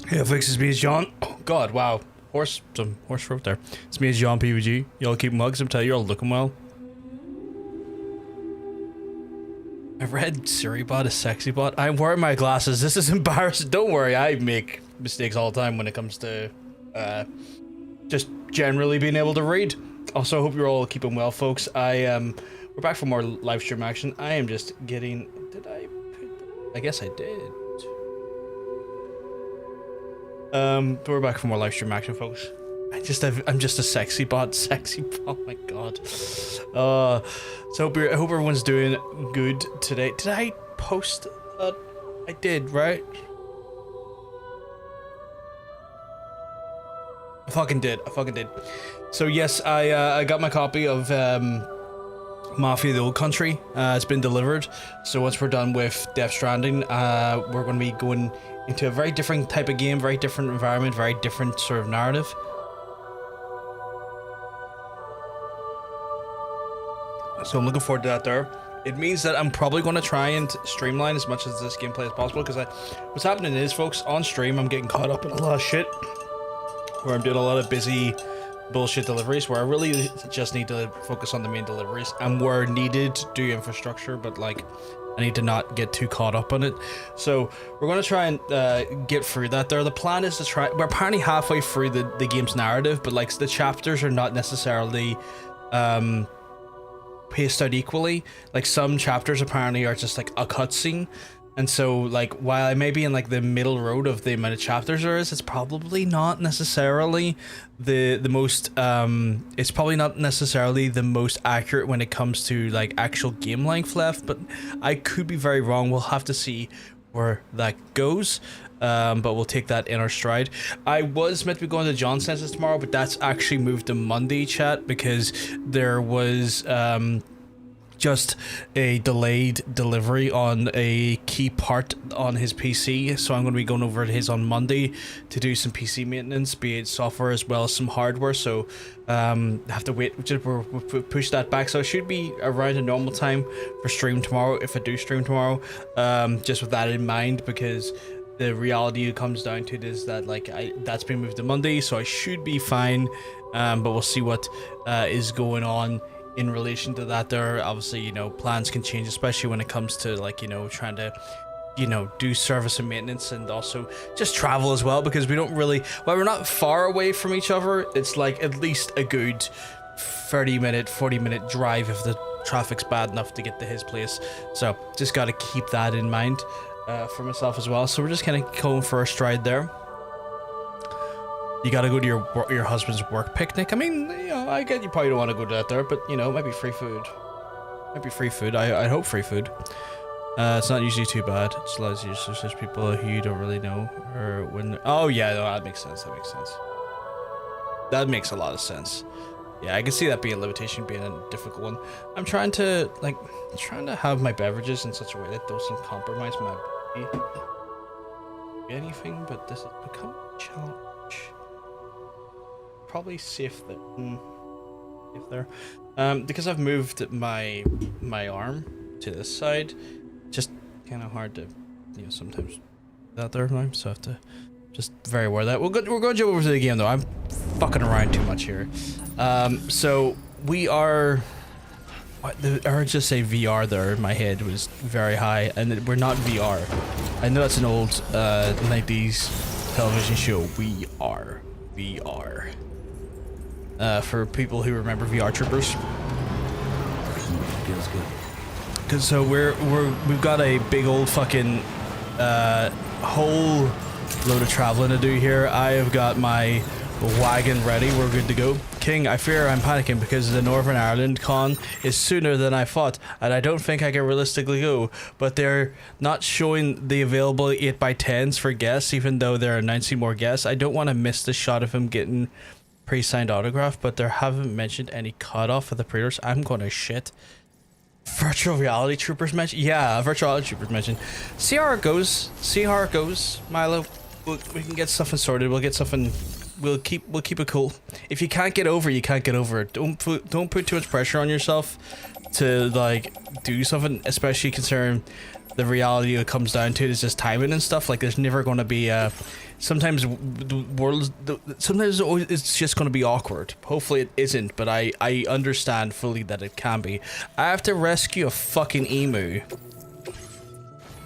Hey, Fix, it's me, it's John. Oh, God, wow. Some horse throat there. It's me, it's John PVG. Y'all keep mugs, I'm telling you, you're all looking well. I read Siri bot is sexy bot. I'm wearing my glasses. This is embarrassing. Don't worry, I make mistakes all the time when it comes to just generally being able to read. Also, I hope you're all keeping well, folks. We're back for more live stream action. I am just getting. Did I put? I guess I did. We're back for more live stream action, folks. I'm just a sexy bot. Oh my god. So I hope everyone's doing good today. Did I post that? I did, right? I fucking did. So yes, I got my copy of Mafia: The Old Country. It's been delivered. So once we're done with Death Stranding, we're going to be going into a very different type of game, very different environment, very different sort of narrative. So I'm looking forward to that there. It means that I'm probably going to try and streamline as much as this gameplay as possible, because what's happening is, folks, on stream I'm getting caught up in a lot of shit, where I'm doing a lot of busy bullshit deliveries, where I really just need to focus on the main deliveries, and where needed to do infrastructure, but like I need to not get too caught up on it. So we're going to try and get through that there. The plan is to try, we're apparently halfway through the game's narrative, but like the chapters are not necessarily paced out equally. Like some chapters apparently are just like a cutscene, and so like while I may be in like the middle road of the amount of chapters there is, it's probably not necessarily the most it's probably not necessarily the most accurate when it comes to like actual game length left, but I could be very wrong. We'll have to see where that goes. But we'll take that in our stride. I was meant to be going to John's Senses tomorrow, but that's actually moved to Monday, chat, because there was just a delayed delivery on a key part on his PC, so I'm going to be going over to his on Monday to do some PC maintenance, be it software as well as some hardware. So have to wait, we'll push that back, so it should be around a normal time for stream tomorrow if I do stream tomorrow, just with that in mind, because the reality it comes down to it is that like that's been moved to Monday, so I should be fine, but we'll see what is going on in relation to that there. Obviously, you know, plans can change, especially when it comes to like, you know, trying to, you know, do service and maintenance, and also just travel as well, because we don't really, well, we're not far away from each other. It's like at least a good 30-minute 40-minute drive if the traffic's bad enough to get to his place. So just got to keep that in mind for myself as well. So we're just kind of going for a stride there. You gotta go to your husband's work picnic. I mean, you know, I get you probably don't want to go to that there, but you know, it might be free food. I hope free food. It's not usually too bad. It just allows you to search people who you don't really know, or when. Oh yeah, no, that makes sense. That makes a lot of sense. Yeah, I can see that being a limitation, being a difficult one. I'm trying to have my beverages in such a way that doesn't compromise my body. Anything, but this has become a challenge. Probably safe there, because I've moved my arm to this side. Just kind of hard to, you know, sometimes out there, so I have to just very aware of that. We're going to jump over to the game though. I'm fucking around too much here. So we are. I heard just say VR there in my head was very high, and we're not VR. I know that's an old 90s television show. We are VR. For people who remember VR Troopers. Feels good. Cause so we've got a big old fucking whole load of traveling to do here. I have got my wagon ready. We're good to go. King, I fear I'm panicking because the Northern Ireland con is sooner than I thought, and I don't think I can realistically go, but they're not showing the available 8x10s for guests, even though they're announcing more guests. I don't want to miss the shot of him getting pre-signed autograph, but they haven't mentioned any cutoff for the pre-orders. I'm gonna shit. Virtual reality troopers mentioned. Yeah, virtual reality troopers mentioned. See how it goes. Milo. We can get something sorted. We'll get something. We'll keep it cool. If you can't get over, you can't get over it. Don't put too much pressure on yourself to like do something, especially considering the reality it comes down to is just timing and stuff. Like there's never going to be a, sometimes the world, sometimes it's just going to be awkward. Hopefully it isn't, but I understand fully that it can be. I have to rescue a fucking emu.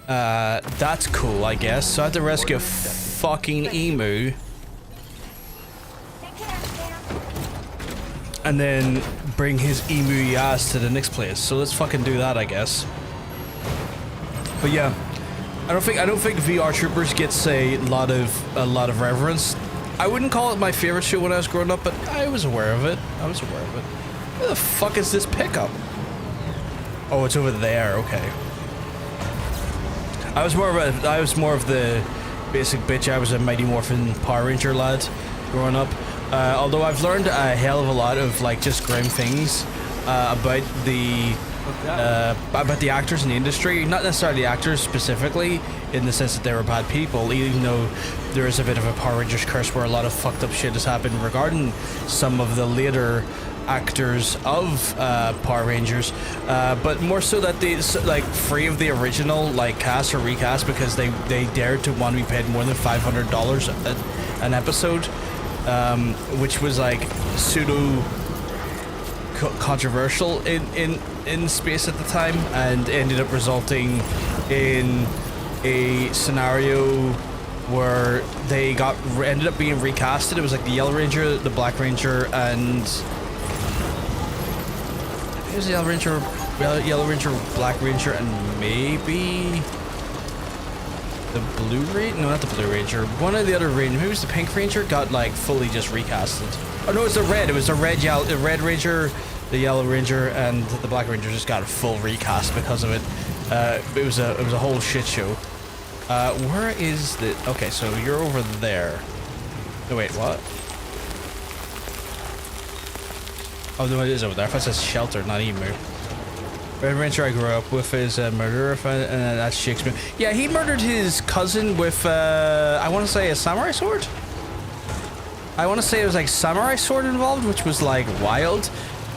That's cool, I guess. So I have to rescue a fucking emu. And then bring his emu ass to the next place. So let's fucking do that, I guess. But yeah, I don't think VR Troopers gets a lot of reverence. I wouldn't call it my favorite show when I was growing up, but I was aware of it. Where the fuck is this pickup? Oh, it's over there. Okay. I was more of the basic bitch. I was a Mighty Morphin Power Ranger lad growing up. Although I've learned a hell of a lot of like just grim things about the actors in the industry. Not necessarily the actors specifically, in the sense that they were bad people, even though there is a bit of a Power Rangers curse where a lot of fucked up shit has happened regarding some of the later actors of Power Rangers, but more so that they like free of the original like cast or recast because they dared to want to be paid more than $500 an episode, which was like pseudo controversial in space at the time, and ended up resulting in a scenario where they ended up being recasted. It was like the Yellow Ranger, the Black Ranger, and it was the Yellow Ranger, Black Ranger, and maybe the Blue Ranger? No, not the Blue Ranger. One of the other Rangers, maybe it was the Pink Ranger, got like fully just recasted. Oh no, it was the Red. It was the Red Ranger, the Yellow Ranger, and the Black Ranger just got a full recast because of it. It was a whole shit show. Where is the? Okay, so you're over there. No, wait, what? Oh no, it is over there. I thought it says shelter, not emu. Red Ranger I grew up with is a murderer, and that's Shakespeare. Yeah, he murdered his cousin with, I want to say a samurai sword? I want to say it was like samurai sword involved, which was like wild.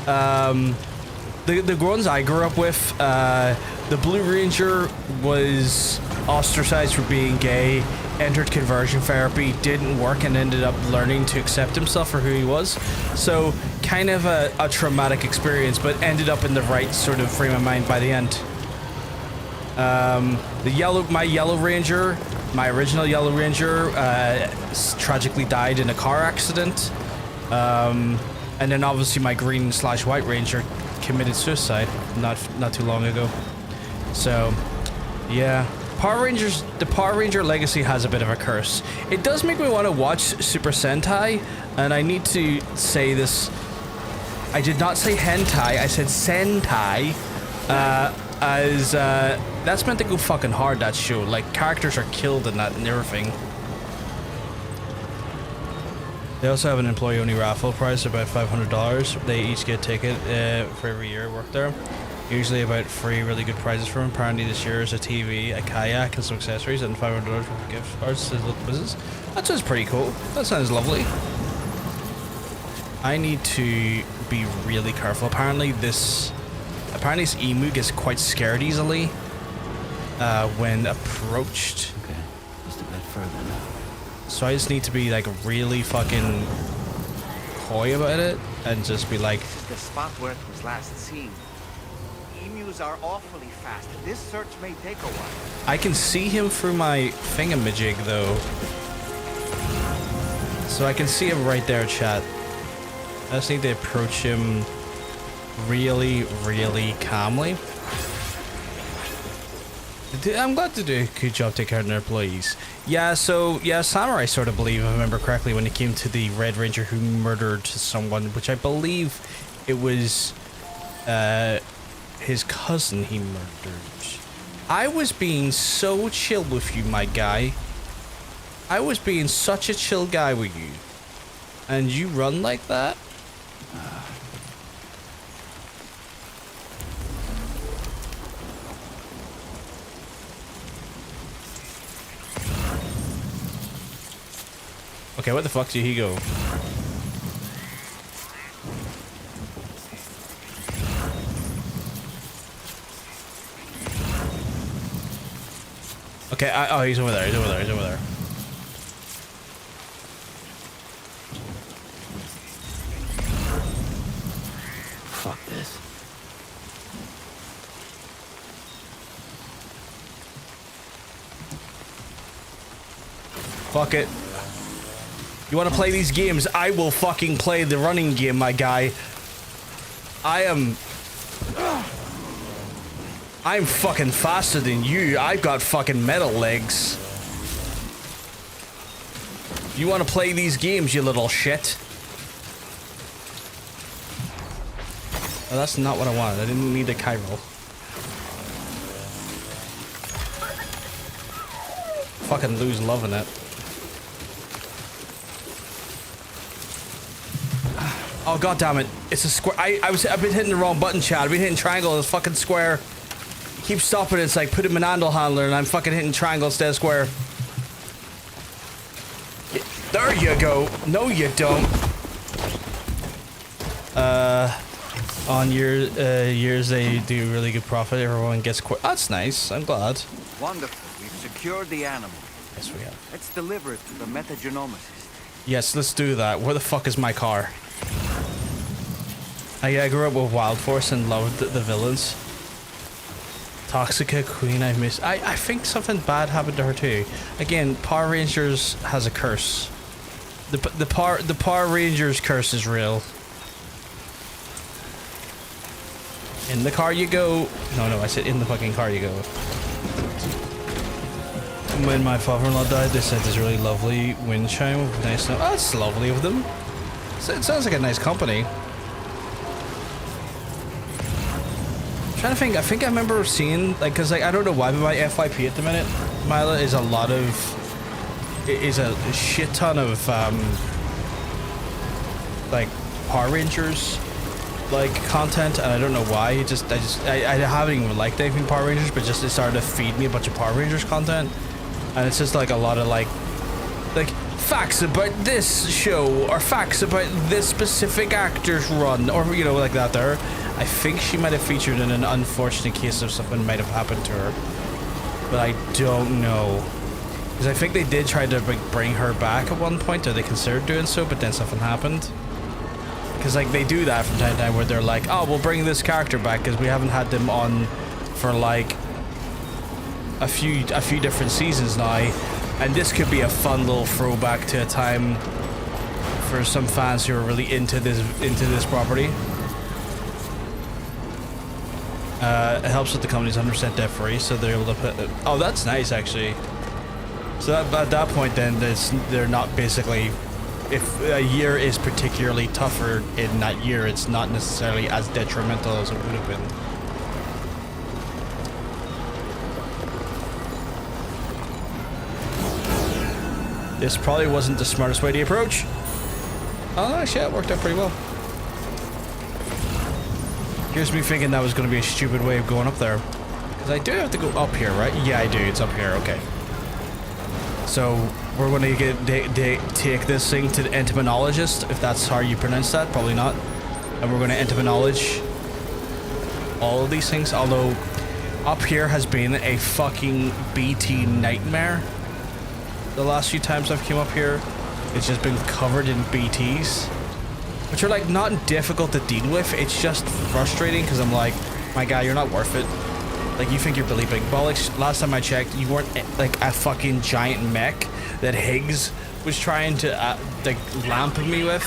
The ones I grew up with, the Blue Ranger was ostracized for being gay, entered conversion therapy, didn't work, and ended up learning to accept himself for who he was. So kind of a traumatic experience, but ended up in the right sort of frame of mind by the end. My Yellow Ranger, my original Yellow Ranger, tragically died in a car accident. And then obviously my Green/White Ranger committed suicide not too long ago. So yeah, the Power Ranger legacy has a bit of a curse. It does make me want to watch Super Sentai, and I need to say this. I did not say hentai, I said sentai, as that's meant to go fucking hard, that show. Like, characters are killed in that and everything. They also have an employee-only raffle price, about $500. They each get a ticket for every year I work there. Usually about 3 really good prizes for them. Apparently this year is a TV, a kayak, and some accessories, and $500 worth of gift cards to the local business. That sounds pretty cool. That sounds lovely. I need to be really careful. Apparently this emu gets quite scared easily when approached. Okay, just a bit further now. So I just need to be like really fucking coy about it and just be like, the spot where it was last seen. Emus are awfully fast. This search may take a while. I can see him through my thingamajig though. So I can see him right there, chat. I just need to approach him really, really calmly. I'm glad to do a good job taking care of their employees. Yeah, so, yeah, Samurai sort of believe, if I remember correctly, when it came to the Red Ranger who murdered someone, which I believe it was his cousin he murdered. I was being so chill with you, my guy. I was being such a chill guy with you. And you run like that? Okay, what the fuck did he go? Okay, oh, he's over there, he's over there, he's over there. Fuck this. Fuck it. You want to play these games? I will fucking play the running game, my guy. I'm fucking faster than you. I've got fucking metal legs. You want to play these games, you little shit? Oh, that's not what I wanted. I didn't need a Cairo. Fucking lose loving it. Oh god damn it! It's a square. I've been hitting the wrong button, Chad. I've been hitting triangle on this fucking square. Keep stopping. It's like put a manhandle handler, and I'm fucking hitting triangle instead of square. There you go. No, you don't. On your years they do really good profit. Everyone gets that's nice. I'm glad. Wonderful. We've secured the animal. Yes, we have. Let's deliver it to the metagenomicist. Yes, let's do that. Where the fuck is my car? I grew up with Wild Force and loved the villains. Toxica Queen, I miss. I think something bad happened to her too. Again, Power Rangers has a curse. The Power Rangers curse is real. In the car you go. No, I said in the fucking car you go. When my father-in-law died, they sent this really lovely wind chime with nice snow. Oh, that's lovely of them. It sounds like a nice company. I'm trying to think. I think I remember seeing, like, because like, I don't know why, but my FYP at the minute, Mila, is a shit ton of like Power Rangers like content, and I don't know why. I haven't even liked anything Power Rangers, but just it started to feed me a bunch of Power Rangers content. And it's just like a lot of like facts about this show or facts about this specific actor's run, or you know, like that there. I think she might have featured in an unfortunate case of something might have happened to her, but I don't know, because I think they did try to bring her back at one point, or they considered doing so, but then something happened. Because like they do that from time to time where they're like, oh, we'll bring this character back because we haven't had them on for like a few different seasons now, and this could be a fun little throwback to a time for some fans who are really into this property. It helps with the company's 100% debt free, so they're able to put. Oh, that's nice actually. So that, at that point, then they're not basically. If a year is particularly tougher in that year, it's not necessarily as detrimental as it would have been. This probably wasn't the smartest way to approach. Oh, actually, it worked out pretty well. Here's me thinking that was going to be a stupid way of going up there. Because I do have to go up here, right? Yeah, I do. It's up here. Okay. So we're going to take this thing to the entomologist, if that's how you pronounce that. Probably not. And we're going to entomology all of these things. Although up here has been a fucking BT nightmare. The last few times I've came up here, it's just been covered in BTs, which are like not difficult to deal with. It's just frustrating because I'm like, my guy, you're not worth it. Like, you think you're Billy Big Bollocks. Last time I checked, you weren't like a fucking giant mech that Higgs was trying to like lamp me with.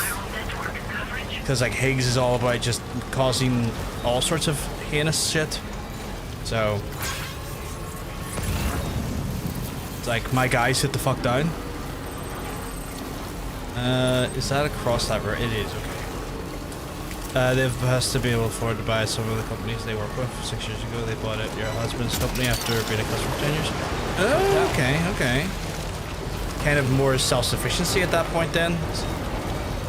Because like Higgs is all about just causing all sorts of heinous shit. So it's like, my guy, sit the fuck down. Is that across that road? It is, okay. They've has to be able to afford to buy some of the companies they work with. 6 years ago, they bought out your husband's company after being a customer for 10 years. Oh, okay. Kind of more self-sufficiency at that point then.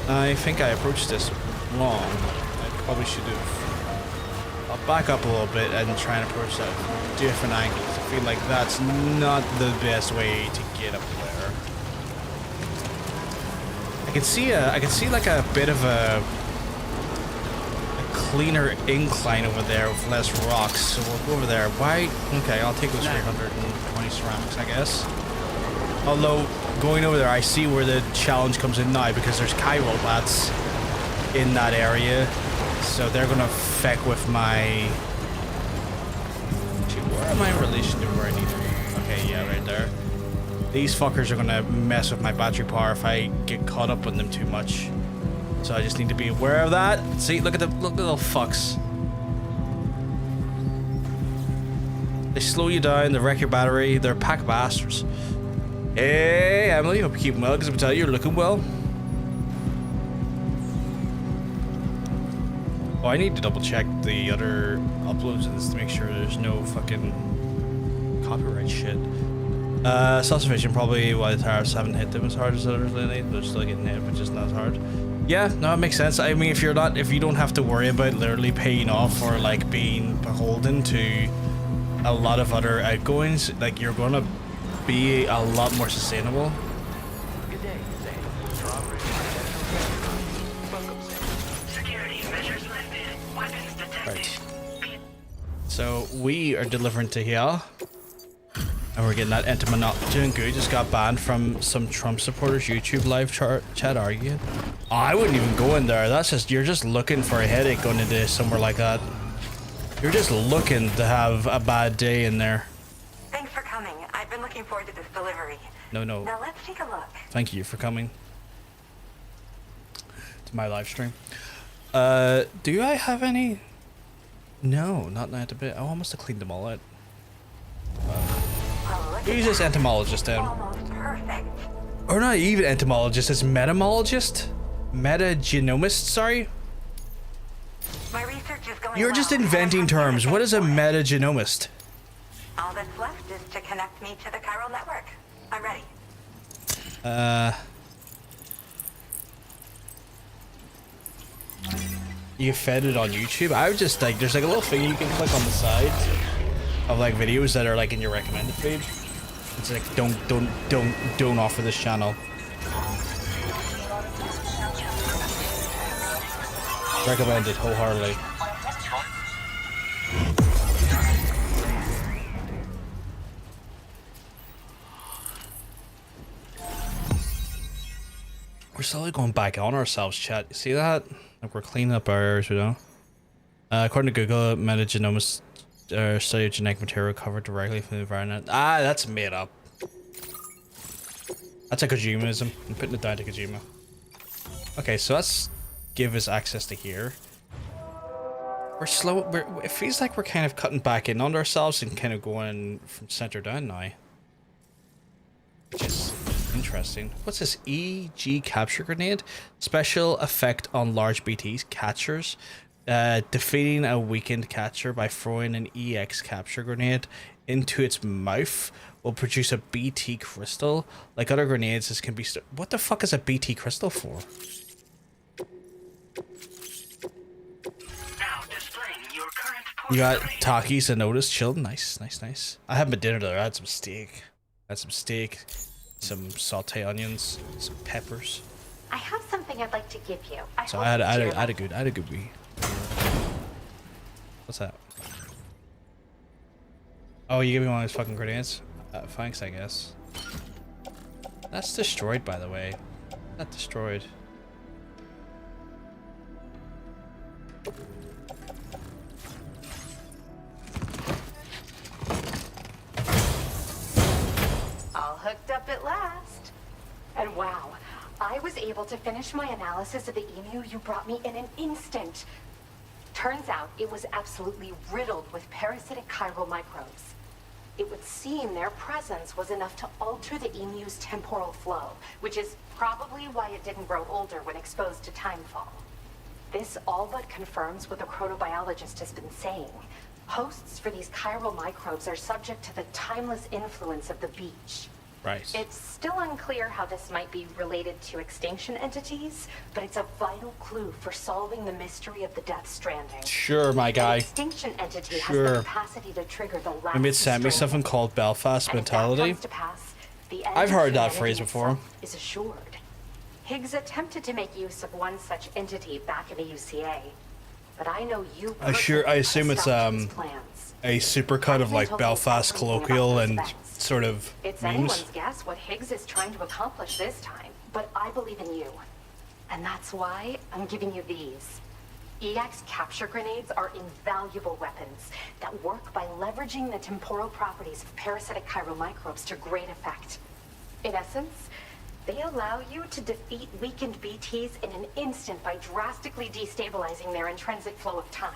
I think I approached this wrong. I probably should have. I'll back up a little bit and try and approach that from different angles. I feel like that's not the best way to get up there. I can see like a bit of a cleaner incline over there with less rocks, so we'll go over there. Why? Okay, I'll take those 320 ceramics, I guess. Although, going over there, I see where the challenge comes in now, because there's chiral bats in that area, so they're gonna feck with my... Actually, where am I in relation to where I need to be? Okay, yeah, right there. These fuckers are gonna mess with my battery power if I get caught up on them too much. So I just need to be aware of that. See, look at the little fucks. They slow you down, they wreck your battery, they're a pack of bastards. Hey, Emily, hope you're keeping well, because I can tell you're looking well. Oh, I need to double check the other uploads of this to make sure there's no fucking copyright shit. Self-sufficient, probably why the tariffs haven't hit them as hard as others lately. They're still getting hit, but just not as hard. Yeah, no, it makes sense. I mean, if you don't have to worry about literally paying off or like being beholden to a lot of other outgoings, like you're gonna be a lot more sustainable. Good day, Zane. Strawberry welcome, Zane. Security measures lifted. Weapons detected. Right. So we are delivering to here. And we're getting that entomology. Doing good. Just got banned from some Trump supporters YouTube live chat arguing. Oh, I wouldn't even go in there. That's just, you're just looking for a headache going into somewhere like that. You're just looking to have a bad day in there. Thanks for coming. I've been looking forward to this delivery. No. Now let's take a look. Thank you for coming to my live stream. Do I have any? No, not that a bit. Oh, I must have cleaned them all out. Oh, look Who's at this that. entomologist then? Almost perfect. Or not even entomologist, it's metamologist? Metagenomist, sorry? My research is going You're just well. inventing I'm terms. What is a for it. metagenomist? All that's left is to connect me to the chiral network. I'm ready. You fed it on YouTube? I would just like, there's like a little thing you can click on the side of like videos that are like in your recommended page. It's like, don't offer this channel. Recommended wholeheartedly. We're slowly going back on ourselves, chat. You see that? Like we're cleaning up our areas, you know? According to Google, metagenomics study of genetic material recovered directly from the environment. Ah, that's made up. That's a Kojimaism. I'm putting it down to Kojima. Okay, so let's give us access to here. We're slow. It feels like we're kind of cutting back in on ourselves and kind of going from center down now. Which is interesting. What's this? EG capture grenade? Special effect on large BTs catchers. Defeating a weakened catcher by throwing an EX capture grenade into its mouth will produce a BT crystal. Like other grenades, this can be... What the fuck is a BT crystal for? Now displaying your current You got Takis and Otis chilled. Nice. I had my dinner there. I had some steak. Some sauté onions, some peppers. I have something I'd like to give you. So I had a good wee. What's that? Oh, you gave me one of those fucking grenades? Thanks, I guess. That's destroyed, by the way. Not destroyed. All hooked up at last. And wow, I was able to finish my analysis of the emu you brought me in an instant. Turns out it was absolutely riddled with parasitic chiral microbes. It would seem their presence was enough to alter the emu's temporal flow, which is probably why it didn't grow older when exposed to timefall. This all but confirms what the chronobiologist has been saying. Hosts for these chiral microbes are subject to the timeless influence of the beach. Right. It's still unclear how this might be related to extinction entities, but it's a vital clue for solving the mystery of the Death Stranding. Sure, my guy. An extinction entity has Sure. the capacity to trigger the last Maybe it sent me something called Belfast and if that mentality. comes to pass, the end I've of heard that humanity phrase before. itself is assured. Higgs attempted to make use of one such entity back in the UCA. but I know you. I assume it's a supercut of like Belfast colloquial and sort of It's memes. anyone's guess what Higgs is trying to accomplish this time, but I believe in you. And that's why I'm giving you these. EX capture grenades are invaluable weapons that work by leveraging the temporal properties of parasitic chiromicrobes to great effect. In essence, they allow you to defeat weakened BTs in an instant by drastically destabilizing their intrinsic flow of time.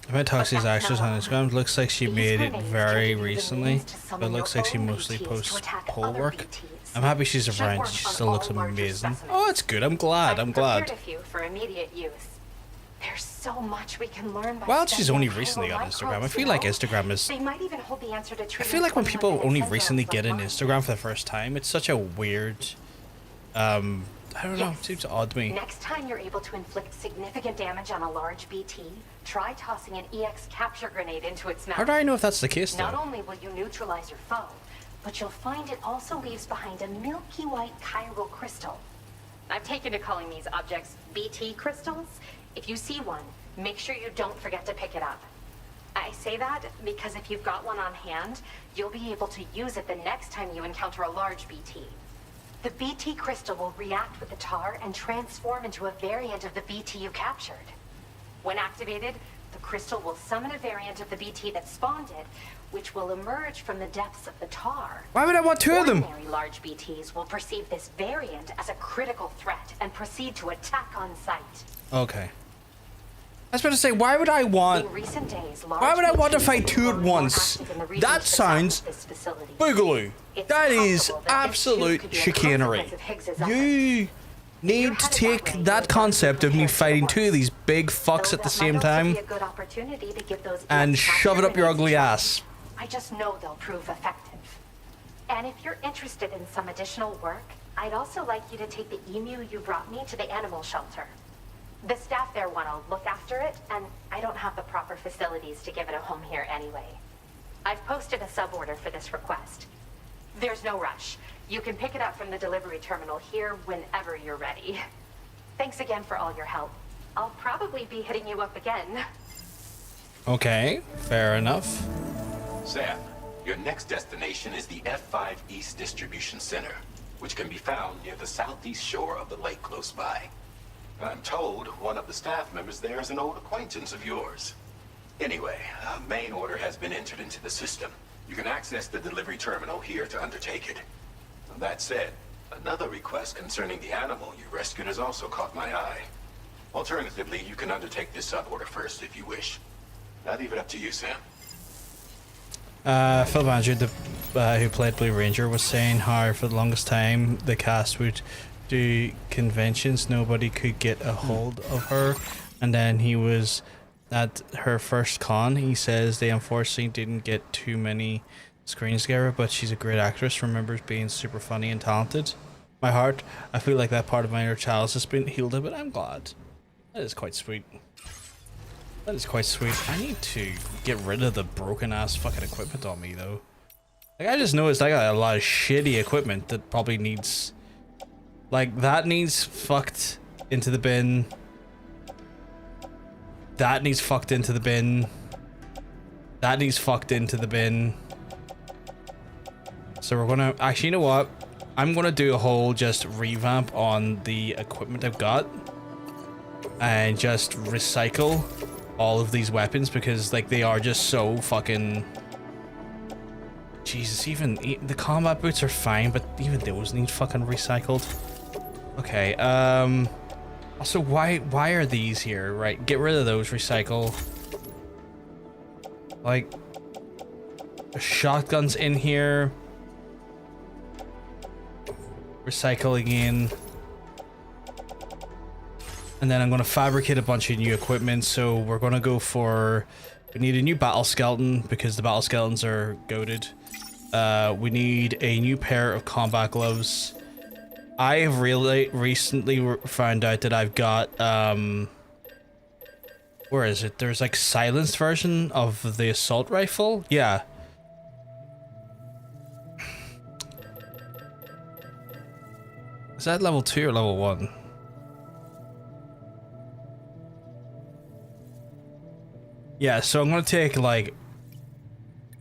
I met Toxie's actress on Instagram. Looks like she made it very recently, but it looks like she mostly posts poll work. I'm happy she's a friend. She still looks amazing. Oh, that's good. I'm glad. I'm glad. A few for immediate use. There's so much we can learn by Well, she's only studying recently on chiromicrobes, Instagram. I feel you like know? Instagram is. They might even hold the answer to I treatment feel like when 21 people minute only syndromes recently like get an mine. Instagram for the first time, it's such a weird. I don't know. It seems odd to me. Next time you're able to inflict significant damage on a large BT, try tossing an EX capture grenade into its mouth. How do I know if that's the case Not though? only will you neutralize your foe, but you'll find it also leaves behind a milky white chiral crystal. I've taken to calling these objects BT crystals. If you see one, make sure you don't forget to pick it up. I say that because if you've got one on hand, you'll be able to use it the next time you encounter a large BT. The BT crystal will react with the tar and transform into a variant of the BT you captured. When activated, the crystal will summon a variant of the BT that spawned it, which will emerge from the depths of the tar. Why would I want two of them? Ordinary large BTs will perceive this variant as a critical threat and proceed to attack on sight. Okay. I was about to say, why would I want? In recent days, Why would I want to BTs fight have two at become more once? active in the regions That south sounds of this facility. boogaloo. It's That is possible that this too absolute could be a chicanery. consequence of Higgs's efforts. You need to take that concept of me fighting two of these big fucks Though at the that same might also time be a good opportunity to give those and EX shove it up your grenades a ugly try. ass. I just know they'll prove effective. And if you're interested in some additional work, I'd also like you to take the emu you brought me to the animal shelter. The staff there want to look after it, and I don't have the proper facilities to give it a home here anyway. I've posted a suborder for this request. There's no rush. You can pick it up from the delivery terminal here whenever you're ready. Thanks again for all your help. I'll probably be hitting you up again. Okay, fair enough. Sam, your next destination is the F5 East Distribution Center, which can be found near the southeast shore of the lake close by. I'm told one of the staff members there is an old acquaintance of yours. Anyway, a main order has been entered into the system. You can access the delivery terminal here to undertake it. That said, another request concerning the animal you rescued has also caught my eye. Alternatively, you can undertake this suborder first if you wish. I'll leave it up to you, Sam. Phil Banjo, who played Blue Ranger, was saying how for the longest time the cast would do conventions, nobody could get a hold of her, and then he was at her first con. He says they unfortunately didn't get too many screens together, but she's a great actress, remembers being super funny and talented. My heart, I feel like that part of my inner child has been healed a bit. I'm glad. That is quite sweet. That is quite sweet. I need to get rid of the broken ass fucking equipment on me though. Like, I just noticed I got a lot of shitty equipment that probably needs, like, that needs fucked into the bin. That needs fucked into the bin. That needs fucked into the bin. So we're gonna, actually, you know what? I'm gonna do a whole just revamp on the equipment I've got and just recycle all of these weapons because, like, they are just so fucking... Jesus, even the combat boots are fine, but even those need fucking recycled. Okay, also, why are these here? Right, get rid of those, recycle. Like, the shotgun's in here. Recycle again. And then I'm going to fabricate a bunch of new equipment. So we're going to go for... We need a new battle skeleton because the battle skeletons are goated. We need a new pair of combat gloves. I have really recently found out that I've got... where is it? There's like silenced version of the assault rifle. Yeah. Is that level 2 or level 1? Yeah, so I'm gonna take like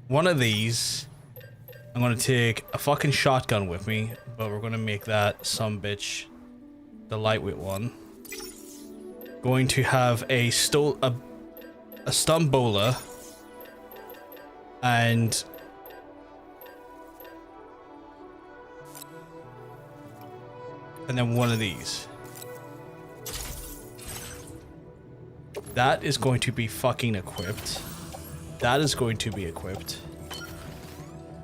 one of these. I'm gonna take a fucking shotgun with me, but we're gonna make that some bitch the lightweight one. Going to have a stumbola and then one of these. That is going to be fucking equipped. That is going to be equipped.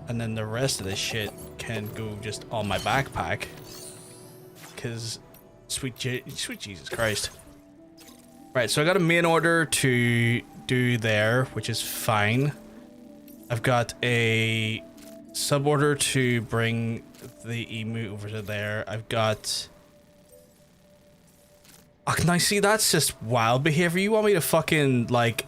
And then the rest of this shit can go just on my backpack. Cause sweet Jesus Christ. Right, so I got a main order to do there, which is fine. I've got a sub order to bring the emu over to there. I've got... Oh, can I see? That's just wild behavior. You want me to fucking, like...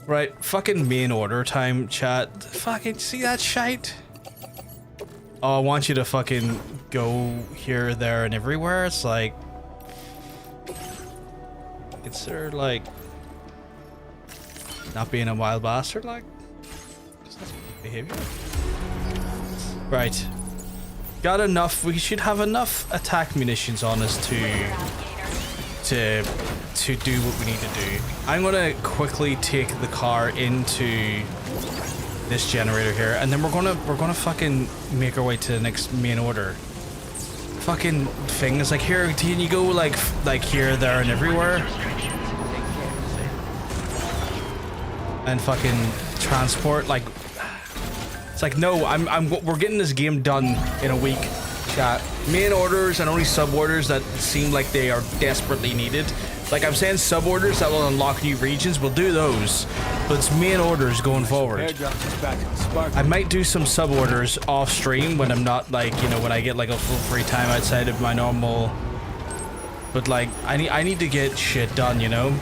Right, fucking main order time, chat. Fucking see that shite? Oh, I want you to fucking go here, there, and everywhere. It's like... Consider, like... Not being a wild bastard, like... That's behavior. Right. Got enough. We should have enough attack munitions on us to do what we need to do. I'm gonna quickly take the car into this generator here, and then we're gonna fucking make our way to the next main order. Fucking thing is like, here, can you go like here, there, and everywhere? And fucking transport, like, it's like, no, we're getting this game done in a week, chat. Main orders and only sub orders that seem like they are desperately needed. Like I'm saying, sub orders that will unlock new regions, we'll do those, but it's main orders going forward. I might do some sub orders off stream when I'm not, like, you know, when I get like a full free time outside of my normal. But like, I need to get shit done, you know.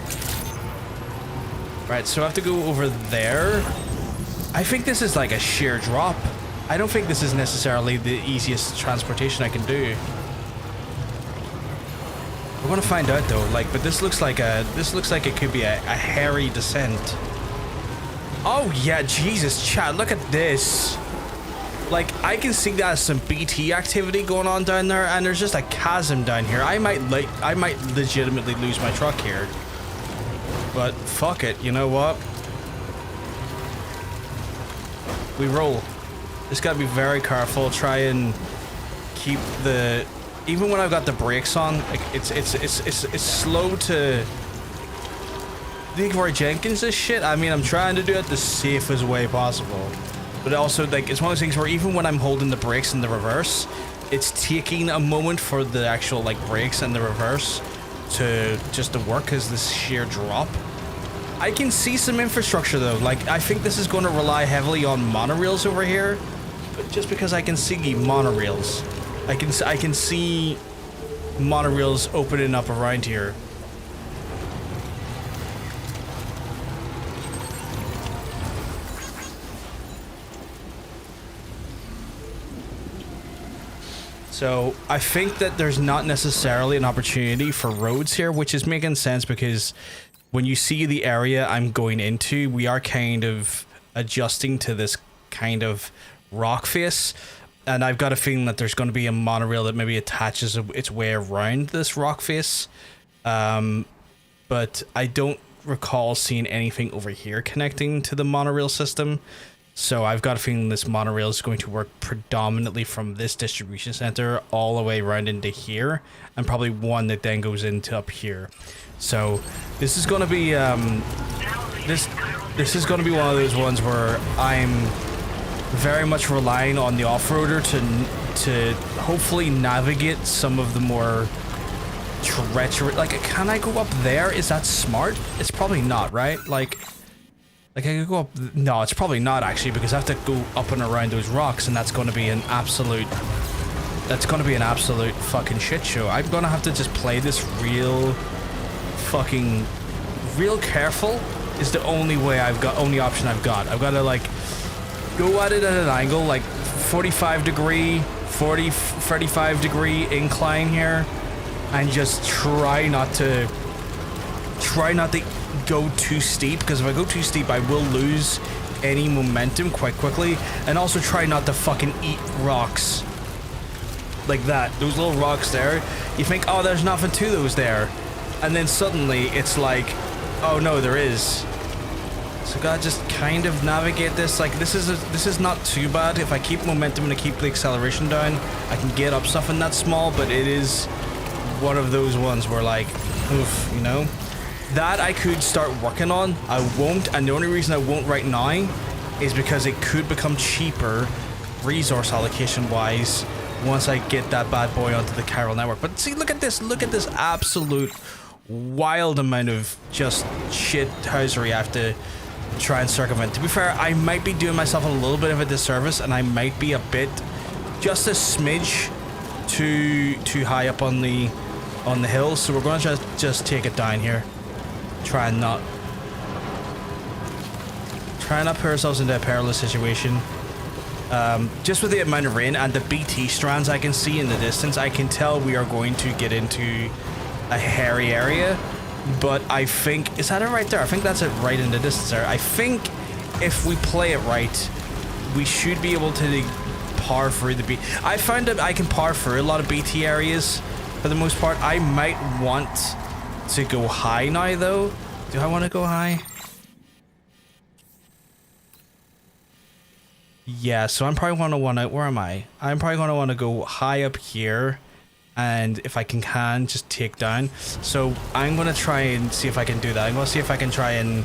Right, so I have to go over there. I think this is like a sheer drop. I don't think this is necessarily the easiest transportation I can do. We're gonna find out though. Like, but this looks like it could be a hairy descent. Oh yeah, Jesus, chat, look at this. Like, I can see that as some BT activity going on down there, and there's just a chasm down here. I might legitimately lose my truck here. But fuck it, you know what? We roll. Just gotta be very careful. Try and keep the... Even when I've got the brakes on, like, it's slow to... Leroy Jenkins this shit. I mean, I'm trying to do it the safest way possible. But also, like, it's one of those things where even when I'm holding the brakes in the reverse, it's taking a moment for the actual, like, brakes and the reverse to work, because this sheer drop. I can see some infrastructure though. Like, I think this is going to rely heavily on monorails over here, but just because I can see monorails, I can see monorails opening up around here. So I think that there's not necessarily an opportunity for roads here, which is making sense because when you see the area I'm going into, we are kind of adjusting to this kind of rock face. And I've got a feeling that there's going to be a monorail that maybe attaches its way around this rock face. But I don't recall seeing anything over here connecting to the monorail system. So I've got a feeling this monorail is going to work predominantly from this distribution center all the way around into here, and probably one that then goes into up here. So this is going to be this is going to be one of those ones where I'm very much relying on the off-roader to hopefully navigate some of the more treacherous. Like, can I go up there? Is that smart? It's probably not, right? Like I could go up. No, it's probably not actually, because I have to go up and around those rocks, and that's going to be an absolute. That's going to be an absolute fucking shit show. I'm going to have to just play this real careful. Is the only option I've got. I've got to like go at it at an angle, like 45 degree incline here, and just try not to try not to go too steep, because if I go too steep, I will lose any momentum quite quickly. And also try not to fucking eat rocks like that. Those little rocks there, you think, oh, there's nothing to those there, and then suddenly it's like, oh no, there is. So gotta just kind of navigate this. Like, this is not too bad. If I keep momentum and I keep the acceleration down, I can get up stuff in that small, but it is one of those ones where, like, oof, you know? That I could start working on. I won't, and the only reason I won't right now is because it could become cheaper resource allocation wise once I get that bad boy onto the chiral network. But see, look at this absolute wild amount of just shit housery I have to try and circumvent. To be fair, I might be doing myself a little bit of a disservice, and I might be a bit, just a smidge too high up on the hill, so we're going to just take it down here. Try and not put ourselves into a perilous situation. Just with the amount of rain and the BT strands I can see in the distance, I can tell we are going to get into a hairy area. But I think, is that it right there? I think that's it right in the distance there. I think if we play it right, we should be able to power through the BT. I found that I can power through a lot of BT areas for the most part. I might want to go high now though. Do I want to go high? Yeah, so I'm probably going to want to, where am I? I'm probably going to want to go high up here, and if I can just take down. So I'm going to try and see if I can do that. I'm going to see if I can try and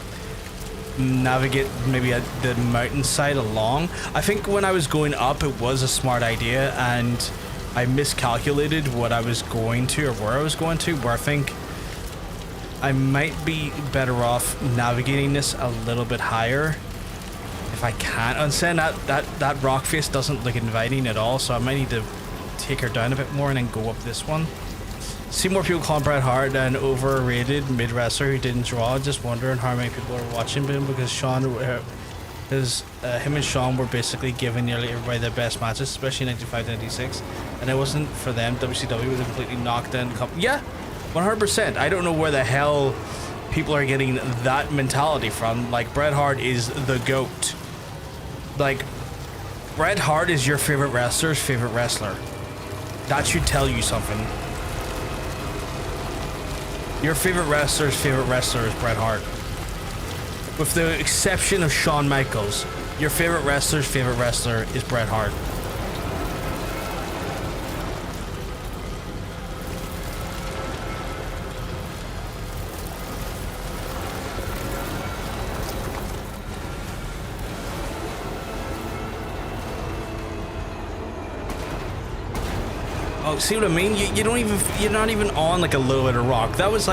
navigate maybe the mountainside along. I think when I was going up, it was a smart idea, and I miscalculated what I was going to, or where I was going to, where I think I might be better off navigating this a little bit higher if I can. And saying that rock face doesn't look inviting at all, so I might need to take her down a bit more and then go up this one. See more people calling Bret Hart an overrated mid-wrestler who didn't draw. Just wondering how many people are watching him, because him and Sean were basically giving nearly everybody their best matches, especially 95-96, and it wasn't for them. WCW was completely knocked in. Yeah, 100%. I don't know where the hell people are getting that mentality from. Like, Bret Hart is the GOAT. Like, Bret Hart is your favorite wrestler's favorite wrestler. That should tell you something. Your favorite wrestler's favorite wrestler is Bret Hart. With the exception of Shawn Michaels, your favorite wrestler's favorite wrestler is Bret Hart. Oh, see what I mean? You're not even on like a little bit of rock. That was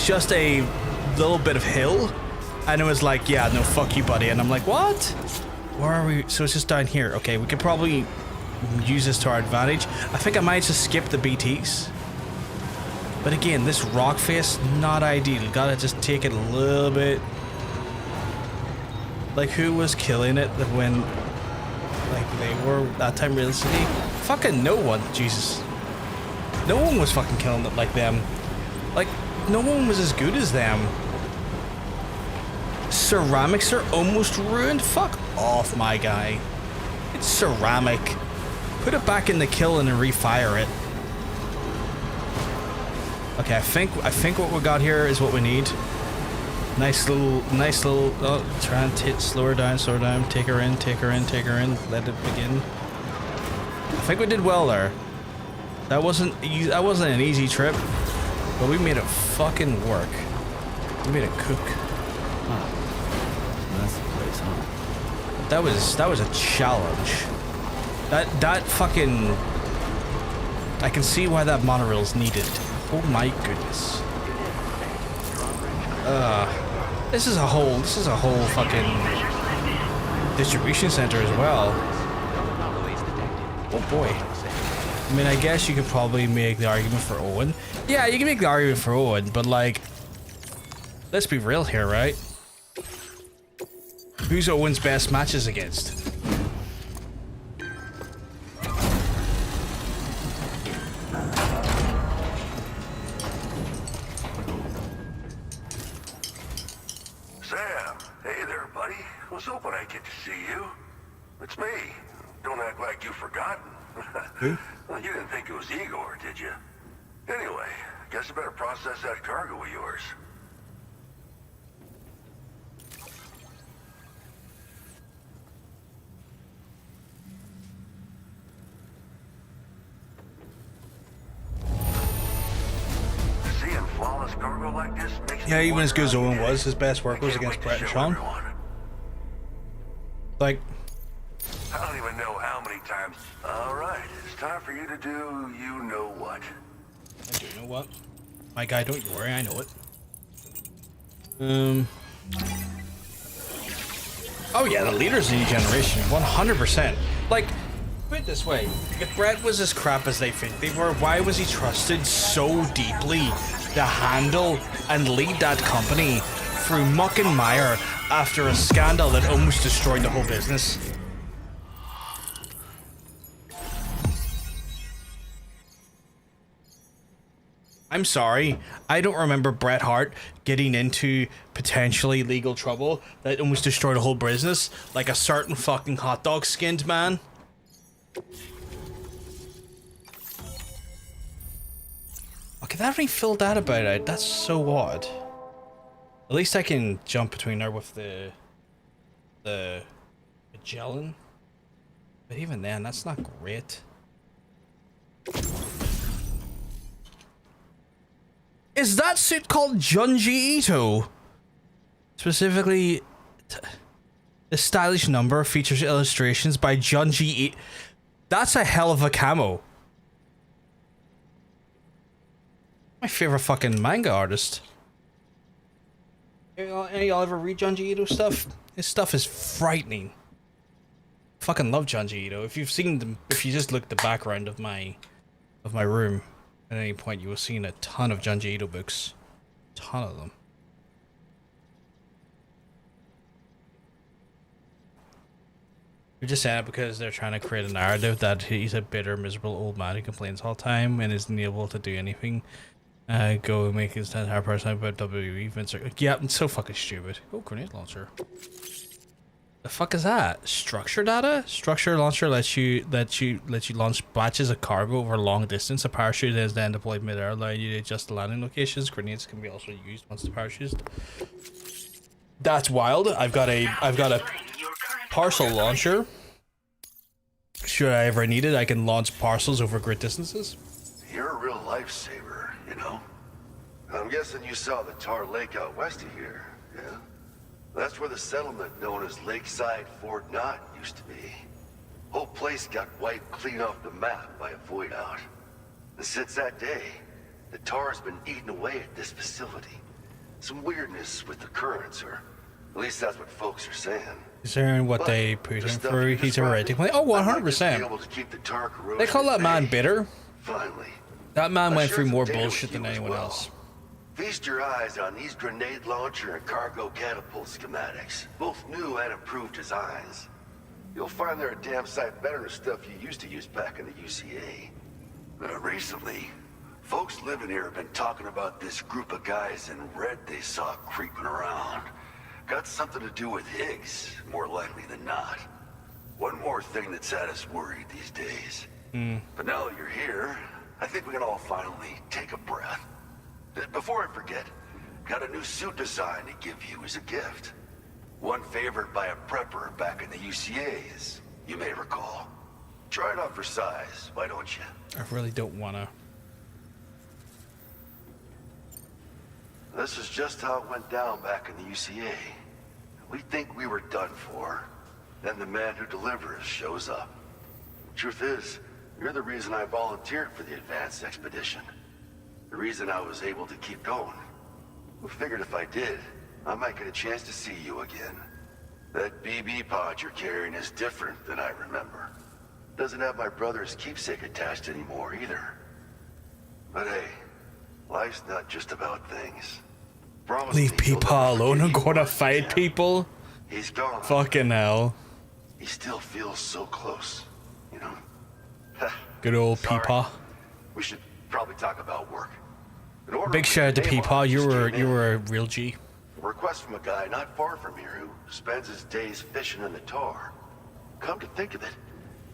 just a little bit of hill, and it was like, yeah, no, fuck you, buddy. And I'm like, what? Where are we? So it's just down here. Okay, we could probably use this to our advantage. I think I might just skip the BTs. But again, this rock face, not ideal. Gotta just take it a little bit. Like, who was killing it when, like, they were that time realistically? Fucking no one. Jesus. No one was fucking killing it like them. Like, no one was as good as them. Ceramics are almost ruined? Fuck off, my guy. It's ceramic. Put it back in the kiln and refire it. Okay, I think what we got here is what we need. Nice little, oh, try and slow her down, take her in, let it begin. I think we did well there. That wasn't an easy trip, but we made it fucking work. We made it cook. Huh. That's the place, huh? That was a challenge. That fucking, I can see why that monorail's needed. Oh my goodness. This is a whole fucking distribution center as well. Oh boy. I mean, I guess you could probably make the argument for Owen. Yeah, you can make the argument for Owen, but like, let's be real here, right? Who's Owen's best matches against? Hey there, buddy. Was hoping I'd get to see you. It's me. Don't act like you've forgotten. Who? Well, you didn't think it was Igor, did you? Anyway, guess I better process that cargo of yours. Seeing flawless cargo like this makes Yeah, me even as good as wonder Owen how you was, his best work I was can't against wait to Brett and show Sean. everyone. Like, I don't even know how many times. All right, it's time for you to do you know what. I do know what. My guy, don't you worry, I know it. Oh yeah, the leaders of the new generation, 100%. Like, put it this way, if Brett was as crap as they think they were, why was he trusted so deeply to handle and lead that company through muck and mire after a scandal that almost destroyed the whole business? I'm sorry, I don't remember Bret Hart getting into potentially legal trouble that almost destroyed a whole business, like a certain fucking hot dog skinned man. Okay, that already filled that about it. That's so odd. At least I can jump between there with the Magellan. But even then, that's not great. Is that suit called Junji Ito? Specifically, the stylish number features illustrations by Junji Ito. That's a hell of a camo. My favorite fucking manga artist. Any of y'all ever read Junji Ito stuff? His stuff is frightening. Fucking love Junji Ito. If you've seen them, if you just look at the background of my room, at any point you will see a ton of Junji Ito books. Ton of them. You're just saying it because they're trying to create a narrative that he's a bitter, miserable old man who complains all the time and isn't able to do anything. Go make his entire personality about WWE Vince. Yeah, it's so fucking stupid. Oh, grenade launcher. The fuck is that? Structure data? Structure launcher lets you launch batches of cargo over a long distance. A parachute is then deployed mid-air, allowing you to adjust the landing locations. Grenades can be also used once the parachute is. That's wild. I've got a parcel launcher. Should I ever need it, I can launch parcels over great distances. You're a real lifesaver, you know? I'm guessing you saw the tar lake out west of here, yeah? That's where the settlement known as Lakeside Fort Knott used to be. Whole place got wiped clean off the map by a void out. And since that day, the tar's been eating away at this facility. Some weirdness with the currents, or at least that's what folks are saying. Considering what they put him through, he's already playing. Oh, 100%. They call that man bitter. Finally. That man went through more bullshit than anyone else. Feast your eyes on these grenade launcher and cargo catapult schematics. Both new and improved designs. You'll find they're a damn sight better than stuff you used to use back in the UCA. Recently, folks living here have been talking about this group of guys in red they saw creeping around. Got something to do with Higgs, more likely than not. One more thing that's had us worried these days. But now that you're here, I think we can all finally take a breath. Before I forget, got a new suit design to give you as a gift. One favored by a prepper back in the UCA, as you may recall. Try it on for size, why don't you? I really don't wanna. This is just how it went down back in the UCA. We think we were done for. Then the man who delivers shows up. Truth is, you're the reason I volunteered for the advanced expedition. The reason I was able to keep going. We figured if I did, I might get a chance to see you again. That BB pod you're carrying is different than I remember. Doesn't have my brother's keepsake attached anymore either. But hey, life's not just about things. Promise Leave me you'll people never alone forget and you go to were, fight Jim. people. He's gone. Fucking hell. He still feels so close, you know? Good old Sorry. Peepaw. We should probably talk about work. In order Big with shout out to the name Peepaw. on it You just came in. were a real G. A request from a guy not far from here who spends his days fishing in the tar. Come to think of it,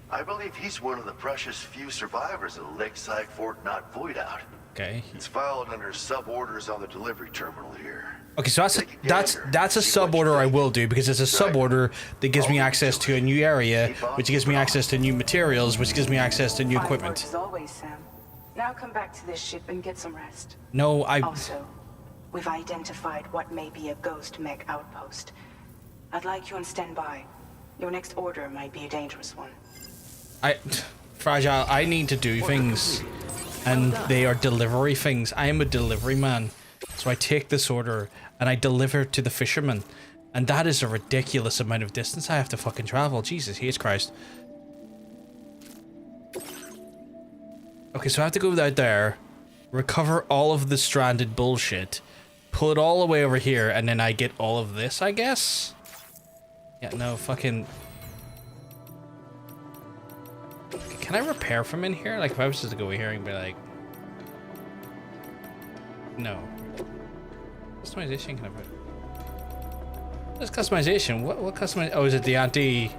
I believe he's one of the precious few survivors of the Lakeside Fort Knot Void Out. Okay. It's filed under sub-orders on the delivery terminal here. Okay, so that's a sub order I will do, because it's a sub order that gives me access to a new area, which gives me access to new materials, which gives me access to new equipment. As always, Sam. Now come back to this ship and get some rest. No, Also, we've identified what may be a ghost mech outpost. I'd like you on standby. Your next order might be a dangerous one. Fragile, I need to do things, and they are delivery things. I am a delivery man. So I take this order and I deliver to the fisherman, and that is a ridiculous amount of distance I have to fucking travel. Jesus Christ. Okay, so I have to go out there, recover all of the stranded bullshit, pull it all the way over here, and then I get all of this, I guess? Yeah, no, fucking... Can I repair from in here? Like, if I was just to go here and be like... No. Customization can I put? What's customization? What customize? Oh, is it the anti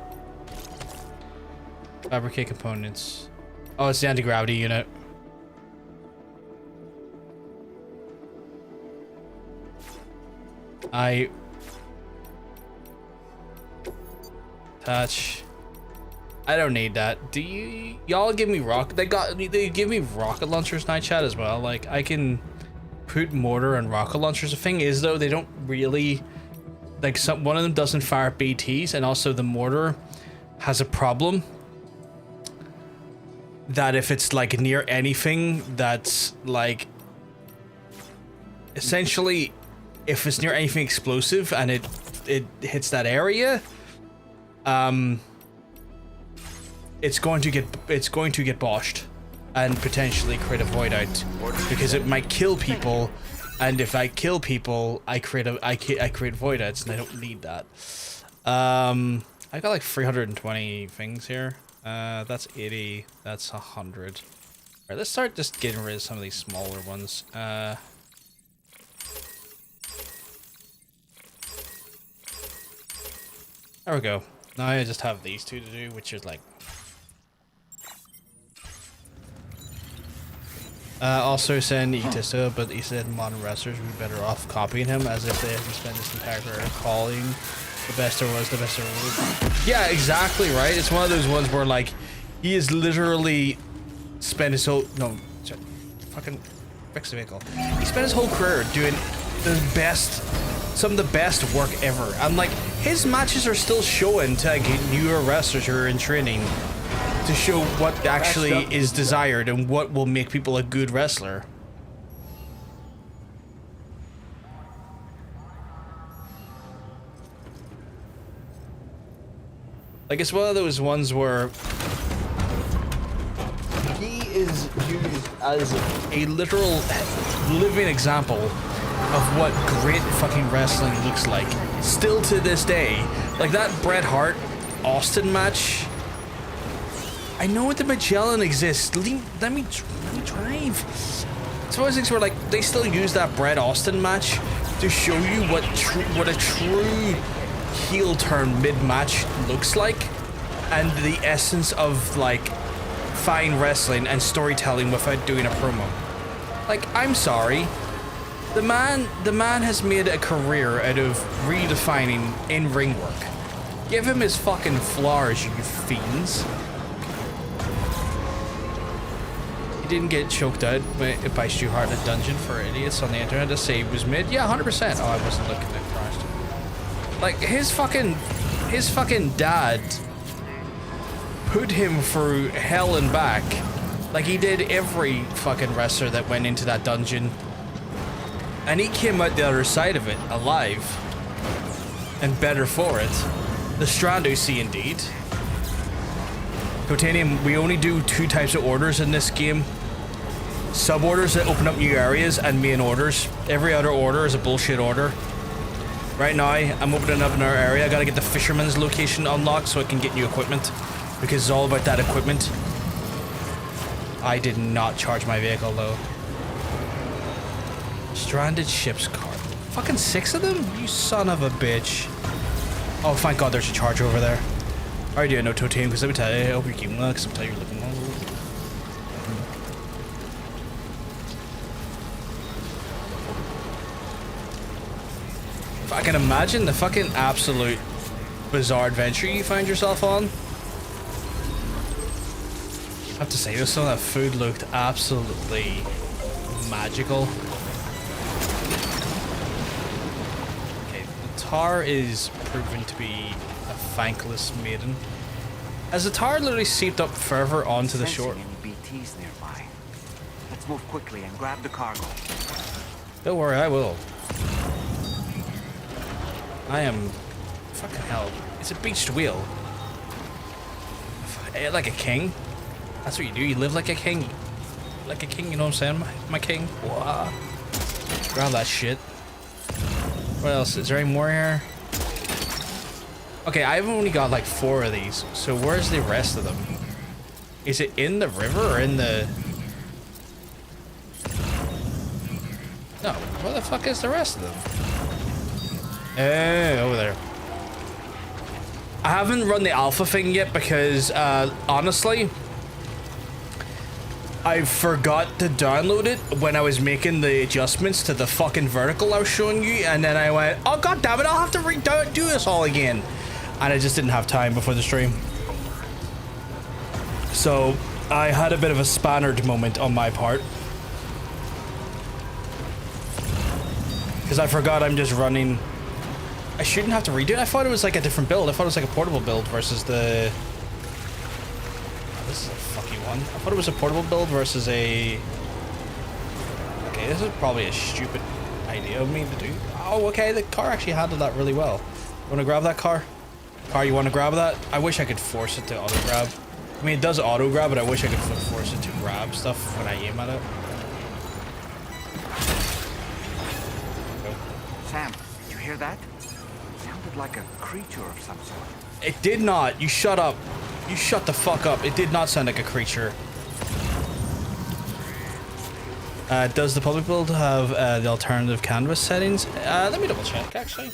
fabricate components? Oh, it's the anti-gravity unit. Touch. I don't need that. Do y'all give me they give me rocket launchers night chat as well? Like, I can put mortar and rocket launchers. The thing is, though, they don't really, like, one of them doesn't fire BTs, and also the mortar has a problem that if it's like near anything that's like, essentially, if it's near anything explosive and it hits that area, it's going to get boshed and potentially create a void out, because it might kill people, and if I kill people, I create void outs, and I don't need that. I got like 320 things here. That's 80. That's 100. All right, let's start just getting rid of some of these smaller ones. There we go. Now I just have these two to do, which is like. Also saying Etisto, but he said modern wrestlers would be better off copying him, as if they had to spend this entire career calling the best there was, the best there was. Yeah, exactly, right? It's one of those ones where, like, he has literally spent his whole... No, sorry, fucking fix the vehicle. He spent his whole career doing the best... some of the best work ever. And, like, his matches are still showing to, like, newer wrestlers who are in training to show what actually is desired and what will make people a good wrestler. Like, it's one of those ones where he is used as a literal living example of what great fucking wrestling looks like. Still to this day. Like, that Bret Hart Austin match. I know the Magellan exists. Let me drive. It's one of those things where, like, they still use that Bret Austin match to show you what a true heel turn mid-match looks like, and the essence of, like, fine wrestling and storytelling without doing a promo. Like, I'm sorry. The man has made a career out of redefining in-ring work. Give him his fucking flowers, you fiends. He didn't get choked out by Stu Hart in a dungeon for idiots on the internet to say he was mid. Yeah, 100%. Oh, I wasn't looking at Christ. Like, his fucking dad put him through hell and back, like he did every fucking wrestler that went into that dungeon, and he came out the other side of it alive and better for it. The Strando C indeed. Titanium, we only do 2 types of orders in this game. Sub-orders that open up new areas, and main orders. Every other order is a bullshit order. Right now, I'm opening up another area. I gotta get the fisherman's location unlocked so I can get new equipment, because it's all about that equipment. I did not charge my vehicle though. Stranded ship's card. Fucking 6 of them? You son of a bitch. Oh, thank God there's a charge over there. I already know no team, because let me tell you, I hope you're keeping well, because I'm telling you, you're looking well. If I can imagine the fucking absolute bizarre adventure you find yourself on. I have to say, though, some of that food looked absolutely magical. Tar is proven to be a thankless maiden. As the tar literally seeped up further onto the shore. Any BTs nearby. Let's move quickly and grab the cargo. Don't worry, I will. I am... fucking hell. It's a beached wheel. Like a king. That's what you do, you live like a king. Like a king, you know what I'm saying? My king. Whoa. Grab that shit. What else? Is there any more here? Okay, I've only got like 4 of these. So where's the rest of them? Is it in the river or in the... No, where the fuck is the rest of them? Over there. I haven't run the alpha thing yet because, honestly, I forgot to download it when I was making the adjustments to the fucking vertical I was showing you, and then I went, oh god damn it, I'll have to do this all again. And I just didn't have time before the stream. So, I had a bit of a spannered moment on my part. Because I forgot I'm just running... I shouldn't have to redo it. I thought it was like a different build. I thought it was like a portable build versus the... This is a fucky one. I thought it was a portable build versus a... Okay, this is probably a stupid idea of me to do. Oh, okay, the car actually handled that really well. You want to grab that car? Car, you want to grab that? I wish I could force it to auto-grab. I mean, it does auto-grab, but I wish I could force it to grab stuff when I aim at it. Sam, you hear that? Sounded like a creature of some sort. It did not. You shut up. You shut the fuck up. It did not sound like a creature. Does the public build have the alternative canvas settings? Let me double check, actually.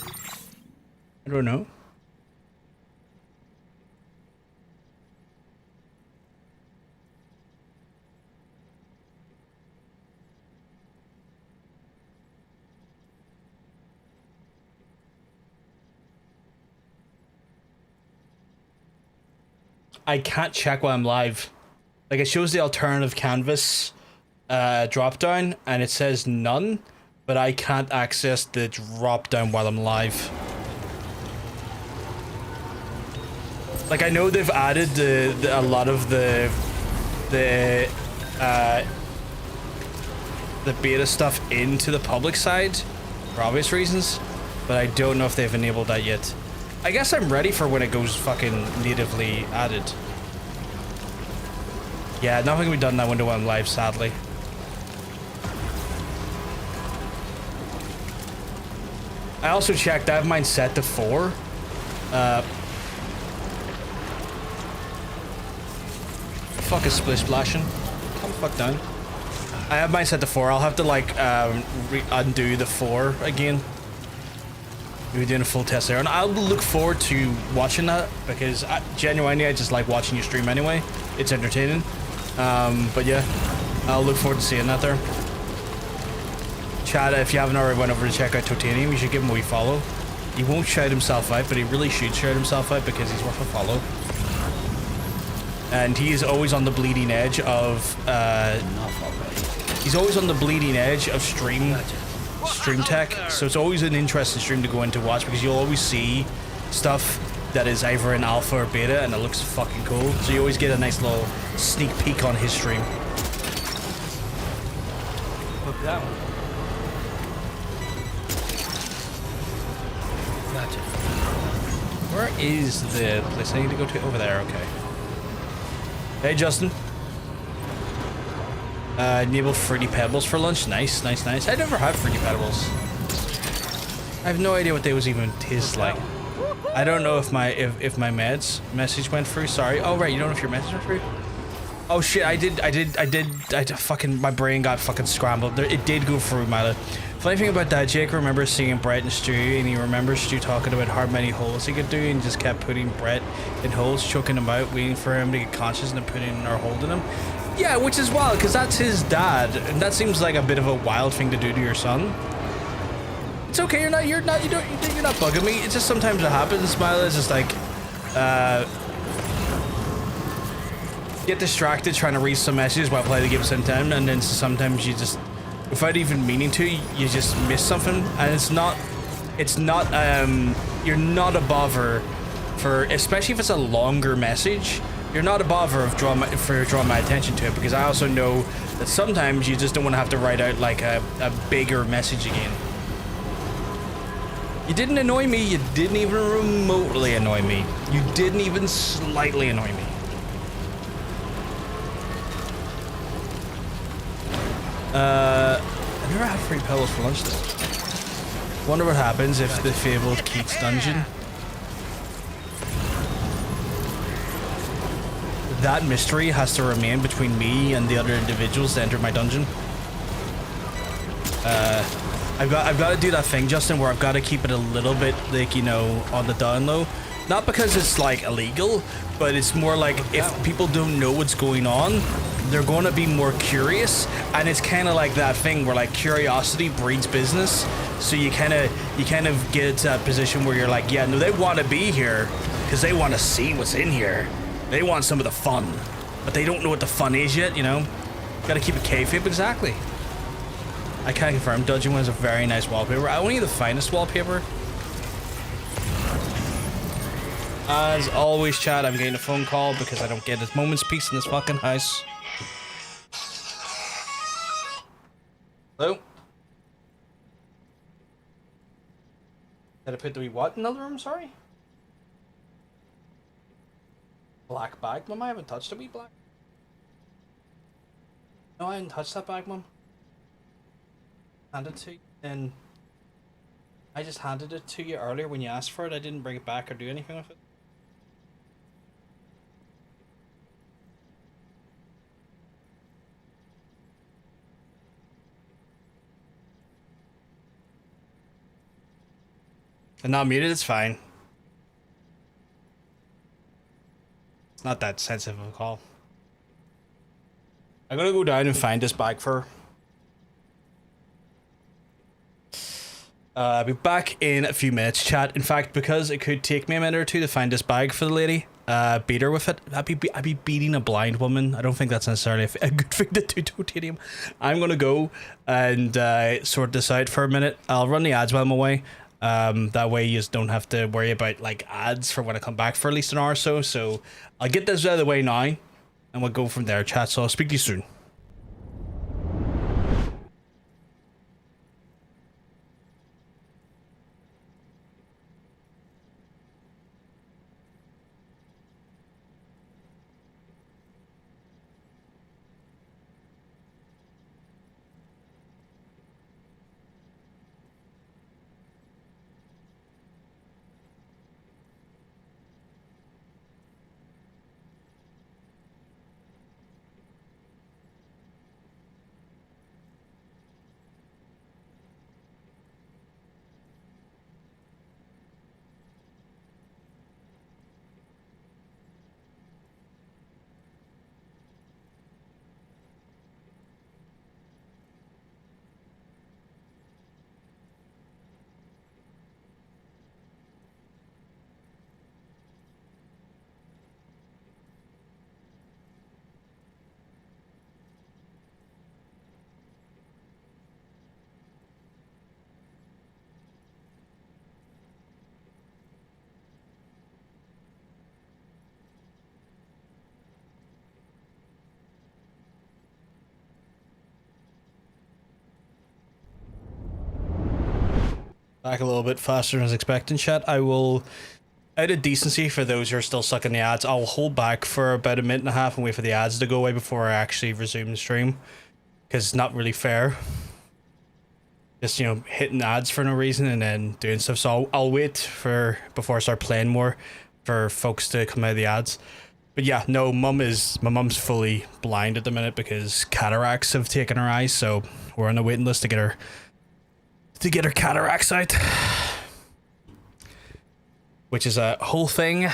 I don't know. I can't check while I'm live. Like, it shows the alternative canvas drop down and it says none, but I can't access the drop down while I'm live. Like, I know they've added a lot of the beta stuff into the public side for obvious reasons, but I don't know if they've enabled that yet. I guess I'm ready for when it goes fucking natively added. Yeah, nothing can be done in that window while I'm live, sadly. I also checked, I have mine set to 4. Fuck is splish splashing. Calm the fuck down. I have mine set to 4. I'll have to like undo the 4 again. We're doing a full test there, and I'll look forward to watching that because genuinely I just like watching you stream anyway. It's entertaining. But yeah, I'll look forward to seeing that there. Chad, if you haven't already went over to check out Totanium, you should give him a wee follow. He won't shout himself out, but he really should shout himself out because he's worth a follow. And he is always on the bleeding edge of he's always on the bleeding edge of stream tech, so it's always an interesting stream to go in to watch because you'll always see stuff that is either in alpha or beta and it looks fucking cool, so you always get a nice little sneak peek on his stream. Look at that one. Gotcha. Where is the place I need to go to? Over there, okay. Hey Justin. Enable fruity pebbles for lunch. Nice, nice, nice. I never had fruity pebbles. I have no idea what they was even taste like. I don't know if my meds message went through. Sorry. Oh right, you don't know if your message went through. Oh shit, I fucking, my brain got fucking scrambled. It did go through my... Funny thing about that, Jake remembers seeing Brett and Stu, and he remembers Stu talking about how many holes he could do, and just kept putting Brett in holes, choking him out, waiting for him to get conscious and then putting or holding him. Yeah, which is wild, because that's his dad, and that seems like a bit of a wild thing to do to your son. It's okay, you're not bugging me. It's just sometimes it happens, Smile. It's just like, get distracted trying to read some messages while playing the game sometime, and then sometimes you just, without even meaning to, you just miss something, and you're not a bother for, especially if it's a longer message, you're not a bother of drawing my attention to it, because I also know that sometimes you just don't want to have to write out like a bigger message again. You didn't annoy me, you didn't even remotely annoy me, you didn't even slightly annoy me. I never had free pillows for lunch though. Wonder what happens if the fabled Keats dungeon. That mystery has to remain between me and the other individuals that enter my dungeon. I've got to do that thing, Justin, where I've got to keep it a little bit, like, you know, on the down low. Not because it's like illegal, but it's more like if people don't know what's going on, they're going to be more curious, and it's kind of like that thing where like curiosity breeds business. So you kind of get to that position where you're like, yeah, no, they want to be here because they want to see what's in here. They want some of the fun, but they don't know what the fun is yet. You know, got to keep it kayfabe. Exactly. I can confirm, Dungeon One is a very nice wallpaper. Only the finest wallpaper. As always, chat, I'm getting a phone call because I don't get a moment's peace in this fucking house. Hello? Did I put the wee what in another room? Sorry? Black bag, Mum? I haven't touched a wee black. No, I didn't touch that bag, Mum. Handed to you, and I just handed it to you earlier when you asked for it. I didn't bring it back or do anything with it. And not muted, it's fine. It's not that sensitive of a call. I'm gonna go down and find this bag for her. I'll be back in a few minutes, chat. In fact, because it could take me a minute or two to find this bag for the lady, beat her with it. I'd be beating a blind woman. I don't think that's necessarily a good thing to do, Titanium. I'm gonna go and sort this out for a minute. I'll run the ads while I'm away. That way you just don't have to worry about like ads for when I come back for at least an hour or so. So I'll get this out of the way now, and we'll go from there, chat. So I'll speak to you soon. Back a little bit faster than I was expecting, chat. I will, out of decency for those who are still stuck in the ads, I'll hold back for about a minute and a half and wait for the ads to go away before I actually resume the stream. Because it's not really fair. Just, you know, hitting ads for no reason and then doing stuff. So I'll wait for, before I start playing more, for folks to come out of the ads. But yeah, no, my mum's fully blind at the minute because cataracts have taken her eyes, so we're on the waiting list to get her cataracts out. Which is a whole thing.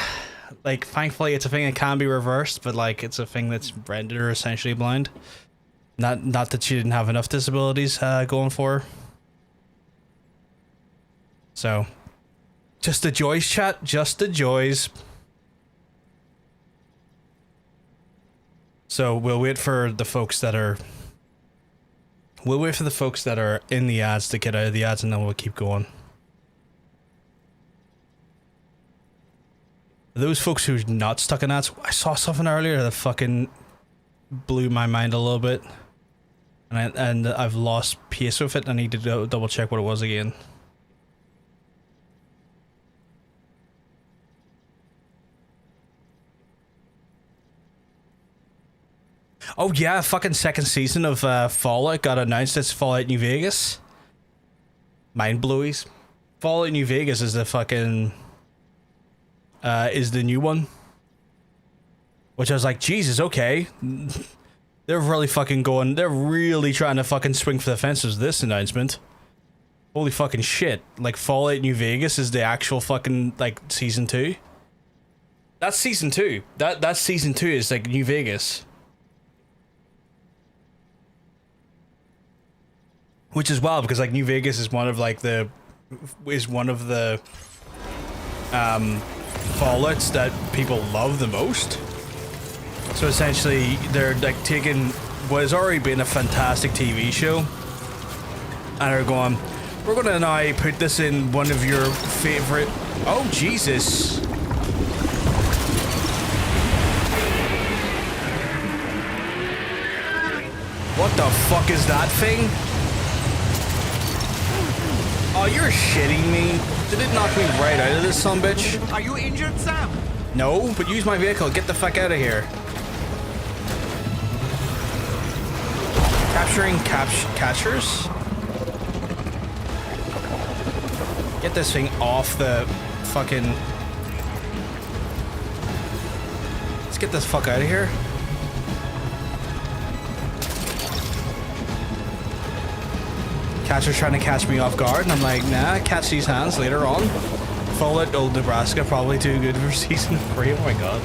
Like, thankfully it's a thing that can be reversed, but like it's a thing that's rendered her essentially blind. Not that she didn't have enough disabilities going for her. So just the joys, chat, just the joys. So we'll wait for the folks that are in the ads to get out of the ads, and then we'll keep going. Those folks who's not stuck in ads, I saw something earlier that fucking blew my mind a little bit, and I've lost pace with it. I need to double check what it was again. Oh yeah, fucking second season of Fallout got announced. It's Fallout New Vegas. Mind blowies. Fallout New Vegas is the fucking is the new one. Which I was like, Jesus, okay. They're really fucking going, they're really trying to fucking swing for the fences with this announcement. Holy fucking shit. Like, Fallout New Vegas is the actual fucking, like, season 2. That's season 2. That's season 2 is like New Vegas. Which is wild because like New Vegas is one of like the Fallouts that people love the most. So essentially they're like taking what has already been a fantastic TV show and are going, we're gonna now put this in one of your favorite. Oh Jesus. What the fuck is that thing? Oh, you're shitting me. Did it knock me right out of this sumbitch? Are you injured, Sam? No, but use my vehicle. Get the fuck out of here. Capturing catchers? Get this thing off the fucking... Let's get this fuck out of here. Catcher's trying to catch me off guard, and I'm like, nah, catch these hands later on. Fallout Old Nebraska, probably too good for season 3. Oh my god.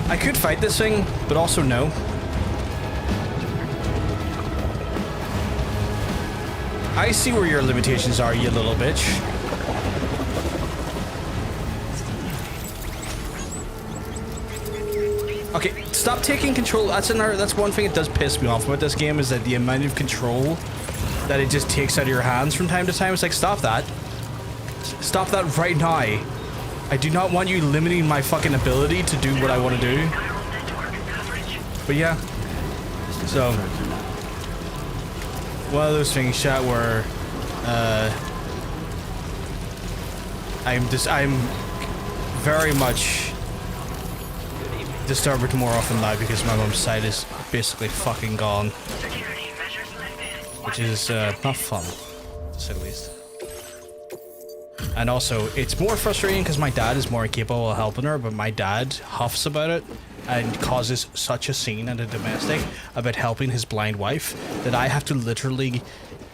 I could fight this thing, but also no. I see where your limitations are, you little bitch. Okay, stop taking control. That's one thing that does piss me off about this game, is that the amount of control that it just takes out of your hands from time to time. It's like, stop that. Stop that right now. I do not want you limiting my fucking ability to do what I want to do. But yeah. So, one of those things, chat, where I'm very much disturbed more often now because my mum's sight is basically fucking gone, which is not fun, to say the least. And also, it's more frustrating because my dad is more capable of helping her, but my dad huffs about it and causes such a scene at a domestic about helping his blind wife that I have to literally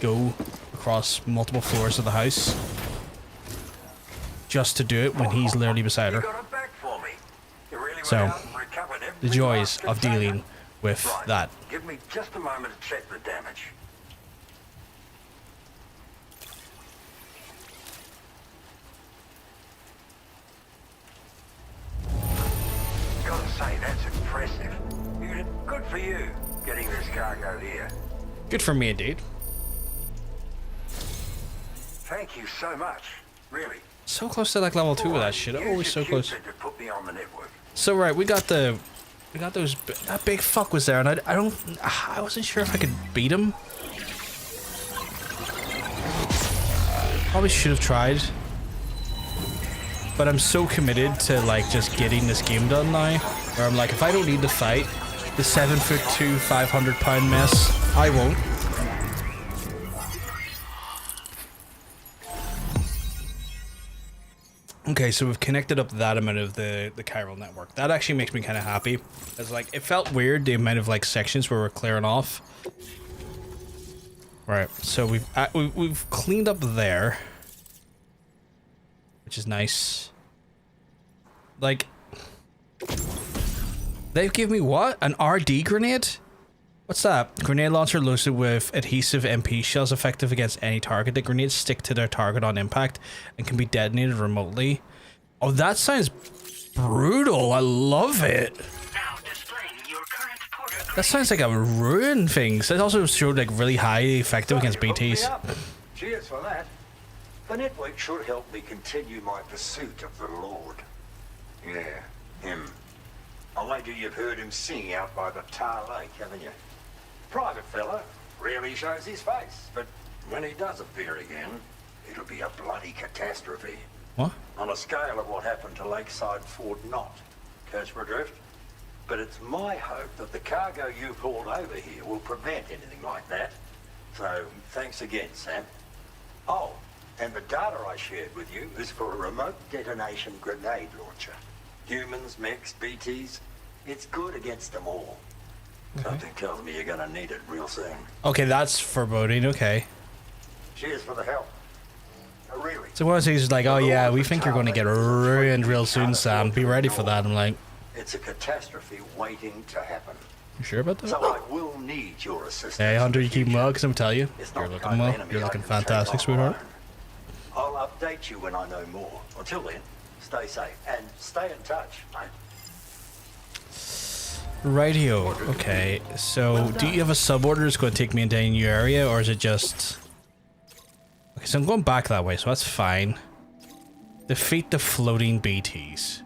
go across multiple floors of the house just to do it when he's literally beside her. So, the joys of dealing with that. Give me just a moment to check the damage. Gotta say, that's impressive. Good for you, getting this cargo here. Good for me, indeed. Thank you so much, really. So close to like level 2 with that shit. Always so close. To put me on the network. So right, we got those. That big fuck was there, and I wasn't sure if I could beat him. Probably should have tried. But I'm so committed to like just getting this game done now, where I'm like, if I don't need to fight the 7'2", 500-pound mess, I won't. Okay, so we've connected up that amount of the chiral network. That actually makes me kind of happy. It's like, it felt weird, the amount of like sections where we're clearing off. Right, so we've cleaned up there, which is nice. Like, they've given me what? An RD grenade? What's that? Grenade launcher loaded with adhesive MP shells, effective against any target. The grenades stick to their target on impact and can be detonated remotely. Oh, that sounds brutal. I love it. Now displaying your current porter. That sounds like a ruin things. It also showed like really high effective against BTs. Cheers for that. The network should help me continue my pursuit of the Lord. Yeah, him. I wager you've heard him sing out by the Tar Lake, haven't you? Private fella, rarely shows his face, but when he does appear again, it'll be a bloody catastrophe. What? On a scale of what happened to Lakeside Fort Knott. Catch my drift? But it's my hope that the cargo you've hauled over here will prevent anything like that. So, thanks again, Sam. Oh, and the data I shared with you is for a remote detonation grenade launcher. Humans, mechs, BTs, it's good against them all. Okay. Something tells me you're gonna need it real soon. Okay, that's foreboding. Okay. Cheers for the help. Really. So one of these is like, oh yeah, we think you're going to get ruined real soon, Sam. Be ready for that. I'm like, It's a catastrophe waiting to happen. you sure about that? So I will need your assistance. Hey, Hunter, you keep well, because I'm telling you, It's you're not the looking kind of well. enemy You're I looking can take fantastic, on sweetheart. alone. I'll update you when I know more. Until then, stay safe and stay in touch, mate. Radio. Okay, so do you have a suborder that's going to take me into a new area, or is it just... Okay, so I'm going back that way, so that's fine. Defeat the floating BTs.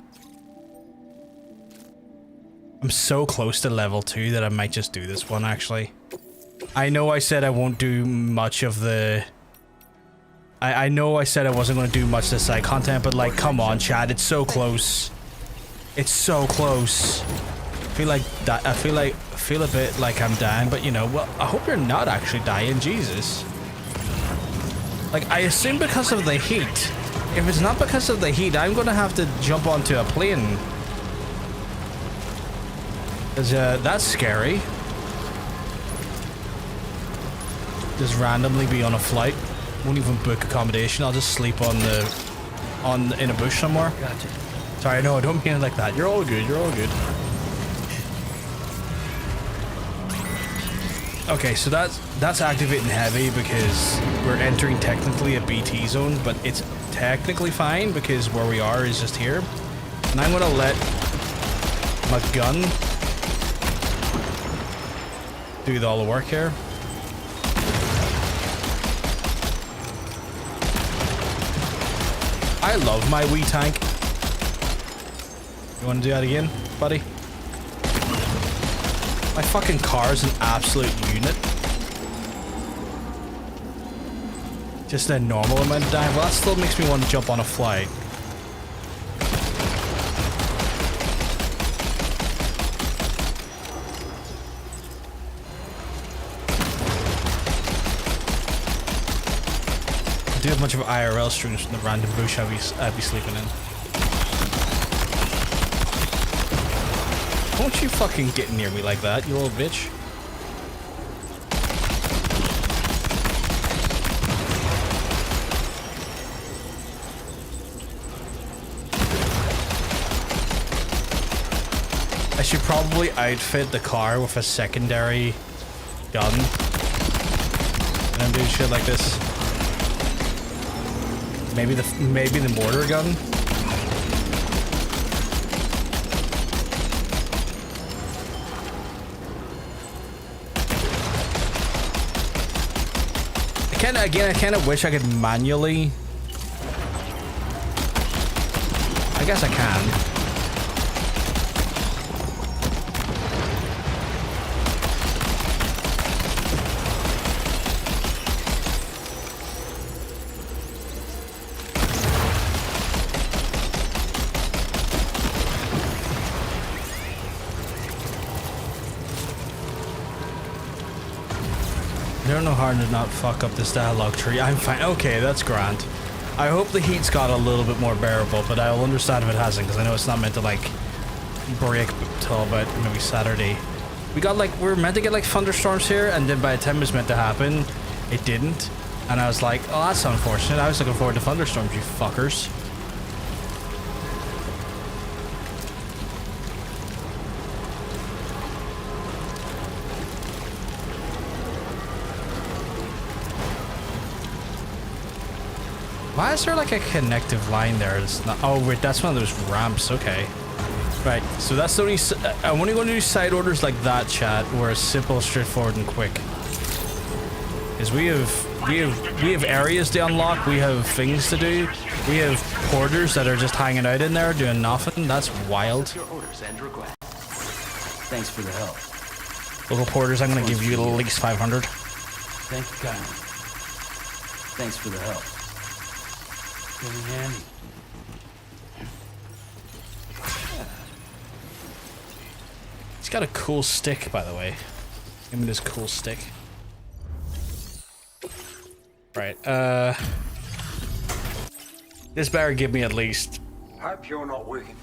I'm so close to level 2 that I might just do this one, actually. I know I said I won't do much of the... I know I said I wasn't going to do much of the side content, but like, come on, Chad, it's so close. It's so close. I feel a bit like I'm dying, but you know, well, I hope you're not actually dying, Jesus. Like, I assume because of the heat. If it's not because of the heat, I'm gonna have to jump onto a plane. Cause that's scary. Just randomly be on a flight. Won't even book accommodation. I'll just sleep in a bush somewhere. Gotcha. Sorry, no, I don't mean it like that. You're all good. You're all good. Okay, so that's activating heavy because we're entering technically a BT zone, but it's technically fine because where we are is just here. And I'm gonna let my gun do all the work here. I love my wee tank. You wanna do that again, buddy? My fucking car is an absolute unit. Just a normal amount of time. Well, that still makes me want to jump on a flight. I do a bunch of IRL streams from the random bush I'd be sleeping in. Don't you fucking get near me like that, you old bitch. I should probably outfit the car with a secondary gun. And I'm doing shit like this. Maybe the mortar gun. I kind of wish I could manually. I guess I can. I don't know how to not fuck up this dialogue tree. I'm fine. Okay, that's grand. I hope the heat's got a little bit more bearable, but I'll understand if it hasn't, because I know it's not meant to like break till about maybe Saturday. We were meant to get like thunderstorms here, and then by the time it was meant to happen, it didn't. And I was like, oh, that's unfortunate. I was looking forward to thunderstorms, you fuckers. Why is there like a connective line there? It's not. Oh wait, that's one of those ramps. Okay. Right. So that's the only. I'm only going to do side orders like that, chat, where it's simple, straightforward, and quick. Because we have areas to unlock. We have things to do. We have porters that are just hanging out in there doing nothing. That's wild. Your orders and requests. Thanks for the help. Local porters, I'm going to give you at least 500. Thank you kindly. Thanks for the help. Really handy. He's got a cool stick, by the way. Give me this cool stick. Right, this better give me at least... Hope you're not working.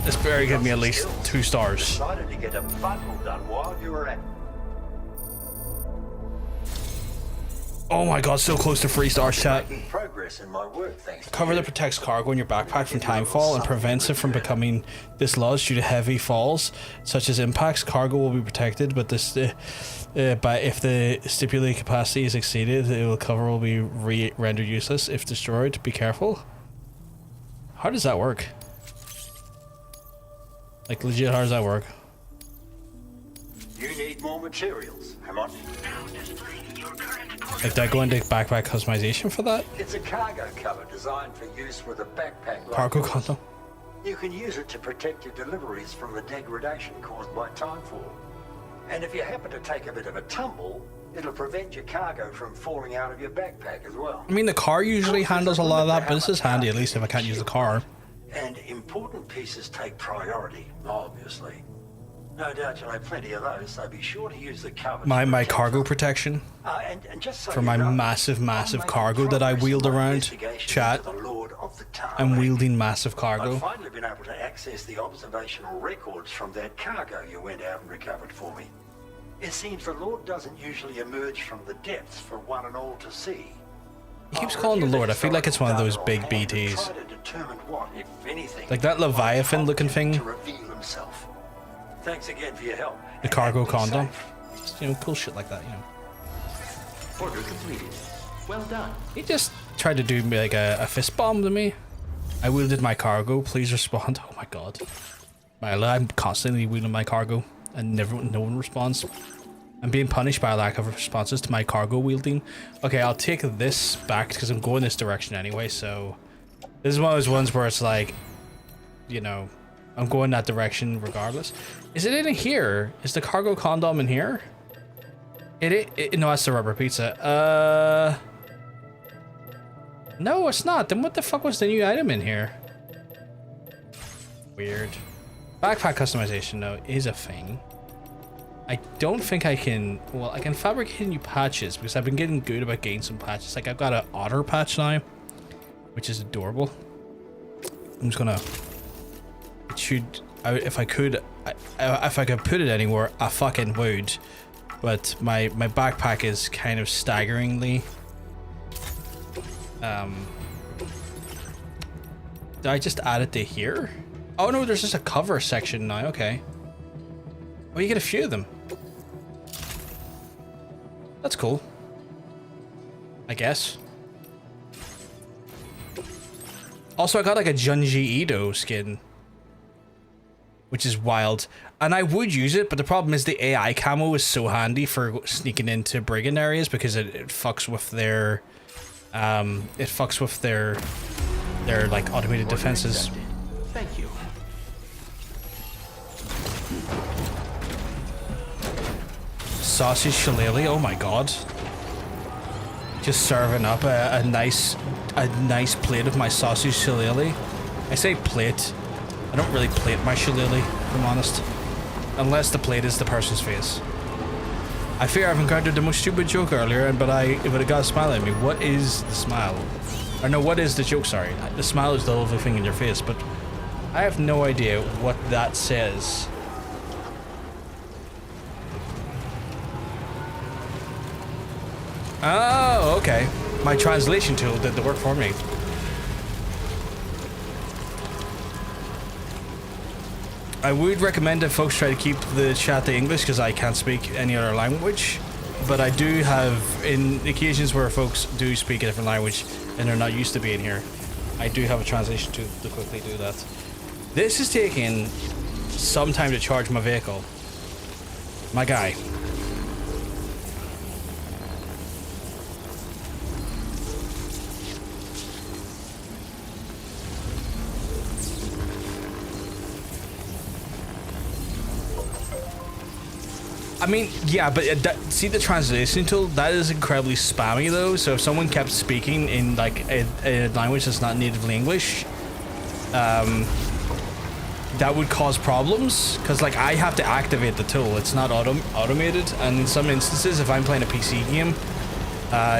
This better give me at least 2 stars. Decided to get a bundle done while you were at. Oh my god, so close to 3 stars, chat. Making progress in my work, thanks. Cover that protects cargo in your backpack from timefall and prevents it from becoming dislodged due to heavy falls, such as impacts. Cargo will be protected, but this, if the stipulated capacity is exceeded, the cover will be rendered useless if destroyed. Be careful. How does that work? Like legit, how does that work? You need more materials. How much? Like, do I go into backpack customization for that? It's a cargo cover designed for use with a backpack like Cargo yours. condom. You can use it to protect your deliveries from the degradation caused by timefall. And if you happen to take a bit of a tumble, it'll prevent your cargo from falling out of your backpack as well. I mean, the car usually handles a lot of that, but this is handy at least if I can't use the car. And important pieces take priority, obviously. No doubt you'll have plenty of those, so be sure to use the cover. My cargo protection And just so for you my know, massive I'm cargo making that I progress wheeled in my around. investigation Chat, into the Lord of the Tarmac. I'm wielding massive cargo. I've finally been able to access the observational records from that cargo you went out and recovered for me. It seems the Lord doesn't usually emerge from the depths for one and all to see. He keeps calling the Lord. I feel like it's one of those big BTs. Like that Leviathan looking thing. To reveal himself. Thanks again for your help. The cargo condom. Just, you know, cool shit like that, you know. Order completed. Well done. He just tried to do me like a fist bomb to me. I wielded my cargo. Please respond. Oh my god. I'm constantly wielding my cargo and no one responds. I'm being punished by a lack of responses to my cargo wielding. Okay, I'll take this back because I'm going this direction anyway, so... This is one of those ones where it's like, you know, I'm going that direction regardless. Is it in here? Is the cargo condom in here? No, that's the rubber pizza. No, it's not. Then what the fuck was the new item in here? Weird. Backpack customization, though, is a thing. I don't think I can... Well, I can fabricate new patches because I've been getting good about getting some patches. Like, I've got an otter patch now, which is adorable. I'm just gonna... It should... if I could put it anywhere, I fucking would. But my backpack is kind of staggeringly... Did I just add it to here? Oh no, there's just a cover section now, okay. Oh, you get a few of them. That's cool. I guess. Also, I got like a Junji Ito skin, which is wild. And I would use it, but the problem is the AI camo is so handy for sneaking into brigand areas because it fucks with their their like automated defenses. Thank you. Sausage shillelagh, oh my god. Just serving up a nice plate of my sausage shillelagh. I say plate. I don't really plate my shillelagh, if I'm honest. Unless the plate is the person's face. I fear I've encountered the most stupid joke earlier, but it got a smile at me. What is the smile? Or no, what is the joke? Sorry, the smile is the lovely thing in your face, but I have no idea what that says. Oh, okay. My translation tool did the work for me. I would recommend that folks try to keep the chat to English because I can't speak any other language. But I do have, in occasions where folks do speak a different language and they're not used to being here, I do have a translation tool to quickly do that. This is taking some time to charge my vehicle. My guy. I mean, yeah, but see the translation tool? That is incredibly spammy though, so if someone kept speaking in like a language that's not natively English, that would cause problems, because like I have to activate the tool. It's not automated, and in some instances, if I'm playing a PC game,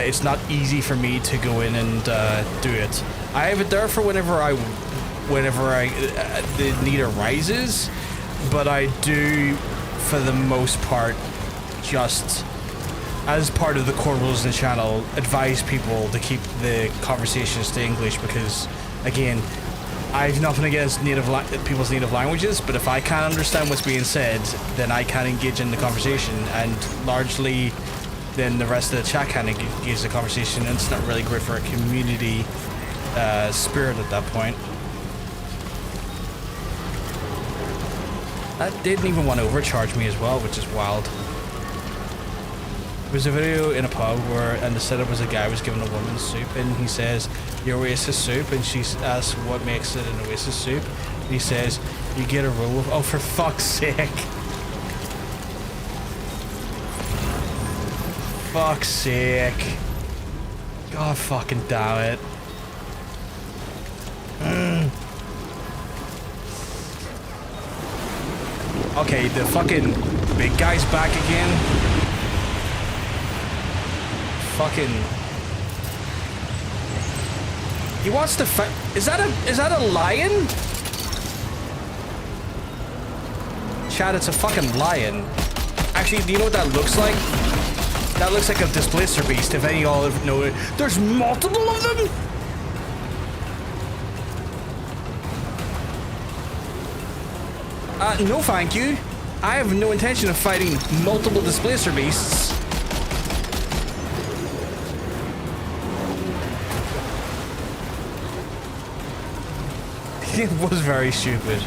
it's not easy for me to go in and do it. I have it there for whenever the need arises, but I do, for the most part, just as part of the core rules of the channel, advise people to keep the conversations to English, because again, I have nothing against people's native languages, but if I can't understand what's being said, then I can't engage in the conversation, and largely then the rest of the chat can't engage the conversation, and it's not really great for a community spirit at that point. That didn't even want to overcharge me as well, which is wild. There was a video in a pub and the setup was a guy was giving a woman soup, and he says, "Your Oasis soup," and she asks what makes it an Oasis soup. And he says, "You get a roll of..." Oh, for fuck's sake. Fuck's sake. God fucking damn it. Okay, the fucking big guy's back again. Fucking. He wants to fight. Is that a lion? Chad, it's a fucking lion. Actually, do you know what that looks like? That looks like a displacer beast, if any of y'all know it. There's multiple of them? No thank you. I have no intention of fighting multiple displacer beasts. It was very stupid.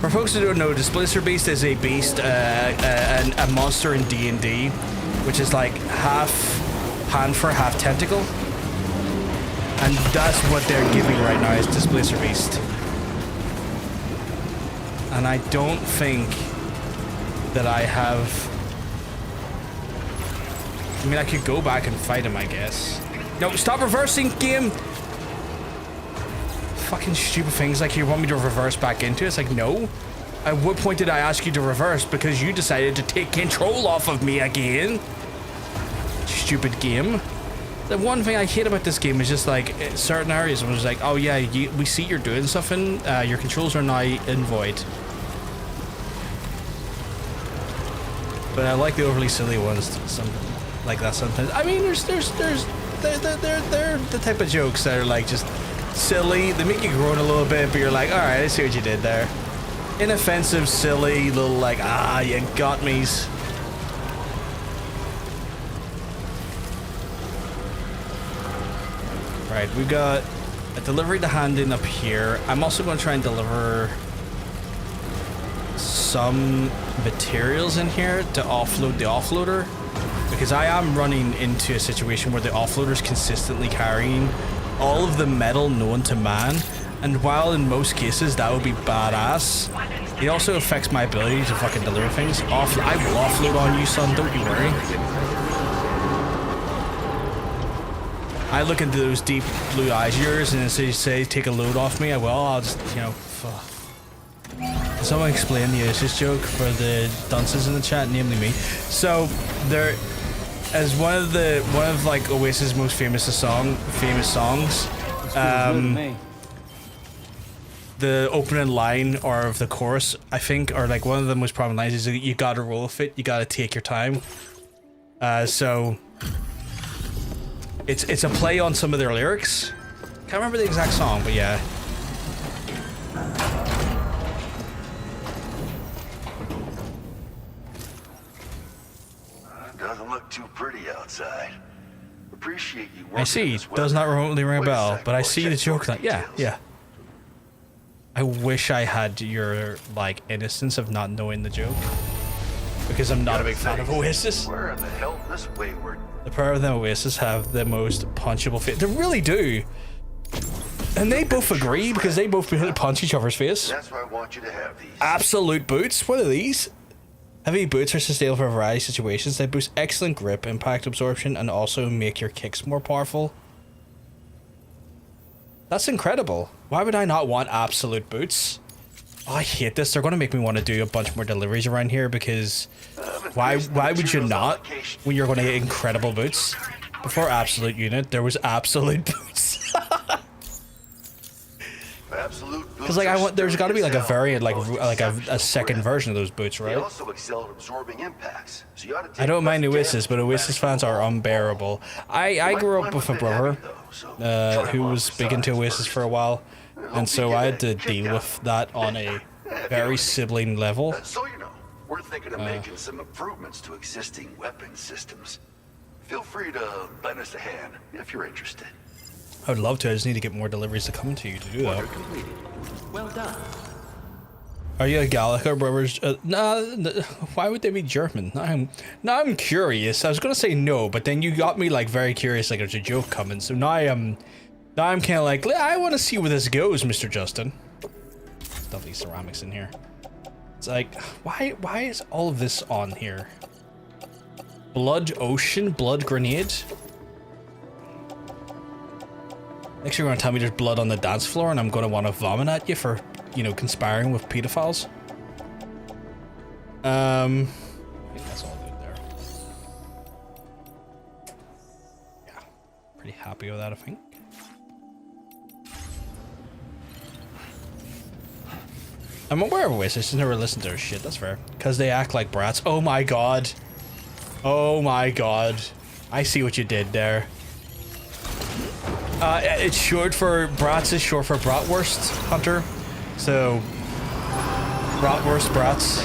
For folks who don't know, Displacer Beast is a beast, a monster in D&D, which is like half hand-fur, half tentacle. And that's what they're giving right now, is Displacer Beast. And I don't think that I have... I mean, I could go back and fight him, I guess. No, stop reversing, game! Fucking stupid things like you want me to reverse back into it. It's like, no. At what point did I ask you to reverse? Because you decided to take control off of me again. Stupid game. The one thing I hate about this game is just like certain areas where it's like, oh yeah, we see you're doing stuff and your controls are now in void. But I like the overly silly ones, like that sometimes. I mean, they're the type of jokes that are like just silly. They make you groan a little bit, but you're like, all right, I see what you did there. Inoffensive, silly, little like, ah, you got me's. Right, we got a delivery to hand in up here. I'm also going to try and deliver some materials in here to offload the offloader, because I am running into a situation where the offloader is consistently carrying all of the metal known to man, and while in most cases that would be badass, it also affects my ability to fucking deliver things. I will offload on you, son, don't you worry. I look into those deep blue eyes of yours and as they say, take a load off me, I'll just, you know, Someone explain the Oasis joke for the dunces in the chat, namely me. So there, as one of like Oasis' most famous songs, the opening line or of the chorus, I think, or like one of the most prominent lines is you gotta roll with it, you gotta take your time. So it's a play on some of their lyrics. Can't remember the exact song, but yeah. Doesn't look too pretty outside. Appreciate you working. I see. Does not remotely ring a bell, but I see the joke. That yeah. I wish I had your like innocence of not knowing the joke, because I'm not a big fan of Oasis. Where in the hell this wayward? The pair of them Oasis have the most punchable face. They really do, and they both agree because they both punch each other's face. That's why I want you to have these. Absolute boots. What are these? Heavy boots are sustainable for a variety of situations. They boost excellent grip, impact absorption, and also make your kicks more powerful. That's incredible. Why would I not want absolute boots? Oh, I hate this. They're going to make me want to do a bunch more deliveries around here because why would you not when you're going to get incredible boots? Before absolute unit, there was absolute boots. Because like there's got to be like a variant, like a second version of those boots, right? I don't mind Oasis, but Oasis fans are unbearable. I grew up with a brother who was big into Oasis for a while, and so I had to deal with that on a very sibling level. So you know, we're thinking of making some improvements to existing weapon systems. Feel free to lend us a hand if you're interested. I would love to. I just need to get more deliveries to come to you to do that. Completed. Well done. Are you a Gallagher brothers? Nah, why would they be German? Now I'm curious. I was gonna say no, but then you got me like very curious, like there's a joke coming. So now I'm kind of like, I want to see where this goes, Mr. Justin. Lovely ceramics in here. It's like, why is all of this on here? Blood ocean, blood grenade. Next you're gonna tell me there's blood on the dance floor and I'm gonna want to vomit at you for, you know, conspiring with pedophiles. I think that's all good there. Yeah, pretty happy with that, I think. I'm aware of Oasis, just never listened to their shit, that's fair. Because they act like brats. Oh my god. Oh my god. I see what you did there. It's short for brats is short for bratwurst, Hunter. So bratwurst brats.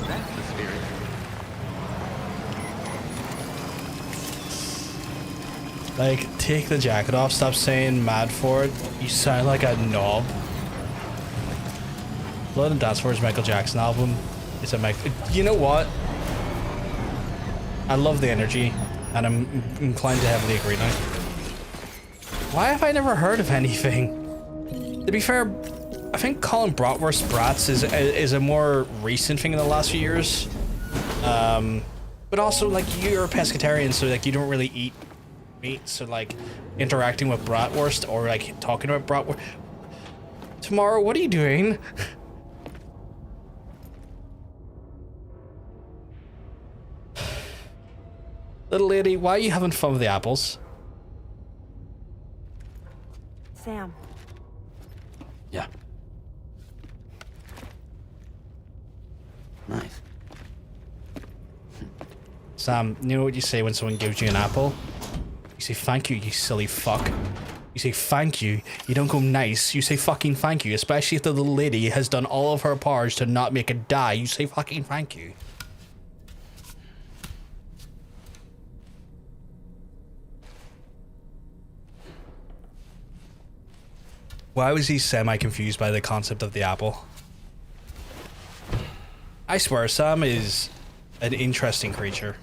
That's the spirit. Like, take the jacket off, stop saying mad for it. You sound like a knob. Blood and Dance for his Michael Jackson album. It's a you know what? I love the energy. And I'm inclined to heavily agree now. Why have I never heard of anything? To be fair, I think calling bratwurst brats is a more recent thing in the last few years. But also, like, you're a pescatarian, so like you don't really eat meat. So like interacting with bratwurst or like talking about bratwurst. Tomorrow, what are you doing? Little lady, why are you having fun with the apples? Sam. Yeah. Nice. Sam, you know what you say when someone gives you an apple? You say thank you, you silly fuck. You say thank you. You don't go nice. You say fucking thank you. Especially if the little lady has done all of her powers to not make it die. You say fucking thank you. Why was he semi-confused by the concept of the apple? I swear, Sam is an interesting creature.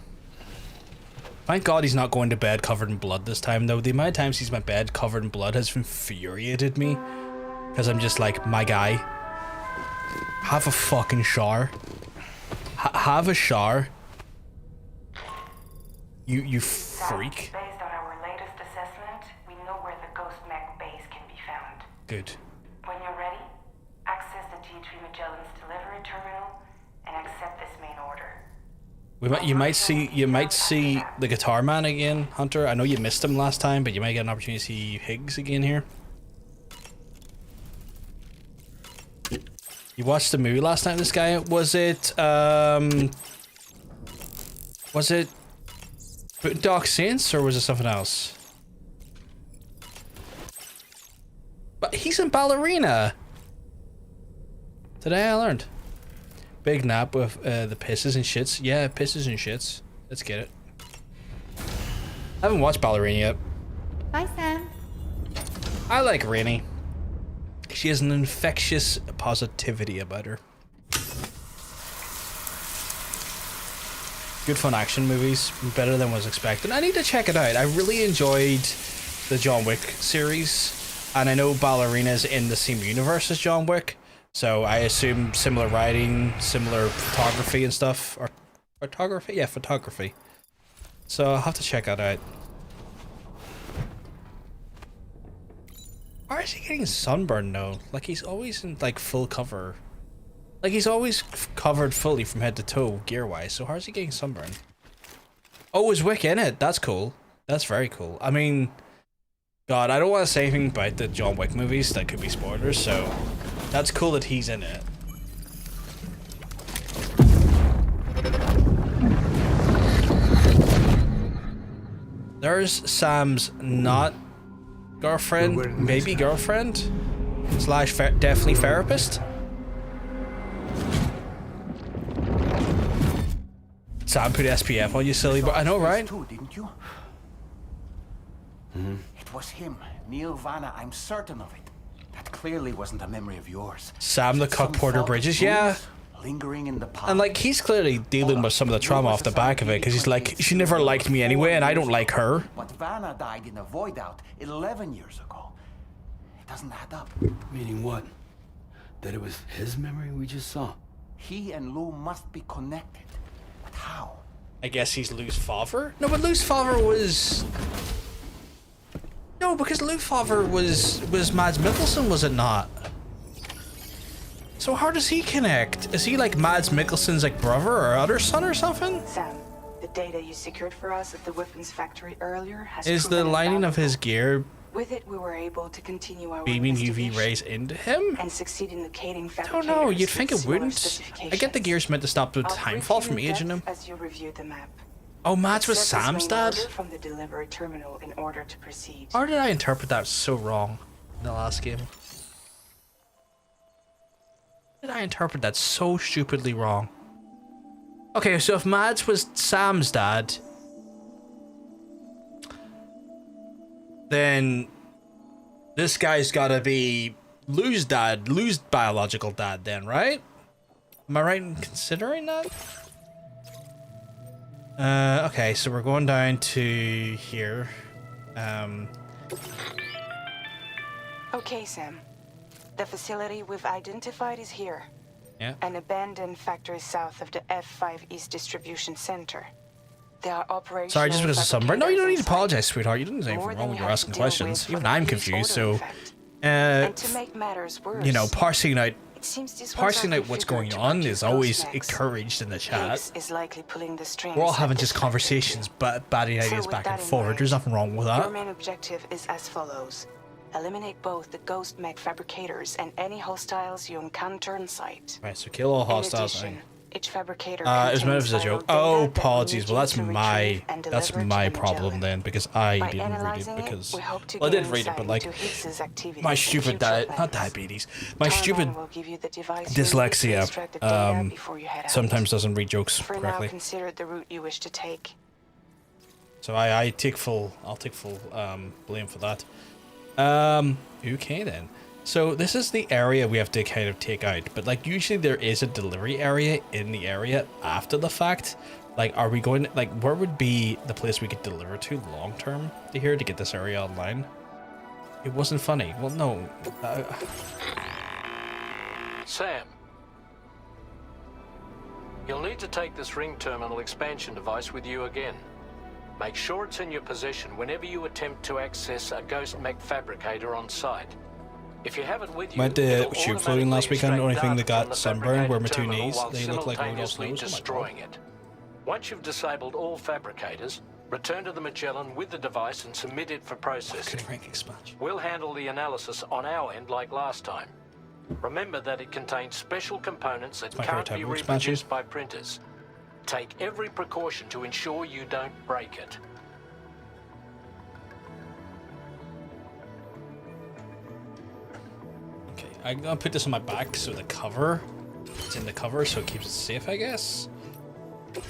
Thank God he's not going to bed covered in blood this time, though. The amount of times he's in my bed covered in blood has infuriated me. Because I'm just like, my guy, have a fucking shower. Have a shower. You freak. Based on our latest assessment, we know where the Ghost Mech base can be found. Good. When you're ready, You might see the Guitar Man again, Hunter. I know you missed him last time, but you might get an opportunity to see Higgs again here. You watched the movie last night. This guy was it Doc Saints or was it something else? But he's in Ballerina. Today I learned. Big nap with the pisses and shits. Yeah, pisses and shits. Let's get it. I haven't watched Ballerina yet. Bye, Sam. I like Rainey. She has an infectious positivity about her. Good fun action movies. Better than was expected. I need to check it out. I really enjoyed the John Wick series. And I know Ballerina's in the same universe as John Wick. So I assume similar writing, similar photography and stuff. Or photography? Yeah, photography. So I'll have to check that out. Why is he getting sunburned though? Like he's always in like full cover. Like he's always covered fully from head to toe gear wise. So how is he getting sunburned? Oh, is Wick in it? That's cool. That's very cool. I mean, God, I don't want to say anything about the John Wick movies. That could be spoilers. So that's cool that he's in it. There's Sam's not girlfriend, maybe girlfriend, slash definitely therapist. Sam put SPF on you, silly, but I know, right? Too, didn't you? It was him, Neil Vanna. I'm certain of it. That clearly wasn't a memory of yours. Sam the Cuck Porter Bridges, yeah. Lingering in the past. And like he's clearly dealing with some of the trauma off the back of it, because he's like, she never liked me anyway, and I don't like her. But Vanna died in a void out 11 years ago. It doesn't add up. Meaning what? That it was his memory we just saw? He and Lou must be connected. But how? I guess he's Lou's father? No, but Lou's father was... No, because Lou's father was Mads Mikkelsen, was it not? So how does he connect? Is he like Mads Mikkelsen's like brother or other son or something? Sam, the data you secured for us at the weapons factory earlier has Is the lining of his gear with it we were able to continue our beaming UV rays into him? and succeed in locating I don't know, you'd think it wouldn't. I get the gear's meant to stop the time fall from aging him. As you review the map. Oh, Mads was Accept this Sam's main dad? order from the delivery terminal in order to proceed. How did I interpret that so wrong in the last game? How did I interpret that so stupidly wrong? Okay, so if Mads was Sam's dad, then this guy's gotta be Lou's dad, Lou's biological dad then, right? Am I right in considering that? Okay, so we're going down to here. Okay, Sam. The facility we've identified is here. Yeah. An abandoned factory south of the F5 East Distribution Center. There are operations. Sorry, just because of sunburn. No, you don't need to apologize, sweetheart. You didn't say anything wrong when you're asking questions. Even I'm confused, so... And to make matters worse, you know, parsing out what's what's going on is always encouraged in the chat. Is likely pulling the strings. We're all having just conversations, but batting ideas back and forward. There's nothing wrong with Your that. main objective is as follows. Eliminate both the ghost mech fabricators and any hostiles you encounter in sight. Right, so kill all hostiles. In addition, each fabricator It was meant as a contains joke. vital Oh, data that apologies. we Well, need that's you to retrieve and deliver my to problem Magellan. then, because I By didn't read it analyzing because we hope to well, I did gain read it, but insight like into Higgs's activities my in stupid future not plans. diabetes, my Tarman stupid will give you the device you need to dyslexia extract the data before you head out. sometimes doesn't read jokes For now, correctly. consider the route you wish to take. So I'll take full blame for that. Okay then. So this is the area we have to kind of take out, but like usually there is a delivery area in the area after the fact. Like, are we going, like, where would be the place we could deliver to long term to here to get this area online? It wasn't funny. Well, no. Sam, you'll need to take this ring terminal expansion device with you again. Make sure it's in your possession whenever you attempt to access a ghost mech fabricator on site. If you have it with you, Went to it'll shoot floating last weekend. The only thing that automatically got extract data sunburned were from my the two terminal knees. while They look like Rudolph's simultaneously nose. Oh my destroying God. it. Once you've disabled all fabricators, return to the Magellan with the device and submit it for processing. Good rank expansion. We'll handle the analysis on our end like last time. Remember that it contains special components that can't be reproduced by printers. Take every precaution to ensure you don't break it. Okay, I'm gonna put this on my back so the cover, it's in the cover so it keeps it safe, I guess.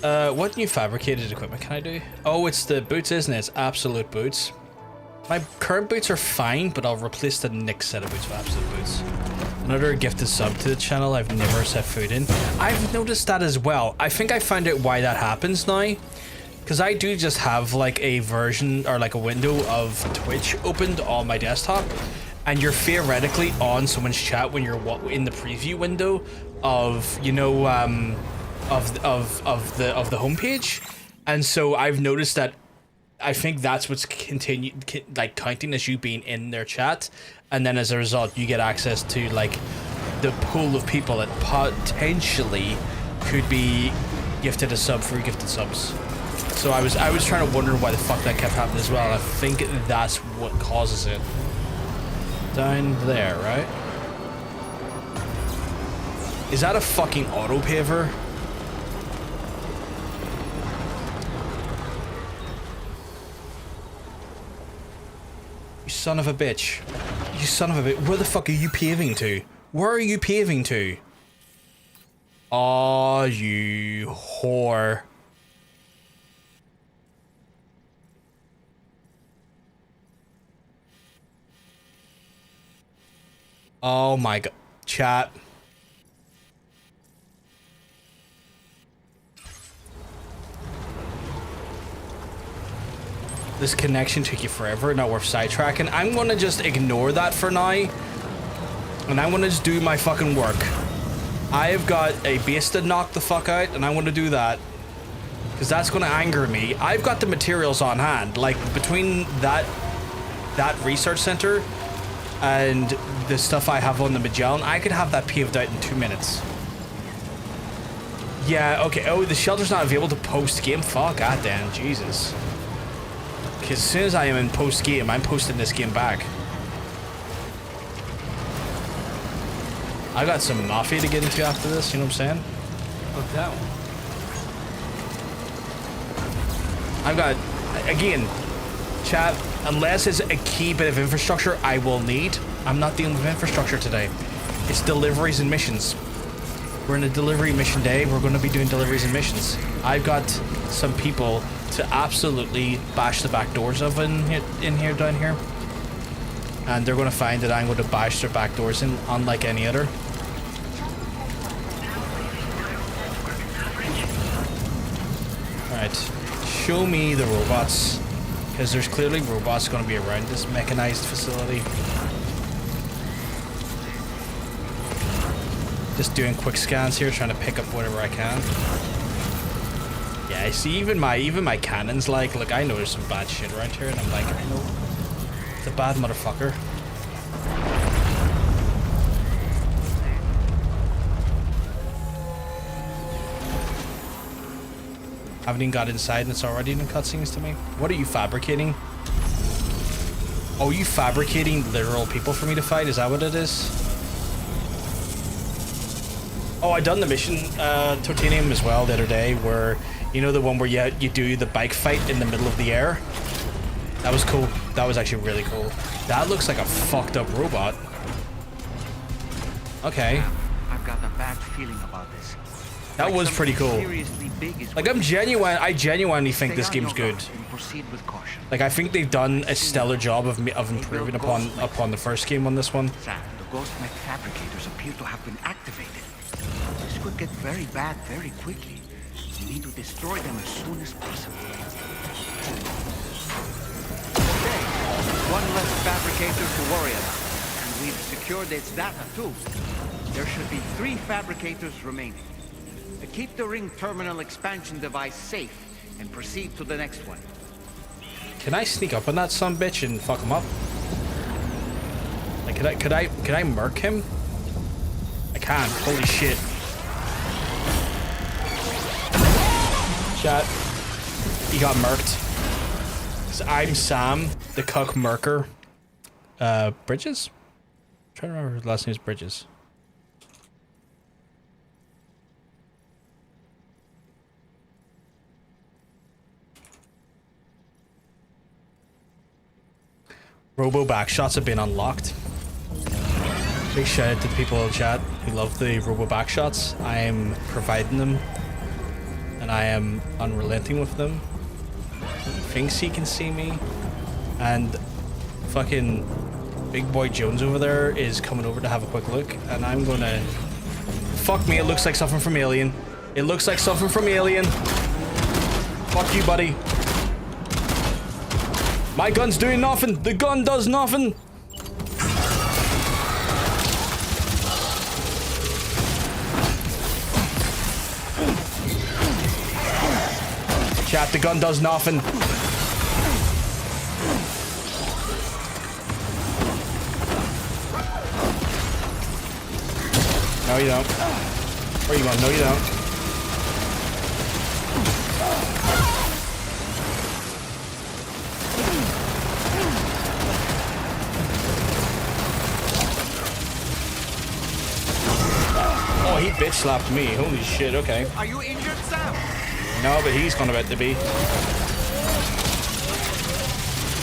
What new fabricated equipment can I do? Oh, it's the boots, isn't it? It's absolute boots. My current boots are fine, but I'll replace the next set of boots with absolute boots. Another gifted sub to the channel I've never set foot in. I've noticed that as well. I think I found out why that happens now. Because I do just have like a version or like a window of Twitch opened on my desktop. And you're theoretically on someone's chat when you're in the preview window of, you know, of the homepage. And so I've noticed that I think that's what's counting as you being in their chat, and then as a result you get access to like the pool of people that potentially could be gifted a sub through gifted subs. So I was trying to wonder why the fuck that kept happening as well. I think that's what causes it. Down there, right? Is that a fucking auto paver? Son of a bitch. You son of a bitch. Where the fuck are you paving to? Where are you paving to? Aw, you whore. Oh my god. Chat. This connection took you forever, not worth sidetracking. I'm gonna just ignore that for now. And I'm gonna just do my fucking work. I have got a base to knock the fuck out, and I'm gonna do that. Because that's gonna anger me. I've got the materials on hand. Like, between that research center and the stuff I have on the Magellan, I could have that paved out in 2 minutes. Yeah, okay. Oh, the shelter's not available to post-game? Fuck, goddamn, Jesus. Because as soon as I am in post-game, I'm posting this game back. I got some Mafia to get into after this, you know what I'm saying? Look that one. I've got, again, chat, unless it's a key bit of infrastructure I will need, I'm not dealing with infrastructure today. It's deliveries and missions. We're in a delivery mission day. We're going to be doing deliveries and missions. I've got some people to absolutely bash the back doors of down here. And they're going to find that I'm going to bash their back doors in unlike any other. Alright. Show me the robots. Because there's clearly robots going to be around this mechanized facility. Just doing quick scans here, trying to pick up whatever I can. Yeah, I see even my cannons like, look, I know there's some bad shit around here, and I'm like, I know. It's a bad motherfucker. Haven't even got inside and it's already in cutscenes to me. What are you fabricating? Oh, you fabricating literal people for me to fight? Is that what it is? Oh, I done the mission, Titanium as well the other day, where, you know, the one where you do the bike fight in the middle of the air? That was cool. That was actually really cool. That looks like a fucked up robot. Okay. I've got a bad feeling about this. That was pretty cool. Like, I genuinely think this game's good. Like, I think they've done a stellar job of improving upon the first game on this one. Sam, the ghost mech fabricators appear to have been activated. This could get very bad very quickly. We need to destroy them as soon as possible. Okay, one less fabricator to worry about. And we've secured its data too. There should be 3 fabricators remaining. Keep the ring terminal expansion device safe and proceed to the next one. Can I sneak up on that sumbitch and fuck him up? Like, could I murk him? I can. Holy shit. Chat. He got murked. So I'm Sam, the cuck murker. Bridges? I'm trying to remember his last name is Bridges. Robo backshots have been unlocked. Big shout out to the people in the chat who love the robo backshots. I am providing them, and I am unrelenting with them. He thinks he can see me, and fucking Big Boy Jones over there is coming over to have a quick look, and I'm gonna... Fuck me, it looks like something from Alien. It looks like something from Alien. Fuck you, buddy. My gun's doing nothing. The gun does nothing. Chat, the gun does nothing. No, you don't. Where you going? No, you don't. Oh, he bitch slapped me. Holy shit, okay. Are you injured, Sam? No, but he's gonna about to be.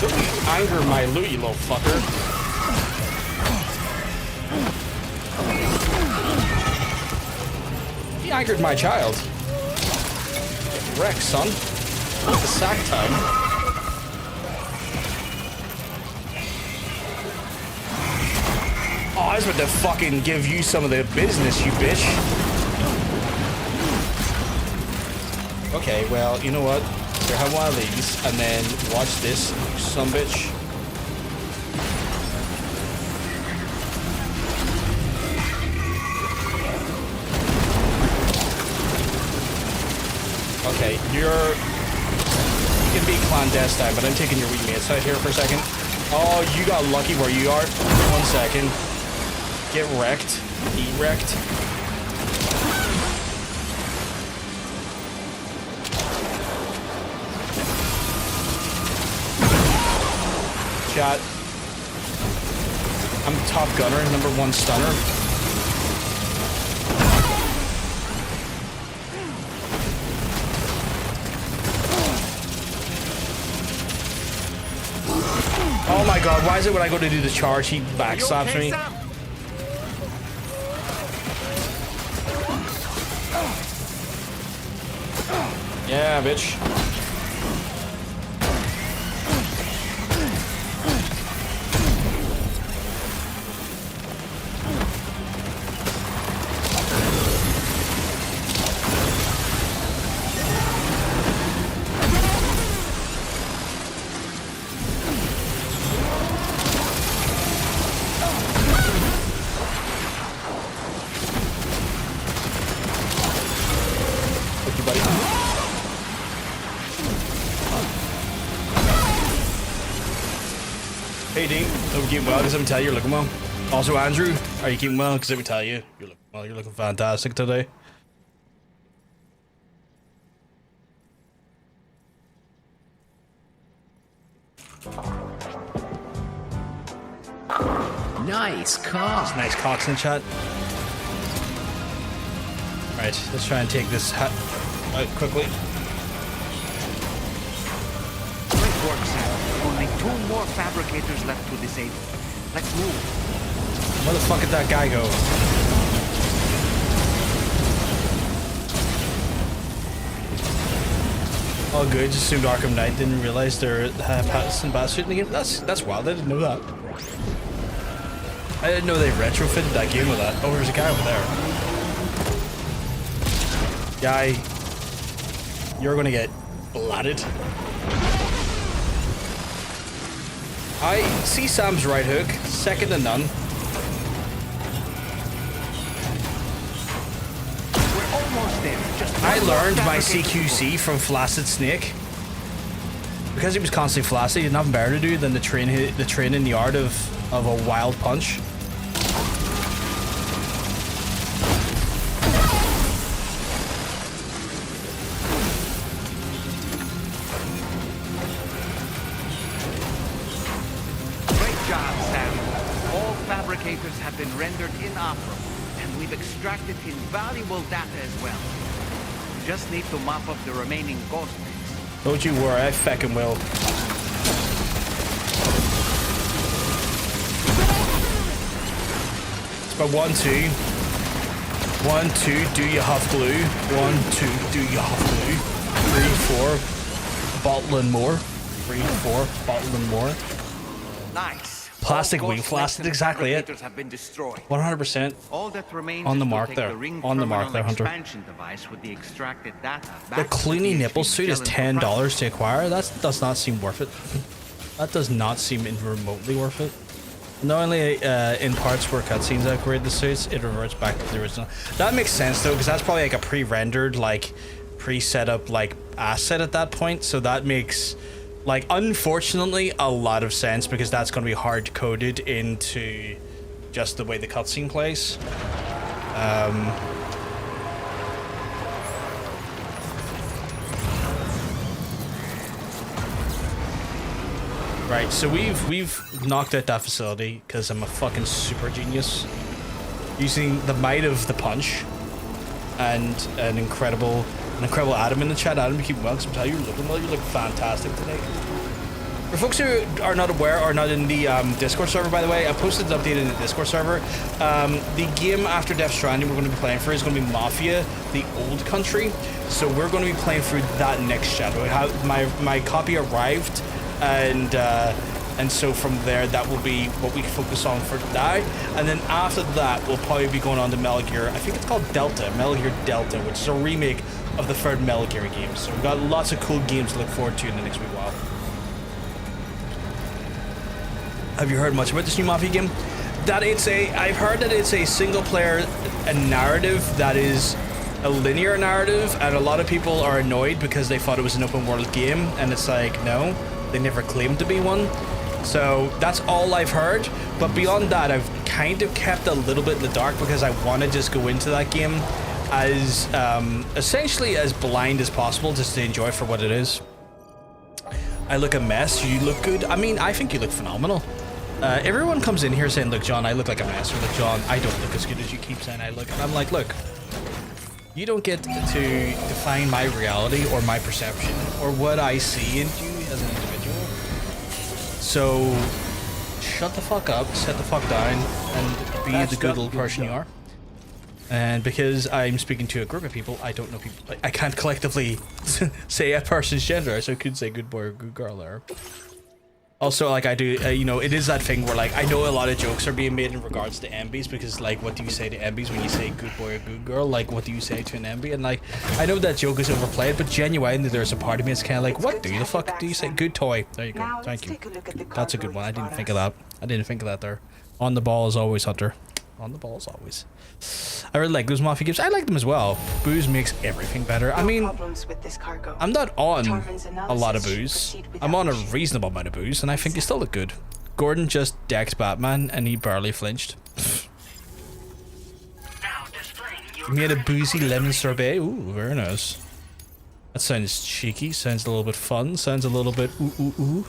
Don't anger my loot, you little fucker. He angered my child. Get wrecked, son. It's the sack time. Oh, I was about to fucking give you some of the business, you bitch. Okay, well, you know what? Here, have one of these, and then watch this, sumbitch. Okay, you can be clandestine, but I'm taking your weak mates out here for a second. Oh, you got lucky where you are. 1 second. Get wrecked. Eat wrecked. Chat. I'm top gunner, #1 stunner. Oh my god, why is it when I go to do the charge, he backslaps me? Sam? Yeah, bitch. Hey Dean, hope you're keeping well, because let me tell you, you're looking well. Also Andrew, are you keeping well? Because let me tell you, you're looking well, you're looking fantastic today. Nice cock. There's nice cocks in the chat. Right, let's try and take this hut out quickly. Great work, Sam. Only 2 more fabricators left to disable. Let's move. Where the fuck did that guy go? All good, just assumed Arkham Knight, didn't realize they're Patterson Bastard in the game. That's wild, I didn't know that. I didn't know they retrofitted that game with that. Oh, there's a guy over there. Guy, you're gonna get blatted. I see Sam's right hook, second to none. We're almost there. Just I one more learned my fabricator CQC from Flaccid Snake. Because he was constantly flaccid, he had nothing better to do than to train in the art of a wild punch. fabricators have been rendered inoperable, and we've extracted invaluable data as well. We just need to mop up the remaining ghost mix. Don't you worry, I fucking will. It's by 1, 2. 1, 2, do you have glue? 1, 2, do you have glue? 3, 4, bottle and more. 3, 4, bottle and more. Nice. Plastic wing flask, that's exactly it. Have been destroyed. 100%. All that remains on the is to mark take there. The ring on the mark there, terminal Hunter. Expansion device with the extracted data The Clooney nipple suit is $10 to acquire. That does not seem worth it. That does not seem remotely worth it. Not only in parts where cutscenes upgrade the suits, it reverts back to the original. That makes sense though, because that's probably like a pre-rendered, like pre-set up like asset at that point. So that makes, like, unfortunately, a lot of sense, because that's going to be hard coded into just the way the cutscene plays. Right, so we've knocked out that facility because I'm a fucking super genius, using the might of the punch and an incredible Adam in the chat. Adam, you keep well, because I'm telling you, you're looking well. You look fantastic today. For folks who are not aware or not in the Discord server, by the way, I posted an update in the Discord server. The game after Death Stranding we're going to be playing for is going to be Mafia, the Old Country. So we're going to be playing through that next shadow. My copy arrived. And so from there, that will be what we focus on for that. And then after that, we'll probably be going on to Metal Gear. I think it's called Delta, Metal Gear Delta, which is a remake of the third Metal Gear game. So we've got lots of cool games to look forward to in the next wee while. Have you heard much about this new Mafia game? I've heard that it's a single player narrative that is a linear narrative, and a lot of people are annoyed because they thought it was an open world game, and it's like, no. They never claimed to be one. So that's all I've heard. But beyond that, I've kind of kept a little bit in the dark because I want to just go into that game as essentially as blind as possible, just to enjoy it for what it is. I look a mess. You look good. I mean, I think you look phenomenal. Everyone comes in here saying, look, John, I look like a mess. Or look, John, I don't look as good as you keep saying I look. And I'm like, look, you don't get to define my reality or my perception or what I see in you as an individual. So shut the fuck up, sit the fuck down, and be the good little person you are. And because I'm speaking to a group of people, I don't know people. I can't collectively say a person's gender, so I could say good boy or good girl there. Also, like, I do, you know, it is that thing where, like, I know a lot of jokes are being made in regards to MBs, because, like, what do you say to MBs when you say good boy or good girl? Like, what do you say to an MB? And, like, I know that joke is overplayed, but genuinely there's a part of me that's kind of like, what the fuck do you say? Good toy. There you go. Thank you. That's a good one. I didn't think of that. I didn't think of that there. On the ball as always, Hunter. On the ball as always. I really like those Mafia games. I like them as well. Booze makes everything better. I mean, I'm not on a lot of booze. I'm on a reasonable amount of booze, and I think you still look good. Gordon just decked Batman, and he barely flinched. He made a boozy lemon sorbet. Ooh, very nice. That sounds cheeky. Sounds a little bit fun. Sounds a little bit ooh ooh ooh.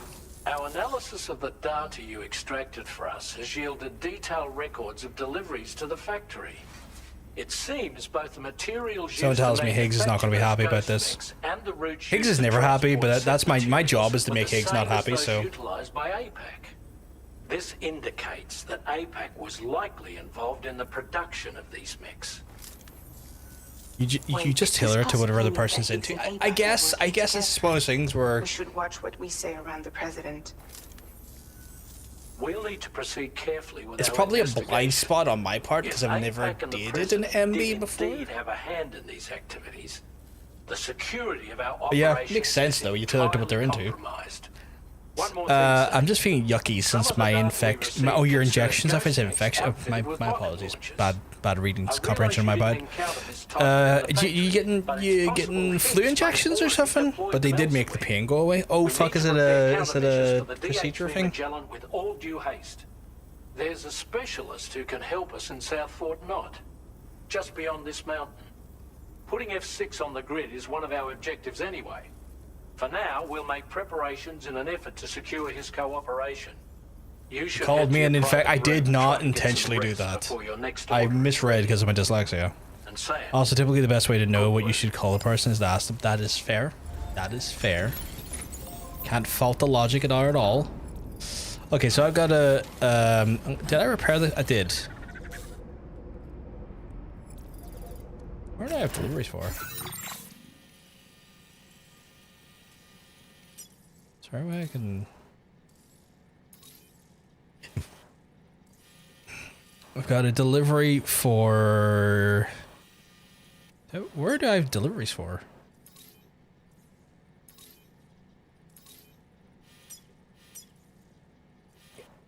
Our analysis of the data you extracted for us has yielded detailed records of deliveries to the factory. It seems both the materials Someone tells me Higgs is not going to be happy about this. Higgs is never happy, but that's my job is to make Higgs not happy, so. Utilized by APAC. This indicates that APAC was likely involved in the production of these mix. You just tailor it to whatever the person's into. I guess it's one of those things where we should watch what we say around the president. We'll need to proceed carefully with it's probably a blind spot on my part because I've never dated an MB before. Indeed have a hand in these activities. The security of our yeah, makes sense though. You tailor it to what they're into. I'm just feeling yucky since my infection. Oh, your injections. I think it's infection. My apologies. Bad readings, comprehension on my bad. You getting flu injections or something? But they did make the pain go away. Oh fuck! Is it a procedure thing? With all due haste, there's a specialist who can help us in South Fort Knott, just beyond this mountain. Putting F6 on the grid is one of our objectives anyway. For now, we'll make preparations in an effort to secure his cooperation. You should Called head me to an your infect. I private did room, not try and get some intentionally do rest that. before your next I order. misread because of my dyslexia. And Sam, Also, typically the best way to know what you should call a person is to ask them. That is fair. That is fair. Can't fault the logic at all. Okay, so I've got a... did I repair the... I did. Where do I have deliveries for? Sorry, where I can... I've got a delivery for... Where do I have deliveries for?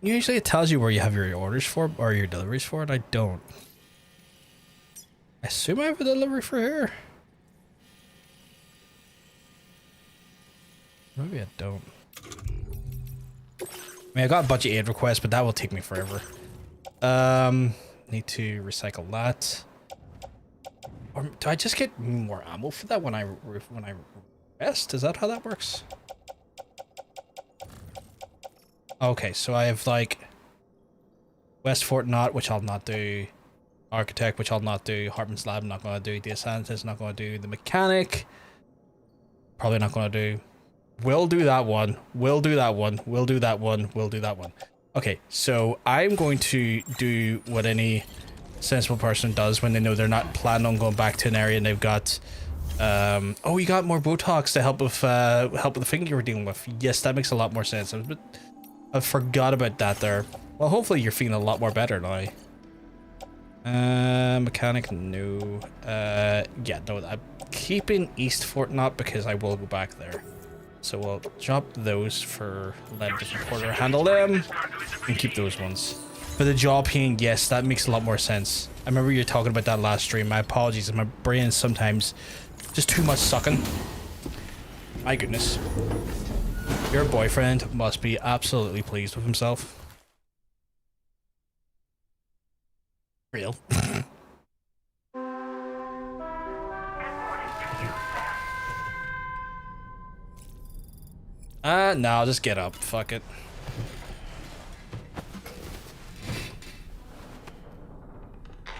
Usually it tells you where you have your orders for, or your deliveries for, and I don't. I assume I have a delivery for here. Maybe I don't. I mean, I got a bunch of aid requests, but that will take me forever. Need to recycle that. Or do I just get more ammo for that when I rest? Is that how that works? Okay, so I have like West Fort Knot, which I'll not do. Architect, which I'll not do. Hartman's Lab, not gonna do. Data Scientist, not gonna do. The Mechanic, probably not gonna do. We'll do that one. We'll do that one. We'll do that one. We'll do that one. Okay, so I'm going to do what any sensible person does when they know they're not planning on going back to an area and they've got oh, you got more Botox to help with the thing you were dealing with. Yes, that makes a lot more sense. I forgot about that there. Well, hopefully you're feeling a lot more better now. Mechanic, no. Yeah, no, I'm keeping East Fort Knot because I will go back there. So we'll drop those for Lead Reporter, handle them, and keep those ones. For the jaw pain, yes, that makes a lot more sense. I remember you were talking about that last stream. My apologies, my brain is sometimes just too much sucking. My goodness. Your boyfriend must be absolutely pleased with himself. Real. No, I'll just get up. Fuck it.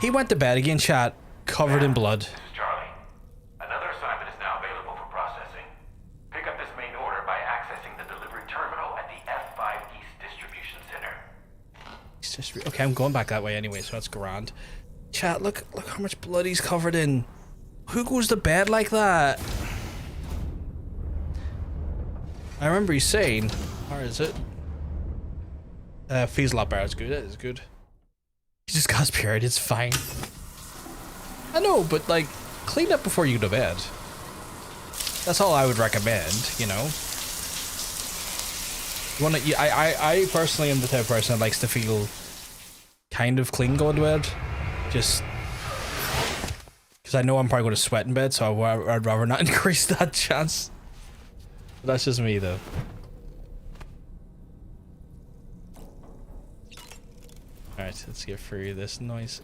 He went to bed again, chat, covered in blood. This is Charlie. Another assignment is now available for processing. Pick up this main order by accessing the delivery terminal at the F5 East Distribution Center. Okay, I'm going back that way anyway, so that's grand. Chat, look how much blood he's covered in. Who goes to bed like that? I remember you saying, or is it? Feels a lot better. It's good. It is good. He just got his period. It's fine. I know, but like, clean up before you go to bed. That's all I would recommend. You know. You wanna? I personally am the type of person that likes to feel kind of clean going to bed, just because I know I'm probably going to sweat in bed, so I'd rather not increase that chance. But that's just me, though. Alright, let's get through this noise.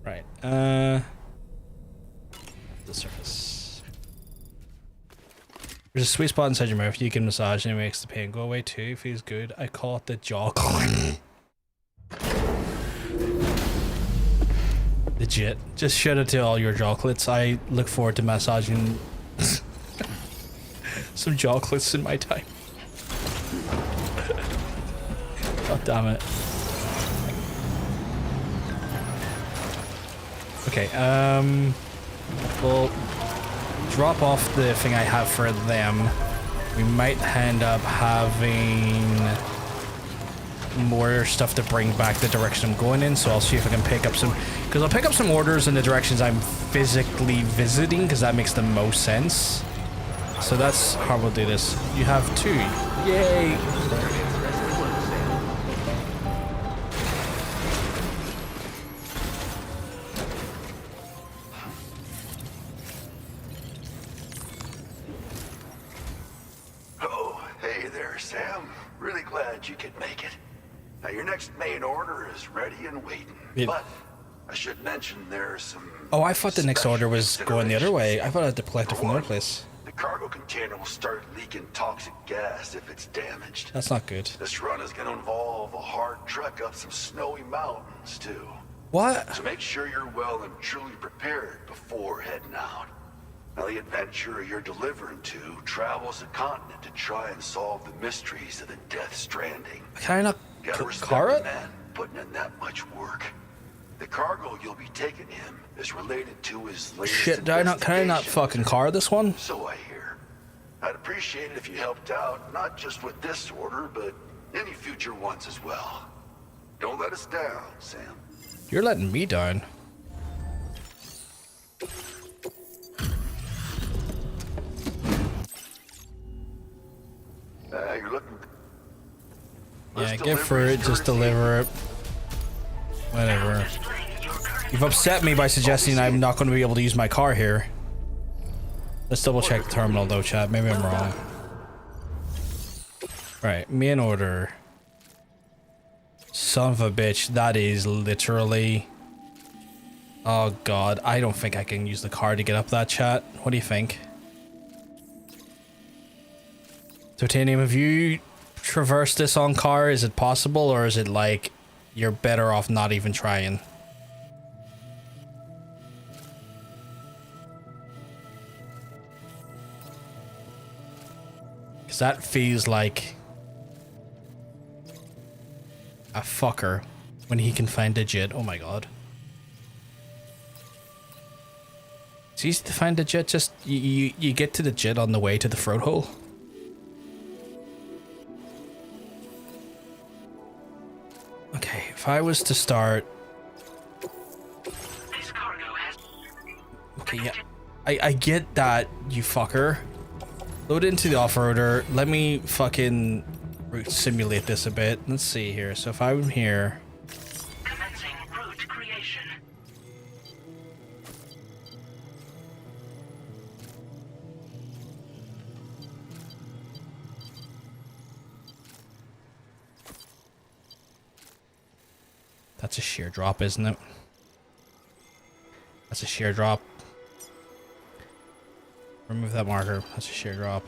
Right, the surface. There's a sweet spot inside your mouth you can massage and it makes the pain go away too. Feels good. I call it the jaw clean. Legit. Just shout out to all your jawclits. I look forward to massaging some jawclits in my time. God damn it. Okay, we'll drop off the thing I have for them. We might end up having more stuff to bring back the direction I'm going in, so I'll see if I can pick up some, because I'll pick up some orders in the directions I'm physically visiting, because that makes the most sense. So that's how we'll do this. You have 2. Yay! Oh, hey there, Sam. Really glad you could make it. Now, your next main order is ready and waiting. But I should mention there are some... Oh, I thought the next order was going the other way. I thought I had to collect it from another place. The cargo container will start leaking toxic gas if it's damaged. That's not good. This run is going to involve a hard trek up some snowy mountains, too. What? So make sure you're well and truly prepared before heading out. Now, the adventurer you're delivering to travels the continent to try and solve the mysteries of the Death Stranding. Can I not car it? Man putting in that much work. The cargo you'll be taking him is related to his latest Shit, can I not fucking car this one? So I hear. I'd appreciate it if you helped out, not just with this order, but any future ones as well. Don't let us down, Sam. You're letting me down. You're looking... Yeah, get for it, just deliver it. Whatever. You've upset me by suggesting I'm not going to be able to use my car here. Let's double check the terminal though, chat. Maybe I'm wrong. Right, main order. Son of a bitch, that is literally... Oh god, I don't think I can use the car to get up that, chat. What do you think? Titanium, have you traversed this on car? Is it possible, or is it like you're better off not even trying? Because that feels like a fucker when he can find a jet. Oh my god. It's easy to find a jet, just you get to the jet on the way to the throat hole. Okay, if I was to start... Okay, yeah. I get that, you fucker. Load into the off-roader. Let me fucking simulate this a bit. Let's see here. So if I'm here... Commencing route creation. That's a sheer drop, isn't it? That's a sheer drop. Remove that marker. That's a sheer drop.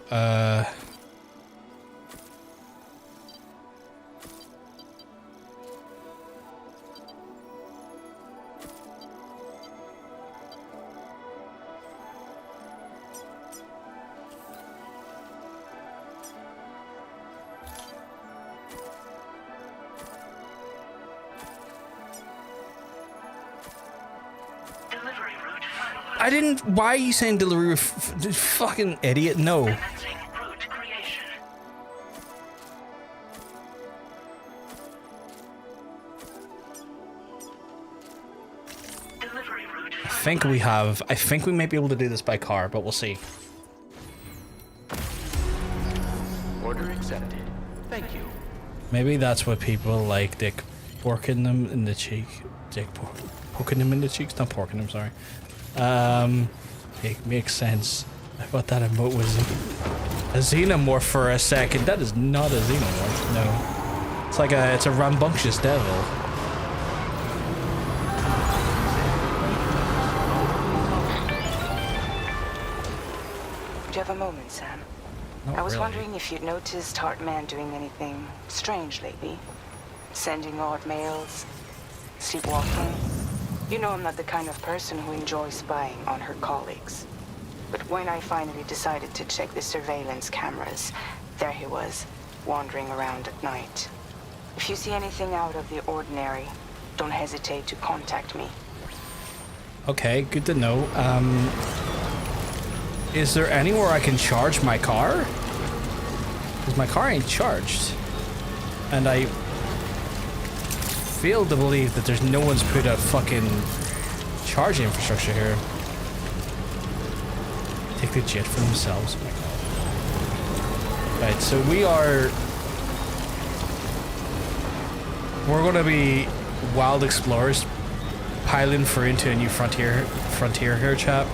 I didn't. Why are you saying delivery? Fucking idiot. No. I think we might be able to do this by car, but we'll see. Order accepted. Thank you. Maybe that's what people like, dick porking them in the cheek. Poking them in the cheeks? Not porking them, sorry. It makes sense. I thought that emote was a xenomorph for a second. That is not a xenomorph, no. It's like it's a rambunctious devil. Do you have a moment, Sam? Not I was really. wondering if you'd noticed Hartman doing anything strange lately. Sending odd mails, sleepwalking. You know I'm not the kind of person who enjoys spying on her colleagues. But when I finally decided to check the surveillance cameras, there he was, wandering around at night. If you see anything out of the ordinary, don't hesitate to contact me. Okay, good to know. Is there anywhere I can charge my car? Because my car ain't charged. And I fail to believe that there's no one's put a fucking charging infrastructure here. Take the jet for themselves. Oh my god. Right, so we're gonna be wild explorers piling for into a new frontier here, chap.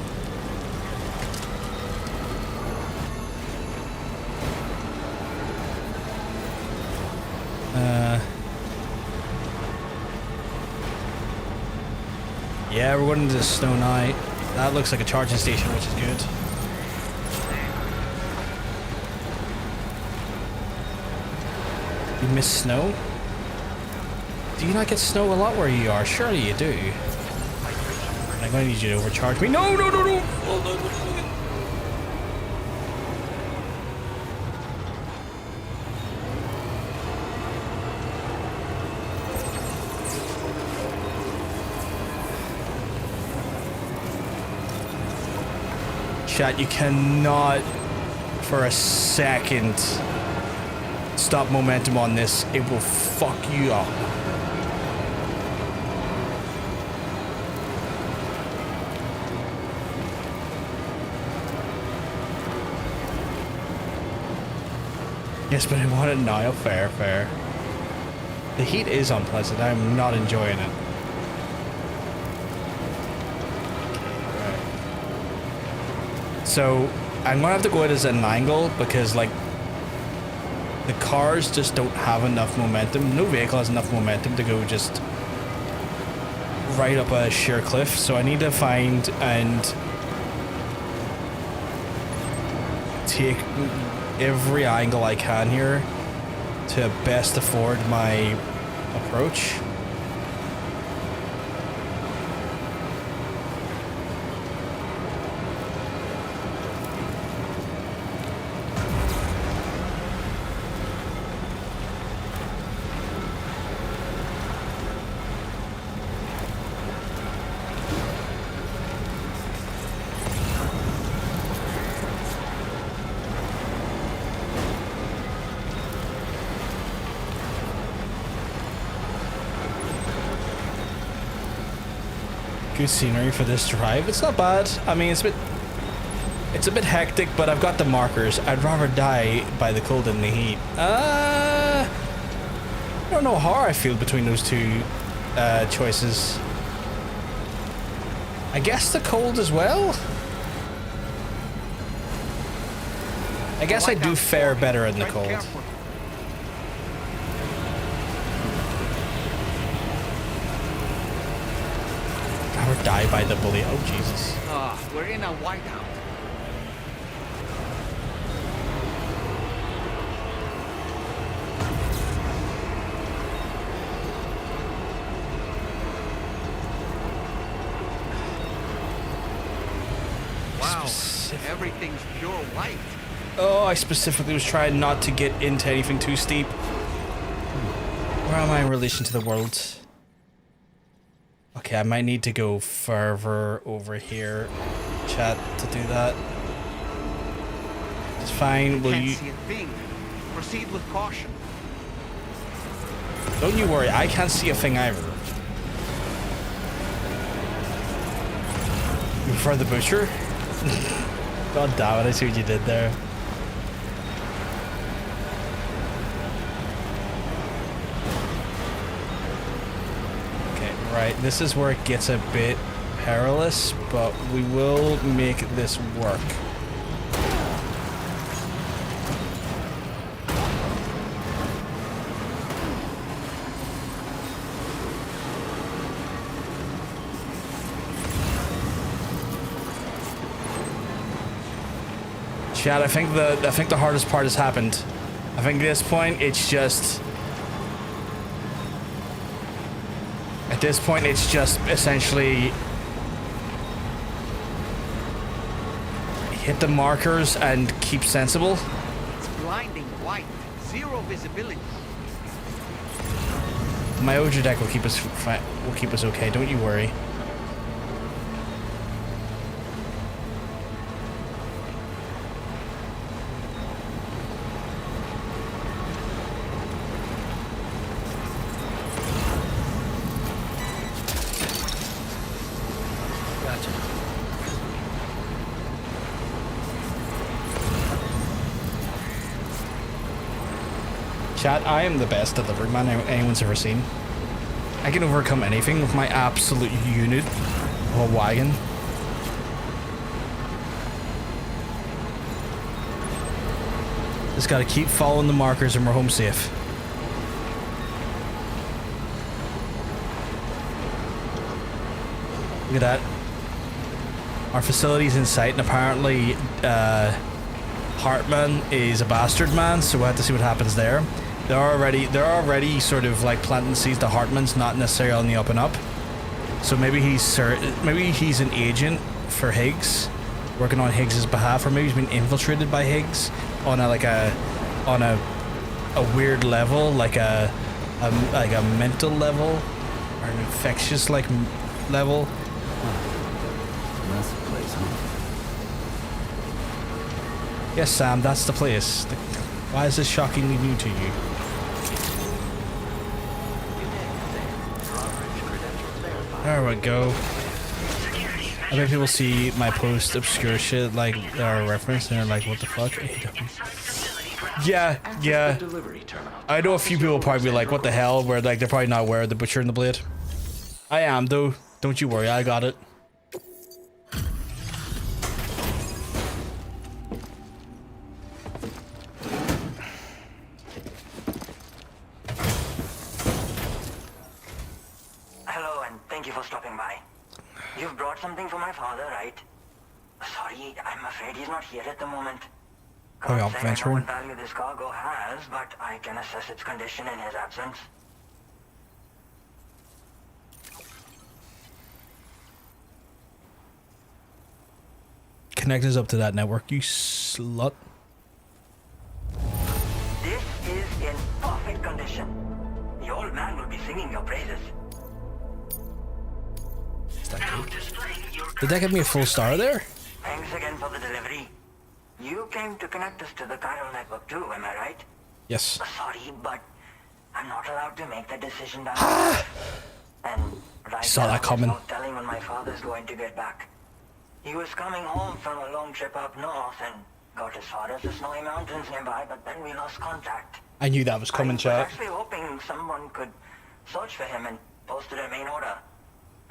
Yeah, we're going into the snow now. That looks like a charging station, which is good. You miss snow? Do you not get snow a lot where you are? Surely you do. I'm going to need you to overcharge me. No, no, no, no! Oh, no, no, no. Chat, you cannot for a second stop momentum on this. It will fuck you up. Yes, but I want it now. Fair, fair. The heat is unpleasant. I'm not enjoying it. So I'm gonna have to go out as an angle because like the cars just don't have enough momentum. No vehicle has enough momentum to go just right up a sheer cliff. So I need to find and take every angle I can here to best afford my approach. Good scenery for this drive. It's not bad. I mean, it's a bit hectic, but I've got the markers. I'd rather die by the cold than the heat. I don't know how I feel between those two choices. I guess the cold as well. I guess I do fare better in the cold. Or die by the bully. Oh, Jesus. We're in a whiteout. Wow, everything's pure white. Oh, I specifically was trying not to get into anything too steep. Where am I in relation to the world? Okay, I might need to go further over here, chat, to do that. It's fine. Will you? See a thing. Proceed with caution. Don't you worry. I can't see a thing either. You prefer the butcher? God damn it! I see what you did there. Right, this is where it gets a bit perilous, but we will make this work. Chad, I think the hardest part has happened. I think at this point it's just At this point, it's just essentially hit the markers and keep sensible. It's blinding white, zero visibility. My Ojo deck will keep us okay. Don't you worry. Chat, I am the best delivery man anyone's ever seen. I can overcome anything with my absolute unit of a wagon. Just gotta keep following the markers and we're home safe. Look at that. Our facility's in sight, and apparently Hartman is a bastard man, so we'll have to see what happens there. They're already sort of like planting seeds to Hartman's not necessarily on the up and up. So maybe he's an agent for Higgs, working on Higgs's behalf, or maybe he's been infiltrated by Higgs on a weird level, like a mental level or an infectious level. That's the place, huh? Yes, Sam, that's the place. Why is this shockingly new to you? There we go. I bet people see my post obscure shit like our reference and they're like, what the fuck? Yeah. I know a few people probably be like, what the hell? Where like they're probably not aware of the butcher and the blade. I am though. Don't you worry, I got it. Hello, and thank you for stopping by. You've brought something for my father, right? Sorry, I'm afraid he's not here at the moment. Oh, yeah, Can't say I know what value this cargo has, but I can assess its condition in his absence. Connect us up to that network, you slut. This is in perfect condition. The old man will be singing your praises. Did that give me a full star there? Thanks again for the delivery. You came to connect us to the chiral network too, am I right? Yes. Sorry, but I'm not allowed to make that decision by myself. And right Saw that coming. there's no telling when my father's going to get back. He was coming home from a long trip up north and got as far as the snowy mountains nearby, but then we lost contact. I knew that was coming, chat. I was actually hoping someone could search for him and post it in main order.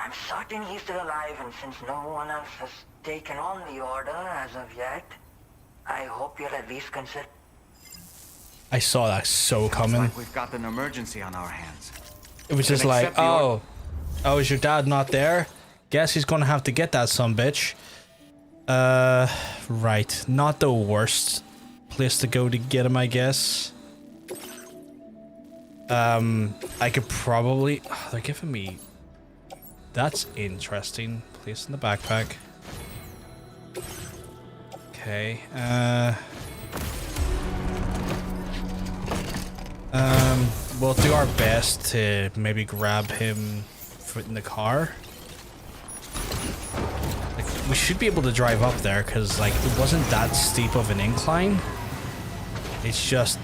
I'm certain he's still alive, and since no one else has taken on the order as of yet, I hope you'll at least consider. I saw that so coming. Like we've got an emergency on our hands. It was just like, oh, is your dad not there? Guess he's gonna have to get that sumbitch. Right. Not the worst place to go to get him, I guess. I could probably... Oh, they're giving me... That's interesting. Place in the backpack. Okay, we'll do our best to maybe grab him in the car. Like, we should be able to drive up there because, like, it wasn't that steep of an incline. It's just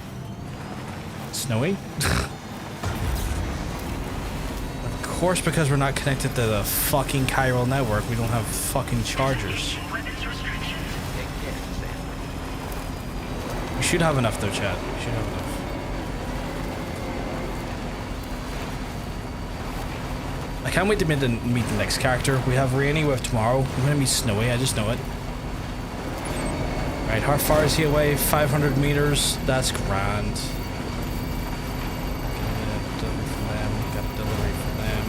snowy. Of course, because we're not connected to the fucking chiral network, we don't have fucking chargers. We should have enough though, chat. We should have enough. I can't wait to meet the next character. We have Rainy with tomorrow. We're gonna meet Snowy, I just know it. Right, how far is he away? 500 meters. That's grand. Got a delivery from them.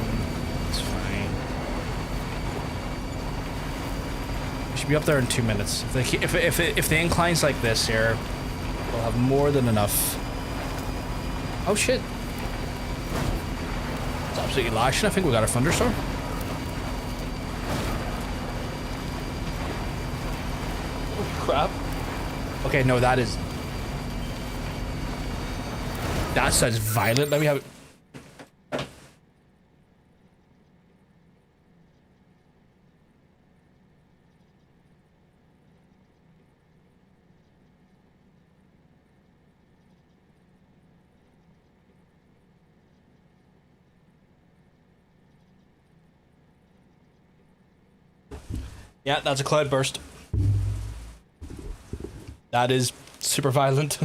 It's fine. We should be up there in 2 minutes. If the incline's like this here, we'll have more than enough. Oh shit. It's absolutely lashing. I think we got a thunderstorm. Oh crap. Okay, no, that sounds violent. Let me have it. Yeah, that's a cloud burst. That is super violent.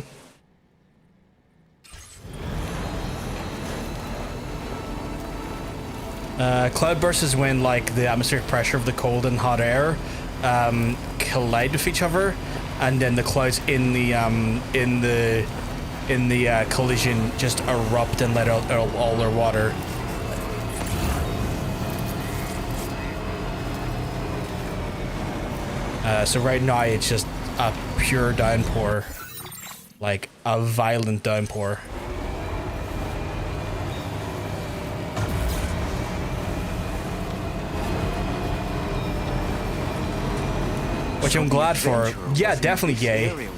Cloud burst is when, like, the atmospheric pressure of the cold and hot air collide with each other, and then the clouds in the collision just erupt and let out all their water. So right now it's just a pure downpour, like a violent downpour. Which I'm glad for. Yeah, definitely yay.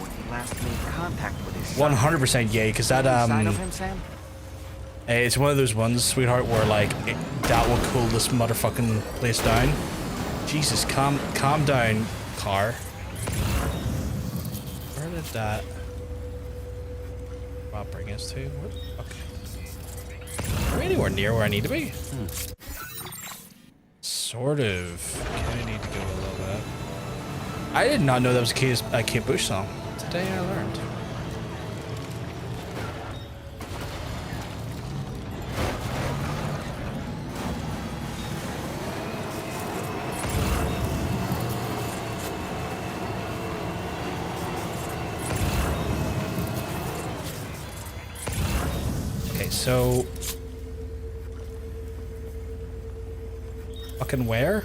100% yay, because that it's one of those ones, sweetheart, where like that will cool this motherfucking place down. Jesus, calm down, car. Where did that bring us to? What? Okay. Are we anywhere near where I need to be? Sort of. Kind of need to go a little bit. I did not know that was a Kate Bush song. Today I learned. Okay, so fucking where?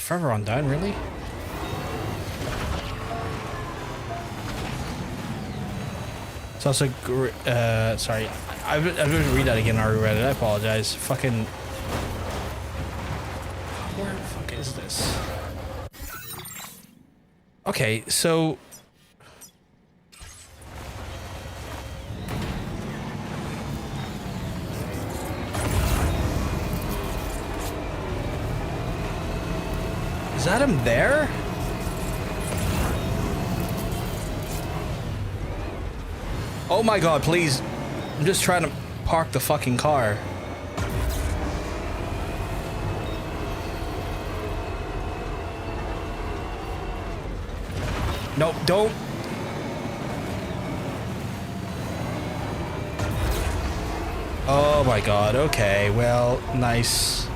Further on down, really? It's also, sorry, I'm going to read that again. I already read it. I apologize. Fucking, where the fuck is this? Okay, so is that him there? Oh my god, please. I'm just trying to park the fucking car. No, don't. Oh my god, okay, well, nice.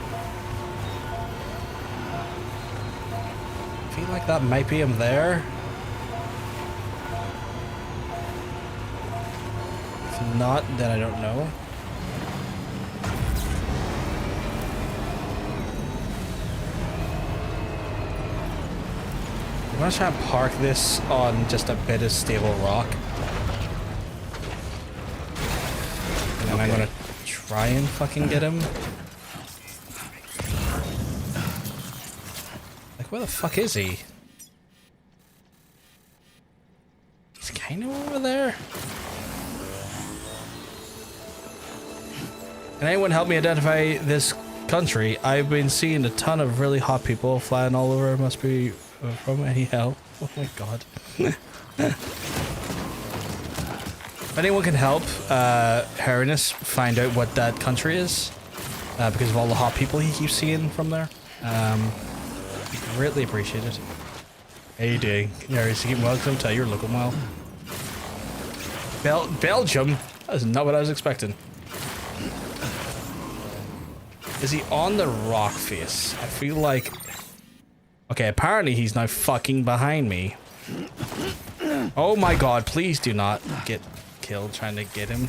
I feel like that might be him there. If not, then I don't know. I'm gonna try and park this on just a bit of stable rock. And then I'm gonna try and fucking get him. Like, where the fuck is he? He's kind of over there. Can anyone help me identify this country? I've been seeing a ton of really hot people flying all over. It must be from any hell. Oh my god. If anyone can help Herinus find out what that country is, because of all the hot people he keeps seeing from there, greatly appreciate it. How you doing? You're keeping well, because I'll tell you, you're looking well. Belgium? That's not what I was expecting. Is he on the rock face? I feel like... Okay, apparently he's now fucking behind me. Oh my god, please do not get killed trying to get him.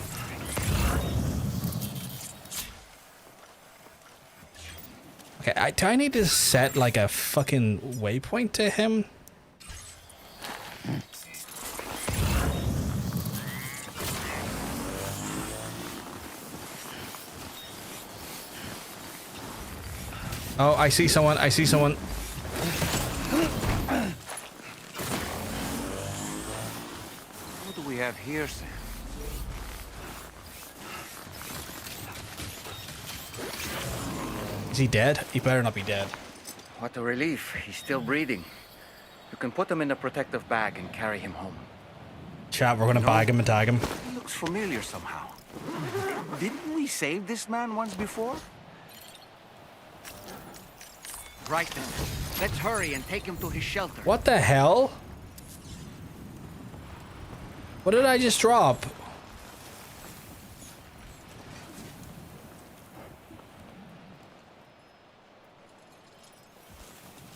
Okay, do I need to set like a fucking waypoint to him? Oh, I see someone. I see someone. What do we have here, Sam? Is he dead? He better not be dead. What a relief. He's still breathing. You can put him in a protective bag and carry him home. Chat, we're gonna bag him and tag him. He looks familiar somehow. Didn't we save this man once before? Right then. Let's hurry and take him to his shelter. What the hell? What did I just drop?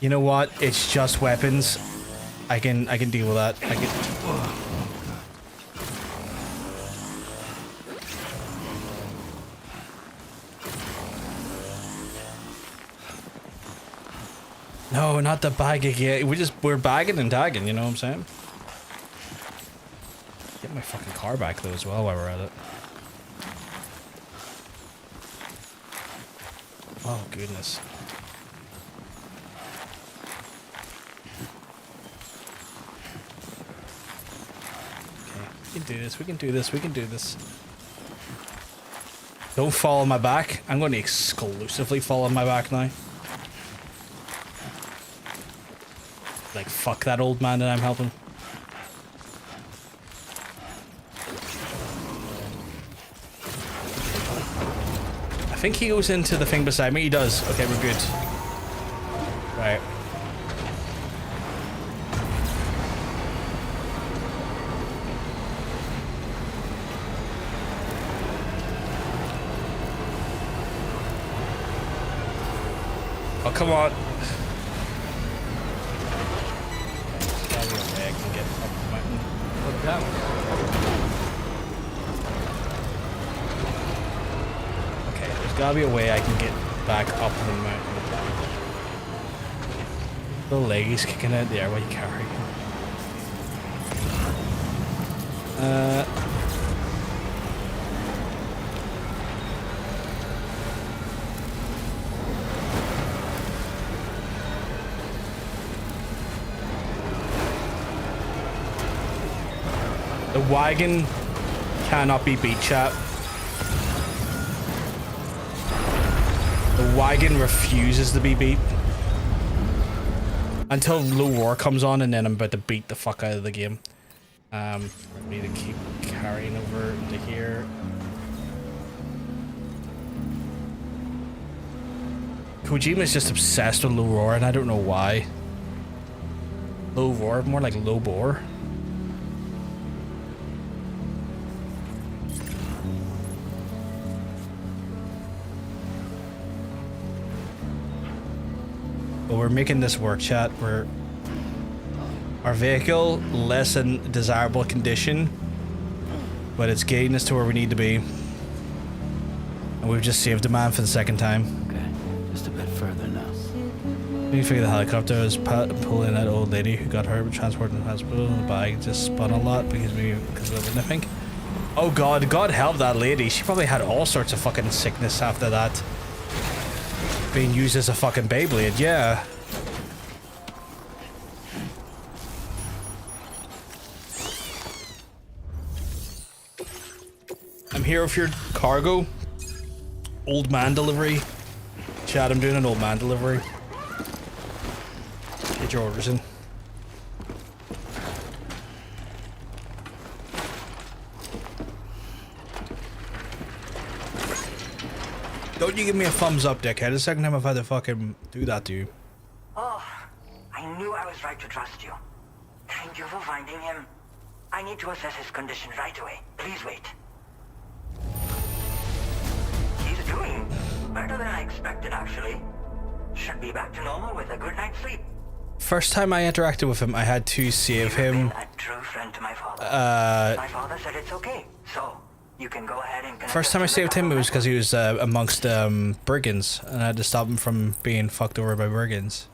You know what? It's just weapons. I can deal with that. No, not the bag again. We're bagging and tagging, you know what I'm saying? Get my fucking car back though as well while we're at it. Oh goodness. Okay, we can do this, we can do this, we can do this. Don't fall on my back. I'm going to exclusively fall on my back now. Like, fuck that old man that I'm helping. I think he goes into the thing beside me. He does. Okay, we're good. Right. Oh, come on. There's gotta be a way I can get up the mountain. Look down. Okay, there's gotta be a way I can get back up the mountain. The leggy's kicking out there while you carry. The wagon cannot be beat, chat. The wagon refuses to be beat. Until Low War comes on, and then I'm about to beat the fuck out of the game. I need to keep carrying over to here. Kojima's just obsessed with Low Roar, and I don't know why. Low Roar, more like Low Bore. But we're making this work, chat. Our vehicle less in desirable condition, but it's getting us to where we need to be. And we've just saved a man for the second time. Okay, just a bit further now. You figure the helicopter was pulling that old lady who got hurt with transporting to the hospital. The bag just spun a lot because of the wind, I think. Oh God, God help that lady. She probably had all sorts of fucking sickness after that. Being used as a fucking Beyblade, yeah. I'm here with your cargo. Old man delivery. Chad, I'm doing an old man delivery. Get your orders in. Don't you give me a thumbs up, dickhead. It's the second time I've had to fucking do that to you. Oh, I knew I was right to trust you. Thank you for finding him. I need to assess his condition right away. Please wait. He's doing better than I expected, actually. Should be back to normal with a good night's sleep. First time I interacted with him, I had to save him. You've been a true friend to my father. My father said it's okay, so you can go ahead and connect. First time I saved him, it was because he was amongst brigands, and I had to stop him from being fucked over by brigands.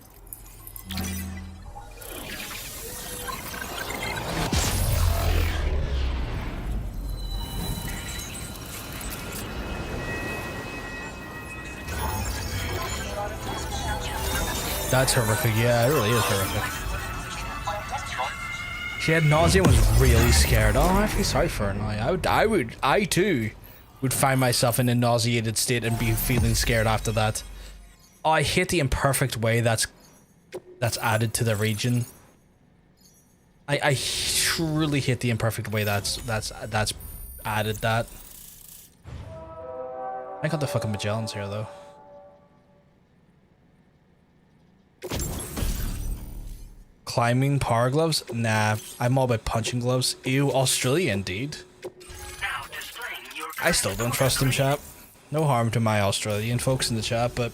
That's horrific, yeah, it really is horrific. She had nausea and was really scared. Oh, I feel sorry for her now. I too would find myself in a nauseated state and be feeling scared after that. Oh, I hate the imperfect way that's added to the region. I truly hate the imperfect way that's added that. I got the fucking Magellans here though. Climbing power gloves? Nah, I'm all about punching gloves. Ew, Australia indeed. I still don't trust them, chat. No harm to my Australian folks in the chat, but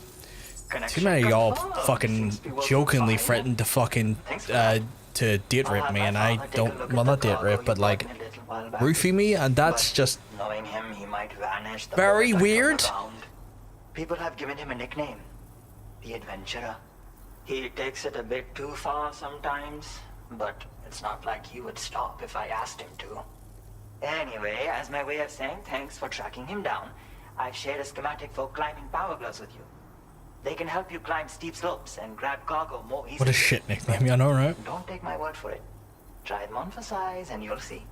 too many of y'all fucking jokingly threatened to fucking to date rape me, and I don't, well, not date rape, but like roofie me, and that's just Knowing him, he might vanish the very moment I weird. come around. People have given him a nickname, the Adventurer. He takes it a bit too far sometimes, but it's not like he would stop if I asked him to. Anyway, as my way of saying thanks for tracking him down, I've shared a schematic for climbing power gloves with you. They can help you climb steep slopes and grab cargo more easily. What a shit nickname, you know, right? Don't take my word for it. Try them on for size and you'll see.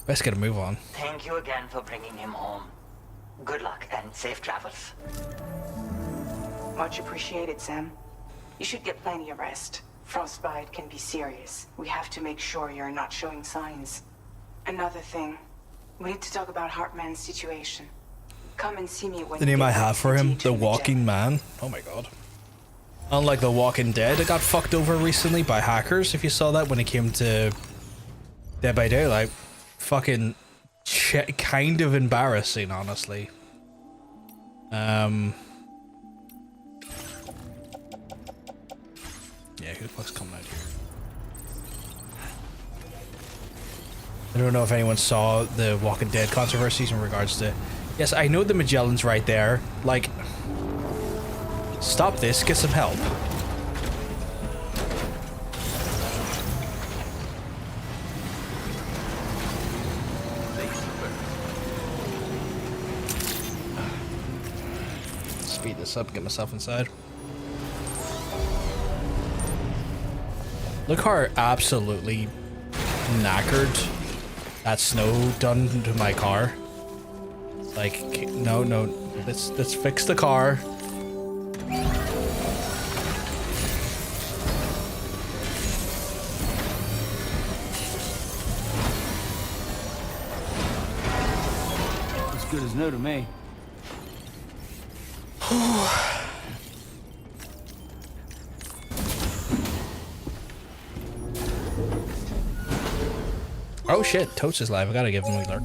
Let's get a move on. Thank you again for bringing him home. Good luck and safe travels. Much appreciated, Sam. You should get plenty of rest. Frostbite can be serious. We have to make sure you're not showing signs. Another thing, we need to talk about Hartman's situation. Come and see me when The name I have for him, The Walking Man. Oh my god. Unlike The Walking Dead, it got fucked over recently by hackers, if you saw that when it came to Dead by Daylight. Fucking kind of embarrassing, honestly. Yeah, who the fuck's coming out here? I don't know if anyone saw the Walking Dead controversies in regards to... Yes, I know the Magellan's right there. Like, stop this, get some help. Speed this up, get myself inside. Look how absolutely knackered that snow done to my car. Like, no, let's fix the car. As good as new to me. Oh shit, Totes is live. I gotta give him a lurk.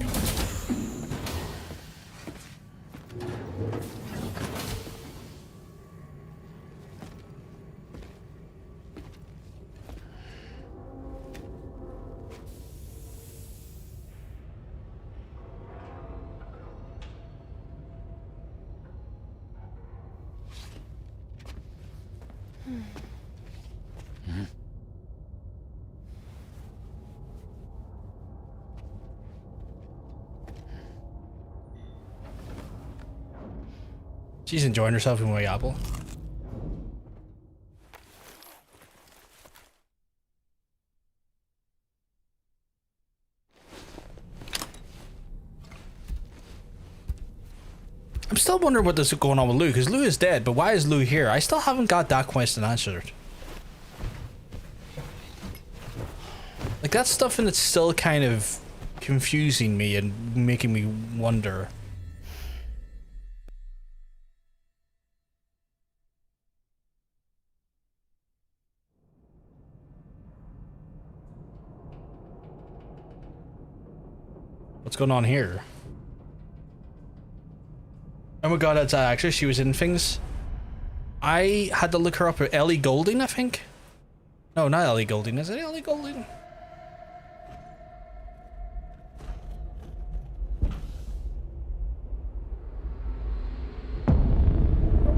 She's enjoying herself in my apple. I'm still wondering what is going on with Lou, because Lou is dead, but why is Lou here? I still haven't got that question answered. Like, that stuff and it's still kind of confusing me and making me wonder. What's going on here? Oh my god, that's that actress. She was in things. I had to look her up. Ellie Goulding, I think. No, not Ellie Goulding. Is it Ellie Goulding?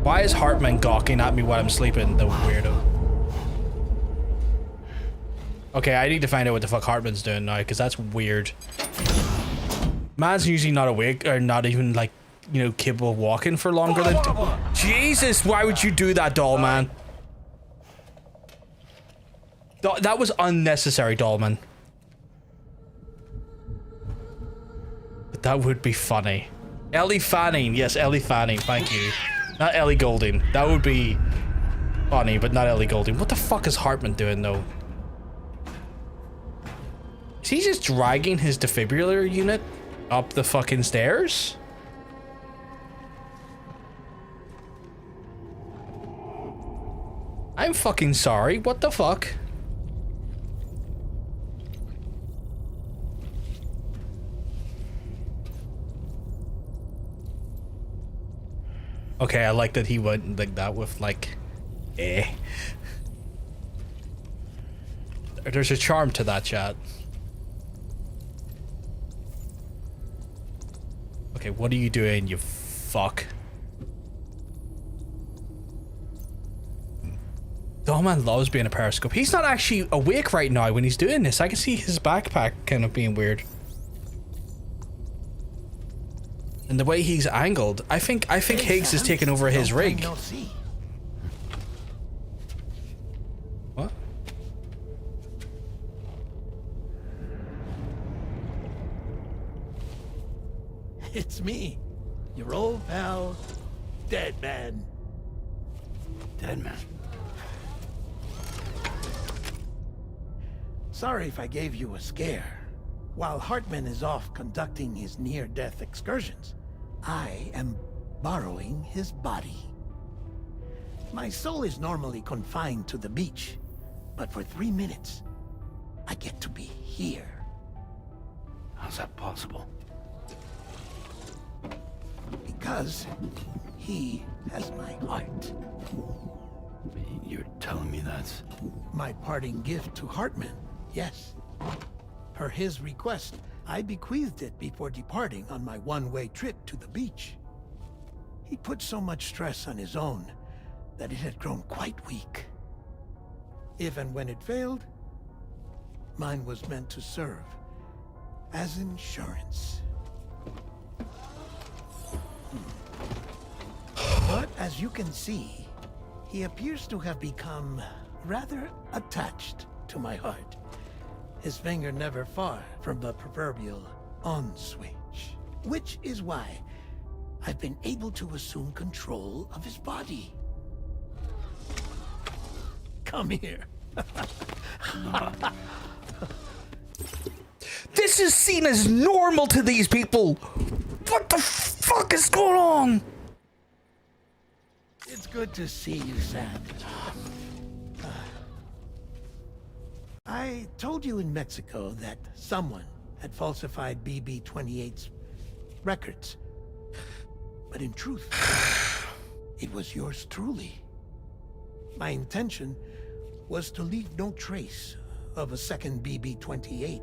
Why is Hartman gawking at me while I'm sleeping, the weirdo? Okay, I need to find out what the fuck Hartman's doing now, because that's weird. Man's usually not awake, or not even, like, you know, capable of walking for longer than... Jesus, why would you do that, doll man? That was unnecessary, doll man. But that would be funny. Ellie Fanning. Yes, Ellie Fanning. Thank you. Not Ellie Goulding. That would be funny, but not Ellie Goulding. What the fuck is Hartman doing, though? Is he just dragging his defibrillator unit up the fucking stairs? I'm fucking sorry. What the fuck? Okay, I like that he went like that with like, There's a charm to that, chat. Okay, what are you doing, you fuck? Doorman loves being a periscope. He's not actually awake right now when he's doing this. I can see his backpack kind of being weird. And the way he's angled, I think Higgs is taking over his rig. What? It's me, your old pal, Deadman. Deadman. Sorry if I gave you a scare. While Hartman is off conducting his near-death excursions, I am borrowing his body. My soul is normally confined to the beach, but for 3 minutes, I get to be here. How's that possible? Because he has my heart. You're telling me that's... My parting gift to Hartman, yes. Per his request, I bequeathed it before departing on my one-way trip to the beach. He put so much stress on his own that it had grown quite weak. If and when it failed, mine was meant to serve as insurance. But as you can see, he appears to have become rather attached to my heart. His finger never far from the proverbial on switch. Which is why I've been able to assume control of his body. Come here. This is seen as normal to these people. What the fuck is going on? It's good to see you, Sam. I told you in Mexico that someone had falsified BB-28's records. But in truth, it was yours truly. My intention was to leave no trace of a second BB-28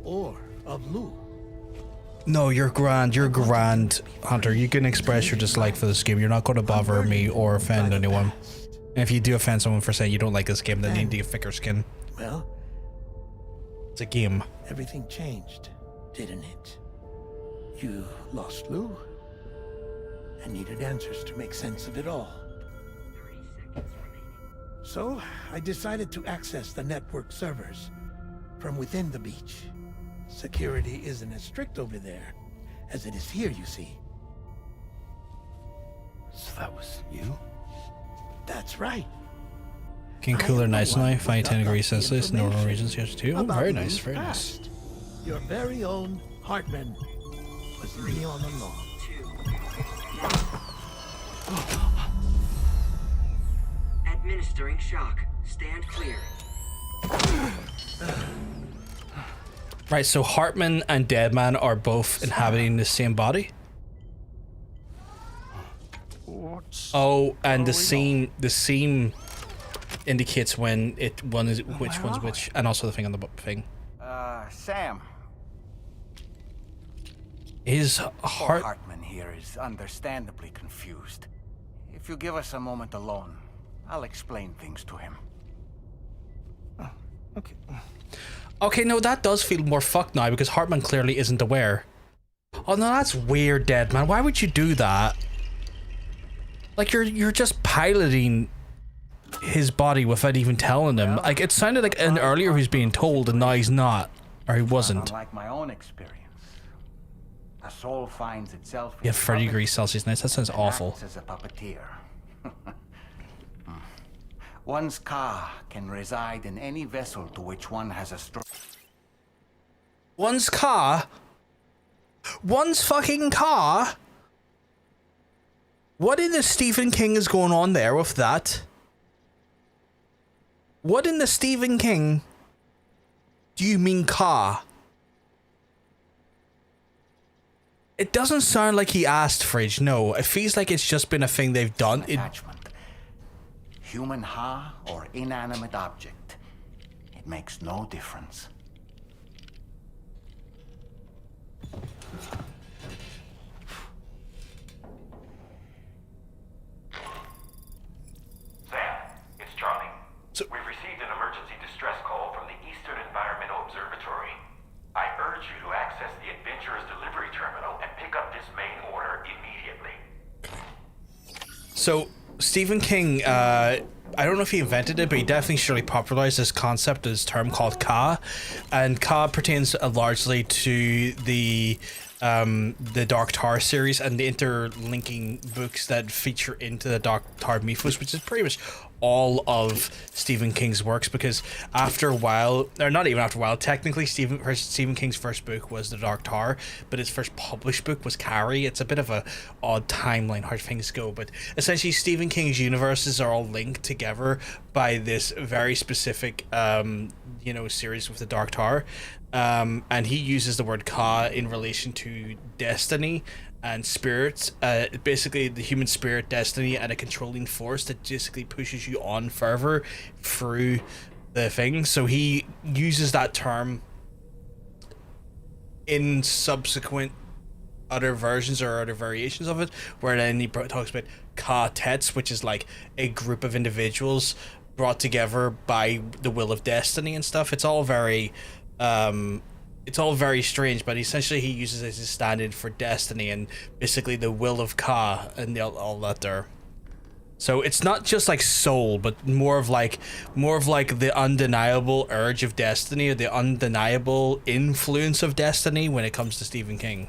or of Lou. No, you're grand, Hunter. You can express your dislike for this game. You're not going to bother me or offend anyone. And if you do offend someone for saying you don't like this game, then you need to get thicker skin. Well, it's a game. Everything changed, didn't it? You lost Lou and needed answers to make sense of it all. So, I decided to access the network servers from within the beach. Security isn't as strict over there as it is here, you see. So that was you? That's right. Getting cooler nights now, 5-10 degrees Celsius, northern regions here too. Oh, very nice, very nice. Your very own Hartman was me all along. Administering shock. Stand clear. Right, so Hartman and Deadman are both inhabiting the same body? Oh, and the scene indicates when one is which one's which, and also the thing on the thing. Sam. Is Hartman here is understandably confused. If you give us a moment alone, I'll explain things to him. Okay. Okay, no, that does feel more fucked now because Hartman clearly isn't aware. Oh no, that's weird, Deadman. Why would you do that? Like you're just piloting his body without even telling him. Like it sounded like earlier he was being told and now he's not, or he wasn't. Unlike my own experience, a soul finds itself. Yeah, 30 degrees Celsius nights. That sounds awful. As a puppeteer. One's ka can reside in any vessel to which one has a strong... One's ka? One's fucking ka? What in the Stephen King is going on there with that? What in the Stephen King do you mean ka? It doesn't sound like he asked Fridge, no. It feels like it's just been a thing they've done. Human ha or inanimate object. It makes no difference. Sam, it's Charlie. So Stephen King, I don't know if he invented it, but he definitely surely popularized this concept, this term called Ka, and Ka pertains largely to the Dark Tower series and the interlinking books that feature into the Dark Tower mythos, which is pretty much all of Stephen King's works, because after a while, or not even after a while, technically Stephen King's first book was The Dark Tower, but his first published book was Carrie. It's a bit of a odd timeline how things go, but essentially Stephen King's universes are all linked together by this very specific series with The Dark Tower, and he uses the word Ka in relation to destiny and spirits, basically the human spirit, destiny, and a controlling force that basically pushes you on further through the thing. So he uses that term in subsequent other versions or other variations of it, where then he talks about Ka-tets, which is like a group of individuals brought together by the will of destiny and stuff. It's all very strange, but essentially he uses it as a stand-in for destiny and basically the will of Ka and all that there. So it's not just like soul, but more of like the undeniable urge of destiny, or the undeniable influence of destiny when it comes to Stephen King.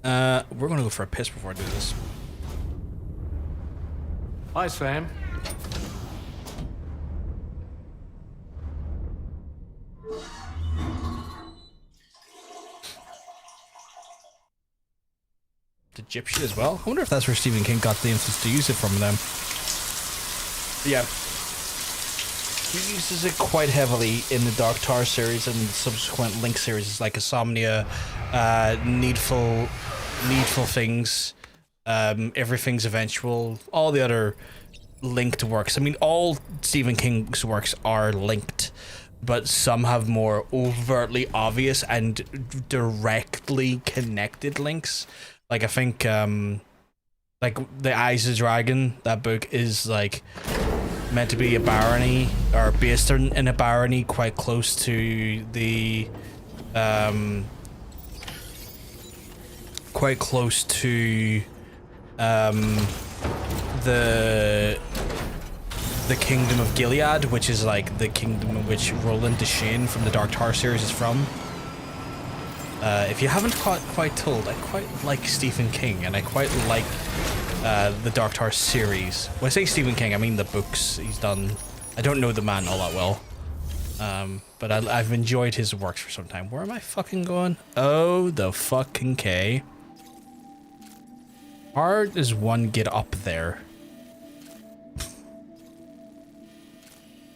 We're gonna go for a piss before I do this. Hi, Sam. The gypsy as well. I wonder if that's where Stephen King got the influence to use it from them. Yeah. He uses it quite heavily in the Dark Tower series and subsequent Link series, like Insomnia, Needful Things, Everything's Eventual, all the other linked works. I mean, all Stephen King's works are linked, but some have more overtly obvious and directly connected links. Like I think like The Eyes of the Dragon, that book is like meant to be a barony, or based in a barony quite close to the the Kingdom of Gilead, which is like the kingdom in which Roland Deschain from the Dark Tower series is from. If you haven't quite told, I quite like Stephen King, and I quite like the Dark Tower series. When I say Stephen King, I mean the books he's done. I don't know the man all that well, but I've enjoyed his works for some time. Where am I fucking going? Oh, the fucking K. How does one get up there?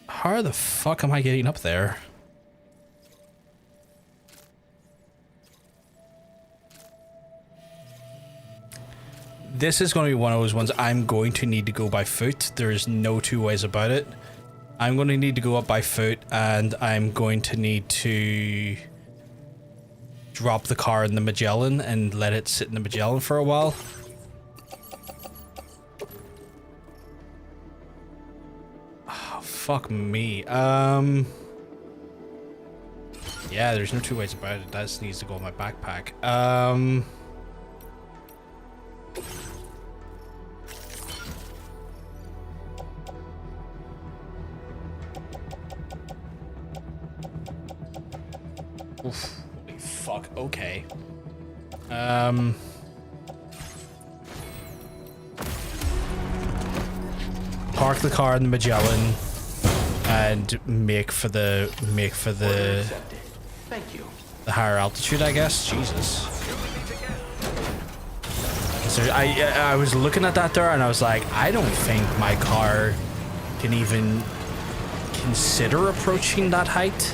How the fuck am I getting up there? This is going to be one of those ones I'm going to need to go by foot. There's no two ways about it. I'm going to need to go up by foot, and I'm going to need to drop the car in the Magellan and let it sit in the Magellan for a while. Oh, fuck me. Yeah, there's no two ways about it. That just needs to go in my backpack. Oof. Holy fuck, okay. Park the car in the Magellan and make for the Thank you. the higher altitude, I guess. Jesus. So I was looking at that there and I was like, I don't think my car can even consider approaching that height.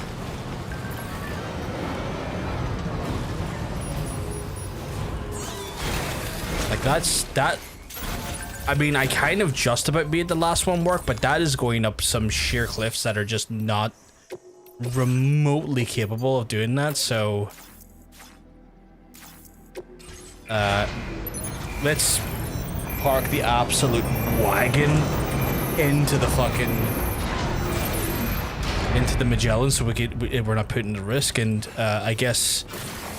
Like that. I mean, I kind of just about made the last one work, but that is going up some sheer cliffs that are just not remotely capable of doing that. So let's park the absolute wagon into the Magellan, so we're not putting the risk. And I guess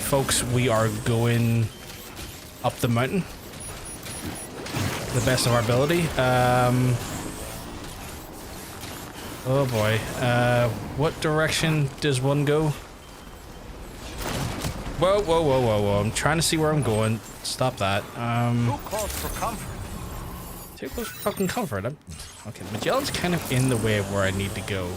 folks, we are going up the mountain. The best of our ability. Oh boy. What direction does one go? Whoa, whoa, whoa, whoa, whoa. I'm trying to see where I'm going. Stop that. Too close for comfort. Too close for fucking comfort. Okay, Magellan's kind of in the way of where I need to go.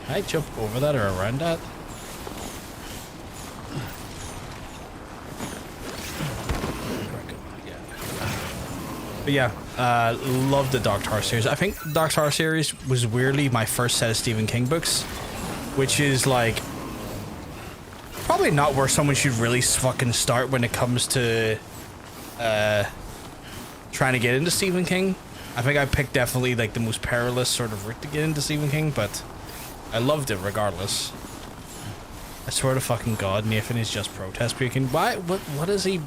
Can I jump over that or around that? But yeah, love the Dark Tower series. I think Dark Tower series was weirdly my first set of Stephen King books, which is like probably not where someone should really fucking start when it comes to trying to get into Stephen King. I think I picked definitely like the most perilous sort of route to get into Stephen King, but I loved it regardless. I swear to fucking God, Nathan is just protest speaking. Why? What is he?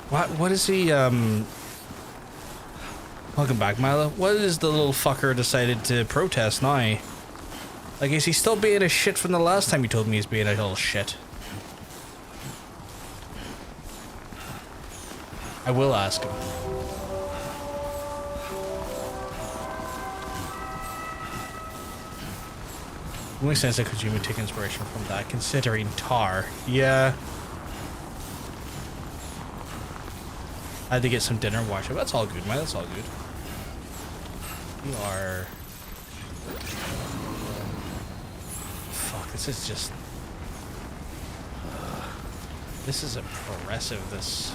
What is he? Welcome back, Milo. What is the little fucker decided to protest now? Like, is he still being a shit from the last time you told me he's being a little shit? I will ask him. It makes sense that Kojima took inspiration from that, considering Tar. Yeah. I had to get some dinner and watch it. That's all good, man. That's all good. We are... Fuck, this is just... This is impressive, this...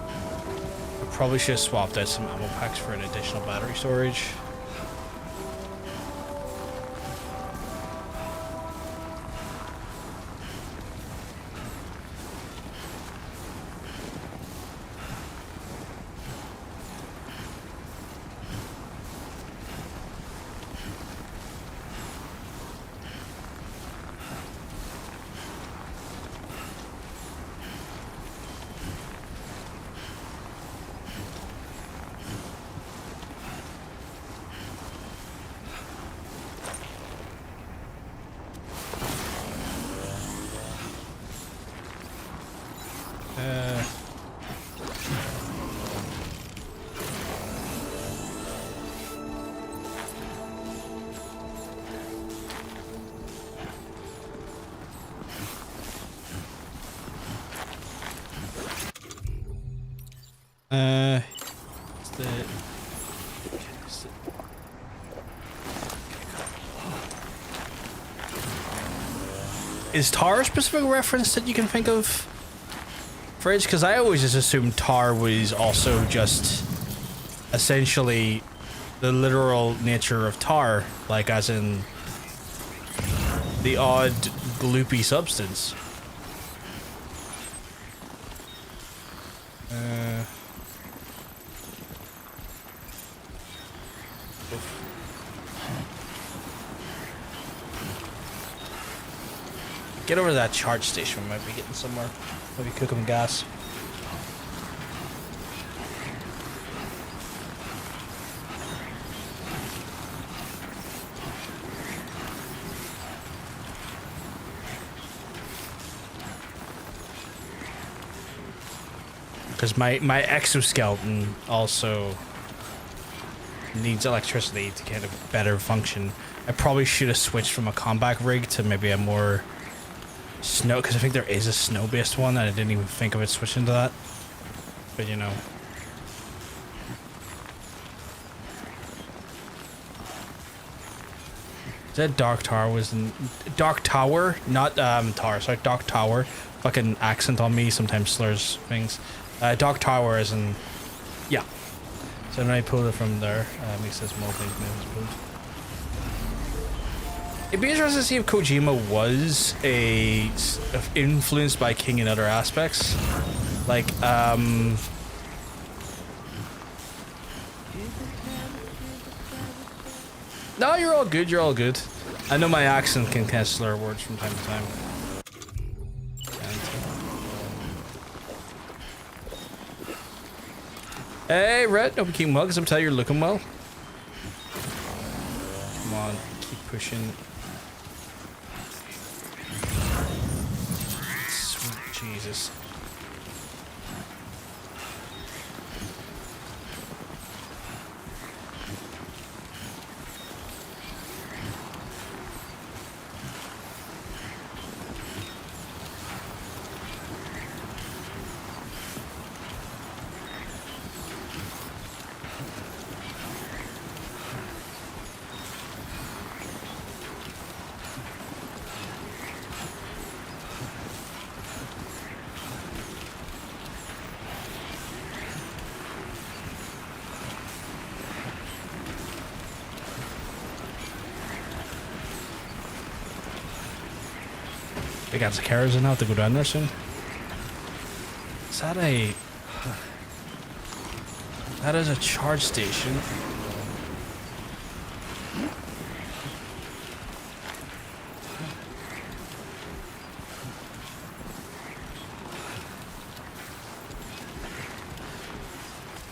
I probably should have swapped out some ammo packs for an additional battery storage. Is Tar a specific reference that you can think of? Fridge? Because I always just assumed Tar was also just essentially the literal nature of tar, like as in the odd gloopy substance. Get over to that charge station. We might be getting somewhere. Maybe cooking gas. Because my exoskeleton also needs electricity to kind of better function. I probably should have switched from a combat rig to maybe a more snow, because I think there is a snow-based one and I didn't even think of it switching to that. But you know. That Dark Tower was in Dark Tower, not Tower, sorry, Dark Tower. Fucking accent on me sometimes slurs things. Dark Tower is in, yeah. So when I pulled it from there, makes this more big moves. It'd be interesting to see if Kojima was influenced by King in other aspects. Like, no, you're all good, you're all good. I know my accent can kind of slur words from time to time. Hey, Red. Don't be keeping well, because I'm telling you, you're looking well. Come on, keep pushing. Sweet Jesus. They got some carriers in now to go down there soon. Is that a... That is a charge station.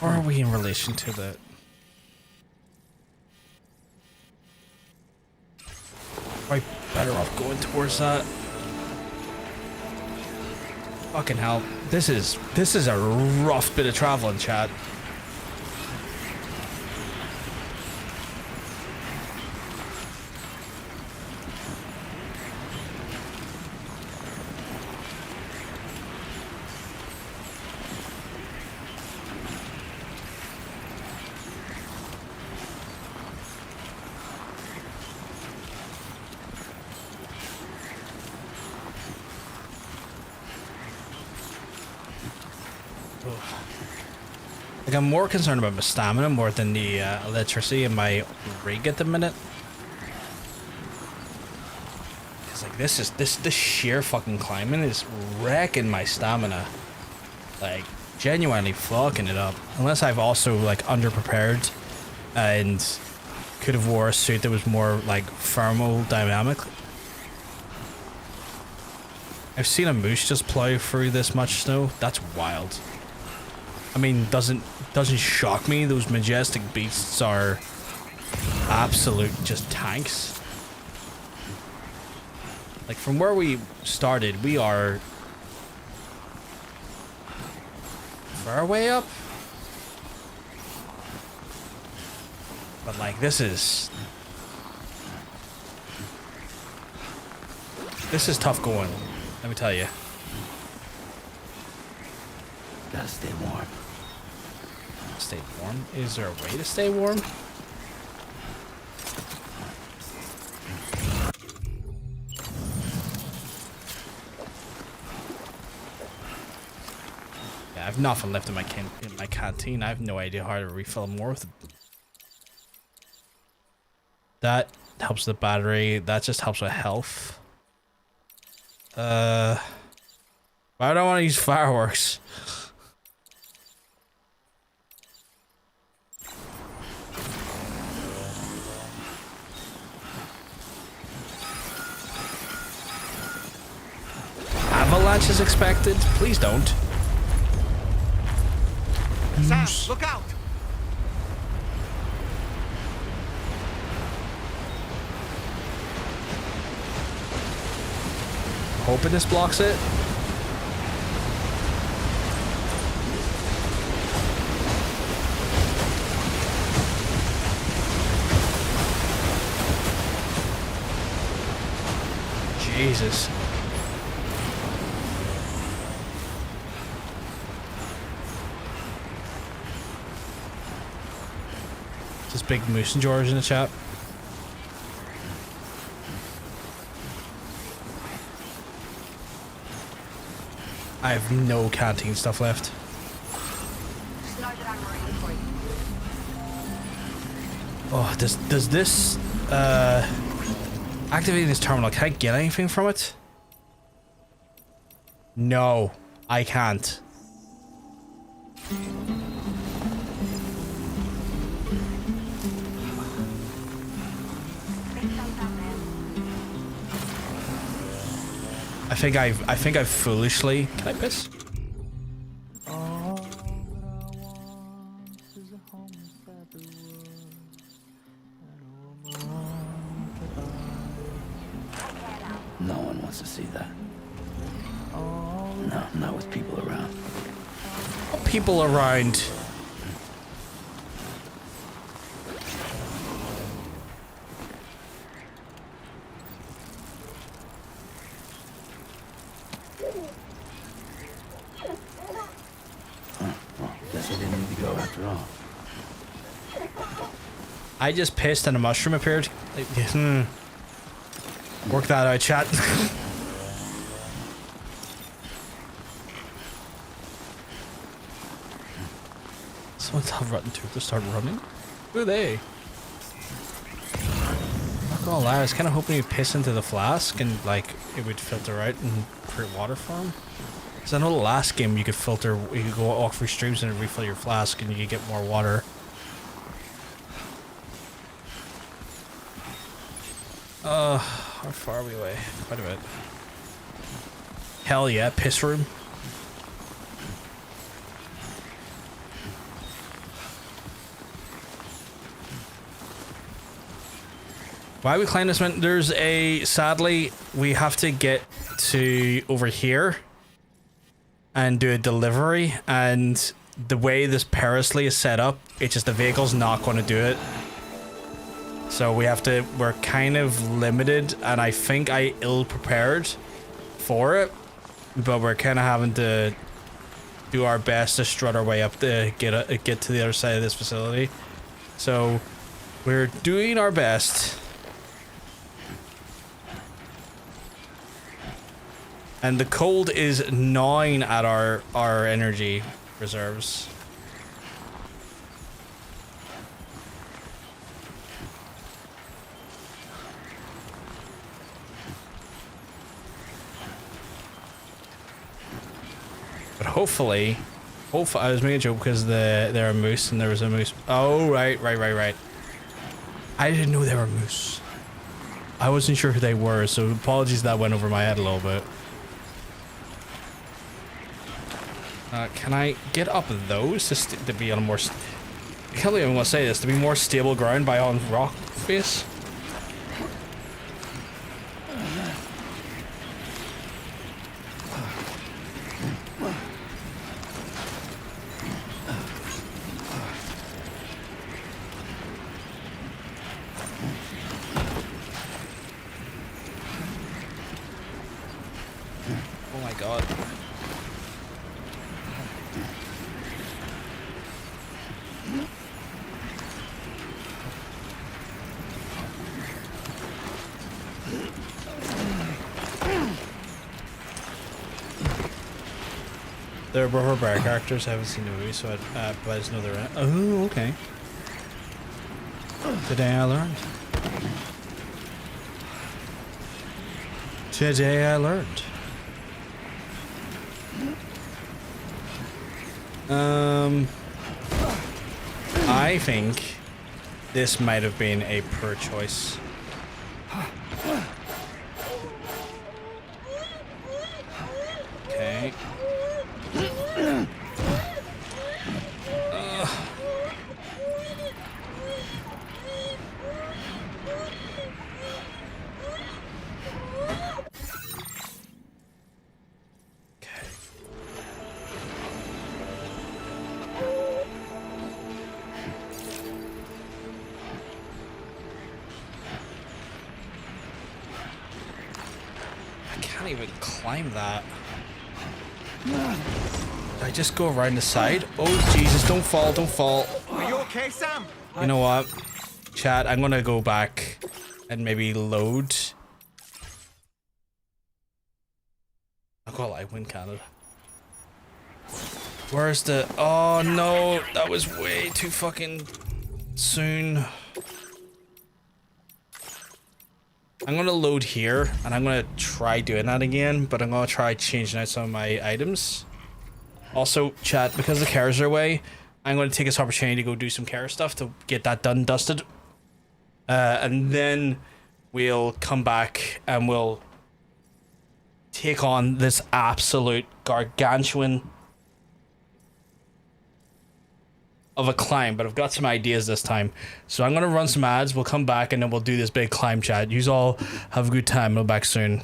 Or are we in relation to that? Probably better off going towards that. Fucking hell. This is a rough bit of traveling, chat. Like, I'm more concerned about my stamina more than the electricity in my rig at the minute. Cause like this sheer fucking climbing is wrecking my stamina. Like, genuinely fucking it up. Unless I've also like underprepared and could have wore a suit that was more like thermodynamic. I've seen a moose just plow through this much snow. That's wild. I mean, doesn't shock me. Those majestic beasts are absolute just tanks. Like, from where we started, we are far way up. But like, this is tough going, let me tell you. Gotta stay warm. Stay warm? Is there a way to stay warm? Yeah, I've nothing left in my canteen. I have no idea how to refill more of it. That helps the battery. That just helps with health. I don't want to use fireworks. Avalanche is expected. Please don't. Sam, look out! Hoping this blocks it. Jesus. Just big moose and George in the chat. I have no canteen stuff left. Oh, does this activating this terminal, can I get anything from it? No, I can't. I think I've foolishly... Can I piss? No one wants to see that. No, not with people around. People around. Guess I didn't need to go after all. I just pissed and a mushroom appeared. Work that out, chat. Someone tell Rotten Tooth to start running? Who are they? Not gonna lie, I was kind of hoping you'd piss into the flask and like it would filter out and create water for him. Because I know the last game you could filter, you could go walk through streams and refill your flask and you could get more water. How far are we away? Quite a bit. Hell yeah, piss room. Why we climb this mountain? There's a, sadly, we have to get to over here and do a delivery, and the way this perilously is set up, it's just the vehicle's not going to do it. So we have to, we're kind of limited, and I think I ill-prepared for it, but we're kind of having to do our best to strut our way up to get to the other side of this facility. So we're doing our best. And the cold is gnawing at our energy reserves. But hopefully, I was making a joke because there are moose and there was a moose. Oh, right. I didn't know they were moose. I wasn't sure who they were, so apologies that went over my head a little bit. Can I get up those to be on a more... I can't believe I'm going to say this. To be more stable ground by on rock face? Oh my god. They're rubber bear characters. I haven't seen the movie, so but I just know they're in it. Oh, okay. Today I learned. Today I learned. I think this might have been a poor choice. Okay. Even climb that. Did I just go around the side? Oh Jesus, don't fall, don't fall. Are you okay, Sam? You know what? Chat, I'm gonna go back and maybe load. I'll call it win Canada. Where's the... Oh no, that was way too fucking soon. I'm gonna load here, and I'm gonna try doing that again, but I'm gonna try changing out some of my items. Also, chat, because the cars are away, I'm gonna take this opportunity to go do some car stuff to get that done, dusted. And then we'll come back and we'll take on this absolute gargantuan of a climb, but I've got some ideas this time. So I'm gonna run some ads. We'll come back and then we'll do this big climb chat. You all have a good time. We'll be back soon.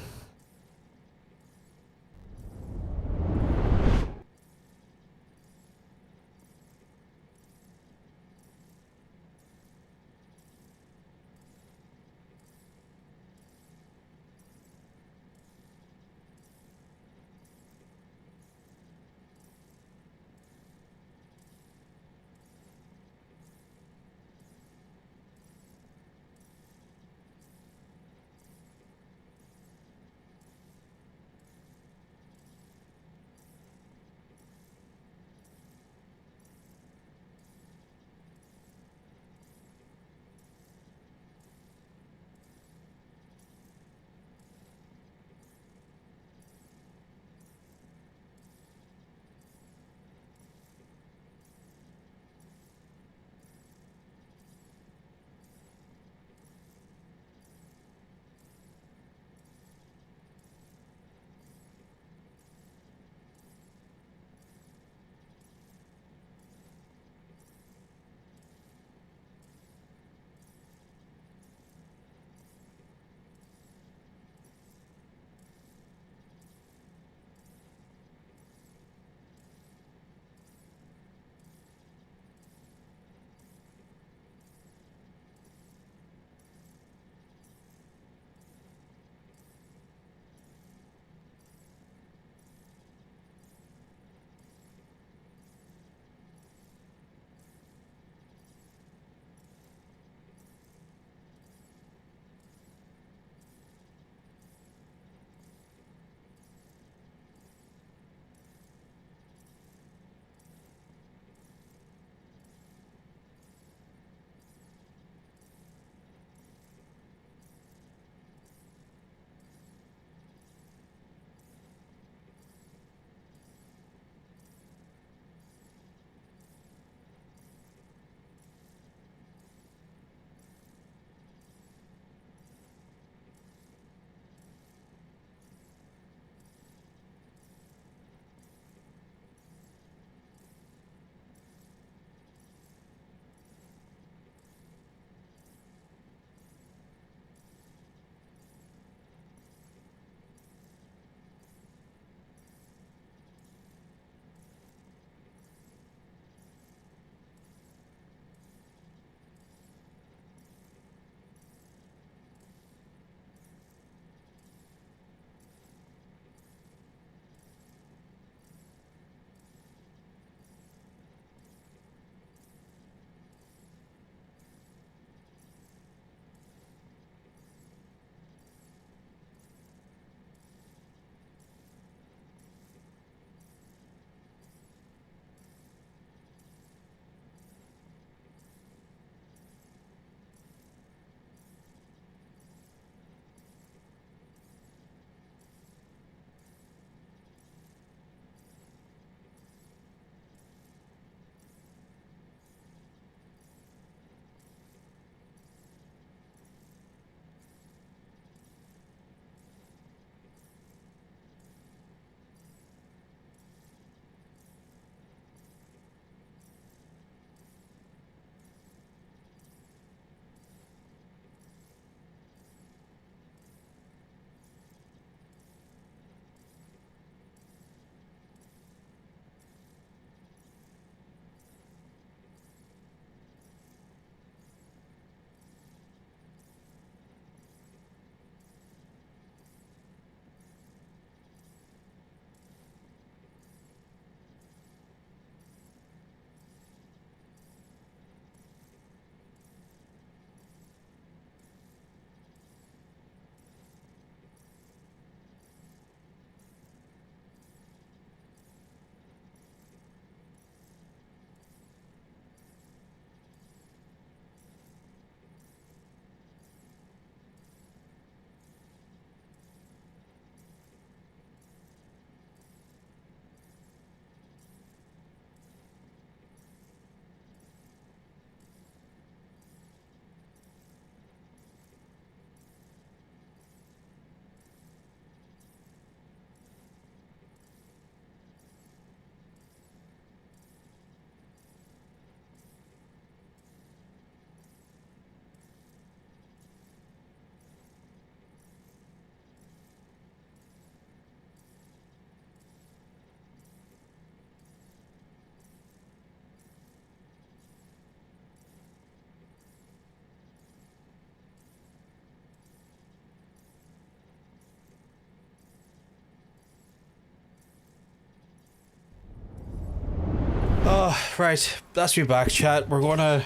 Right, that's me back, chat. We're gonna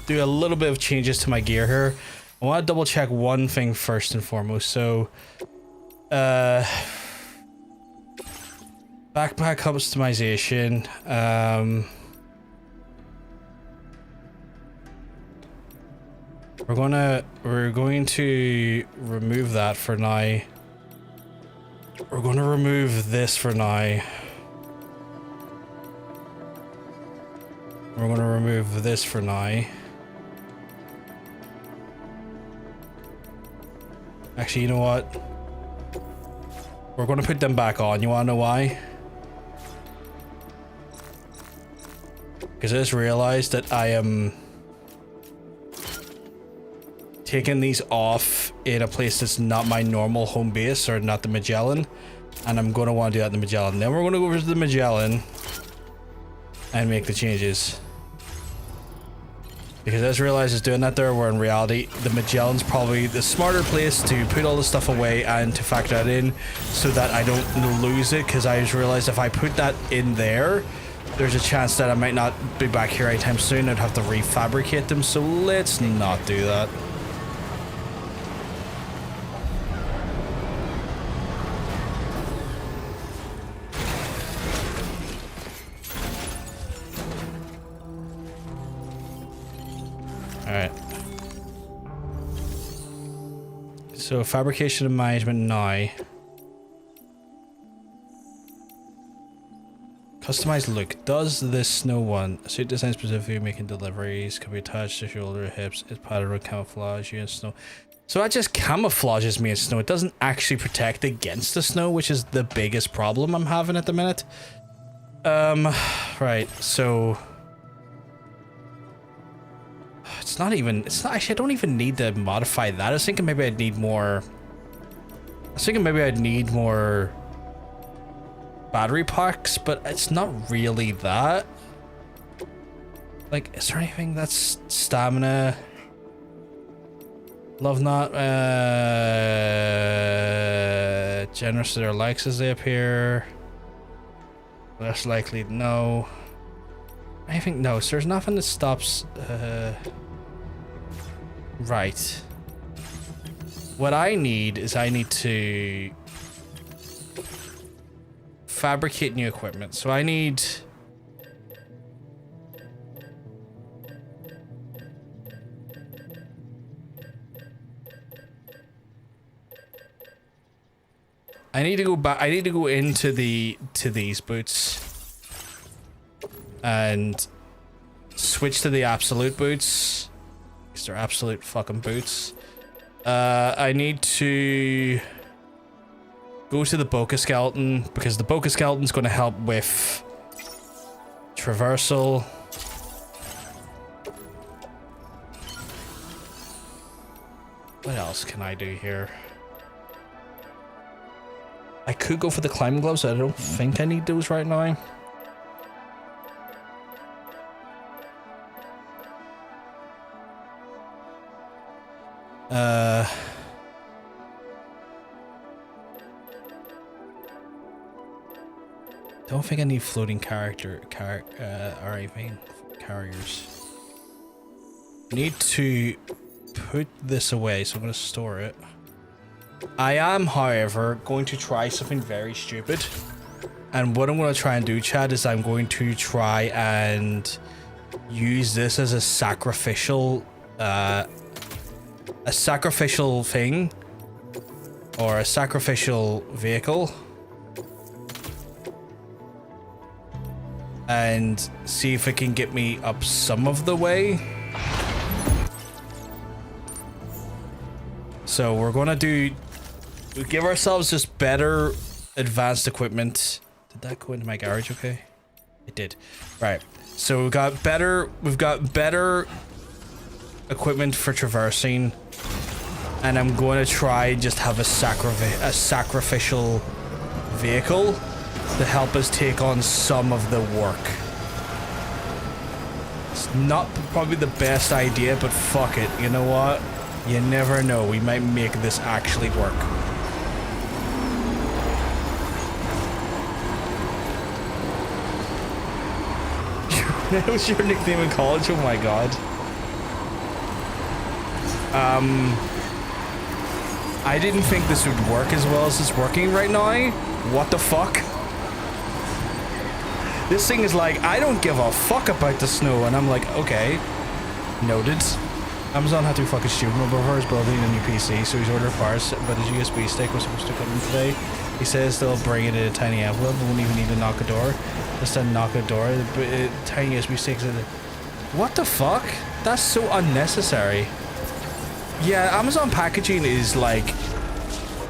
do a little bit of changes to my gear here. I want to double check one thing first and foremost. So, backpack customization. We're going to remove that for now. We're going to remove this for now. We're going to remove this for now. Actually, you know what? We're going to put them back on. You want to know why? Because I just realized that I am taking these off in a place that's not my normal home base, or not the Magellan, and I'm going to want to do that in the Magellan. Then we're going to go over to the Magellan and make the changes, because I just realized it's doing that there, where in reality the Magellan's probably the smarter place to put all the stuff away and to factor that in so that I don't lose it, because I just realized if I put that in there, there's a chance that I might not be back here anytime soon. I'd have to refabricate them, so let's not do that. Alright. So fabrication and management now. Customized look. Does this snow one? Suit design specifically making deliveries. Can be attached to shoulder, hips. It's patterned with camouflage you in snow. So that just camouflages me in snow. It doesn't actually protect against the snow, which is the biggest problem I'm having at the minute. Right, so it's not actually, I don't even need to modify that. I was thinking maybe I'd need more battery packs, but it's not really that. Like, is there anything that's stamina? Love not generous to their likes as they appear. Less likely, no. I think no, so there's nothing that stops right. What I need is I need to fabricate new equipment. So I need to go back. I need to go into these boots and switch to the absolute boots, because they're absolute fucking boots. I need to go to the Boca Skeleton, because the Boca Skeleton's going to help with traversal. What else can I do here? I could go for the climbing gloves. I don't think I need those right now. Don't think I need floating or anything carriers. Need to put this away, so I'm going to store it. I am, however, going to try something very stupid. And what I'm going to try and do, Chad, is I'm going to try and use this as a sacrificial thing, or a sacrificial vehicle, and see if it can get me up some of the way. So we're gonna give ourselves just better advanced equipment. Did that go into my garage okay? It did. Right. So we've got better equipment for traversing, and I'm going to try and just have a sacrificial vehicle to help us take on some of the work. It's not probably the best idea, but fuck it. You know what? You never know. We might make this actually work. That was your nickname in college? Oh my god. I didn't think this would work as well as it's working right now. What the fuck? This thing is like, I don't give a fuck about the snow, and I'm like, okay. Noted. Amazon had to be fucking stupid. My brother is building a new PC, so he's ordered parts, but his USB stick was supposed to come in today. He says they'll bring it in a tiny envelope, won't even need to knock a door. Just to knock a door, tiny USB sticks in it. What the fuck? That's so unnecessary. Yeah, Amazon packaging is like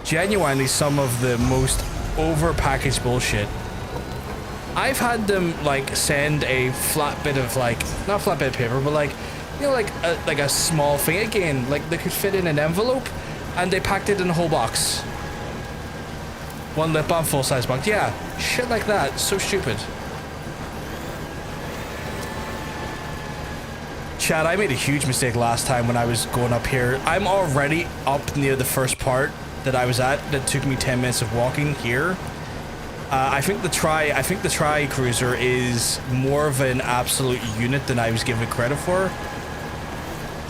genuinely some of the most over-packaged bullshit. I've had them like send a flat bit of like, not flat bit of paper, but like, you know, like a small thing again, like they could fit in an envelope, and they packed it in a whole box. One lip balm, full-size box. Yeah, shit like that. So stupid. Chad, I made a huge mistake last time when I was going up here. I'm already up near the first part that I was at. That took me 10 minutes of walking here. I think the Tri Cruiser is more of an absolute unit than I was given credit for.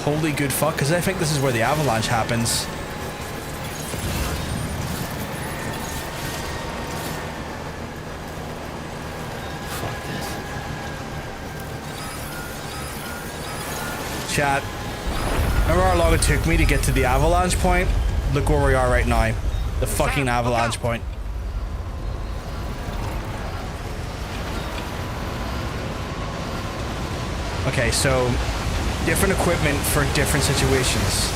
Holy good fuck, because I think this is where the avalanche happens. Fuck this. Chat, remember how long it took me to get to the avalanche point? Look where we are right now. The fucking avalanche point. Okay, so different equipment for different situations.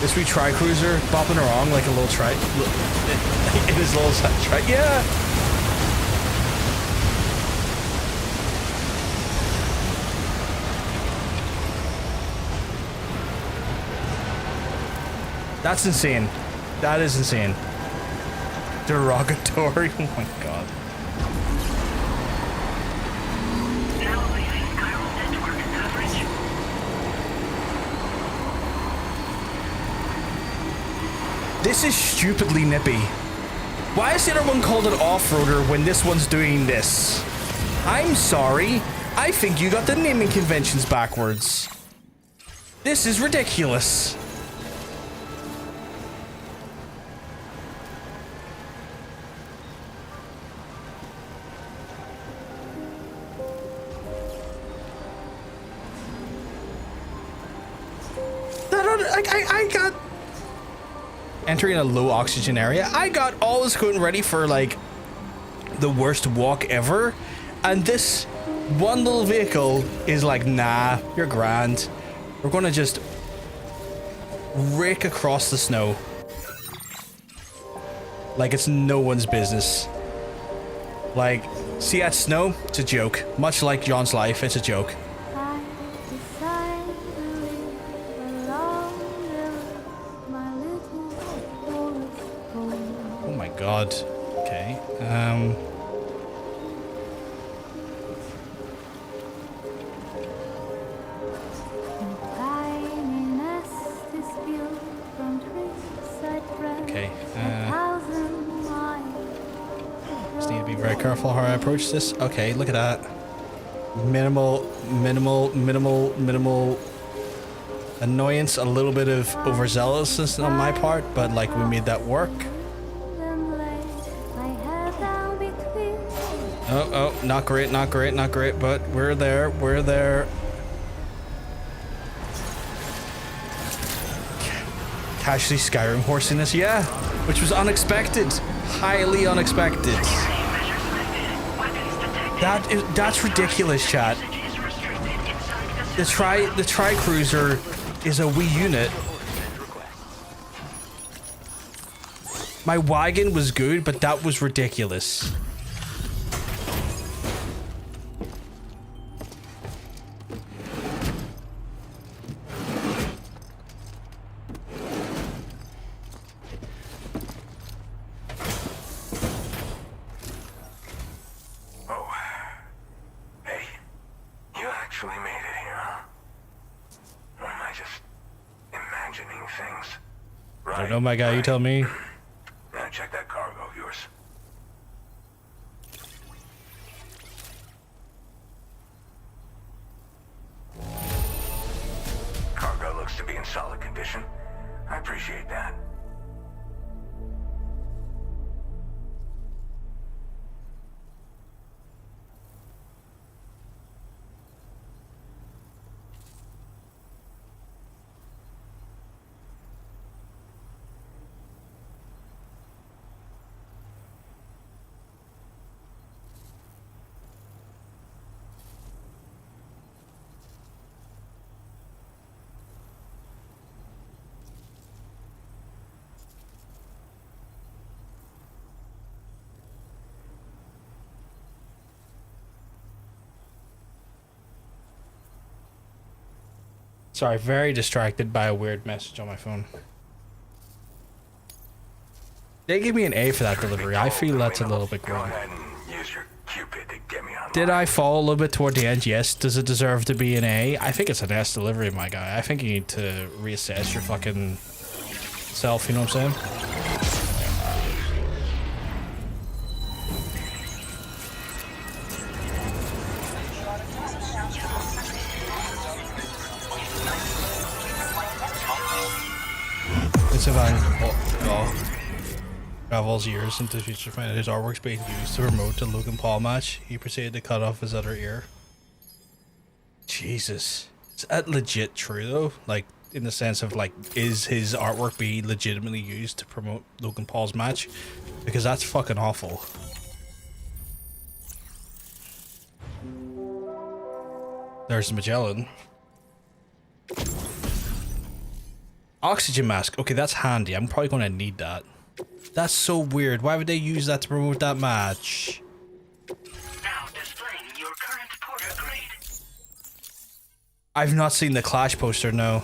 This wee Tri-Cruiser bopping around like a little in his little tri. Yeah. That's insane. That is insane. Derogatory. Oh my god. This is stupidly nippy. Why is the other one called an off-roader when this one's doing this? I'm sorry. I think you got the naming conventions backwards. This is ridiculous. I got... Entering a low oxygen area. I got all this equipment ready for like the worst walk ever, and this one little vehicle is like, nah, you're grand. We're gonna just rake across the snow like it's no one's business. Like, see that snow? It's a joke. Much like John's life, it's a joke. God. Okay. Okay. Just need to be very careful how I approach this. Okay, look at that. Minimal annoyance, a little bit of overzealousness on my part, but like we made that work. Oh, not great, but we're there. Casually Skyrim horsiness, yeah, which was unexpected, highly unexpected. That's ridiculous, chat. The Tri-Cruiser is a wee unit. My wagon was good, but that was ridiculous. Oh my god, you tell me. Now check that cargo of yours. to be in solid condition. I appreciate that. Sorry, very distracted by a weird message on my phone. They give me an A for that delivery. I feel that's a little bit Go grim. ahead and use your Cupid to get me on. Did I fall a little bit toward the end? Yes. Does it deserve to be an A? I think it's an S delivery, my guy. I think you need to reassess your fucking self, you know what I'm saying? Travels years into the future to find out his artwork's being used to promote the Logan Paul match. He proceeded to cut off his other ear. Jesus. Is that legit true though? Like, in the sense of like, is his artwork being legitimately used to promote Logan Paul's match? Because that's fucking awful. There's Magellan. Oxygen mask. Okay, that's handy. I'm probably gonna need that. That's so weird. Why would they use that to promote that match? Now displaying your current porter grade. I've not seen the Clash poster, no.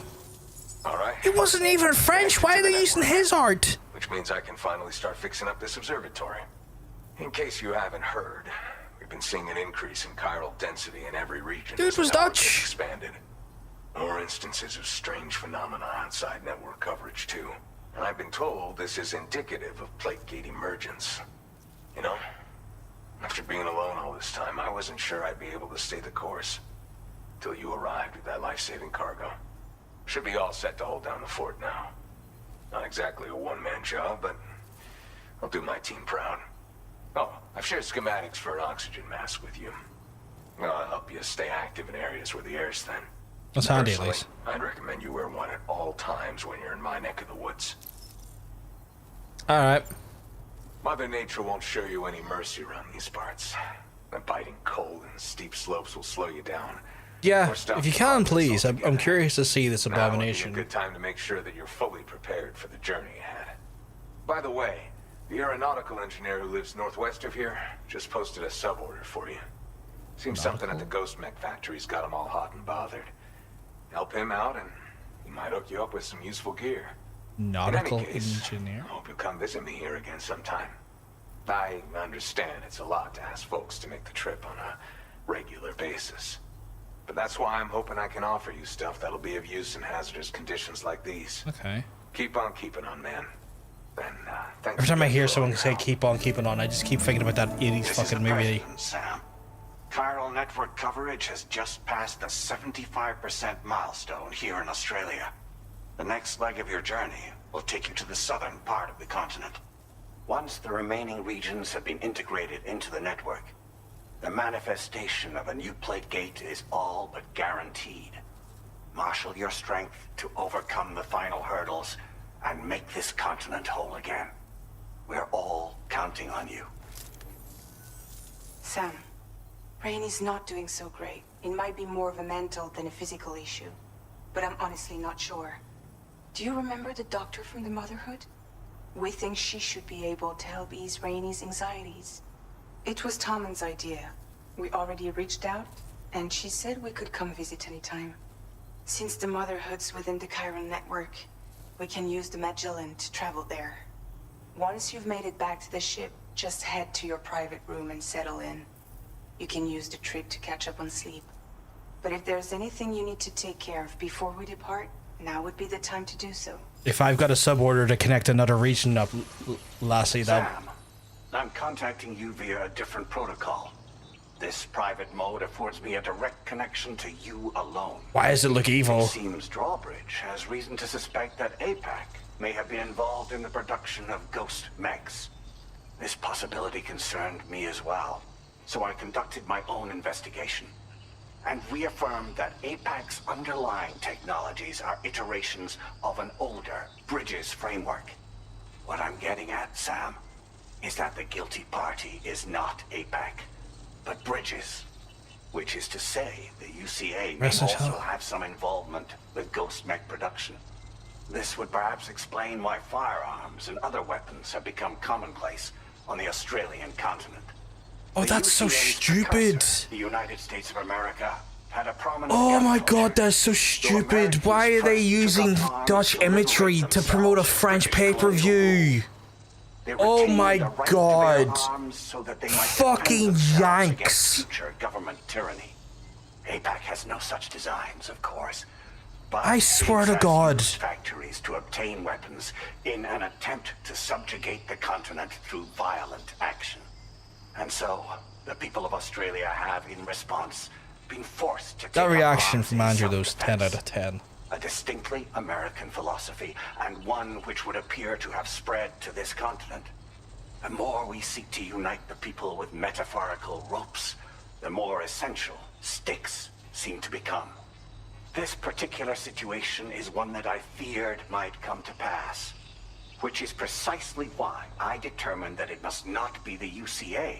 Alright. It wasn't even French. Why are they using his art? Which means I can finally start fixing up this observatory. In case you haven't heard, we've been seeing an increase in chiral density in every region. Dude was Dutch. Expanded. More instances of strange phenomena outside network coverage too. And I've been told this is indicative of plate gate emergence. You know, after being alone all this time, I wasn't sure I'd be able to stay the course. Till you arrived with that life-saving cargo. Should be all set to hold down the fort now. Not exactly a one-man job, but I'll do my team proud. Oh, I've shared schematics for an oxygen mask with you. I'll help you stay active in areas where the air's thin. That's handy, at Personally, least. I'd recommend you wear one at all times when you're in my neck of the woods. Alright. Mother Nature won't show you any mercy around these parts. The biting cold and steep slopes will slow you down. Yeah, Or stop if you the can, progress please. I'm altogether. curious to see this Now would be abomination. a good time to make sure that you're fully prepared for the journey ahead. By the way, the aeronautical engineer who lives northwest of here just posted a sub-order for you. Seems something at the Ghost Mech factory's got him all hot and bothered. Help him out and he might hook you up with some useful gear. Nautical In any case, engineer? I hope you'll come visit me here again sometime. I understand it's a lot to ask folks to make the trip on a regular basis. But that's why I'm hoping I can offer you stuff that'll be of use in hazardous conditions like these. Okay. Keep on keeping on, man. Then, thanks Every time I again hear for someone all say your help. keep on keeping on, I just keep thinking about that 80s This is fucking the movie. President, Sam. Chiral network coverage has just passed the 75% milestone here in Australia. The next leg of your journey will take you to the southern part of the continent. Once the remaining regions have been integrated into the network, the manifestation of a new plate gate is all but guaranteed. Marshal your strength to overcome the final hurdles and make this continent whole again. We're all counting on you. Sam, Rainy's not doing so great. It might be more of a mental than a physical issue, but I'm honestly not sure. Do you remember the doctor from the Motherhood? We think she should be able to help ease Rainy's anxieties. It was Tommen's idea. We already reached out, and she said we could come visit anytime. Since the Motherhood's within the Chiron network, we can use the Magellan to travel there. Once you've made it back to the ship, just head to your private room and settle in. You can use the trip to catch up on sleep. But if there's anything you need to take care of before we depart, now would be the time to do so. If I've got a sub-order to connect another region up, Lassie, that... Sam, I'm contacting you via a different protocol. This private mode affords me a direct connection to you alone. Why does it look evil? It seems Drawbridge has reason to suspect that APAC may have been involved in the production of ghost mechs. This possibility concerned me as well, so I conducted my own investigation and reaffirmed that APAC's underlying technologies are iterations of an older Bridges framework. What I'm getting at, Sam, is that the guilty party is not APAC, but Bridges. Which is to say, the UCA may also have some involvement with ghost mech production. This would perhaps explain why firearms and other weapons have become commonplace on the Australian continent. Oh, that's so stupid. The United States of America had a prominent... Oh my god, that's so stupid. Why are they using Dutch imagery to promote a French pay-per-view? Oh my god. Fucking Yanks. Future government tyranny. APAC has no such designs, of course. But I swear to God. Factories to obtain weapons in an attempt to subjugate the continent through violent action. And so, the people of Australia have, in response, been forced to take that reaction up from Andrew, those 10 out of 10. A distinctly American philosophy, and one which would appear to have spread to this continent. The more we seek to unite the people with metaphorical ropes, the more essential sticks seem to become. This particular situation is one that I feared might come to pass, which is precisely why I determined that it must not be the UCA,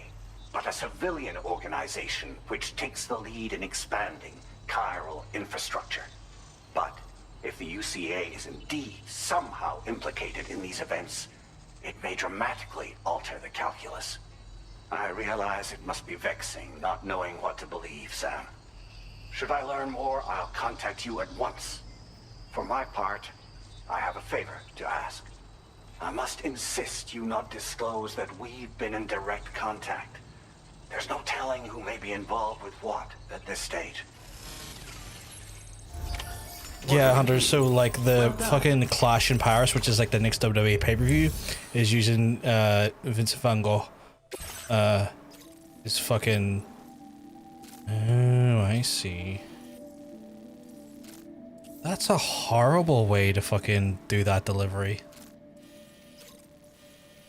but a civilian organization which takes the lead in expanding chiral infrastructure. But if the UCA is indeed somehow implicated in these events, it may dramatically alter the calculus. I realize it must be vexing not knowing what to believe, Sam. Should I learn more, I'll contact you at once. For my part, I have a favor to ask. I must insist you not disclose that we've been in direct contact. There's no telling who may be involved with what at this stage. Yeah, Hunter, so like the fucking Clash in Paris, which is like the next WWE pay-per-view, is using Vincent van Gogh. Is fucking... Oh, I see. That's a horrible way to fucking do that delivery.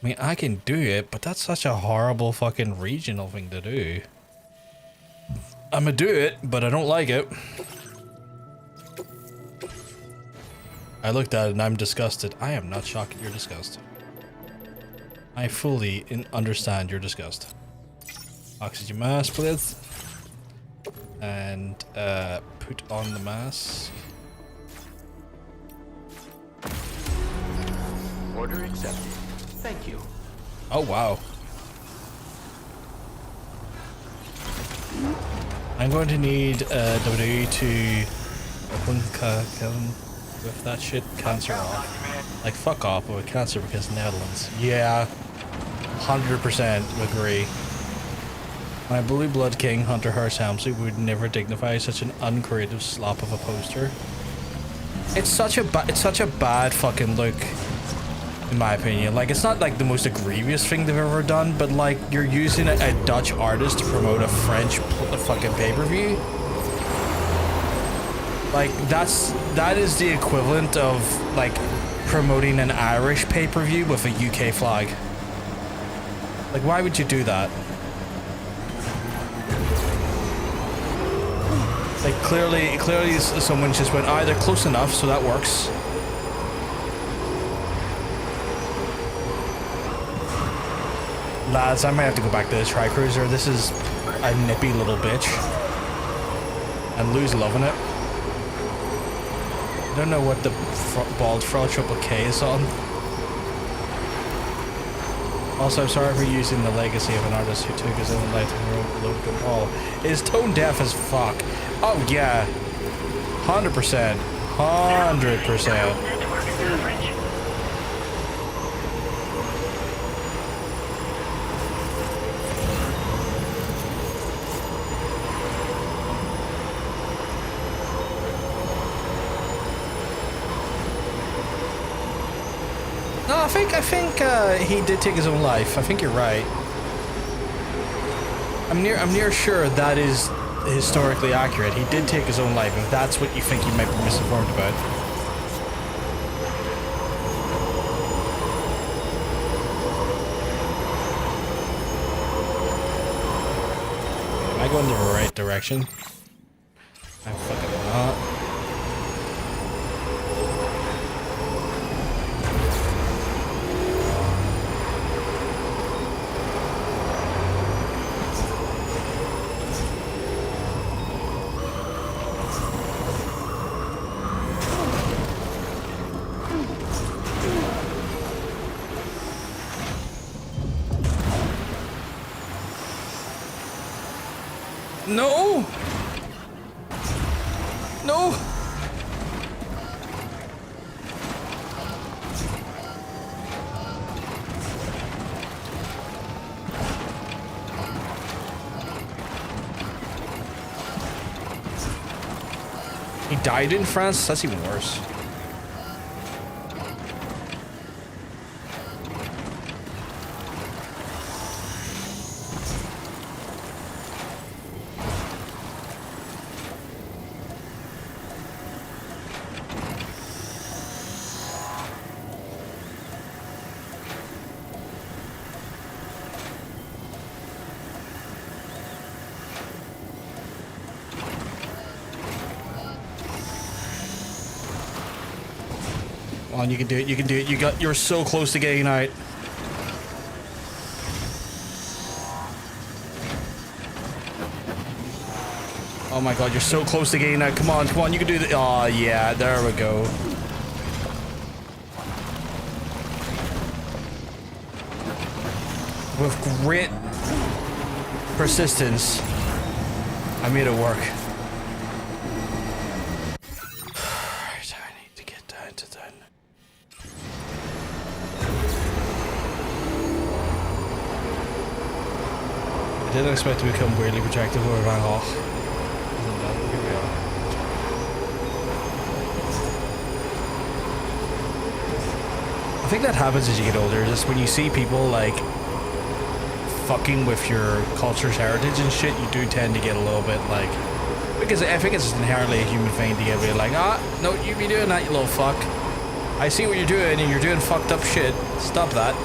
I mean, I can do it, but that's such a horrible fucking regional thing to do. I'ma do it, but I don't like it. I looked at it and I'm disgusted. I am not shocked at your disgust. I fully understand your disgust. Oxygen mask, please. And put on the mask. Order accepted. Thank you. Oh wow. I'm going to need WWE to open Kevin with that shit cancer off. Like fuck off with cancer because Netherlands. Yeah. 100% agree. My Blue Blood King, Hunter Hearst Helmsley, would never dignify such an uncreative slop of a poster. It's such a bad fucking look, in my opinion. Like, it's not like the most egregious thing they've ever done, but like, you're using a Dutch artist to promote a French fucking pay-per-view. Like, that is the equivalent of like promoting an Irish pay-per-view with a UK flag. Like, why would you do that? Like, clearly someone just went, they're close enough, so that works. Lads, I might have to go back to the Tri-Cruiser. This is a nippy little bitch. And Lou's loving it. I don't know what the bald fraud triple K is on. Also, I'm sorry for using the legacy of an artist who took his own life and wrote low control. Is tone deaf as fuck. Oh yeah, 100%, 100%. No, I think he did take his own life. I think you're right. I'm near sure that is historically accurate. He did take his own life, if that's what you think you might be misinformed about. Am I going the right direction? I'm fucking not. No! No! He died in France? That's even worse. Come on, you can do it, you can do it. You're so close to getting out. Oh my god, you're so close to getting out. Come on, you can do it. Oh yeah, there we go. With great persistence, I made it work. I didn't expect to become weirdly protective over Van Gogh. Here we are. I think that happens as you get older, just when you see people like fucking with your culture's heritage and shit, you do tend to get a little bit like, because I think it's inherently a human thing to get really like, no, you be doing that, you little fuck. I see what you're doing and you're doing fucked up shit. Stop that.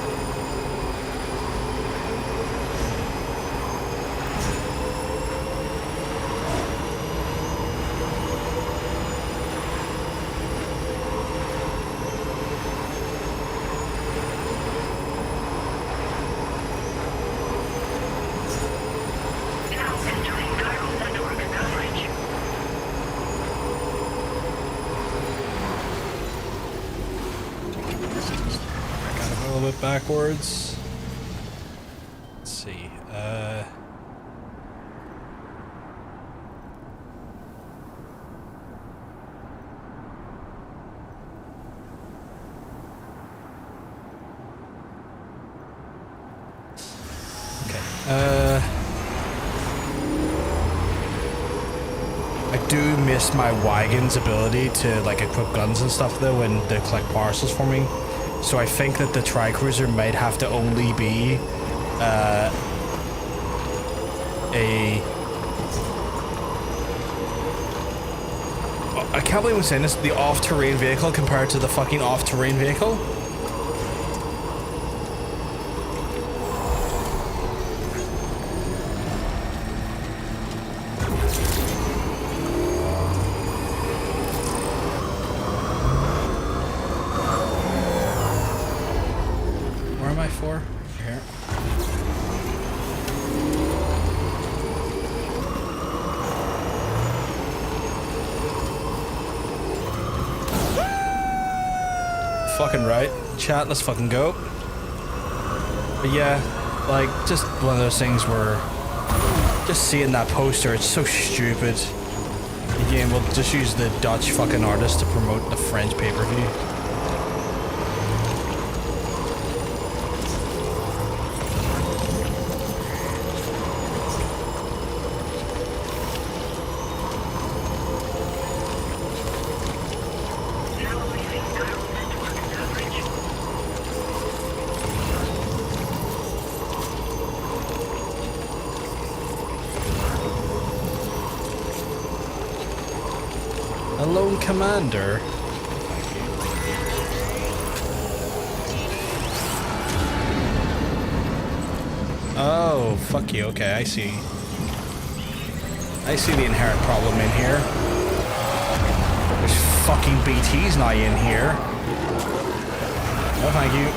Backwards. Let's see. Okay. I do miss my wagon's ability to like equip guns and stuff though, and to collect parcels for me. So I think that the Tri-Cruiser might have to only be I can't believe I'm saying this, the off-terrain vehicle compared to the fucking off-terrain vehicle. Fucking right. Chat, let's fucking go. But yeah, like, just one of those things where just seeing that poster, it's so stupid. Again, we'll just use the Dutch fucking artist to promote the French pay-per-view. A lone commander. Oh, fuck you. Okay, I see. I see the inherent problem in here. There's fucking BT's not in here. No, thank you.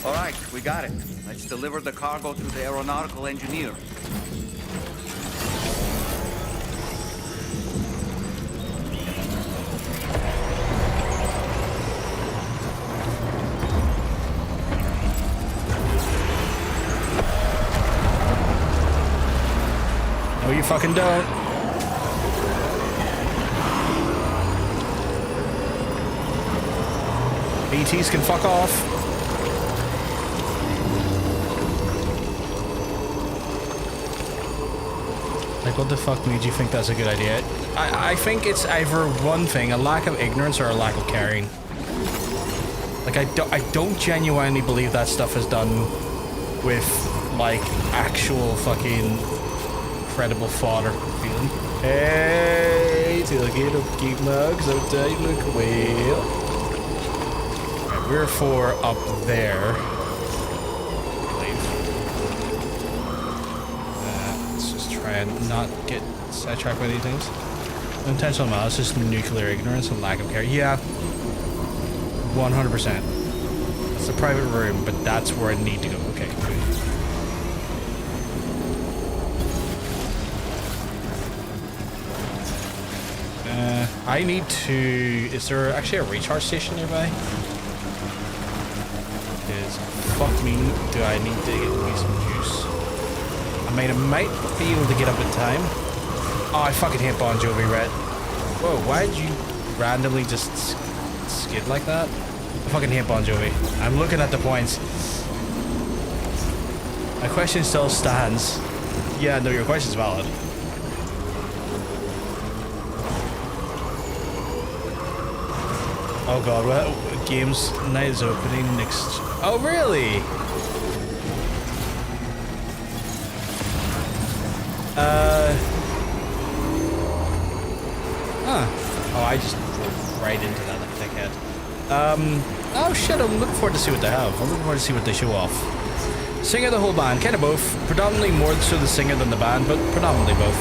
All right, we got it. Let's deliver the cargo to the aeronautical engineer. No, you fucking don't. BTs can fuck off. Like, what the fuck made you think that's a good idea? I think it's either one thing, a lack of ignorance, or a lack of caring. Like, I don't genuinely believe that stuff is done with, like, actual fucking credible fodder feeling. Hey, till I get up, keep mugs, so tight, look well. Right, we're for up there. And not get sidetracked by these things. Intentional malice, just nuclear ignorance and lack of care. Yeah, 100%. It's a private room, but that's where I need to go. Okay, good. I need to... Is there actually a recharge station nearby? Because fuck me, do I need to get me some juice? I mean, I might be able to get up in time. Oh, I fucking hate Bon Jovi, Red. Whoa, why did you randomly just skid like that? I fucking hate Bon Jovi. I'm looking at the points. My question still stands. Yeah, no, your question's valid. Oh god, what games night is opening next... Oh, really? Oh, I just drove right into that like dickhead. Oh shit, I'm looking forward to see what they have. I'm looking forward to see what they show off. Singer, the whole band, kind of both. Predominantly more so the singer than the band, but predominantly both.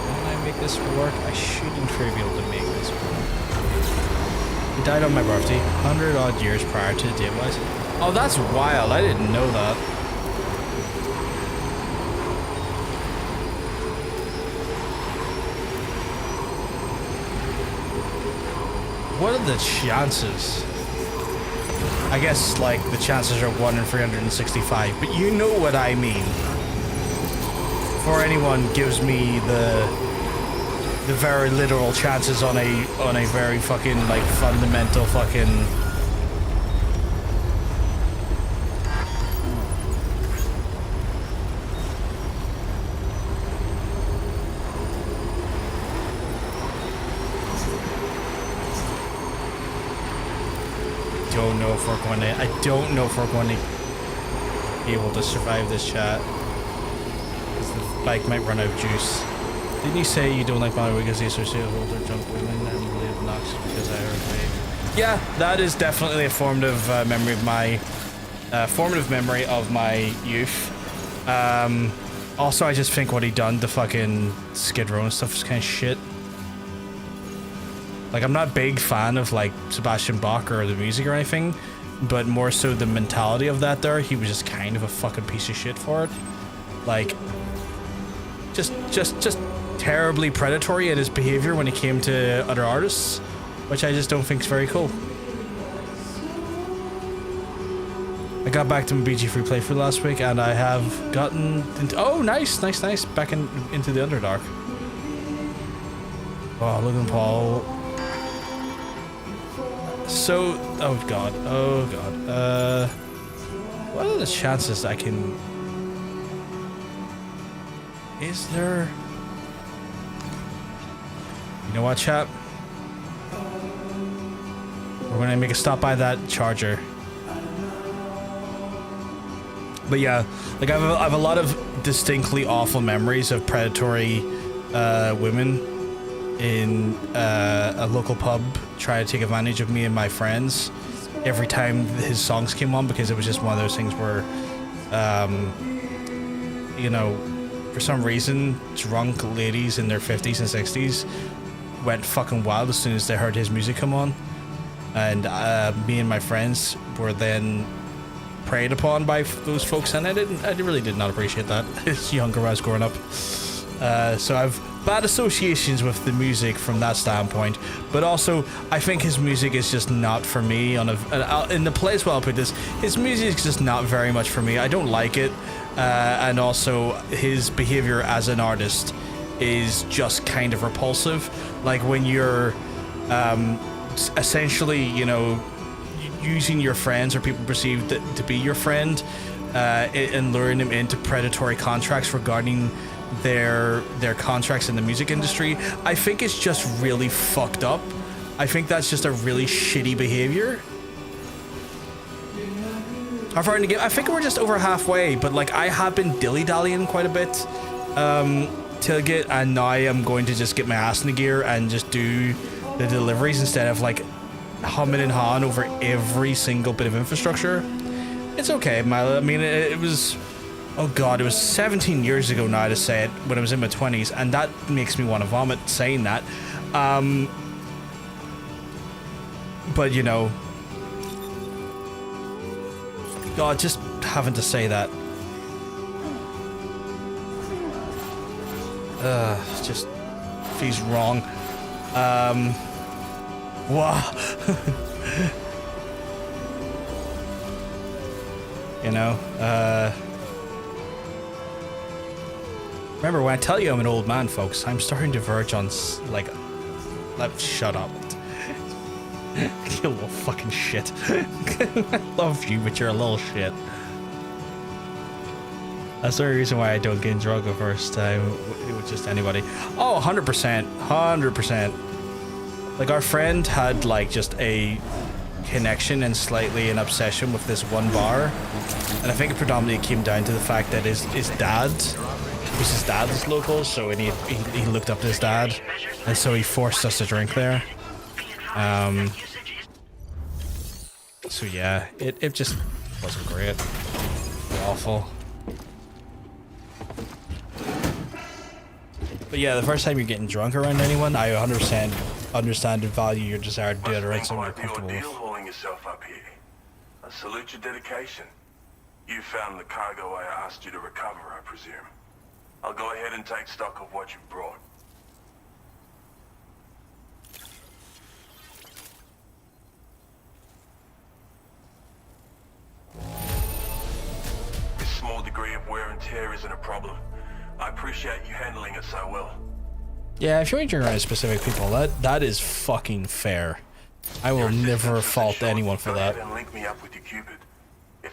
Can I make this work? I should in theory be able to make this work. He died on my birthday, 100 odd years prior to the date-wise. Oh, that's wild. I didn't know that. What are the chances? I guess, like, the chances are 1 in 365, but you know what I mean. Before anyone gives me the very literal chances on a very fucking, like, fundamental fucking... I don't know if we're going to be able to survive this chat. Because the bike might run out of juice. Didn't you say you don't like Mario because they associate with older drunk women and really obnoxious because I heard wave? Yeah, that is definitely a formative memory of my youth. Also, I just think what he done to fucking Skid Row and stuff is kind of shit. Like, I'm not a big fan of, like, Sebastian Bach or the music or anything, but more so the mentality of that there. He was just kind of a fucking piece of shit for it. Like, just terribly predatory at his behavior when it came to other artists, which I just don't think is very cool. I got back to my BG Free playthrough last week, and I have gotten into... Oh, nice. Back into the Underdark. Oh, Logan Paul... So, oh god. What are the chances I can... Is there... You know what, chap? We're gonna make a stop by that charger. But yeah, like I have a lot of distinctly awful memories of predatory women in a local pub trying to take advantage of me and my friends every time his songs came on, because it was just one of those things where, you know, for some reason, drunk ladies in their 50s and 60s went fucking wild as soon as they heard his music come on. And me and my friends were then preyed upon by those folks, and I really did not appreciate that as younger when I was growing up. So I've bad associations with the music from that standpoint, but also I think his music is just not for me. In the place where I'll put this, his music is just not very much for me. I don't like it, and also his behavior as an artist is just kind of repulsive. Like when you're essentially, you know, using your friends or people perceived to be your friend and luring them into predatory contracts regarding their contracts in the music industry, I think it's just really fucked up. I think that's just a really shitty behavior. I think we're just over halfway, but like I have been dilly-dallying quite a bit Tailgate, and now I'm going to just get my ass in the gear and just do the deliveries instead of like humming and hawing over every single bit of infrastructure. It's okay, Milo. I mean, it was, oh god, it was 17 years ago now to say it, when I was in my 20s, and that makes me want to vomit saying that. But you know, god, just having to say that. Just feels wrong. Wow. You know, remember when I tell you I'm an old man, folks, I'm starting to verge on, like, shut up. You little fucking shit. I love you, but you're a little shit. That's the only reason why I don't get drunk the first time with just anybody. Oh, 100%. 100%. Like, our friend had, like, just a connection and slightly an obsession with this one bar. And I think it predominantly came down to the fact that his dad, because his dad was local, so he looked up to his dad. And so he forced us to drink there. So yeah, it just wasn't great. Awful. But yeah, the first time you're getting drunk around anyone, I 100% understand and value your desire to do it around someone you're comfortable with. Hauling yourself up here. I salute your dedication. You found the cargo I asked you to recover, I presume. I'll go ahead and take stock of what you've brought. This small degree of wear and tear isn't a problem. I appreciate you handling it so well. Yeah, if you're injuring around specific people, that is fucking fair. I will never fault anyone for that.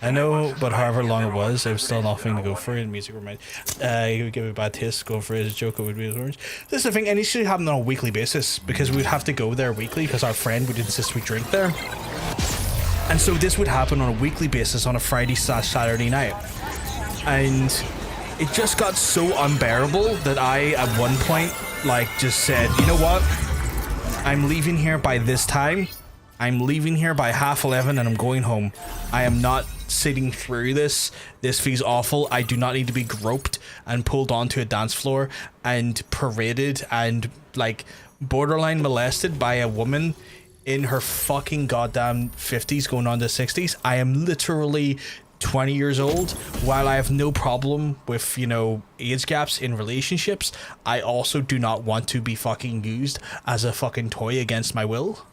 I know, but however long it was still nothing to go for it. Music remained. It would give me a bad taste going for it as a joke. It would be orange. This is the thing, and it should happen on a weekly basis because we'd have to go there weekly because our friend would insist we drink there. And so this would happen on a weekly basis on a Friday/Saturday night. And it just got so unbearable that I, at one point, like, just said, you know what? I'm leaving here by this time. I'm leaving here by 11:30 and I'm going home. I am not sitting through this. This feels awful. I do not need to be groped and pulled onto a dance floor and paraded and, like, borderline molested by a woman in her fucking goddamn 50s going on to 60s. I am literally 20 years old. While I have no problem with, you know, age gaps in relationships, I also do not want to be fucking used as a fucking toy against my will.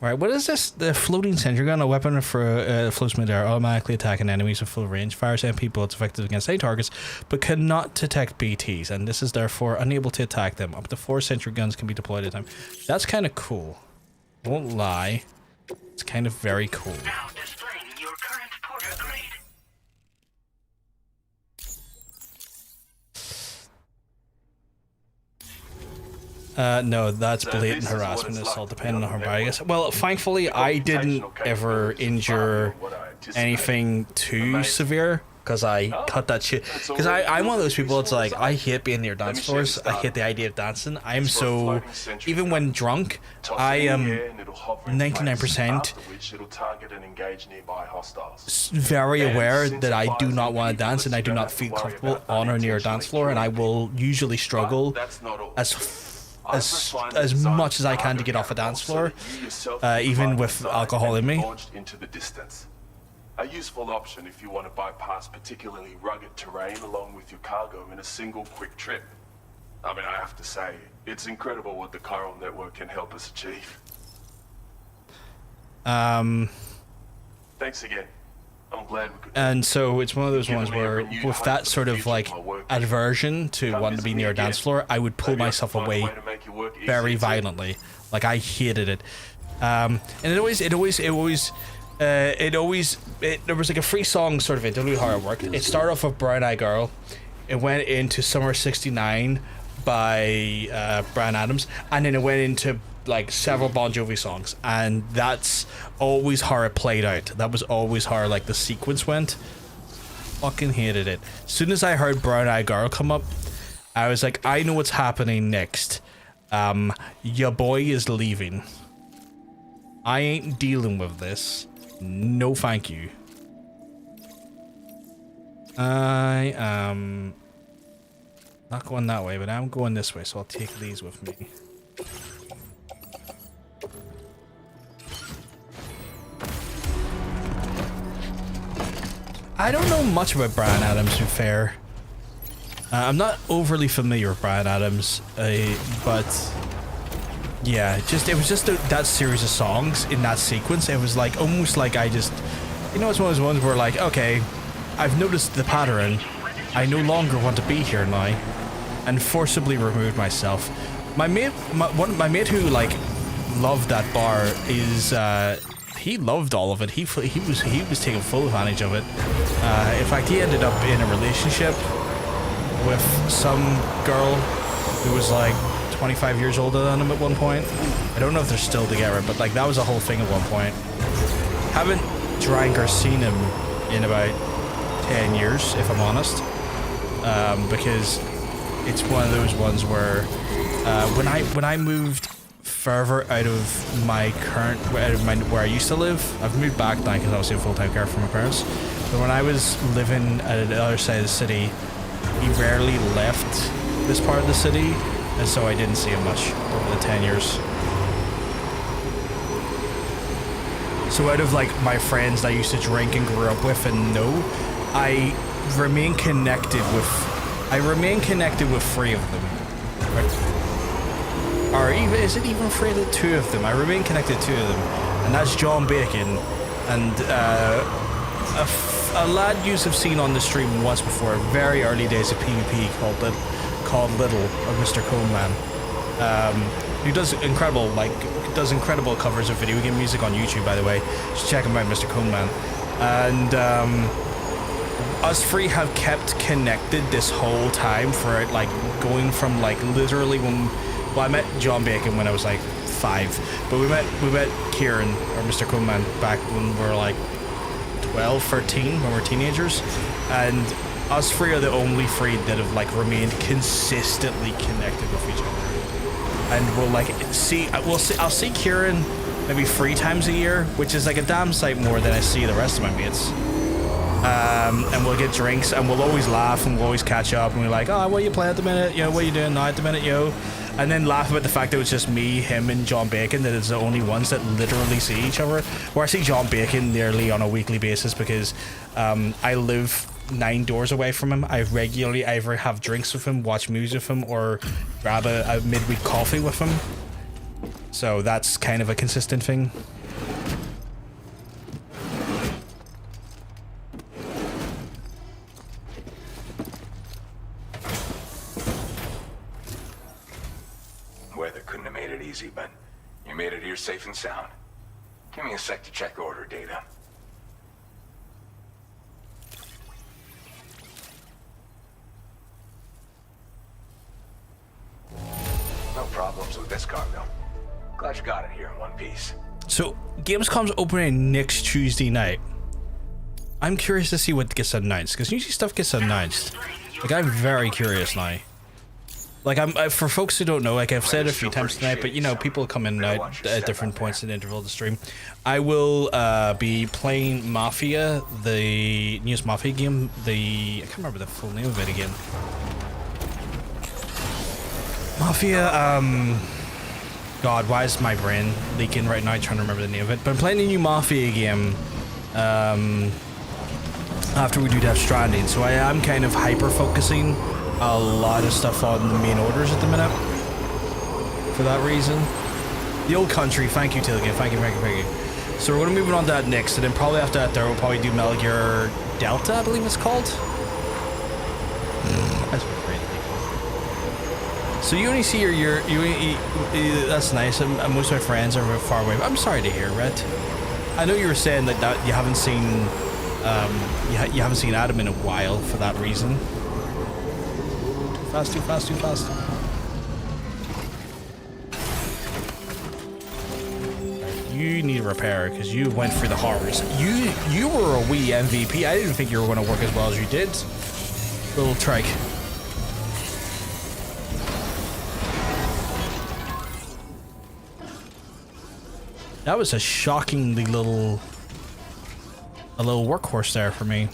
Right, what is this? The floating sentry gun, a weapon for floats mid-air, automatically attacking enemies with full range, fires MP bullets effective against any targets, but cannot detect BTs, and this is therefore unable to attack them. Up to 4 sentry guns can be deployed at a time. That's kind of cool. Won't lie. It's kind of very cool. Now displaying your current porter grade. No, that's blatant harassment assault, depending on her body. I guess. Well, thankfully, I didn't ever injure anything too severe, because I cut that shit. Because I'm one of those people, it's like, I hate being near dance floors. I hate the idea of dancing. I'm so, even when drunk, I am 99% very aware that I do not want to dance and I do not feel comfortable on or near a dance floor, and I will usually struggle as much as I can to get off a dance floor, even with alcohol in me. A useful option if you want to bypass particularly rugged terrain along with your cargo in a single quick trip. I mean, I have to say, it's incredible what the chiral network can help us achieve. Thanks again. I'm glad we could. And so it's one of those ones where, with that sort of like aversion to wanting to be near a dance floor, I would pull myself away very violently. Like, I hated it. And there was like a free song sort of interlude how it worked. It started off with Brown Eye Girl. It went into Summer '69 by Bryan Adams, and then it went into like several Bon Jovi songs, and that's always how it played out. That was always how like the sequence went. Fucking hated it. As soon as I heard Brown Eye Girl come up, I was like, I know what's happening next. Your boy is leaving. I ain't dealing with this. No thank you. I am not going that way, but I'm going this way, so I'll take these with me. I don't know much about Bryan Adams, to be fair. I'm not overly familiar with Bryan Adams, but yeah, it was just that series of songs in that sequence. It was like almost like I just, you know, it's one of those ones where like, okay, I've noticed the pattern. I no longer want to be here now, and forcibly removed myself. My mate who like loved that bar is he loved all of it. He was taking full advantage of it. In fact, he ended up in a relationship with some girl who was like 25 years older than him at one point. I don't know if they're still together, but like that was a whole thing at one point. Haven't drank or seen him in about 10 years, if I'm honest, because it's one of those ones where when I moved further out of my current, where I used to live, I've moved back now because I was in full-time care for my parents, but when I was living at the other side of the city, he rarely left this part of the city, and so I didn't see him much over the 10 years. So out of like my friends that I used to drink and grew up with and know, I remain connected with 3 of them. Right? Or even, is it even 3 of the 2 of them? I remain connected to 2 of them, and that's John Bacon and a lad you have seen on the stream once before, very early days of PvP, called Little, or Mr. Coneman, who does incredible covers of video game music on YouTube, by the way. Just check him out, Mr. Coneman. And us 3 have kept connected this whole time for like going from like literally I met John Bacon when I was like 5, but we met Kieran, or Mr. Coleman, back when we were like 12, 13, when we were teenagers, and us 3 are the only 3 that have like remained consistently connected with each other. And we'll like I'll see Kieran maybe 3 times a year, which is like a damn sight more than I see the rest of my mates. And we'll get drinks, and we'll always laugh, and we'll always catch up, and we're like, oh, what are you playing at the minute? Yo, what are you doing now at the minute, yo? And then laugh about the fact that it was just me, him, and John Bacon that is the only ones that literally see each other. Where I see John Bacon nearly on a weekly basis because I live 9 doors away from him. I regularly either have drinks with him, watch music with him, or grab a midweek coffee with him. So that's kind of a consistent thing. Weather couldn't have made it easy, but you made it here safe and sound. Give me a sec to check order data. No problems with this cargo. Glad you got it here in one piece. So, Gamescom's opening next Tuesday night. I'm curious to see what gets announced, because usually stuff gets announced. Like, I'm very curious now. Like, for folks who don't know, like I've said a few times tonight, but you know, people come in and out at different points in the interval of the stream. I will be playing Mafia, the newest Mafia game. I can't remember the full name of it again. Mafia, God, why is my brain leaking right now? I'm trying to remember the name of it. But I'm playing a new Mafia game after we do Death Stranding, so I am kind of hyper-focusing a lot of stuff on the main orders at the minute. For that reason. The Old Country, thank you, Tilligan. Thank you. So we're going to move on to that next, and then probably after that there we'll probably do Metal Gear Delta, I believe it's called. That's great. So you only see that's nice, and most of my friends are far away. I'm sorry to hear, Rhett. I know you were saying that you haven't seen you haven't seen Adam in a while for that reason. Too fast. You need a repair because you went through the horrors. You were a wee MVP. I didn't think you were going to work as well as you did. Little trike. That was a shockingly little workhorse there for me.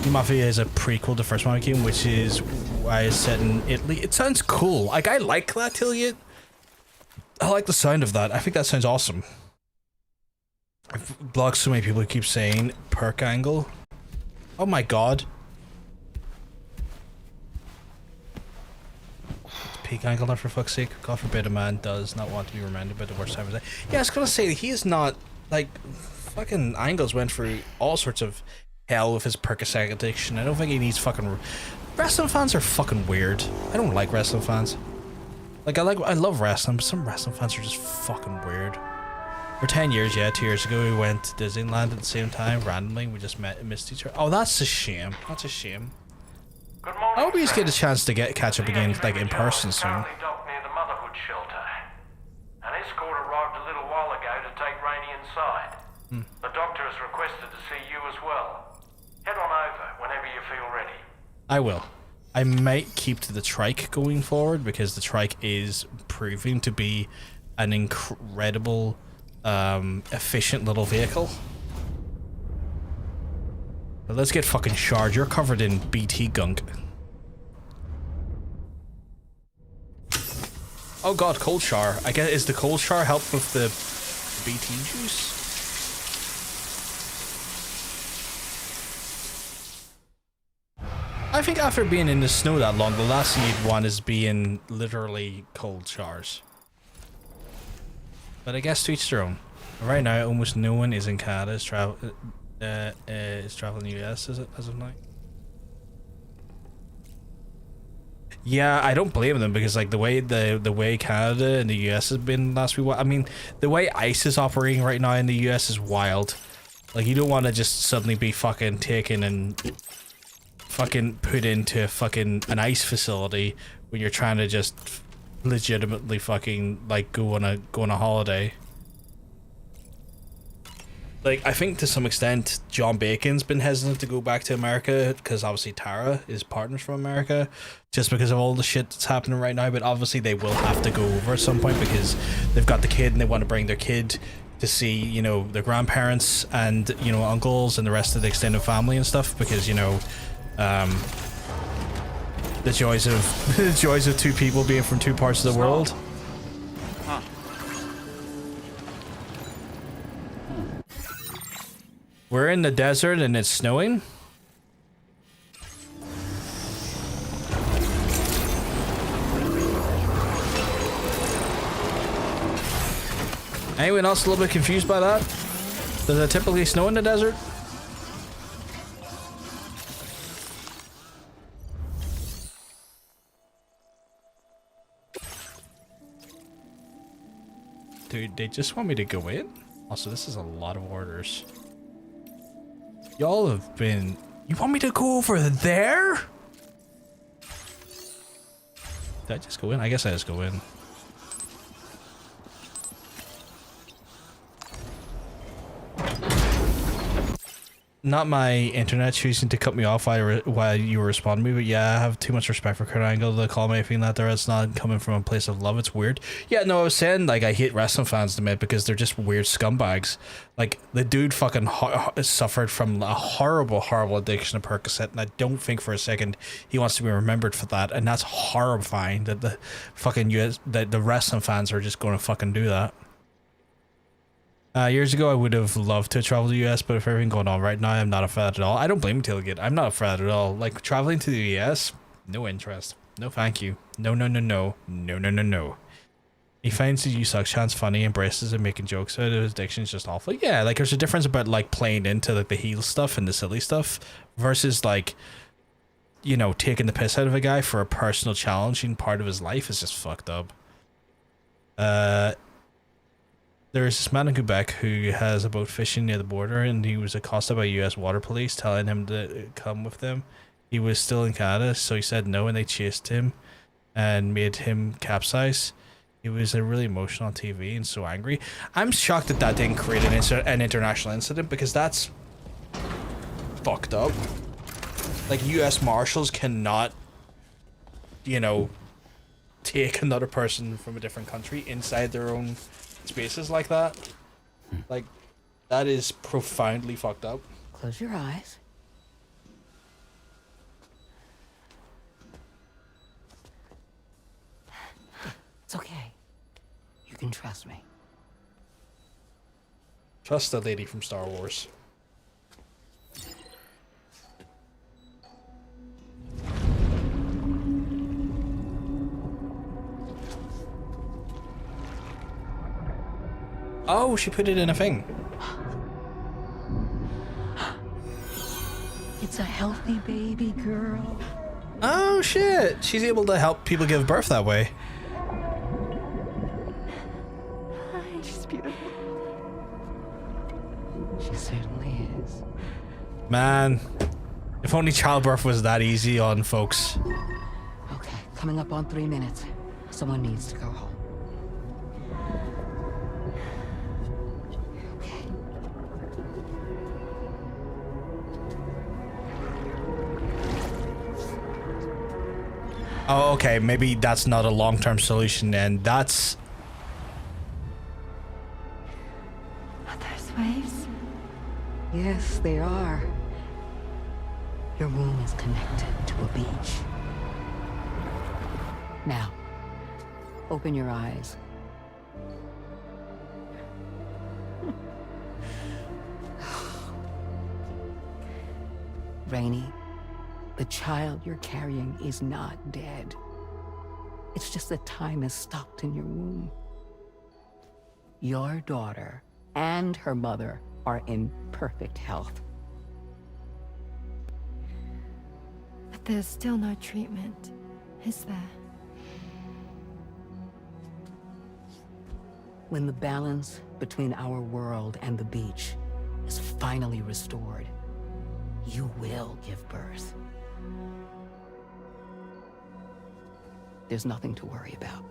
Mafia is a prequel to first Mafia game, which is why it's set in Italy. It sounds cool. Like, I like that, Tilliot. I like the sound of that. I think that sounds awesome. I've blocked so many people who keep saying perk angle. Oh my god. Peak angle now, for fuck's sake. God forbid a man does not want to be reminded by the worst time of the day. Yeah, I was gonna say, he is not, like, fucking Angles went through all sorts of hell with his Percocet addiction. I don't think he needs fucking... Wrestling fans are fucking weird. I don't like wrestling fans. Like, I love wrestling, but some wrestling fans are just fucking weird. For 10 years, yeah, 2 years ago, we went to Disneyland at the same time, randomly. We just missed each other. Oh, that's a shame. That's a shame. I hope we just get a chance to catch up again, like, in person soon. Near the Motherhood shelter. An escort arrived a little while ago to take Rainey inside. The doctor has requested to see you as well. Head on over whenever you feel ready. I will. I might keep to the trike going forward because the trike is proving to be an incredible, efficient little vehicle. But let's get fucking shard. You're covered in BT gunk. Oh god, cold shower. I guess, is the cold shower help with the BT juice? I think after being in the snow that long, the last thing you'd want is being literally cold showers. But I guess to each their own. Right now, almost no one is in Canada is traveling the US, is it, as of now? Yeah, I don't blame them because, like, the way Canada and the US has been last week. I mean, the way ICE is operating right now in the US is wild. Like, you don't want to just suddenly be fucking taken and fucking put into fucking an ICE facility when you're trying to just legitimately fucking, like, go on a holiday. Like, I think to some extent John Bacon's been hesitant to go back to America because obviously Tara is partners from America just because of all the shit that's happening right now, but obviously they will have to go over at some point because they've got the kid and they want to bring their kid to see, you know, their grandparents and, you know, uncles and the rest of the extended family and stuff because, you know, the joys of two people being from two parts of the world. Huh. We're in the desert and it's snowing. Anyone else a little bit confused by that? Does it typically snow in the desert? Dude, they just want me to go in? Also, this is a lot of orders. Y'all have been... You want me to go over there? Did I just go in? I guess I just go in. Not my internet choosing to cut me off while you were responding to me, but yeah, I have too much respect for Kurt Angle to call me anything that there. It's not coming from a place of love. It's weird. Yeah, no, I was saying, like, I hate wrestling fans to admit because they're just weird scumbags. Like, the dude fucking suffered from a horrible, horrible addiction to Percocet, and I don't think for a second he wants to be remembered for that, and that's horrifying that the fucking the wrestling fans are just going to fucking do that. Years ago, I would have loved to travel to the US, but if everything going on right now, I'm not a fan at all. I don't blame you, Tailgate. I'm not a fan at all. Like, traveling to the US, no interest. No thank you. No, no, no, no. No, no, no, no. He finds the You Suck chants funny, embraces it, making jokes out of his addiction is just awful. Yeah, like, there's a difference about, like, playing into, like, the heel stuff and the silly stuff versus, like, you know, taking the piss out of a guy for a personal challenging part of his life is just fucked up. There's this man in Quebec who has a boat fishing near the border, and he was accosted by US water police telling him to come with them. He was still in Canada, so he said no, and they chased him and made him capsize. He was really emotional on TV and so angry. I'm shocked that that didn't create an international incident, because that's fucked up. Like, US Marshals cannot, you know, take another person from a different country inside their own spaces like that. Like, that is profoundly fucked up. Close your eyes. It's okay. You can trust me. Trust the lady from Star Wars. Oh, she put it in a thing. It's a healthy baby girl. Oh shit, she's able to help people give birth that way. She's beautiful. She certainly is. Man, if only childbirth was that easy on folks. Okay, coming up on 3 minutes. Someone needs to go home. Oh, okay, maybe that's not a long-term solution, and that's... Are those waves? Yes, they are. Your womb is connected to a beach. Now, open your eyes. Rainy. The child you're carrying is not dead. It's just that time has stopped in your womb. Your daughter and her mother are in perfect health. But there's still no treatment, is there? When the balance between our world and the beach is finally restored, you will give birth. There's nothing to worry about.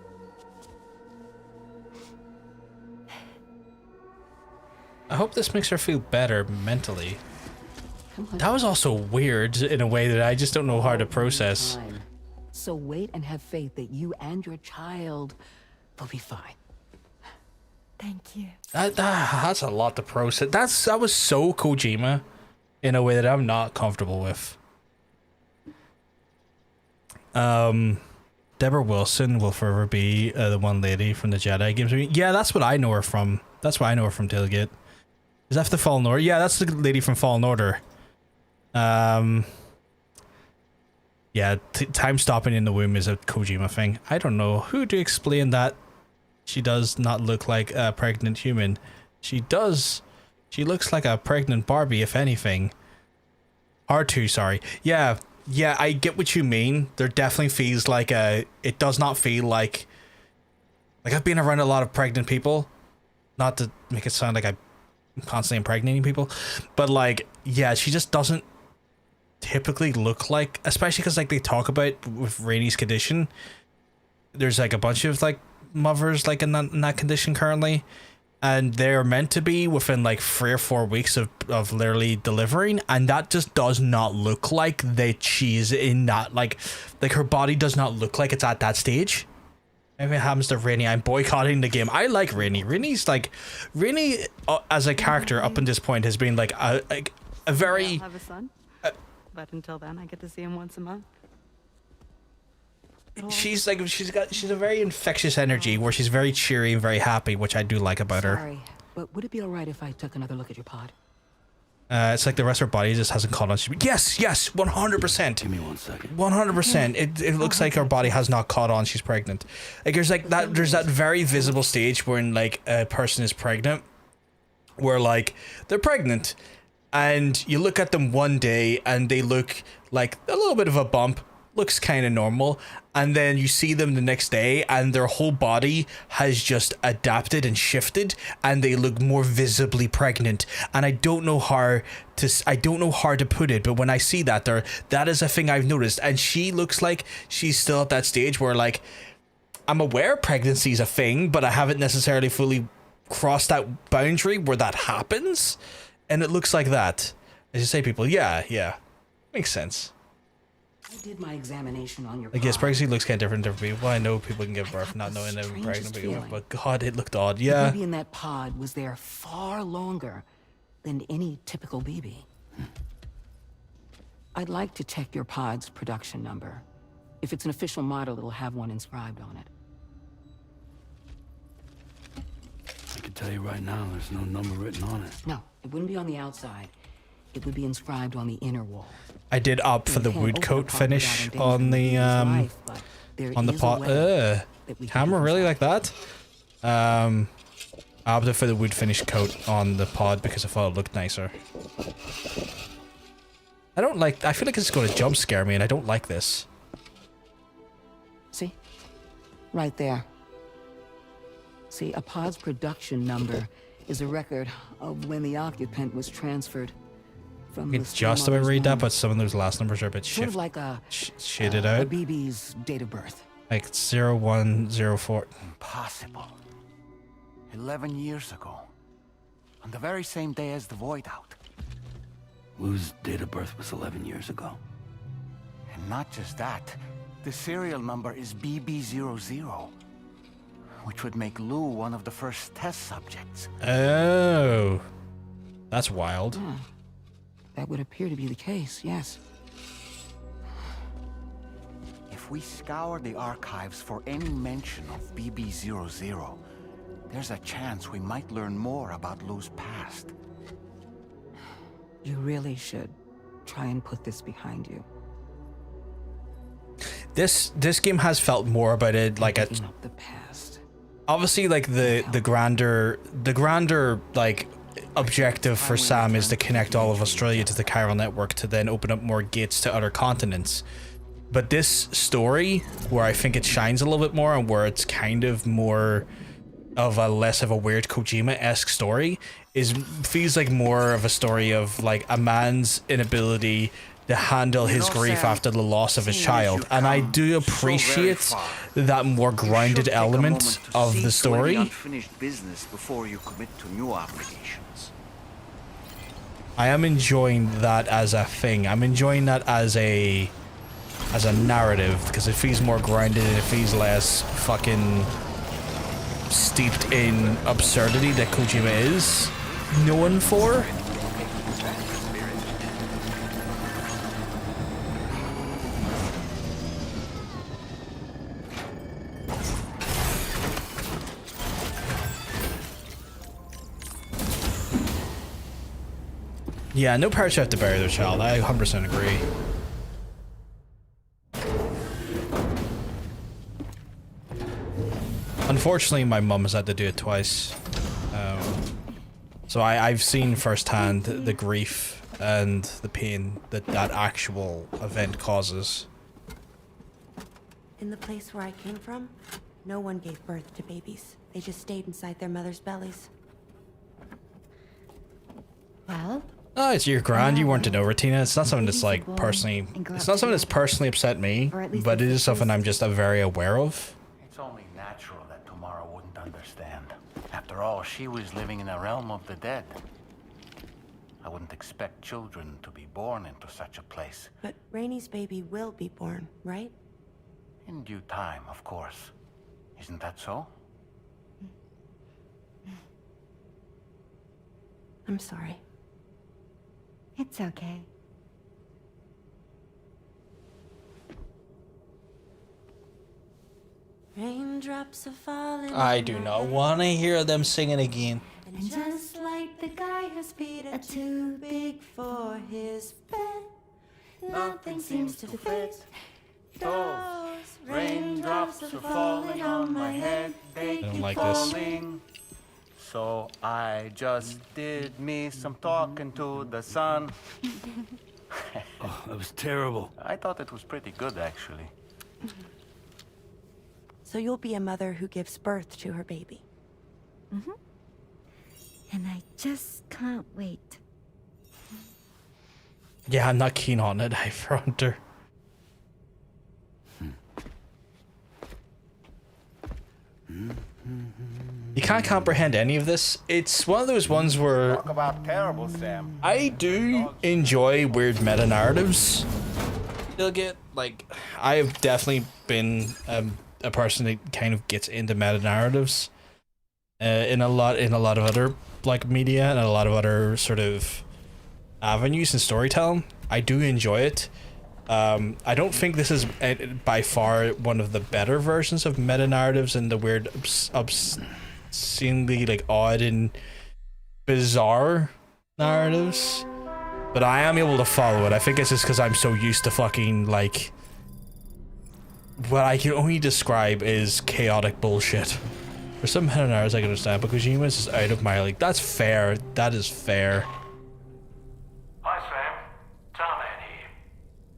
I hope this makes her feel better mentally. That was also weird in a way that I just don't know how to process. So wait and have faith that you and your child will be fine. Thank you. That's a lot to process. That was so Kojima in a way that I'm not comfortable with. Deborah Wilson will forever be the one lady from the Jedi games. Yeah, that's what I know her from. That's why I know her from Tailgate. Is that the Fallen Order? Yeah, that's the lady from Fallen Order. Yeah, time stopping in the womb is a Kojima thing. I don't know who to explain that She does not look like a pregnant human. She does. She looks like a pregnant Barbie, if anything. R2, sorry. Yeah, I get what you mean. There definitely feels like it does not feel like I've been around a lot of pregnant people. Not to make it sound like I'm constantly impregnating people, but like, yeah, she just doesn't typically look like, especially because like they talk about with Rainey's condition, there's like a bunch of like mothers like in that condition currently, and they're meant to be within like 3 or 4 weeks of literally delivering, and that just does not look like that she's in that, like her body does not look like it's at that stage. If it happens to Rainey, I'm boycotting the game. I like Rainey. Rainey as a character up until this point has been like a very. I'll have a son, but until then, I get to see him once a month. She's a very infectious energy where she's very cheery and very happy, which I do like about her. Sorry, but would it be all right if I took another look at your pod? It's like the rest of her body just hasn't caught on. Yes, 100%. Give me 1 second. 100%. It looks like her body has not caught on she's pregnant. Like there's that very visible stage when like a person is pregnant, where like they're pregnant, and you look at them one day and they look like a little bit of a bump, looks kind of normal, and then you see them the next day and their whole body has just adapted and shifted and they look more visibly pregnant. And I don't know how to put it, but when I see that that is a thing I've noticed, and she looks like she's still at that stage where like I'm aware pregnancy is a thing, but I haven't necessarily fully crossed that boundary where that happens, and it looks like that. As you say, people, yeah, makes sense. I did my examination on your I guess pregnancy looks kind of different to different people. I know people can give birth not knowing they're pregnant, but God, it looked odd. Yeah. The baby in that pod was there far longer than any typical baby. I'd like to check your pod's production number. If it's an official model, it'll have one inscribed on it. I can tell you right now, there's no number written on it. No, it wouldn't be on the outside. It would be inscribed on the inner wall. I did opt for the wood coat finish on the pot. Camera really like that? I opted for the wood finish coat on the pod because I thought it looked nicer. I feel like it's going to jump scare me, and I don't like this. See? Right there. See, a pod's production number is a record of when the occupant was transferred. It's just about read that, but some of those last numbers are a bit sort of like shaded out. A BB's date of birth. Like 0104. Impossible. 11 years ago. On the very same day as the Void Out. Wu's date of birth was 11 years ago. And not just that. The serial number is BB00. Which would make Lou one of the first test subjects. Oh. That's wild. Yeah. That would appear to be the case, yes. If we scour the archives for any mention of BB00, there's a chance we might learn more about Lou's past. You really should try and put this behind you. This game has felt more about it like a the past. Obviously like the grander like objective for Sam is to connect all of Australia to the chiral network to then open up more gates to other continents. But this story, where I think it shines a little bit more and where it's kind of more of a less of a weird Kojima-esque story, feels like more of a story of like a man's inability to handle his grief after the loss of his child. And I do appreciate that more grounded element of the story. Unfinished business before you commit to new obligations. I am enjoying that as a thing. I'm enjoying that as a narrative because it feels more grounded and it feels less fucking steeped in absurdity that Kojima is known for. Yeah, no parents have to bury their child. I 100% agree. Unfortunately, my mum has had to do it twice. So I've seen firsthand the grief and the pain that that actual event causes. In the place where I came from, no one gave birth to babies. They just stayed inside their mothers' bellies. Well? Oh, it's your grand. You weren't to know, Retina. It's not something that's like personally. It's not something that's personally upset me, but it is something I'm just very aware of. It's only natural that Tomorrow wouldn't understand. After all, she was living in a realm of the dead. I wouldn't expect children to be born into such a place. But Rainey's baby will be born, right? In due time, of course. Isn't that so? I'm sorry. It's okay. Raindrops are falling. I do not want to hear them singing again. And just like the guy whose feet are too big for his bed, nothing seems to fit. Those raindrops are falling on my head. They keep falling. So I just did me some talking to the sun. Oh, that was terrible. I thought it was pretty good, actually. So you'll be a mother who gives birth to her baby. Mm-hmm. And I just can't wait. Yeah, I'm not keen on it. I front her. You can't comprehend any of this. It's one of those ones where Talk about terrible, Sam. I do enjoy weird meta narratives. You'll get like I've definitely been a person that kind of gets into meta narratives in a lot of other like media and a lot of other sort of avenues in storytelling. I do enjoy it. I don't think this is by far one of the better versions of meta narratives and the weird obscenely like odd and bizarre narratives, but I am able to follow it. I think it's just because I'm so used to fucking like what I can only describe as chaotic bullshit. For some meta narratives I can understand, but Kojima is out of my league. That's fair. That is fair. Hi Sam, Tarman here.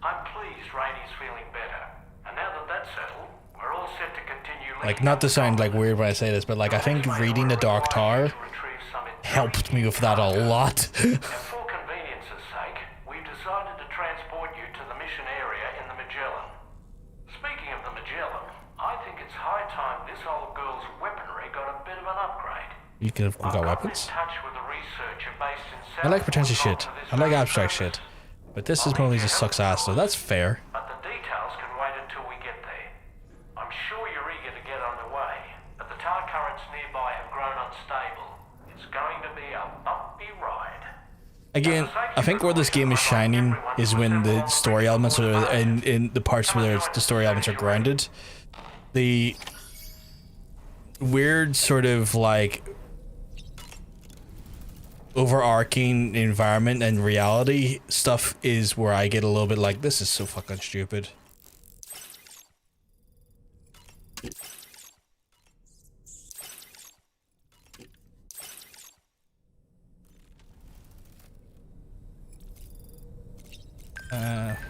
I'm pleased Rainey's feeling better. And now that that's settled, we're all set to continue. Like, not to sound like weird when I say this, but like I think reading The Dark Tower helped me with that a lot. For convenience's sake, we've decided to transport you to the mission area in the Magellan. Speaking of the Magellan, I think it's high time this old girl's weaponry got a bit of an upgrade. You could have got weapons. In touch with a researcher based in I like pretentious shit. I like abstract shit. But this is mostly just sucks ass, so that's fair. But the details can wait until we get there. I'm sure you're eager to get underway, but the tar currents nearby have grown unstable. It's going to be a bumpy ride. Again, I think where this game is shining is when the story elements are in the parts where the story elements are grounded. The weird sort of like overarching environment and reality stuff is where I get a little bit like, this is so fucking stupid.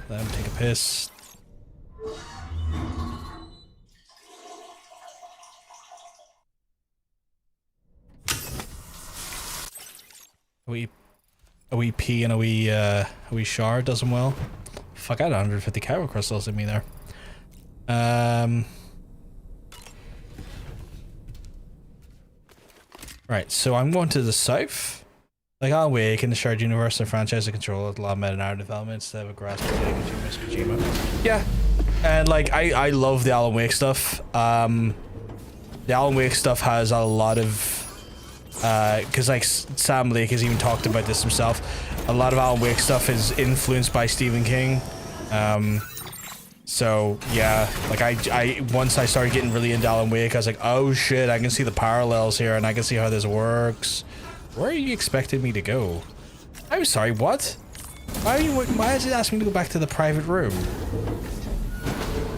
Let him take a piss. A wee pee and a wee shower does him well. Fuck, I had 150 Kyro crystals in me there. Right, so I'm going to the south. Like Alan Wake in the shared universe, the franchise that control a lot of meta-narrative elements that have a grasp of Kojima. Yeah, and like I love the Alan Wake stuff. The Alan Wake stuff has a lot of because like Sam Lake has even talked about this himself. A lot of Alan Wake stuff is influenced by Stephen King. So yeah, like I once I started getting really into Alan Wake, I was like, oh shit, I can see the parallels here and I can see how this works. Where are you expecting me to go? I'm sorry, what? Why is it asking me to go back to the private room?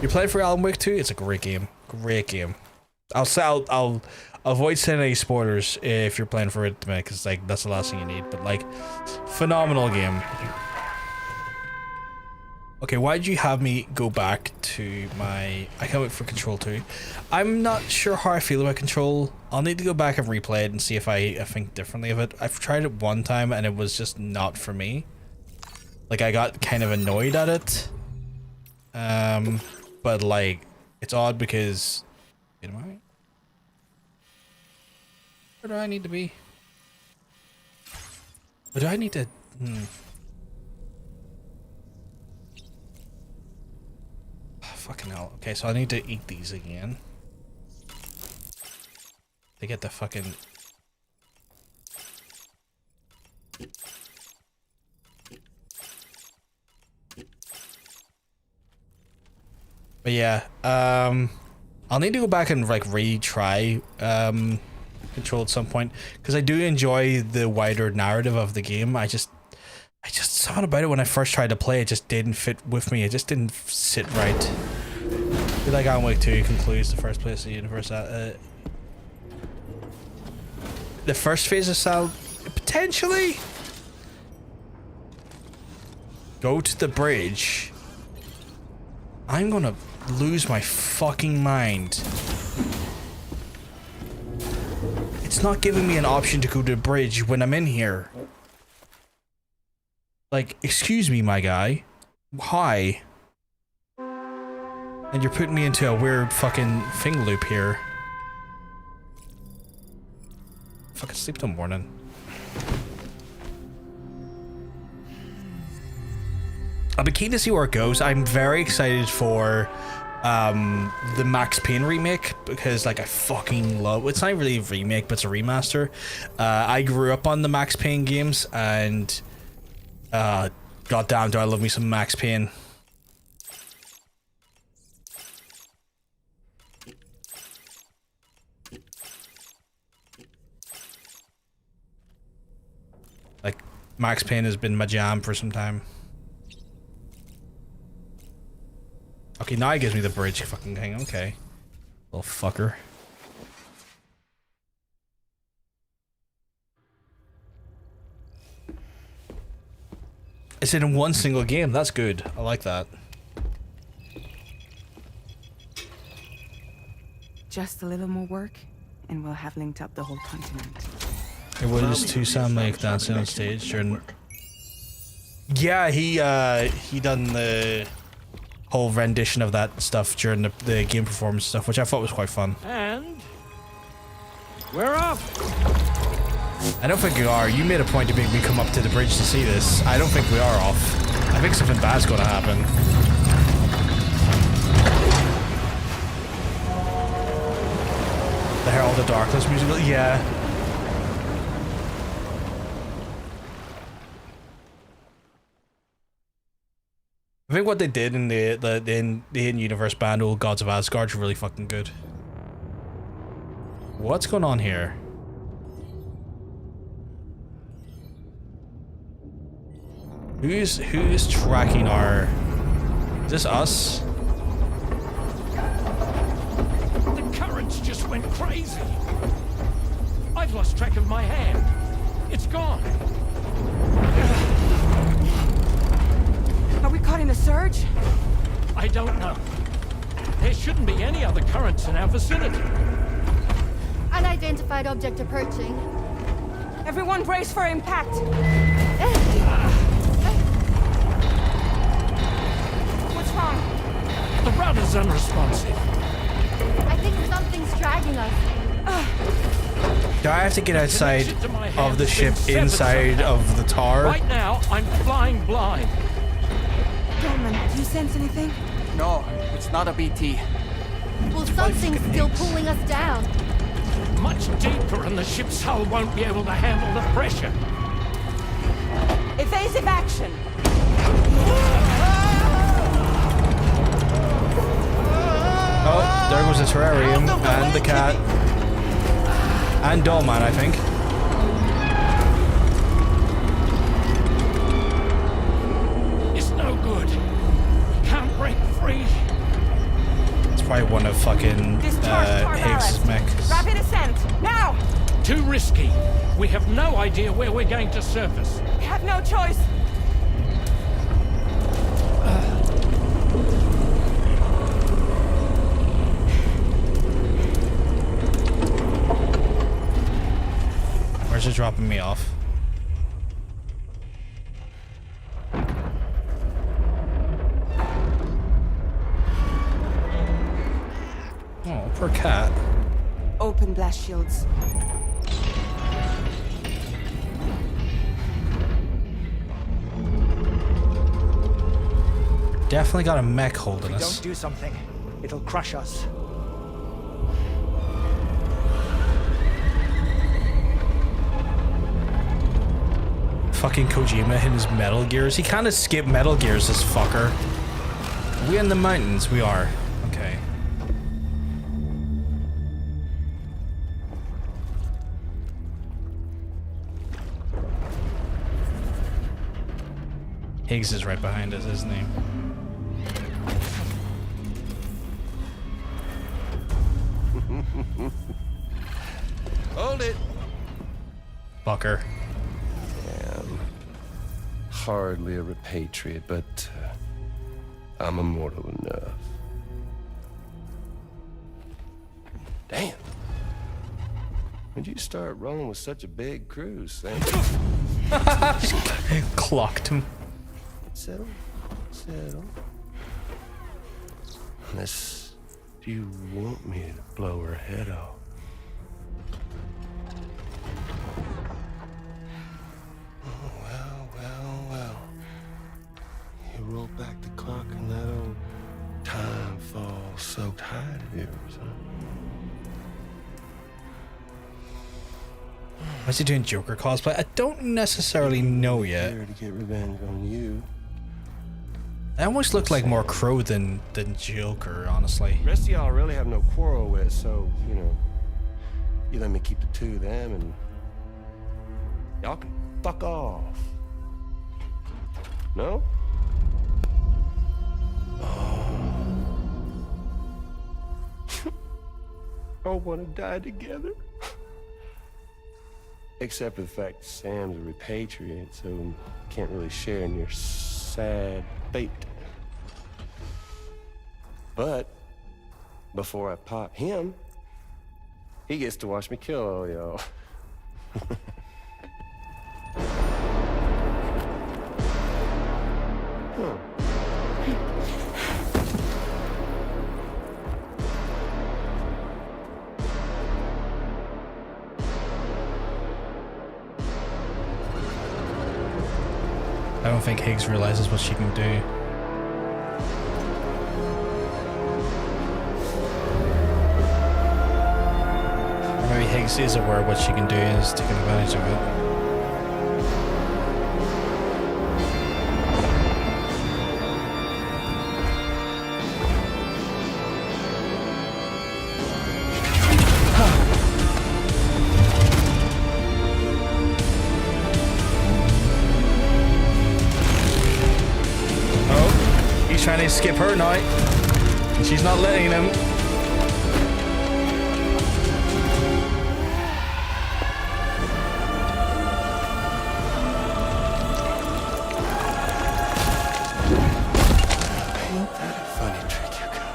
You playing for Alan Wake 2? It's a great game. Great game. I'll avoid saying any spoilers if you're playing for it, because like that's the last thing you need. But like, phenomenal game. Okay, why'd you have me go back to my... I can't wait for Control 2. I'm not sure how I feel about Control. I'll need to go back and replay it and see if I think differently of it. I've tried it one time and it was just not for me. Like, I got kind of annoyed at it. But like, it's odd because... Wait, am I... Where do I need to be? Or do I need to... Fucking hell. Okay, so I need to eat these again. To get the fucking... But yeah, I'll need to go back and like retry Control at some point, because I do enjoy the wider narrative of the game. I just something about it when I first tried to play, it just didn't fit with me. It just didn't sit right. I feel like Alan Wake 2 concludes the first place of the universe. The first phase of Sal, potentially. Go to the bridge. I'm gonna lose my fucking mind. It's not giving me an option to go to the bridge when I'm in here. Like, excuse me, my guy. Hi. And you're putting me into a weird fucking thing loop here. Fucking sleep till morning. I'll be keen to see where it goes. I'm very excited for the Max Payne remake, because like I fucking love... It's not really a remake, but it's a remaster. I grew up on the Max Payne games, and goddamn do I love me some Max Payne. Like, Max Payne has been my jam for some time. Okay, now it gives me the bridge fucking thing. Okay. Little fucker. It's in one single game. That's good. I like that. Just a little more work, and we'll have linked up the whole continent. It was to Sam Lake dancing on stage during... Yeah, he done the whole rendition of that stuff during the game performance stuff, which I thought was quite fun. And we're off. I don't think we are. You made a point to make me come up to the bridge to see this. I don't think we are off. I think something bad's gonna happen. The Herald of Darkness musical? Yeah. I think what they did in the in-universe band, Old Gods of Asgard, is really fucking good. What's going on here? Who's tracking our... Is this us? The currents just went crazy. I've lost track of my hand. It's gone. Are we caught in a surge? I don't know. There shouldn't be any other currents in our vicinity. Unidentified object approaching. Everyone brace for impact. What's wrong? The rudder's unresponsive. I think something's dragging us. Do I have to get outside of the ship, inside of the tower? Right now, I'm flying blind. Dolman, do you sense anything? No, it's not a BT. Well, something's still pulling us down. Much deeper, and the ship's hull won't be able to handle the pressure. Evasive action. Oh, there goes the terrarium and the cat. And Dollman, I think. It's no good. Can't break free. It's probably one of fucking Higgs' mechs. Rapid ascent, now! Too risky. We have no idea where we're going to surface. We have no choice. Where's it dropping me off? Oh, poor cat. Open blast shields. Definitely got a mech holding us. Don't do something. It'll crush us. Fucking Kojima in his Metal Gears. He kind of skipped Metal Gears, this fucker. Are we in the mountains? We are. Okay. Higgs is right behind us, isn't he? Hold it. Fucker. Hardly a repatriate, but I'm immortal enough. Damn. When'd you start rolling with such a big crew, Sam? Clocked him. Settle. Unless you want me to blow her head off. You roll back the clock and that old time fall soaked hide of yours, huh? Why's he doing Joker cosplay? I don't necessarily know yet. Here to get revenge on you. I almost looked like more Crow than Joker, honestly. Rest of y'all really have no quarrel with, so, you know, you let me keep the two of them and y'all can fuck off. No? All want to die together. Except for the fact Sam's a repatriate, so can't really share in your sad fate. But before I pop him, he gets to watch me kill all y'all. I don't think Higgs realizes what she can do. Or maybe Higgs is aware of what she can do and is taking advantage of it. Trying to skip her night, and she's not letting him. Ain't that a funny trick you got?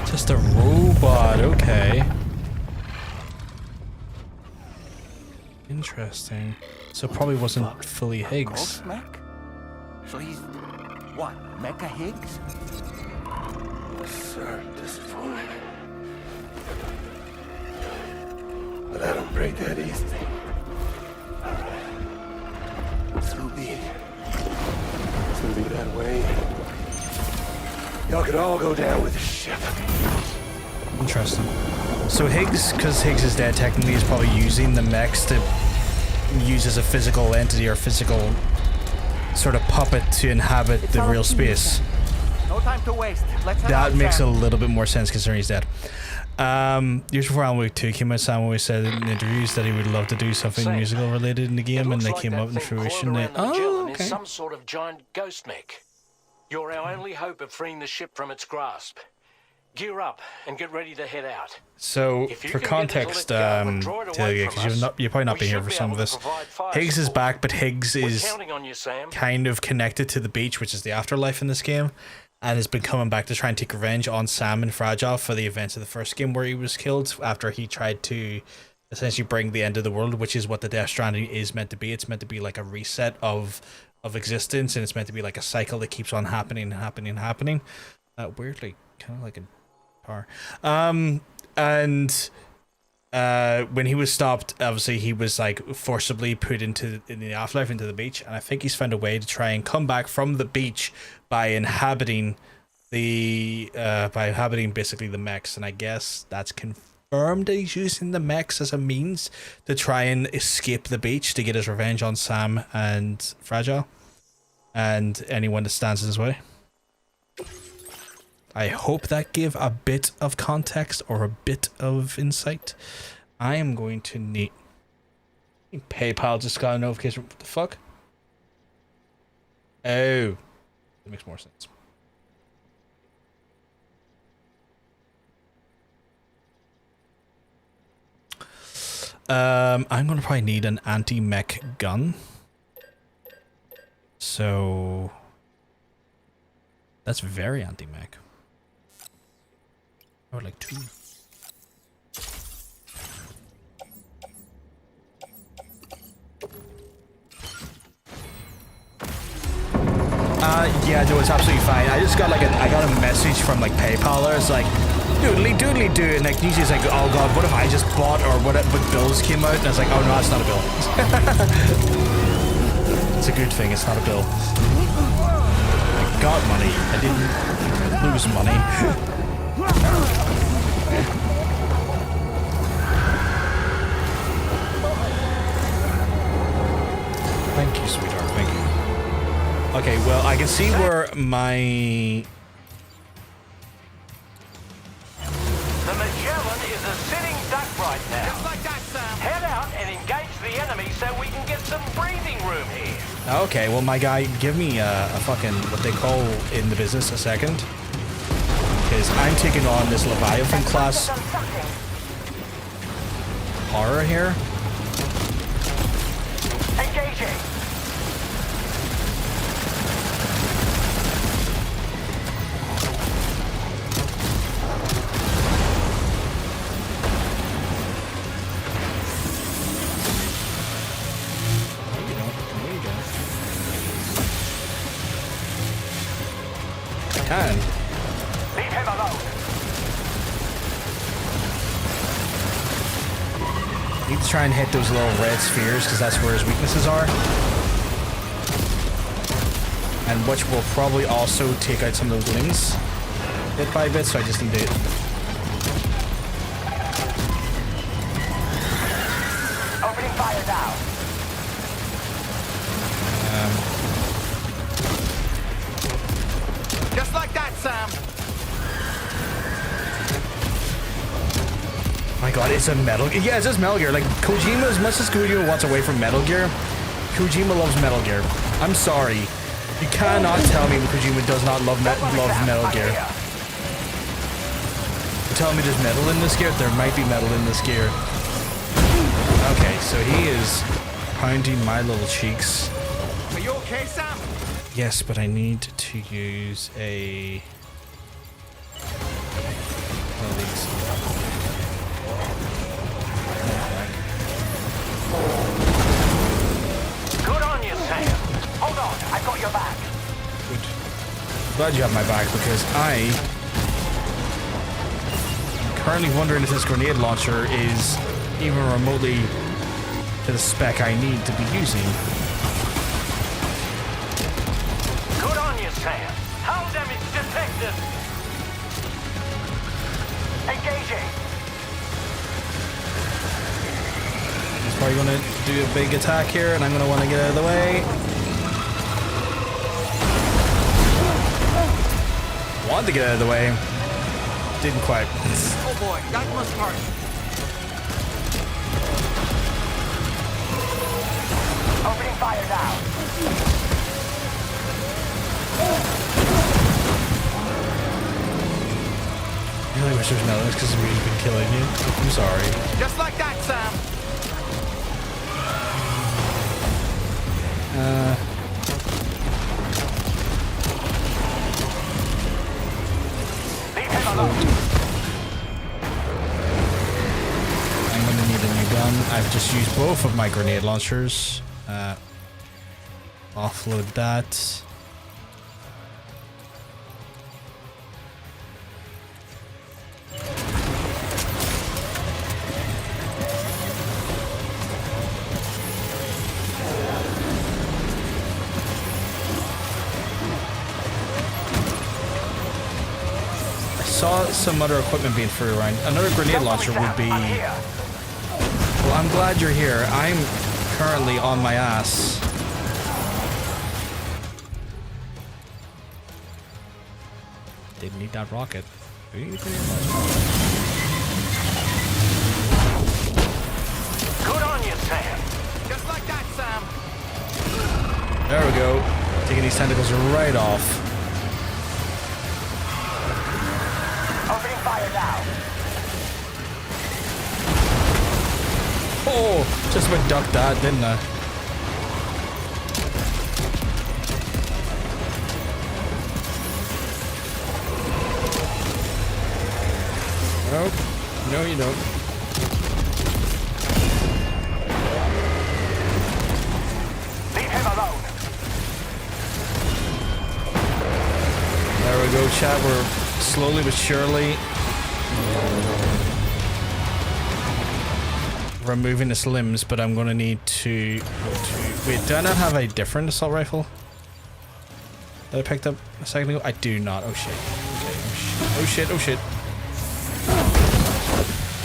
Just a robot, okay. Interesting. So it probably wasn't fully Higgs. Ghost mech? So he's what? Mecha Higgs? Sorry to disappoint. But I don't break that easy. So be it. It's gonna be that way. Y'all could all go down with the ship. Interesting. So Higgs, because Higgs is dead, technically is probably using the mechs to use as a physical entity or physical sort of puppet to inhabit the real space. No time to waste. Let's head That out, makes a Sam. little bit more sense considering he's dead. Years before Alan Wake 2 came out, Sam always said in interviews that he would love to do something musical related in the game, and they came up in fruition. Oh, okay. Some sort of giant ghost mech. You're our only hope of freeing the ship from its grasp. Gear up and get ready to head out. So, for context, because you've probably not been here for some of this, Higgs is back, but Higgs is kind of connected to the beach, which is the afterlife in this game, and has been coming back to try and take revenge on Sam and Fragile for the events of the first game where he was killed after he tried to essentially bring the end of the world, which is what the Death Stranding is meant to be. It's meant to be like a reset of existence, and it's meant to be like a cycle that keeps on happening. Weirdly, kind of like a car. And when he was stopped, obviously he was like forcibly put in the afterlife, into the beach, and I think he's found a way to try and come back from the beach by inhabiting basically the mechs, and I guess that's confirmed that he's using the mechs as a means to try and escape the beach to get his revenge on Sam and Fragile and anyone that stands in his way. I hope that gave a bit of context or a bit of insight. I am going to need... PayPal just got a notification. What the fuck? Oh. That makes more sense. I'm going to probably need an anti-mech gun. So... That's very anti-mech. I would like 2. Yeah, no, it's absolutely fine. I just got like I got a message from like PayPal. It's like, doodly doodly doo, and like usually it's like, oh god, what if I just bought or what bills came out? And I was like, oh no, it's not a bill. It's a good thing. It's not a bill. I got money. I didn't lose money. Thank you, sweetheart. Thank you. Okay, well, I can see where my... The Magellan is a sitting duck right now. Just like that, Sam. Head out and engage the enemy so we can get some breathing room here. Okay, well, my guy, give me a fucking, what they call in the business, a second. Because I'm taking on this Leviathan class horror here. Engaging. Can. Leave him alone. Need to try and hit those little red spheres because that's where his weaknesses are. And which will probably also take out some of those lings bit by bit, so I just need to... Opening fire now. Just like that, Sam. My god, it's a Metal Gear. Yeah, it's just Metal Gear. Like, Kojima, as much as Kojima wants away from Metal Gear, Kojima loves Metal Gear. I'm sorry. You cannot tell me that Kojima does not love Metal Gear. You're telling me there's metal in this gear? There might be metal in this gear. Okay, so he is pounding my little cheeks. Are you okay, Sam? Yes, but I need to use a... one of these. Good on you, Sam. Hold on, I got your back. Good. Glad you have my back, because I'm currently wondering if this grenade launcher is even remotely to the spec I need to be using. Good on you, Sam. Hull damage detected. Engaging. He's probably going to do a big attack here, and I'm going to want to get out of the way. wanted to get out of the way. Didn't quite. Oh boy, that must hurt. Opening fire now. I really wish there was nothing because we've been killing you. I'm sorry. Just like that, Sam. I'm gonna need a new gun. I've just used both of my grenade launchers. Offload that. I saw some other equipment being thrown around. Another grenade launcher would be... Well, I'm glad you're here. I'm currently on my ass. Didn't need that rocket. Good on you, Sam. Just like that, Sam. There we go. Taking these tentacles right off. Opening fire now. Oh, just about ducked that, didn't I? Nope. No, you don't. Leave him alone. There we go, chat. We're slowly but surely removing the limbs, but I'm gonna need to wait. Do I not have a different assault rifle that I picked up a second ago? I do not. Oh shit. Okay. Oh shit. Oh shit.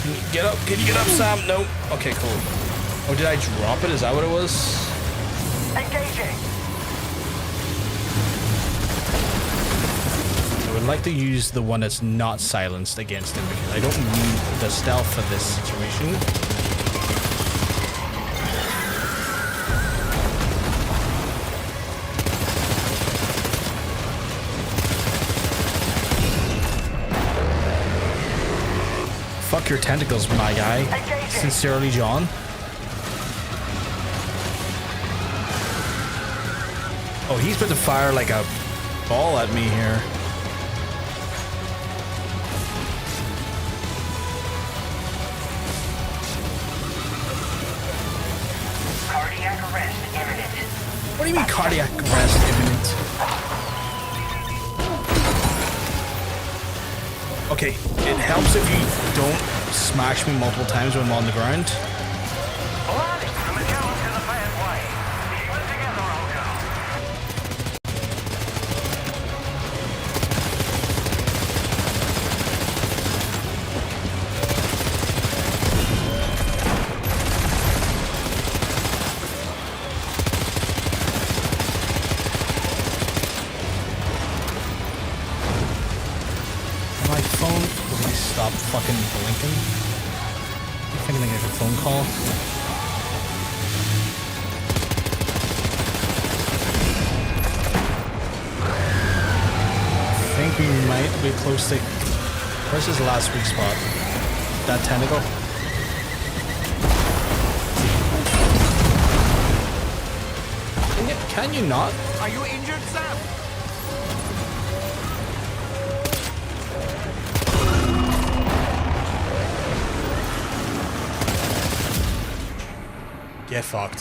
Can you get up? Can you get up, Sam? No. Okay, cool. Oh, did I drop it? Is that what it was? Engaging. I would like to use the one that's not silenced against him because I don't need the stealth for this situation. Fuck your tentacles, my guy. Sincerely, John. Oh, he's about to fire like a ball at me here. Cardiac arrest imminent. What do you mean cardiac arrest imminent? Okay, it helps if you don't smash me multiple times when I'm on the ground. My phone, will you stop fucking blinking? I'm thinking like a phone call. I think we might be close to... Where's his last weak spot? That tentacle? Can you not? Are you injured, Sam? Get fucked.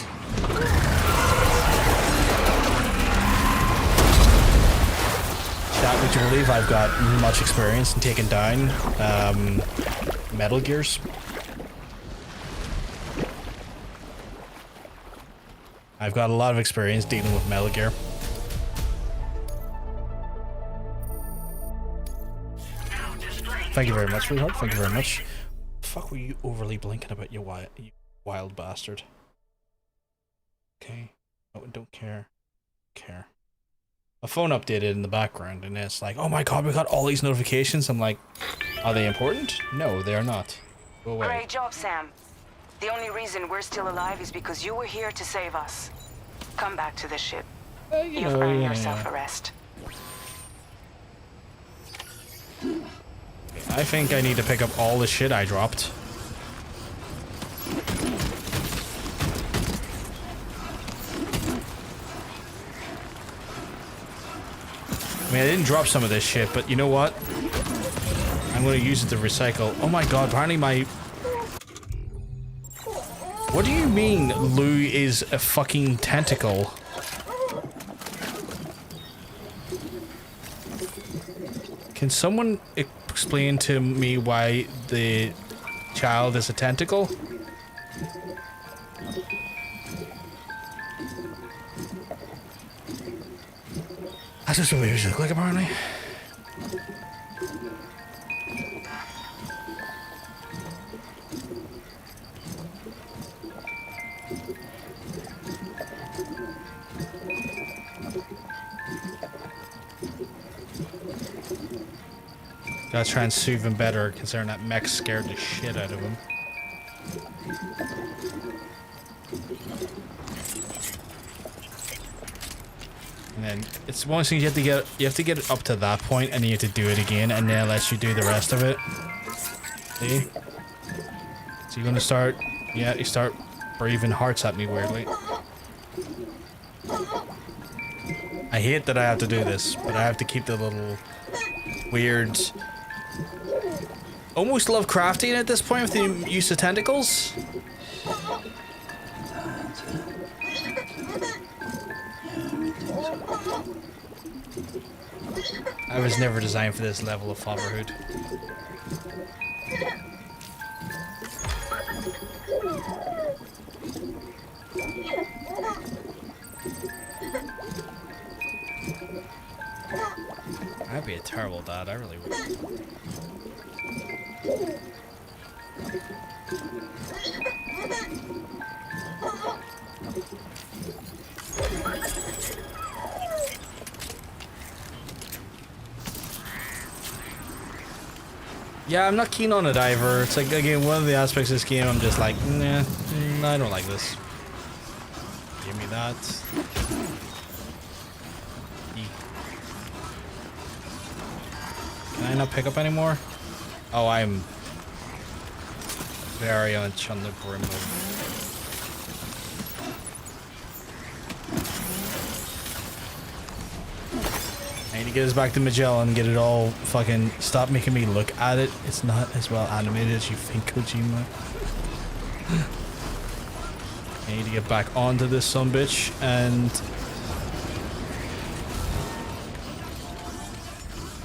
Chat, would you believe I've got much experience in taking down Metal Gears? I've got a lot of experience dealing with Metal Gear. Thank you very much, sweetheart. Thank you very much. Fuck were you overly blinking about, you wild bastard? Okay. Oh, don't care. Care. My phone updated in the background, and it's like, oh my god, we got all these notifications. I'm like, are they important? No, they are not. Go away. Great job, Sam. The only reason we're still alive is because you were here to save us. Come back to the ship. You've earned yourself a rest. I think I need to pick up all the shit I dropped. I mean, I didn't drop some of this shit, but you know what? I'm gonna use it to recycle. Oh my god, apparently my... What do you mean Lou is a fucking tentacle? Can someone explain to me why the child is a tentacle? That's just what we usually look like, apparently. Gotta try and soothe him better, considering that mech scared the shit out of him. And then it's one thing you have to get it up to that point, and then you have to do it again, and then it lets you do the rest of it. See? So you're gonna start, yeah, you start breathing hearts at me weirdly. I hate that I have to do this, but I have to keep the little weird, almost Lovecraftian at this point with the use of tentacles. I was never designed for this level of fatherhood. I'd be a terrible dad, I really would. Yeah, I'm not keen on a diver. It's like, again, one of the aspects of this game, I'm just like, nah, I don't like this. Give me that. Can I not pick up anymore? Oh, I'm very much on the brim of... I need to get us back to Magellan and get it all fucking... Stop making me look at it. It's not as well animated as you think, Kojima. I need to get back onto this sumbitch and...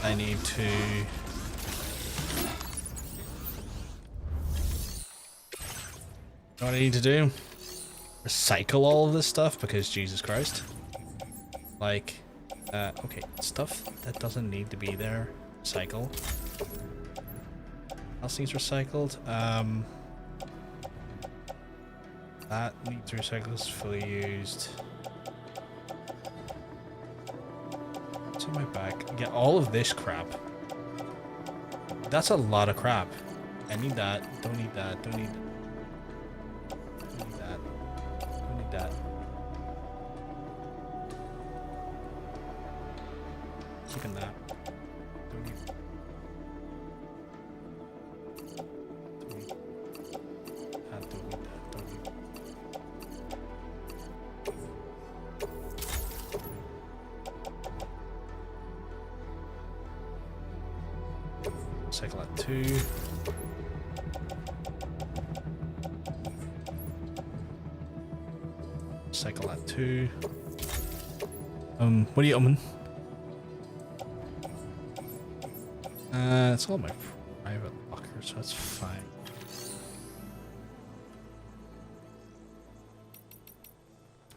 I need to... Know what I need to do? Recycle all of this stuff, because Jesus Christ. Like... okay, stuff that doesn't need to be there, recycle. Else needs recycled. That needs recycled, is fully used. What's in my bag? Get all of this crap. That's a lot of crap. I need that. Don't need that. Don't need that. Don't need that. Don't need that. Keeping that. Don't need that. Don't need that. Don't need that. Don't need that. Cycle at 2. Cycle at 2. What are you umming? It's all my private locker, so that's fine.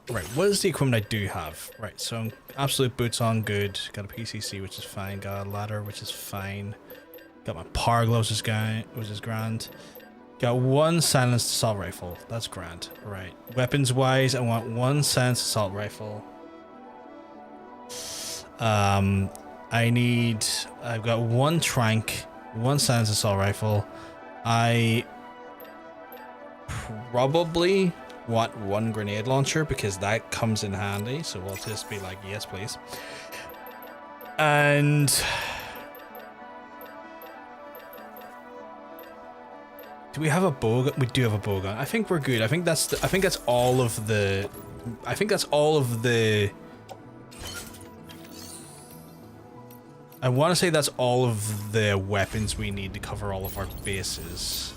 Right, what is the equipment I do have? Right, so absolute boots on, good. Got a PCC, which is fine. Got a ladder, which is fine. Got my power gloves, which is grand. Got one silenced assault rifle. That's grand. Right. Weapons wise, I want one silenced assault rifle. I've got 1 trank, 1 silenced assault rifle. I probably want 1 grenade launcher because that comes in handy. So we'll just be like, yes, please. And do we have a bow gun? We do have a bow gun. I think we're good. I think that's all of the. I want to say that's all of the weapons we need to cover all of our bases.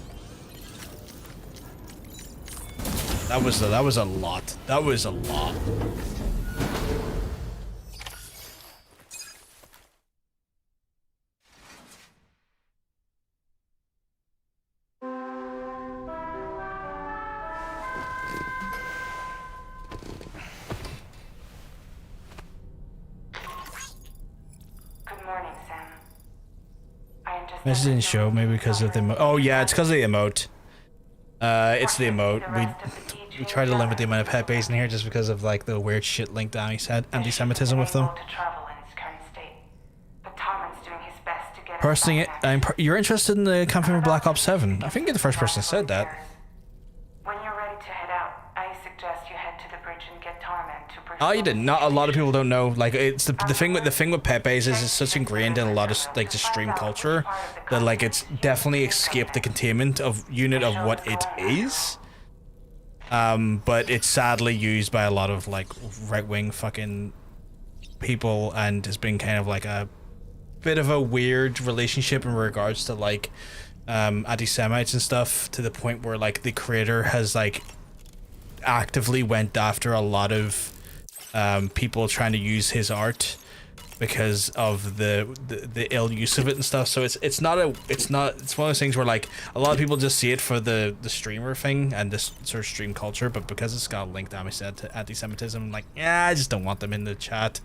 That was a lot. That was a lot. This didn't show, maybe because of the emote. Oh yeah, it's because of the emote. It's the emote. We try to limit the amount of pet base in here just because of like the weird shit linked to anti-Semitism with them. Personally, you're interested in the campaign for Black Ops 7? I think you're the first person who said that. When you're ready to head out, I suggest you head to the bridge and get Tarman to pursue. Oh, you did. Not a lot of people don't know. Like, it's the thing with pet bases is such ingrained in a lot of like the stream culture that like it's definitely escaped the containment of unit of what it is. But it's sadly used by a lot of like right-wing fucking people and has been kind of like a bit of a weird relationship in regards to like anti-Semites and stuff, to the point where like the creator has like actively went after a lot of people trying to use his art because of the ill use of it and stuff. So it's one of those things where like a lot of people just see it for the streamer thing and this sort of stream culture, but because it's got linked to anti-Semitism, like, yeah, I just don't want them in the chat,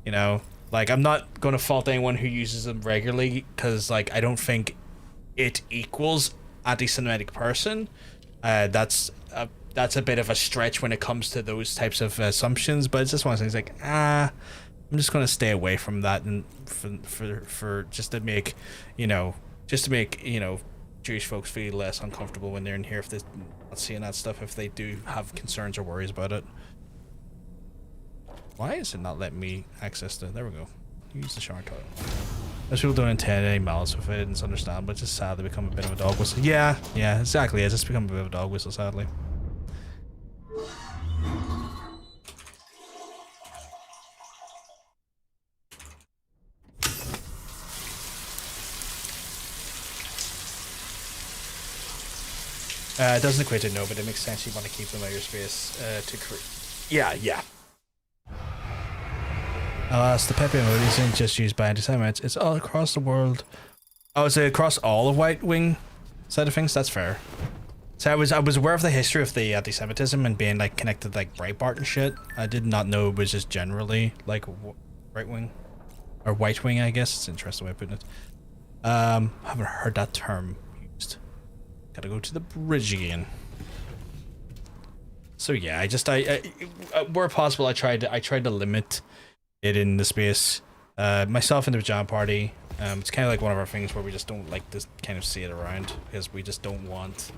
you know. Like, I'm not going to fault anyone who uses them regularly, because like I don't think it equals anti-Semitic person. That's a bit of a stretch when it comes to those types of assumptions, but it's just one of those things like, I'm just going to stay away from that, and for just to make, Jewish folks feel less uncomfortable when they're in here if they're not seeing that stuff, if they do have concerns or worries about it. Why is it not letting me access the... There we go. Use the shower toilet. Most people don't intend any malice with it, and it's understandable, but it's just sadly become a bit of a dog whistle. Yeah, exactly. It's just become a bit of a dog whistle, sadly. It doesn't equate to no, but it makes sense. You want to keep them out of your space to create. Yeah. Alas, the Pepe mode isn't just used by anti-Semites, it's all across the world. Oh, it's across all of White Wing side of things? That's fair. So I was aware of the history of the anti-Semitism and being like connected like Breitbart and shit. I did not know it was just generally like right wing or white wing, I guess. It's an interesting way of putting it. Haven't heard that term used. Gotta go to the bridge again. So yeah, I where possible I tried to limit it in the space. Myself and the Pajama Party. It's kind of like one of our things where we just don't like to kind of see it around because we just don't want,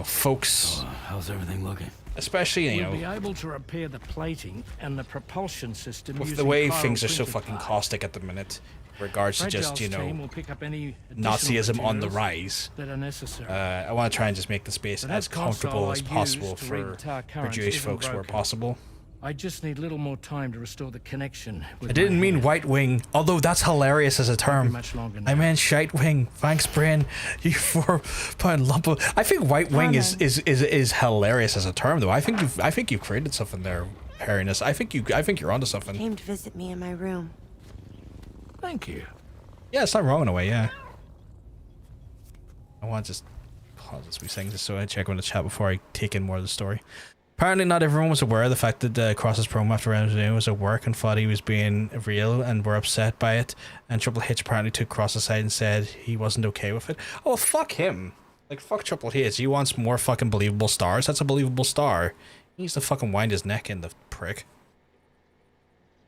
folks. So, how's everything looking? Especially, We'll be able to repair the plating and the propulsion system with the way things are so fucking caustic at the minute, in regards to just, Nazism on the rise. That are necessary. I want to try and just make the space as comfortable as possible for Jewish folks where possible. I just need a little more time to restore the connection with I didn't mean white wing, although that's hilarious as a term. I meant shite wing. Thanks, Brain. You 4-pound lump of... I think white wing is hilarious as a term, though. I think you've created something there, Hairiness. I think you're onto something. Came to visit me in my room. Thank you. Yeah, it's not wrong in a way. Yeah. I want to just pause this wee thing just so I check on the chat before I take in more of the story. Apparently not everyone was aware of the fact that Cross's promo after round 2 was at work and thought he was being real and were upset by it, and Triple H apparently took Cross aside and said he wasn't okay with it. Oh, fuck him. Like, fuck Triple H. He wants more fucking believable stars. That's a believable star. He needs to fucking wind his neck in, the prick.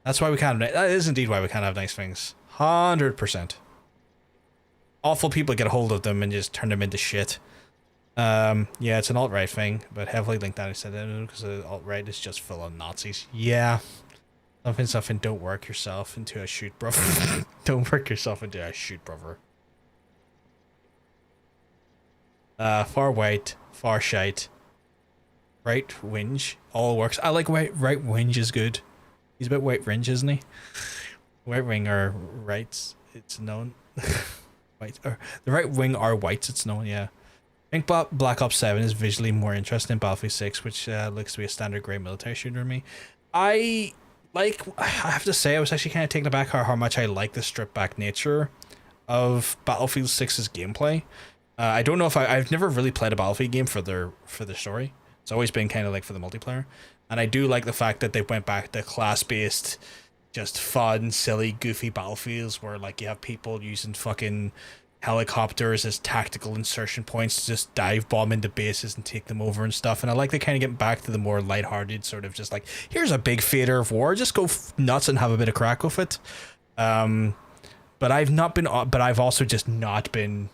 That's why we can't. That is indeed why we can't have nice things. 100%. Awful people get a hold of them and just turn them into shit. Yeah, it's an alt-right thing, but heavily linked down. I said because the alt-right is just full of Nazis. Yeah. Something. Don't work yourself into a shoot, brother. Don't work yourself into a shoot, brother. Far white, far shite. Right whinge all works. I like right whinge is good. He's a bit white whinge, isn't he? Right wing are rights. It's known. White or the right wing are whites. It's known. Yeah. I think Black Ops 7 is visually more interesting than Battlefield 6, which looks to be a standard grey military shooter to me. I have to say, I was actually kind of taken aback how much I like the stripped back nature of Battlefield 6's gameplay. I don't know if I've never really played a Battlefield game for their story. It's always been kind of like for the multiplayer. And I do like the fact that they went back to class-based, just fun, silly, goofy battlefields where like you have people using fucking helicopters as tactical insertion points to just dive bomb into bases and take them over and stuff. And I like they kind of get back to the more lighthearted sort of just like, here's a big theater of war, just go nuts and have a bit of crack with it. But I've also just not been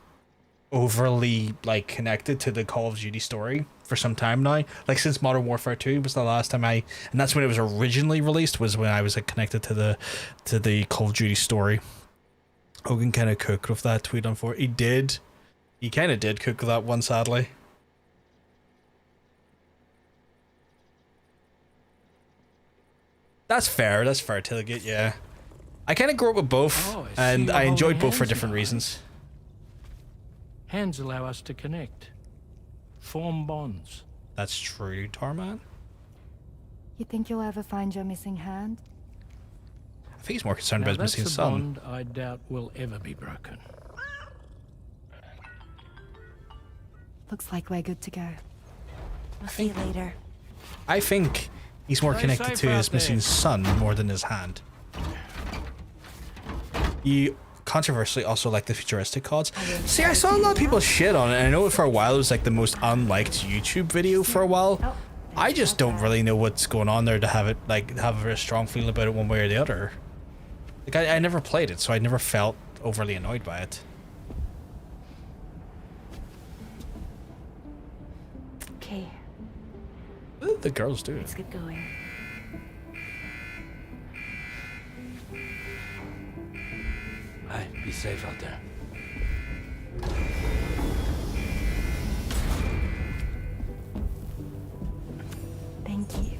overly like connected to the Call of Duty story for some time now. Like since Modern Warfare 2 was the last time and that's when it was originally released, was when I was like connected to the Call of Duty story. Hogan kind of cooked with that tweet on 4. He kind of did cook with that one, sadly. That's fair Tailgate, yeah. I kind of grew up with both, and I enjoyed both for different reasons. Hands allow us to connect, form bonds. That's true, Tarman. You think you'll ever find your missing hand? I think he's more concerned about his missing son. Bond I doubt will ever be broken. Looks like we're good to go. We'll see you later. I think he's more connected to his missing son more than his hand. You controversially also like the futuristic CODs. See, I saw a lot of people shit on it, and I know for a while it was like the most unliked YouTube video for a while. I just don't really know what's going on there to have it like have a very strong feeling about it one way or the other. Like I never played it, so I never felt overly annoyed by it. Okay. What did the girls do? Let's get going. Hey, be safe out there. Thank you.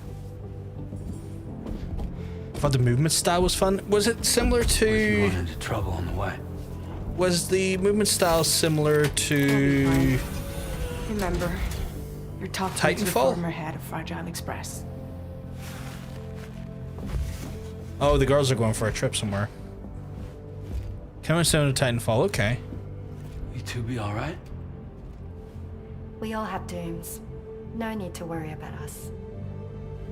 I thought the movement style was fun. Was it similar to... Run into trouble on the way. Was the movement style similar to... Remember, you're talking to the Titanfall? former head of Fragile Express. Oh, the girls are going for a trip somewhere. Coming soon to Titanfall, okay. You two be alright? We all have dooms. No need to worry about us.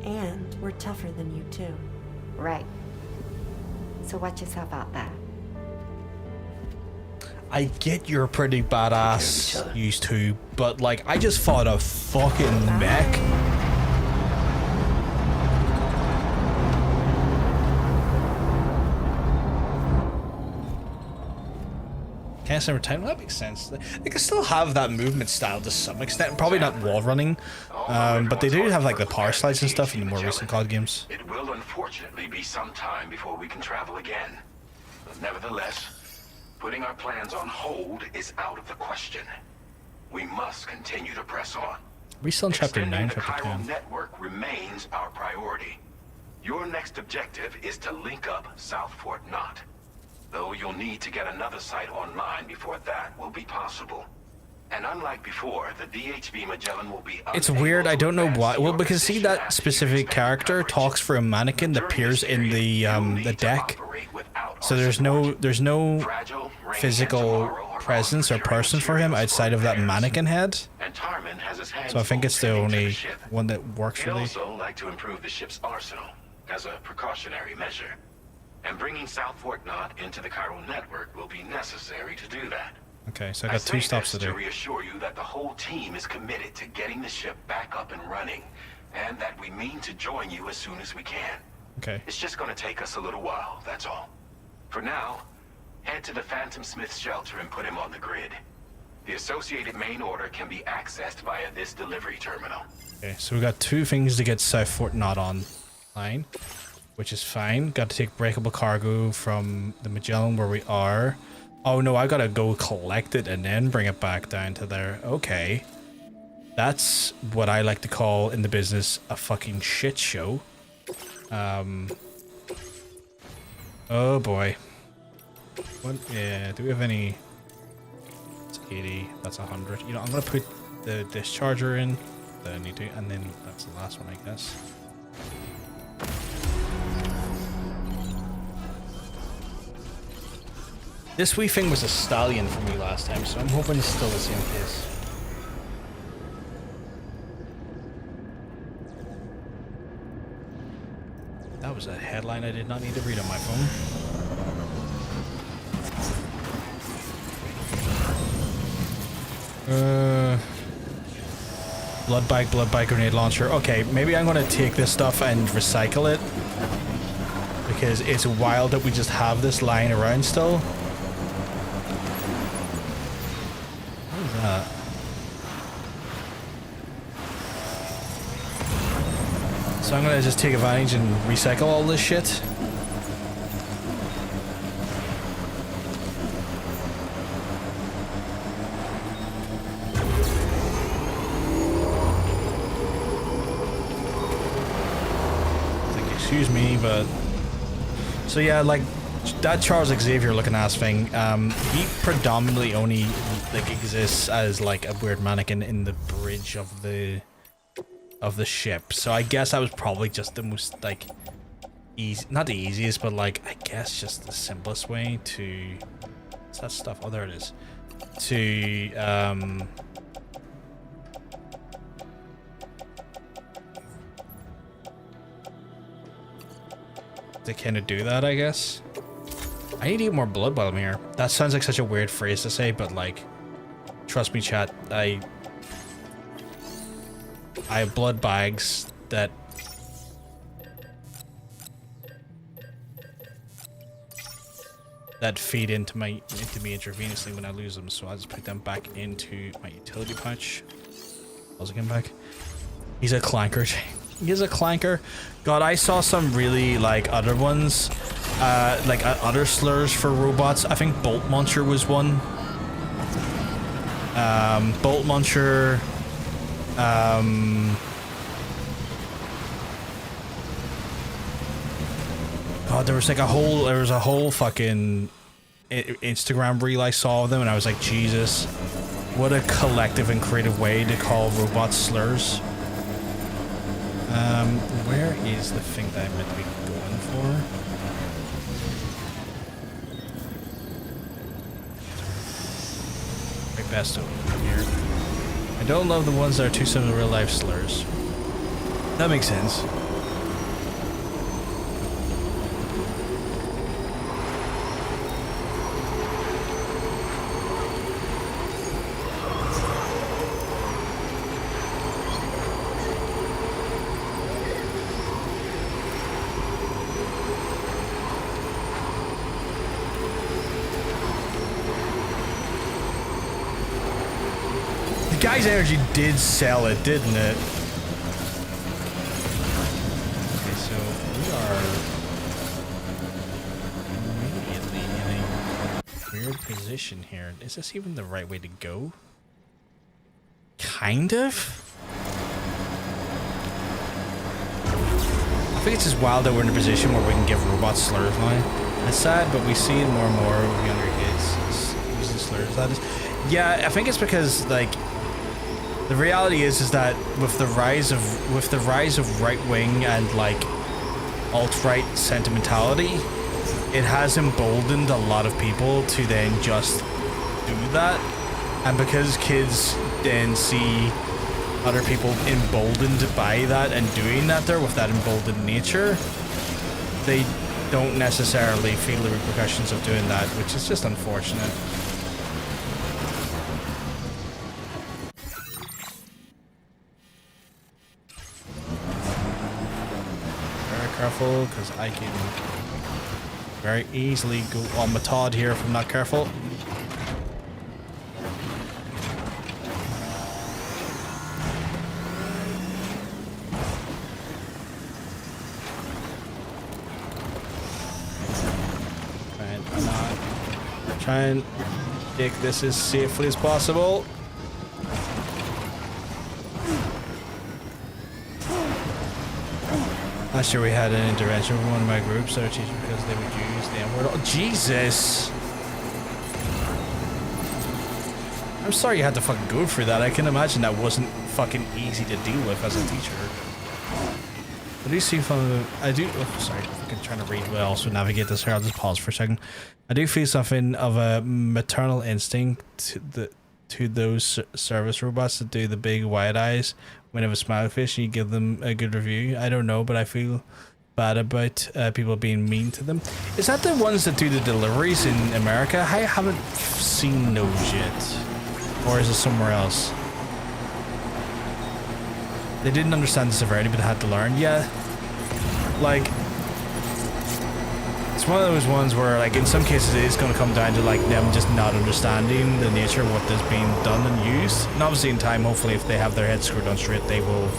And we're tougher than you too. Right. So watch yourself out there. I get you're pretty badass used to, but like I just fought a fucking mech. Can't say time. That makes sense. They can still have that movement style to some extent. Probably not wall running, but they do have like the power slides and stuff in the more recent COD games. It will unfortunately be some time before we can travel again. But nevertheless, putting our plans on hold is out of the question. We must continue to press on. We still in chapter 9, The chapter chiral 10. network remains our priority. Your next objective is to link up South Fort Knot. Though you'll need to get another site online before that will be possible. And unlike before, the DHV Magellan will be... It's weird, I don't know why. Well, because see that specific character talks for a mannequin that appears in the deck. So there's no physical presence or person for him outside of that mannequin head. So I think it's the only one that works really. We'd also like to improve the ship's arsenal as a precautionary measure. And bringing South Fort Knot into the chiral network will be necessary to do that. Okay, so I got 2 stops to do. To reassure you that the whole team is committed to getting the ship back up and running, and that we mean to join you as soon as we can. Okay. It's just gonna take us a little while, that's all. For now, head to the Phantom Smith shelter and put him on the grid. The associated main order can be accessed via this delivery terminal. Okay, so we got 2 things to get South Fort not online, which is fine. Got to take breakable cargo from the Magellan where we are. Oh no, I gotta go collect it and then bring it back down to there. Okay. That's what I like to call in the business a fucking shit show. Oh boy. What? Yeah, do we have any? It's 80, that's 100. You know, I'm gonna put the discharger in that I need to, and then that's the last one, I guess. This wee thing was a stallion for me last time, so I'm hoping it's still the same case. That was a headline I did not need to read on my phone. Blood bag, grenade launcher. Okay, maybe I'm gonna take this stuff and recycle it. Because it's wild that we just have this lying around still. What is that? So I'm gonna just take advantage and recycle all this shit. Excuse me, but so yeah, like that Charles Xavier looking ass thing, he predominantly only like exists as like a weird mannequin in the bridge of the ship. So I guess that was probably just the most like easy, not the easiest, but like I guess just the simplest way to what's that stuff? Oh, there it is. To kind of do that, I guess. I need to eat more blood while I'm here. That sounds like such a weird phrase to say, but like, trust me, chat. I have blood bags that feed into me intravenously when I lose them. So I just put them back into my utility pouch. How's it getting back? He's a clanker. He is a clanker. God, I saw some really like other ones, like other slurs for robots. I think Bolt Muncher was one. Bolt Muncher. God, there was a whole fucking Instagram reel I saw of them, and I was like, Jesus, what a collective and creative way to call robots slurs. Where is the thing that I meant to be going for? Right best over here. I don't love the ones that are too similar to real life slurs. That makes sense. Guy's energy did sell it, didn't it? Okay, so we are immediately in a weird position here. Is this even the right way to go? Kind of? I think it's just wild that we're in a position where we can give robots slurs now. It's sad, but we see it more and more with younger kids using slurs. That is, yeah, I think it's because like the reality is that with the rise of right wing and like alt-right sentimentality, it has emboldened a lot of people to then just do that, and because kids then see other people emboldened by that and doing that there with that emboldened nature, they don't necessarily feel the repercussions of doing that, which is just unfortunate. careful, because I can very easily go on my Todd here if I'm not careful. Try and take this as safely as possible. Last year we had an intervention from one of my groups, our teacher, because they would use the N-word. Oh, Jesus! I'm sorry you had to fucking go through that. I can imagine that wasn't fucking easy to deal with as a teacher. I do see from I do. Oh, sorry, I'm fucking trying to read. But I also navigate this here. I'll just pause for a second. I do feel something of a maternal instinct to those service robots that do the big wide eyes when they have a smile face and you give them a good review. I don't know, but I feel bad about people being mean to them. Is that the ones that do the deliveries in America? I haven't seen those yet. Or is it somewhere else? They didn't understand the severity, but they had to learn. Yeah, like, it's one of those ones where, like, in some cases it is going to come down to, like, them just not understanding the nature of what is being done and used. And obviously in time, hopefully, if they have their heads screwed on straight, they will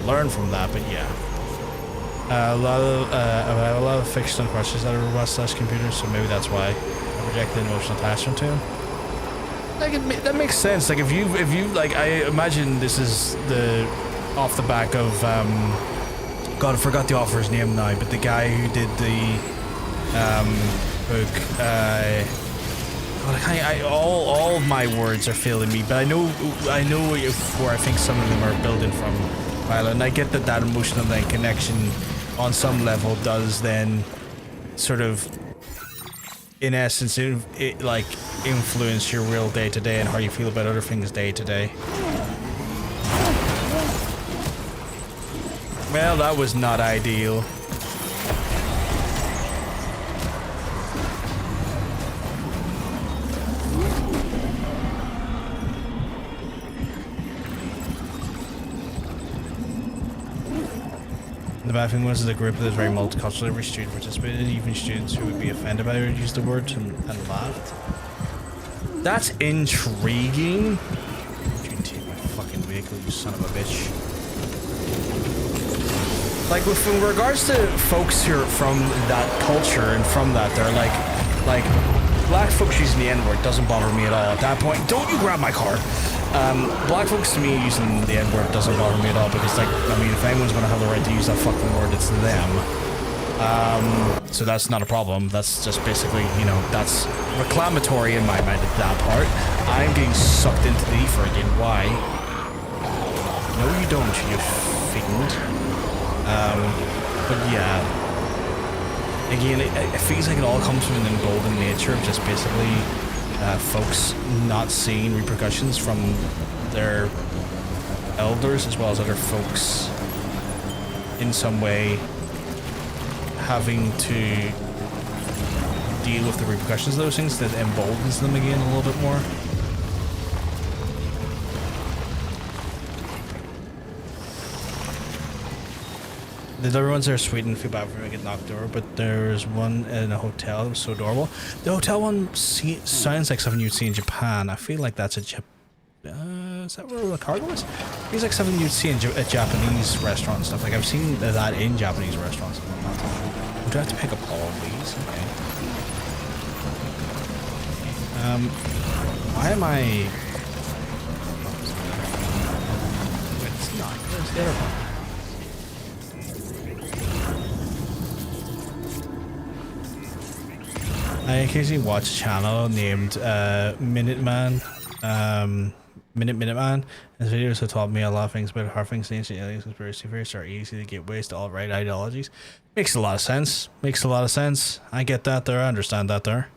learn from that. But yeah, I have a lot of fictional crushes that are robots/computers, so maybe that's why I project an emotional attachment to them. Like, that makes sense. Like, if you like, I imagine this is off the back of God, I forgot the author's name now, but the guy who did the book, all of my words are failing me, but I know where I think some of them are building from. And I get that emotional connection on some level does then sort of, in essence, it like influence your real day to day and how you feel about other things day to day. Well, that was not ideal. The bad thing was the group that was very multicultural. Every student participated, even students who would be offended by it used the word and laughed. That's intriguing. You can take my fucking vehicle, you son of a bitch. Like, with regards to folks who are from that culture and from that, they're like black folks using the N-word doesn't bother me at all. At that point, don't you grab my car. Black folks to me using the N-word doesn't bother me at all because, like, I mean, if anyone's gonna have the right to use that fucking word, it's them. So that's not a problem. That's just basically, you know, that's reclamatory in my mind at that part. I'm getting sucked into the ether again. Why? No, you don't, you fiend. But yeah, again, it feels like it all comes from an emboldened nature of just basically folks not seeing repercussions from their elders as well as other folks in some way having to deal with the repercussions of those things. That emboldens them again a little bit more. The other ones are sweet and feel bad for me get knocked over, but there's one in a hotel that was so adorable. The hotel one sounds like something you'd see in Japan. I feel like that's a is that where the cargo is? It feels like something you'd see in a Japanese restaurant and stuff. Like, I've seen that in Japanese restaurants and whatnot. Do I have to pick up all of these? Okay. Why am I... Wait, it's not. Where's the other one? I occasionally watch a channel named Minuteman. Minuteman. His videos have taught me a lot of things about how things, ancient aliens, conspiracy theories are easy to get ways to all right ideologies. Makes a lot of sense. Makes a lot of sense. I get that there. I understand that there.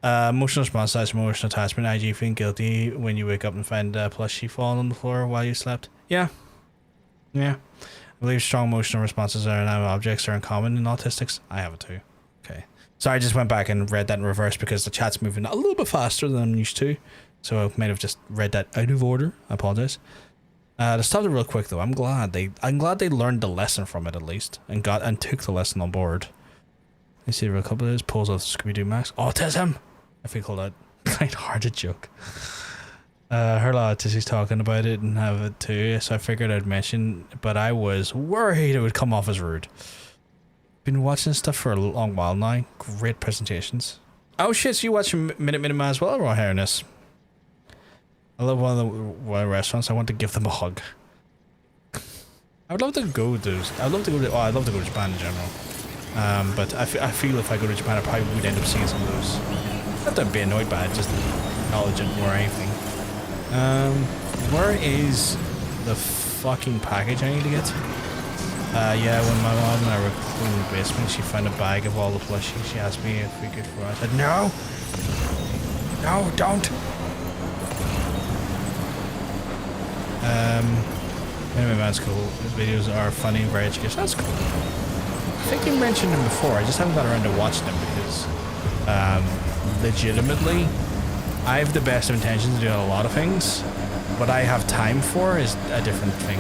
Emotional response size, emotional attachment. IG feeling guilty when you wake up and find a plushie falling on the floor while you slept. Yeah. Yeah. I believe strong emotional responses are now objects are uncommon in autistics. I have it too. Okay. So I just went back and read that in reverse because the chat's moving a little bit faster than I'm used to. So I might have just read that out of order. I apologize. To stop it real quick though, I'm glad they learned the lesson from it at least and took the lesson on board. You see a couple of those pulls off Scooby-Doo Max. Autism! I think called that light-hearted joke. Heard a lot of Tissy's talking about it and have it too, so I figured I'd mention, but I was worried it would come off as rude. Been watching stuff for a long while now. Great presentations. Oh shit, so you watching Minute Man as well, Raw Hairness? I love one of the restaurants. I want to give them a hug. I would love to go to I'd love to go to Japan in general. But I feel if I go to Japan, I probably would end up seeing some of those. Not that I'd be annoyed by it, just acknowledge it more or anything. Where is the fucking package I need to get? Yeah, when my mom and I were cleaning the basement, she found a bag of all the plushies. She asked me if we could for us. I said, no! No, don't! Anyway, that's cool. His videos are funny and very educational. That's cool. I think you mentioned them before. I just haven't got around to watching them because, legitimately, I have the best of intentions to do a lot of things. What I have time for is a different thing.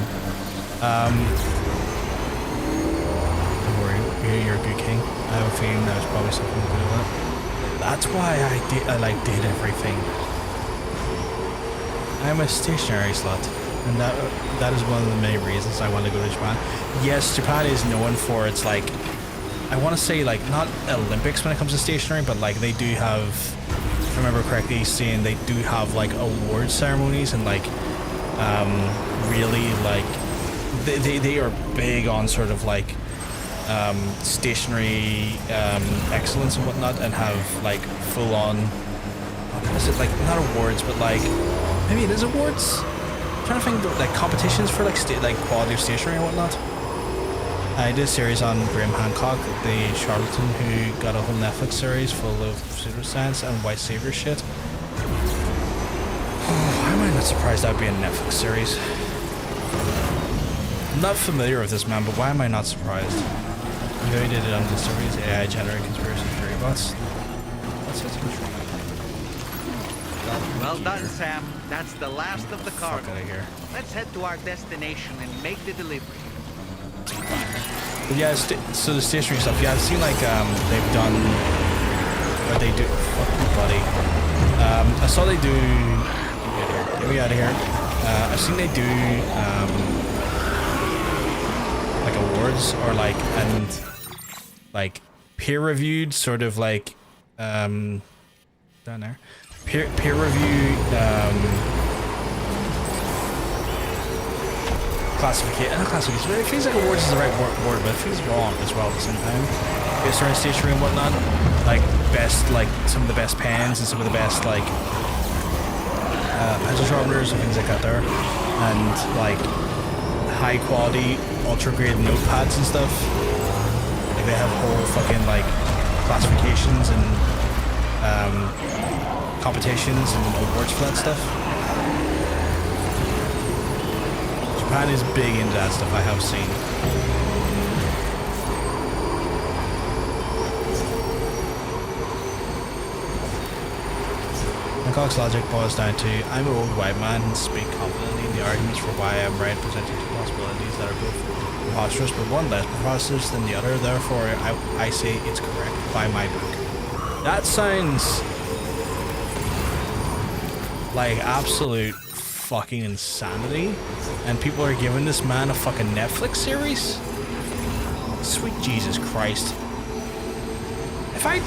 Don't worry, you're a good king. I have a feeling that was probably something to do with it. That's why I did everything. I'm a stationary slut, and that is one of the many reasons I want to go to Japan. Yes, Japan is known for its I want to say not Olympics when it comes to stationery, but they do have, if I remember correctly, saying they do have award ceremonies and really they are big on sort of stationery excellence and whatnot, and have full on, what is it, not awards, but maybe it is awards. I'm trying to think competitions for quality of stationery and whatnot. I did a series on Graham Hancock, the charlatan who got a whole Netflix series full of pseudoscience and white savior shit. Why am I not surprised that would be a Netflix series? I'm not familiar with this man, but why am I not surprised? You know he did it on the series, AI generated conspiracy theory bots. That's what's intriguing. Well done, Sam. That's the last of the cargo. Fuck out of here. Let's head to our destination and make the delivery. But yeah, so the stationery stuff. Yeah, I've seen they've done, or they do. Fuck you, buddy. I saw they do. Get me out of here. I've seen they do awards or peer-reviewed sort of down there. Peer-reviewed classification. Not classification. It feels like awards is the right word, but it feels wrong as well at the same time. Based around stationery and whatnot, best some of the best pens and some of the best pencil sharpeners and things like that there, and high quality ultra grade notepads and stuff. They have whole fucking classifications and competitions and awards for that stuff. Japan is big into that stuff, I have seen. Hancock's logic boils down to, I'm an old white man and speak confidently in the arguments for why I'm right, presenting two possibilities that are both preposterous, but one less preposterous than the other, therefore I say it's correct. Buy my book. That sounds like absolute fucking insanity, and people are giving this man a fucking Netflix series? Sweet Jesus Christ. If I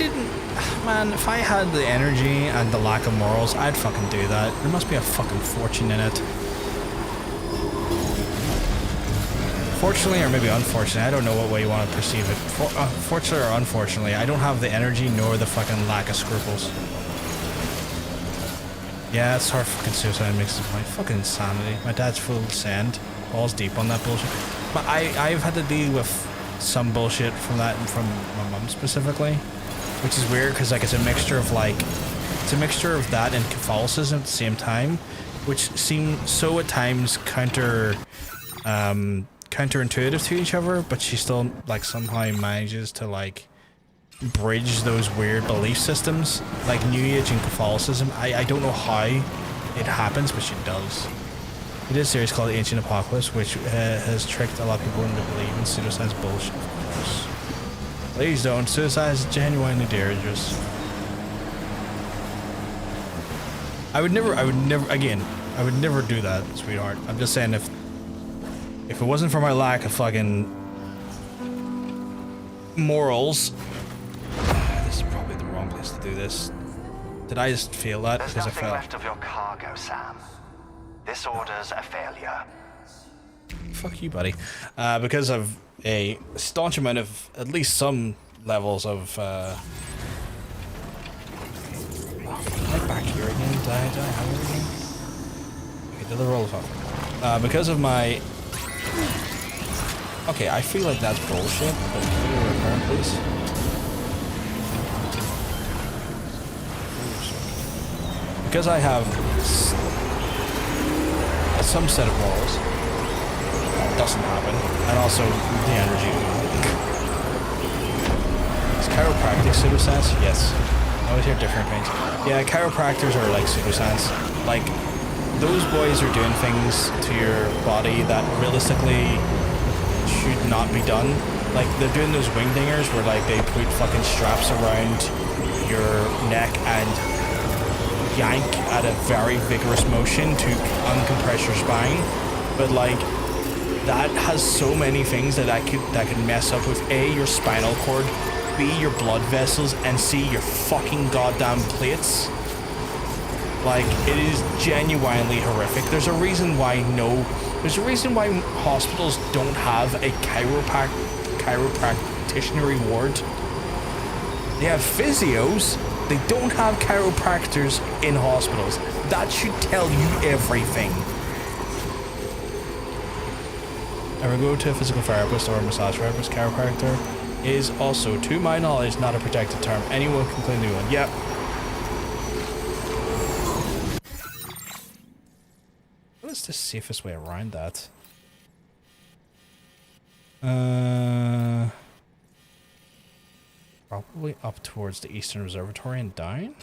had the energy and the lack of morals, I'd fucking do that. There must be a fucking fortune in it. Fortunately, or maybe unfortunately, I don't know what way you want to perceive it. Fortunately or unfortunately, I don't have the energy nor the fucking lack of scruples. Yeah, it's hard fucking suicide makes it my fucking insanity. My dad's full of sand, balls deep on that bullshit. But I've had to deal with some bullshit from that and from my mum specifically, which is weird because it's a mixture of that and Catholicism at the same time, which seem so at times counterintuitive to each other, but she still somehow manages to bridge those weird belief systems like New Age and Catholicism. I don't know how it happens, but she does. He did a series called Ancient Apocalypse, which has tricked a lot of people into believing pseudoscience bullshit. Of course. Please don't. Suicide is genuinely dangerous. I would never, again, I would never do that, sweetheart. I'm just saying if it wasn't for my lack of fucking morals, this is probably the wrong place to do this. Did I just feel that There's because I nothing fell? left of your cargo, Sam. This order's a failure. Fuck you, buddy. Because of a staunch amount of at least some levels of right back here again. Did I have it again? Okay, do the roll off. Because of my okay, I feel like that's bullshit, but can you return, please? Because I have some set of rolls, it doesn't happen, and also the energy. Is chiropractic pseudoscience? Yes. I always hear different things. Yeah, chiropractors are like pseudoscience. Like, those boys are doing things to your body that realistically should not be done. Like, they're doing those wing dingers where like they put fucking straps around your neck and yank at a very vigorous motion to uncompress your spine, but like that has so many things that could mess up with A, your spinal cord, B, your blood vessels, and C, your fucking goddamn plates. Like, it is genuinely horrific. There's a reason why hospitals don't have a chiropractician ward. They have physios. They don't have chiropractors in hospitals. That should tell you everything. I would go to a physical therapist or a massage therapist. Chiropractor is also, to my knowledge, not a protected term. Anyone can claim new one. Yep. What is the safest way around that? Probably up towards the Eastern Observatory and down.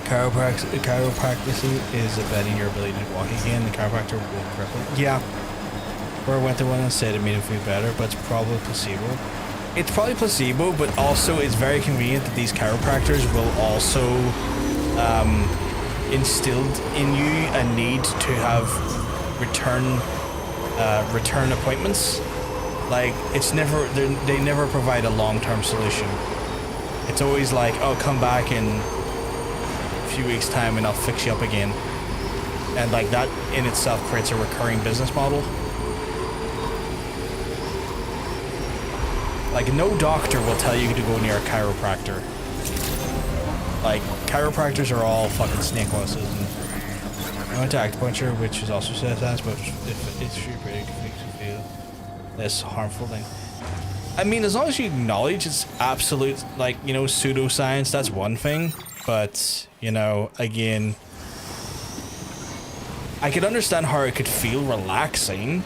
Chiropractic is abetting your ability to walk again. The chiropractor will cripple. Yeah. Or I went to one and said it made him feel better, but it's probably placebo. It's probably placebo, but also it's very convenient that these chiropractors will also instilled in you a need to have return appointments. Like, it's never, they never provide a long-term solution. It's always like, oh, come back in a few weeks time and I'll fix you up again. And like that in itself creates a recurring business model. Like, no doctor will tell you to go near a chiropractor. Like, chiropractors are all fucking snake oils. I went to acupuncture, which is also says that, but it's pretty makes you feel less harmful thing. I mean, as long as you acknowledge it's absolute, like, you know, pseudoscience, that's one thing. But, you know, again, I could understand how it could feel relaxing.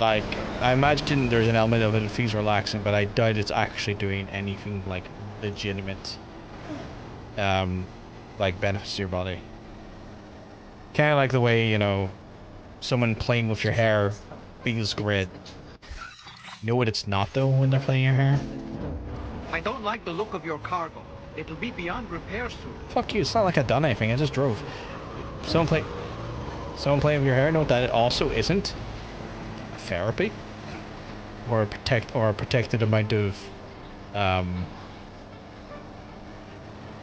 Like, I imagine there's an element of it that feels relaxing, but I doubt it's actually doing anything like legitimate, like benefits to your body. Kind of like the way, you know, someone playing with your hair feels great. You know what it's not though when they're playing your hair? I don't like the look of your cargo. It'll be beyond repair soon. Fuck you, it's not like I've done anything, I just drove. Someone playing with your hair, know what that also isn't? Therapy? Or a protected amount of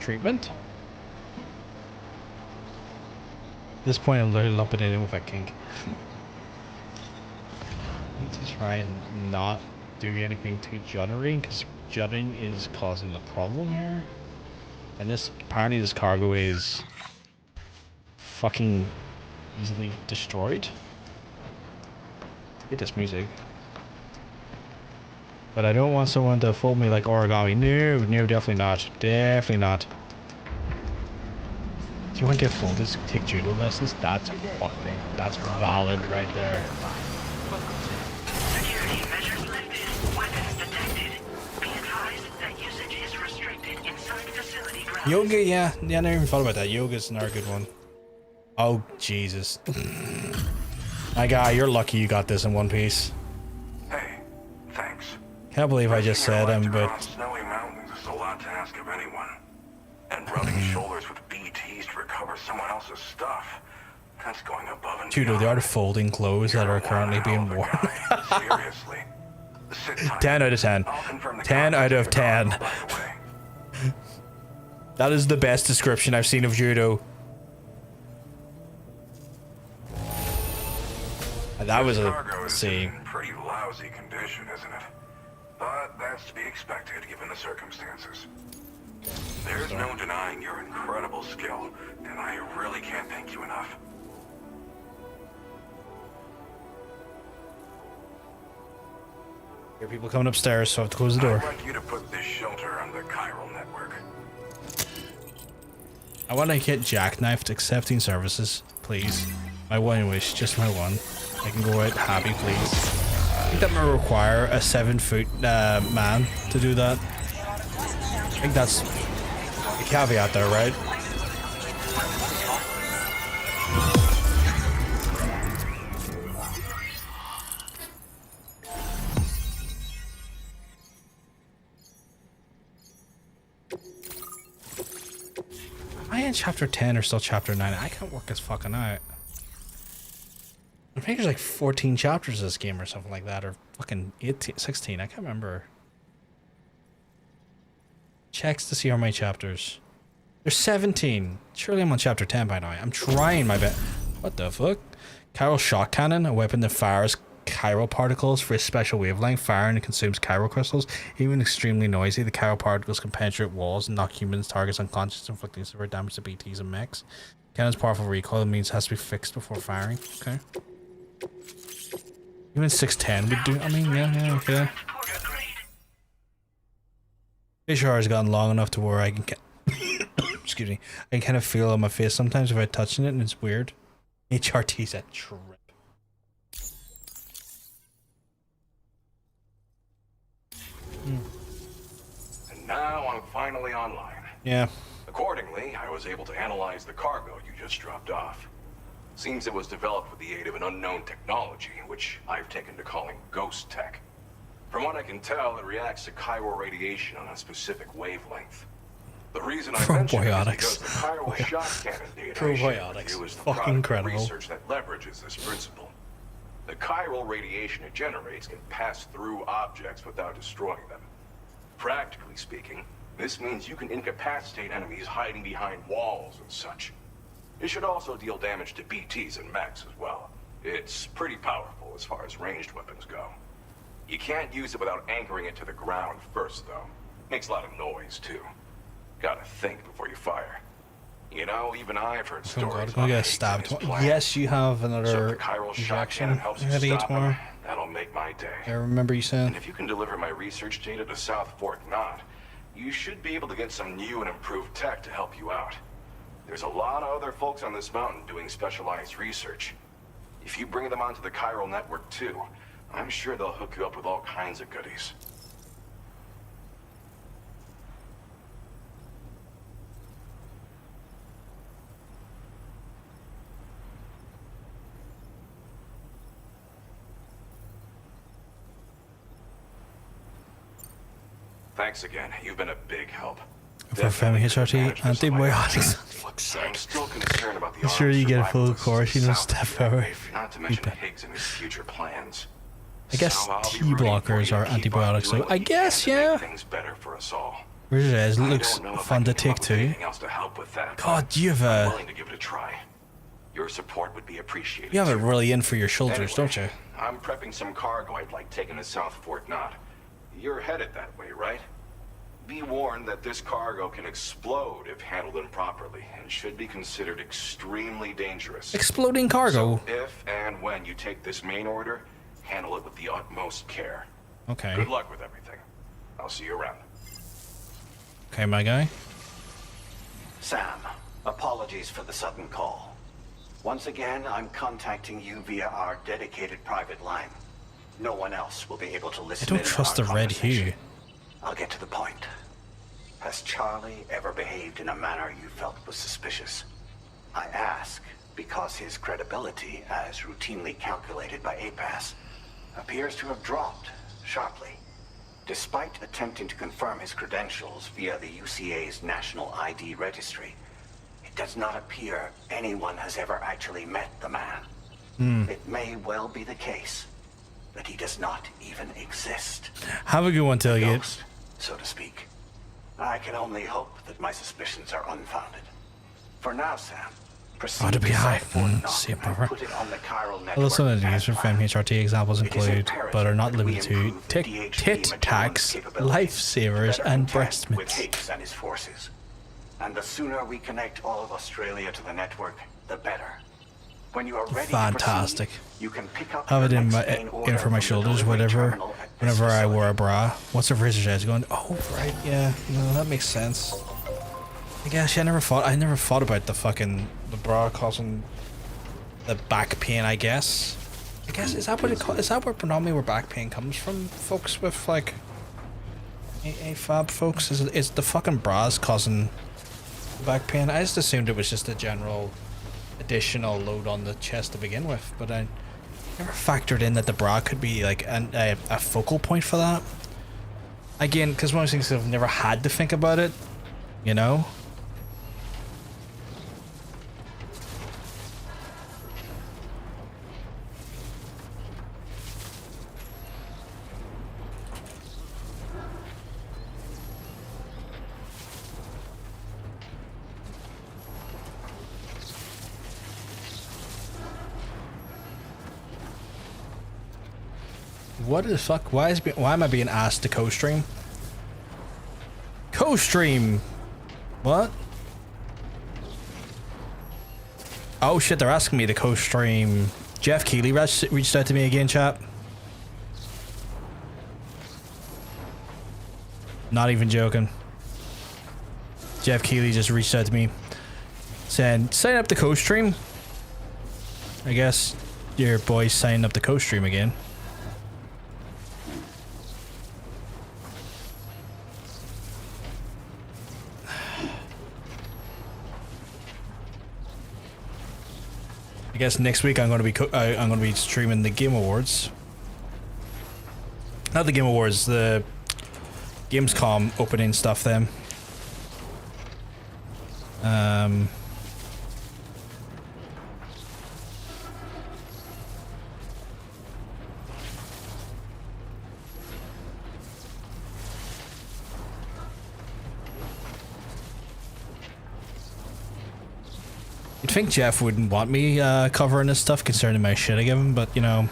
treatment? At this point, I'm literally lumping it in with a kink. I need to try and not do anything too juddering, because juddering is causing the problem here. And this, apparently this cargo is fucking easily destroyed. Get this music. But I don't want someone to fold me like origami. No, definitely not. Definitely not. Do you want to get folded? Take judo lessons? That's valid right there. Security measures lifted. Weapons detected. Be advised that usage is restricted inside Yoga, yeah. Yeah, I never even thought about that. Yoga's another good one. Oh, Jesus. My guy, you're lucky you got this in one piece. Hey, thanks. Can't believe I just said him, but... Snowy mountains is a lot to ask of anyone. And rubbing shoulders with BTs to recover someone else's stuff. That's going above and Dude, they are the folding clothes that are currently being worn. Seriously. 10 out of 10. 10 out of 10. That is the best description I've seen of judo. That was a scene. Pretty lousy condition, isn't it? But that's to be expected given the circumstances. There's no denying your incredible skill, and I really can't thank you enough. Here are people coming upstairs, so I have to close the door. I'd like you to put this shelter on the chiral network. I want to get jackknifed accepting services, please. My one wish, just my one. I can go out happy, please. I think that might require a 7-foot man to do that. I think that's a caveat there, right? Am I in chapter 10 or still chapter 9? I can't work this fucking out. I think there's like 14 chapters of this game or something like that, or fucking 18, 16, I can't remember. Checks to see how many chapters. There's 17. Surely I'm on chapter 10 by now. I'm trying my best. What the fuck? Chiral shock cannon, a weapon that fires chiral particles for a special wavelength. Firing and consumes chiral crystals. Even extremely noisy, the chiral particles can penetrate walls and knock humans, targets unconscious, inflicting severe damage to BTs and mechs. Cannon's powerful recoil means it has to be fixed before firing. Okay. Even 610 would do. I mean, yeah, okay. HR has gotten long enough to where I can excuse me, I can kind of feel it on my face sometimes if I'm touching it, and it's weird. HRT's a trip. And now I'm finally online. Yeah. Accordingly, I was able to analyze the cargo you just dropped off. Seems it was developed with the aid of an unknown technology, which I've taken to calling ghost tech. From what I can tell, it reacts to chiral radiation on a specific wavelength. The reason I mention it is because the chiral shock cannon data I shared with you is the product of research that leverages this principle. The chiral radiation it generates can pass through objects without destroying them. Practically speaking, this means you can incapacitate enemies hiding behind walls and such. It should also deal damage to BTs and mechs as well. It's pretty powerful as far as ranged weapons go. You can't use it without anchoring it to the ground first, though. Makes a lot of noise, too. Gotta think before you fire. You know, even I've heard stories. I'm gonna get stabbed. Yes, you have another injection ready tomorrow. That'll make my day. I remember you saying. And if you can deliver my research data to South Fort Knot, you should be able to get some new and improved tech to help you out. There's a lot of other folks on this mountain doing specialized research. If you bring them onto the chiral network too, I'm sure they'll hook you up with all kinds of goodies. Thanks again. You've been a big help. For family HRT, antibiotics. I'm still concerned about the sure you get a full course, you don't step away. Not to mention Higgs and his future plans. I guess T blockers are antibiotics, so I guess, yeah. Things better for us all. Where it is, it looks fun to take too. God, you have a... willing to give it a try. Your support would be appreciated. You have it really in for your shoulders, don't you? I'm prepping some cargo I'd like taken to South Fort Knot. You're headed that way, right? Be warned that this cargo can explode if handled improperly, and should be considered extremely dangerous. Exploding cargo? So if and when you take this main order, handle it with the utmost care. Okay. Good luck with everything. I'll see you around. Okay, my guy. Sam, apologies for the sudden call. Once again, I'm contacting you via our dedicated private line. No one else will be able to listen. I don't trust the red hue. I'll get to the point. has Charlie ever behaved in a manner you felt was suspicious? I ask because his credibility, as routinely calculated by APAS, appears to have dropped sharply. Despite attempting to confirm his credentials via the UCA's National ID Registry, it does not appear anyone has ever actually met the man. It may well be the case that he does not even exist. Have a good one, Tailgate. Ghost, so to speak. I can only hope that my suspicions are unfounded. For now, Sam, proceed to be high. See, put it on the chiral network. Although some of the news from HRT examples include, but are not limited to, tit tacs, lifesavers, and breast with mitts. Higgs and his forces. And the sooner we connect all of Australia to the network, the better. When you are ready Fantastic. to proceed, you can pick up Have it your in next my main order in for my from the shoulders, delivery whatever. terminal at this Whenever I facility. wore a bra. What's the razor's edge going? Oh right, yeah. No, that makes sense. I guess I never thought about the bra causing the back pain. I guess is that where predominantly where back pain comes from, folks with like AFAB folks? Is the fucking bras causing back pain? I just assumed it was just a general additional load on the chest to begin with, but I never factored in that the bra could be like a focal point for that. Again, because one of those things I've never had to think about it, you know. What the fuck? Why am I being asked to co-stream? Co-stream? What? Oh shit, they're asking me to co-stream. Jeff Keighley reached out to me again, chap. Not even joking. Jeff Keighley just reached out to me saying, sign up to co-stream. I guess your boy's signing up to co-stream again. I guess next week I'm going to be streaming the Game Awards. Not the Game Awards, the Gamescom opening stuff. Then. You'd think Jeff wouldn't want me covering this stuff concerning my shit I give him, but you know.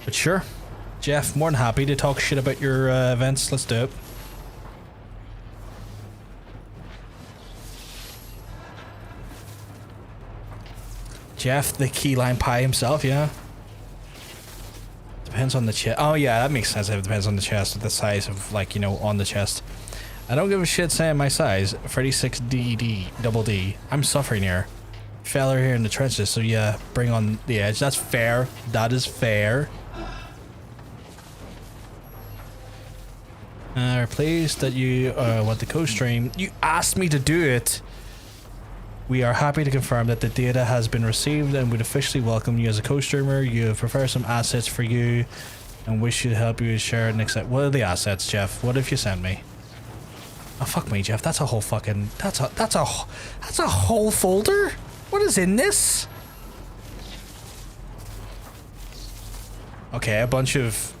But sure, Jeff, more than happy to talk shit about your events. Let's do it. Jeff, the key lime pie himself, yeah. Depends on the chest. Oh yeah, that makes sense. It depends on the chest, the size of, like, you know, on the chest. I don't give a shit saying my size. 36DD, double D. I'm suffering here. Feller here in the trenches, so yeah, bring on the edge. That's fair. That is fair. We're pleased that you want the co-stream. You asked me to do it. We are happy to confirm that the data has been received and would officially welcome you as a co-streamer. You have prepared some assets for you and wish to help you share next. What are the assets, Jeff? What if you send me? Oh fuck me, Jeff. That's a whole fucking. That's a whole folder. What is in this? Okay, a bunch of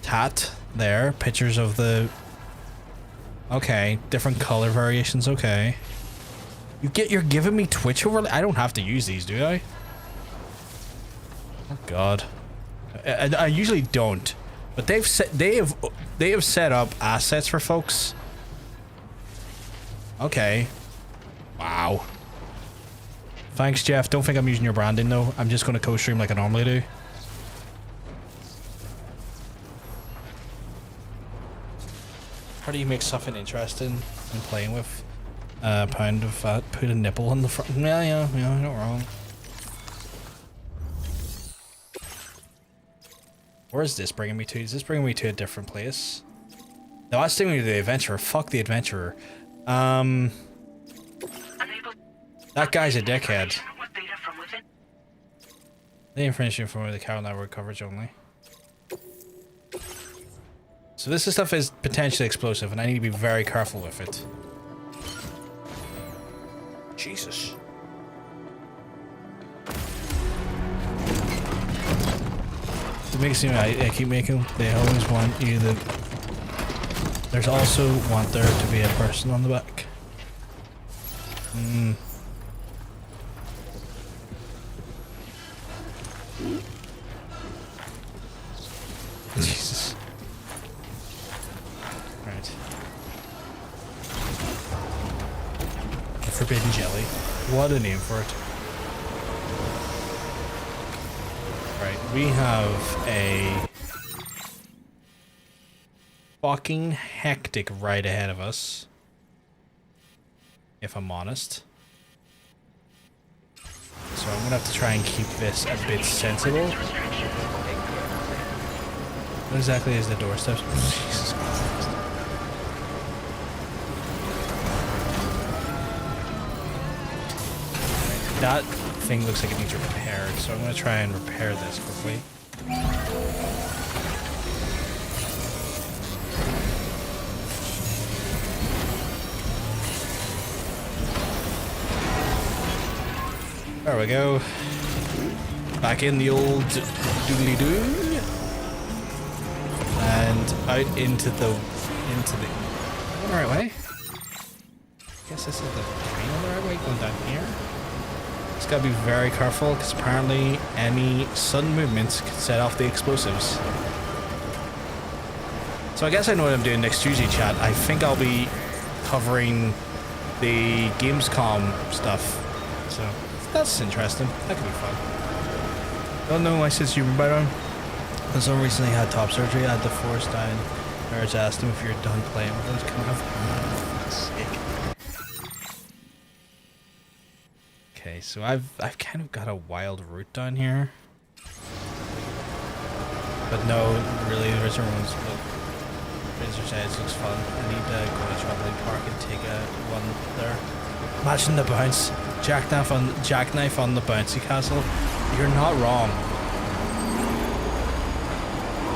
tat there. Pictures of the. Okay, different color variations. Okay. You're giving me Twitch overlay? I don't have to use these, do I? Oh God, I usually don't, but they have set up assets for folks. Okay, wow. Thanks, Jeff. Don't think I'm using your branding though. I'm just gonna co-stream like I normally do. How do you make something interesting and playing with? Pound of fat, put a nipple on the front. Yeah, you're not wrong. Where is this bringing me to? Is this bringing me to a different place? No, that's taking me to the adventurer. Fuck the adventurer. That guy's a dickhead. The information from the Carol Network coverage only. So this stuff is potentially explosive, and I need to be very careful with it. Jesus. It makes me, I keep making, they always want you to, there's also want there to be a person on the back. Jesus. Right. The forbidden jelly. What a name for it. Right, we have a fucking hectic ride ahead of us, if I'm honest. So I'm gonna have to try and keep this a bit sensible. What exactly is the doorstep? Jesus Christ. That thing looks like it needs repaired, so I'm gonna try and repair this quickly. There we go. Back in the old doodly-doo. And out into the going the right way? Guess this is the train on the right way, going down here. Just gotta be very careful, because apparently any sudden movements could set off the explosives. So I guess I know what I'm doing next Tuesday, chat. I think I'll be covering the Gamescom stuff. So that's interesting. That could be fun. Don't know my sense of humor about him. My son recently had top surgery. I had the force down. Nurse asked him if you're done playing with those kind of sick. Okay, so I've kind of got a wild route down here. But no, really, the original ones look. Razor Sides looks fun. I need to go to Trampoline Park and take a one there. Imagine the bounce. Jackknife on the bouncy castle. You're not wrong.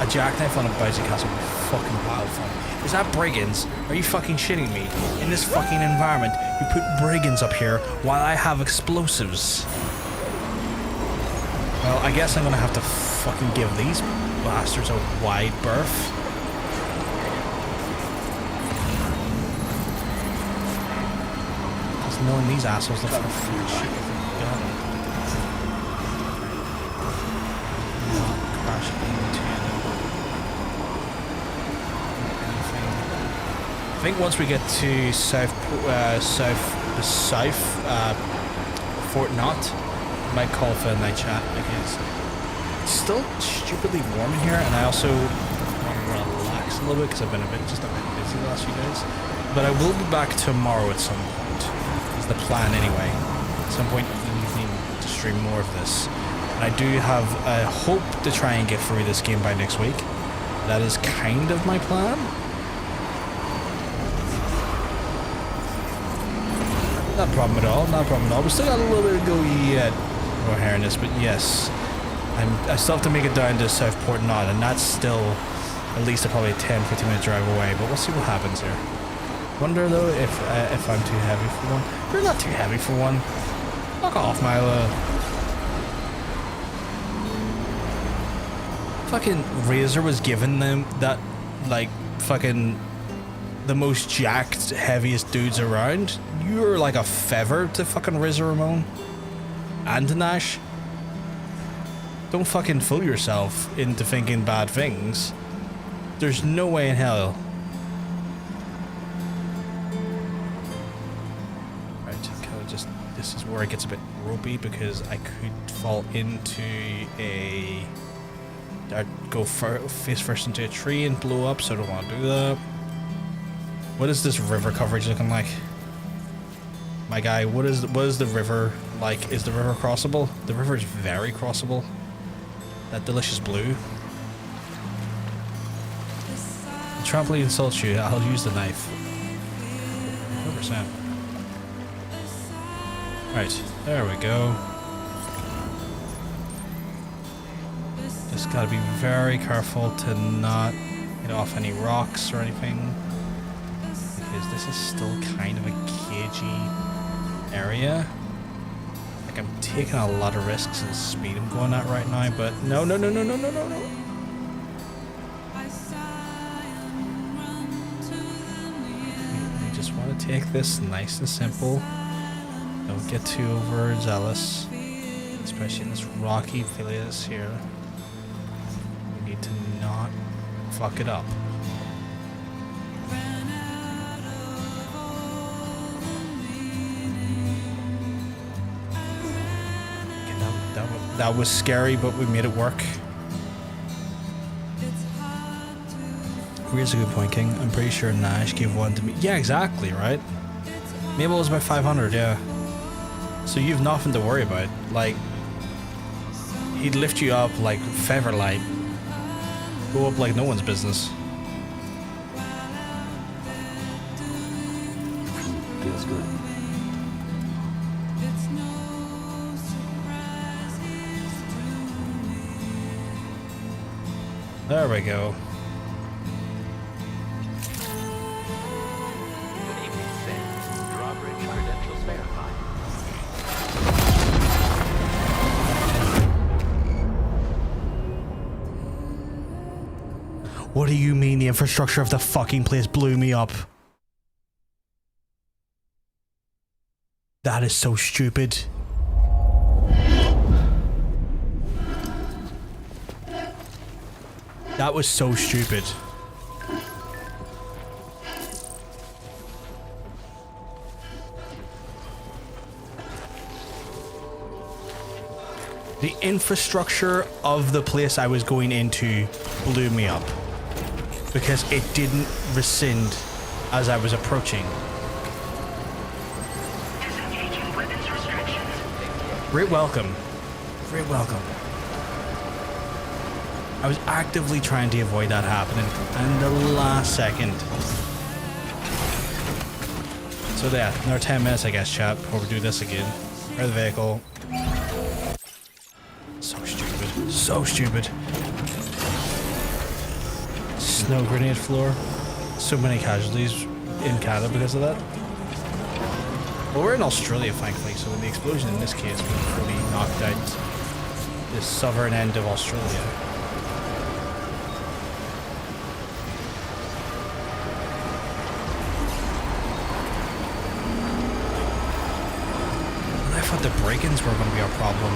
A jackknife on a bouncy castle would be fucking wild fun. Is that brigands? Are you fucking shitting me? In this fucking environment, you put brigands up here while I have explosives. Well, I guess I'm gonna have to fucking give these bastards a wide berth. Because knowing these assholes, they'll fucking shoot with a gun. Not crash into anything. I think once we get to Fort Knott, I might call for a night chat because it's still stupidly warm in here, and I also want to relax a little bit because I've been just a bit busy the last few days. But I will be back tomorrow at some point. Is the plan anyway. At some point in the evening to stream more of this. And I do have a hope to try and get through this game by next week. That is kind of my plan. Not a problem at all, not a problem at all. We still got a little bit to go yet more here in this, but yes. I still have to make it down to Southport Knott, and that's still at least probably a 10-15 minute drive away, but we'll see what happens here. Wonder though if I'm too heavy for one. You're not too heavy for one. Fuck off, Milo. Fucking Razor was giving them that, like, fucking the most jacked, heaviest dudes around. You're like a feather to fucking Razor Ramon and to Nash. Don't fucking fool yourself into thinking bad things. There's no way in hell. Right, kind of just, this is where it gets a bit ropey because I could fall into a, I'd go face first into a tree and blow up, so I don't want to do that. What is this river coverage looking like? My guy, what is the river like? Is the river crossable? The river is very crossable. That delicious blue. trampoline insults you, I'll use the knife. 100%. Right, there we go. Just gotta be very careful to not hit off any rocks or anything, because this is still kind of a cagey area. Like, I'm taking a lot of risks at the speed I'm going at right now, but no. You just want to take this nice and simple. Don't get too overzealous, especially in this rocky place here. You need to not fuck it up. That was scary, but we made it work. Here's a good point, King. I'm pretty sure Nash gave one to me. Yeah, exactly, right? Mabel was about 500, yeah. So you've nothing to worry about. Like, he'd lift you up like feather light. Go up like no one's business. Feels good. There we go. Good evening, Sam. Drawbridge credentials verified. What do you mean the infrastructure of the fucking place blew me up? That is so stupid. That was so stupid. The infrastructure of the place I was going into blew me up because it didn't rescind as I was approaching. Disengaging weapons restrictions. Great welcome. Great welcome. I was actively trying to avoid that happening, and the last second. So yeah, another 10 minutes, I guess, chat, before we do this again. Or the vehicle. So stupid. So stupid. Snow grenade floor. So many casualties in Canada because of that. Well, we're in Australia, thankfully, so the explosion in this case was fully knocked out the southern end of Australia. The break-ins were going to be a problem.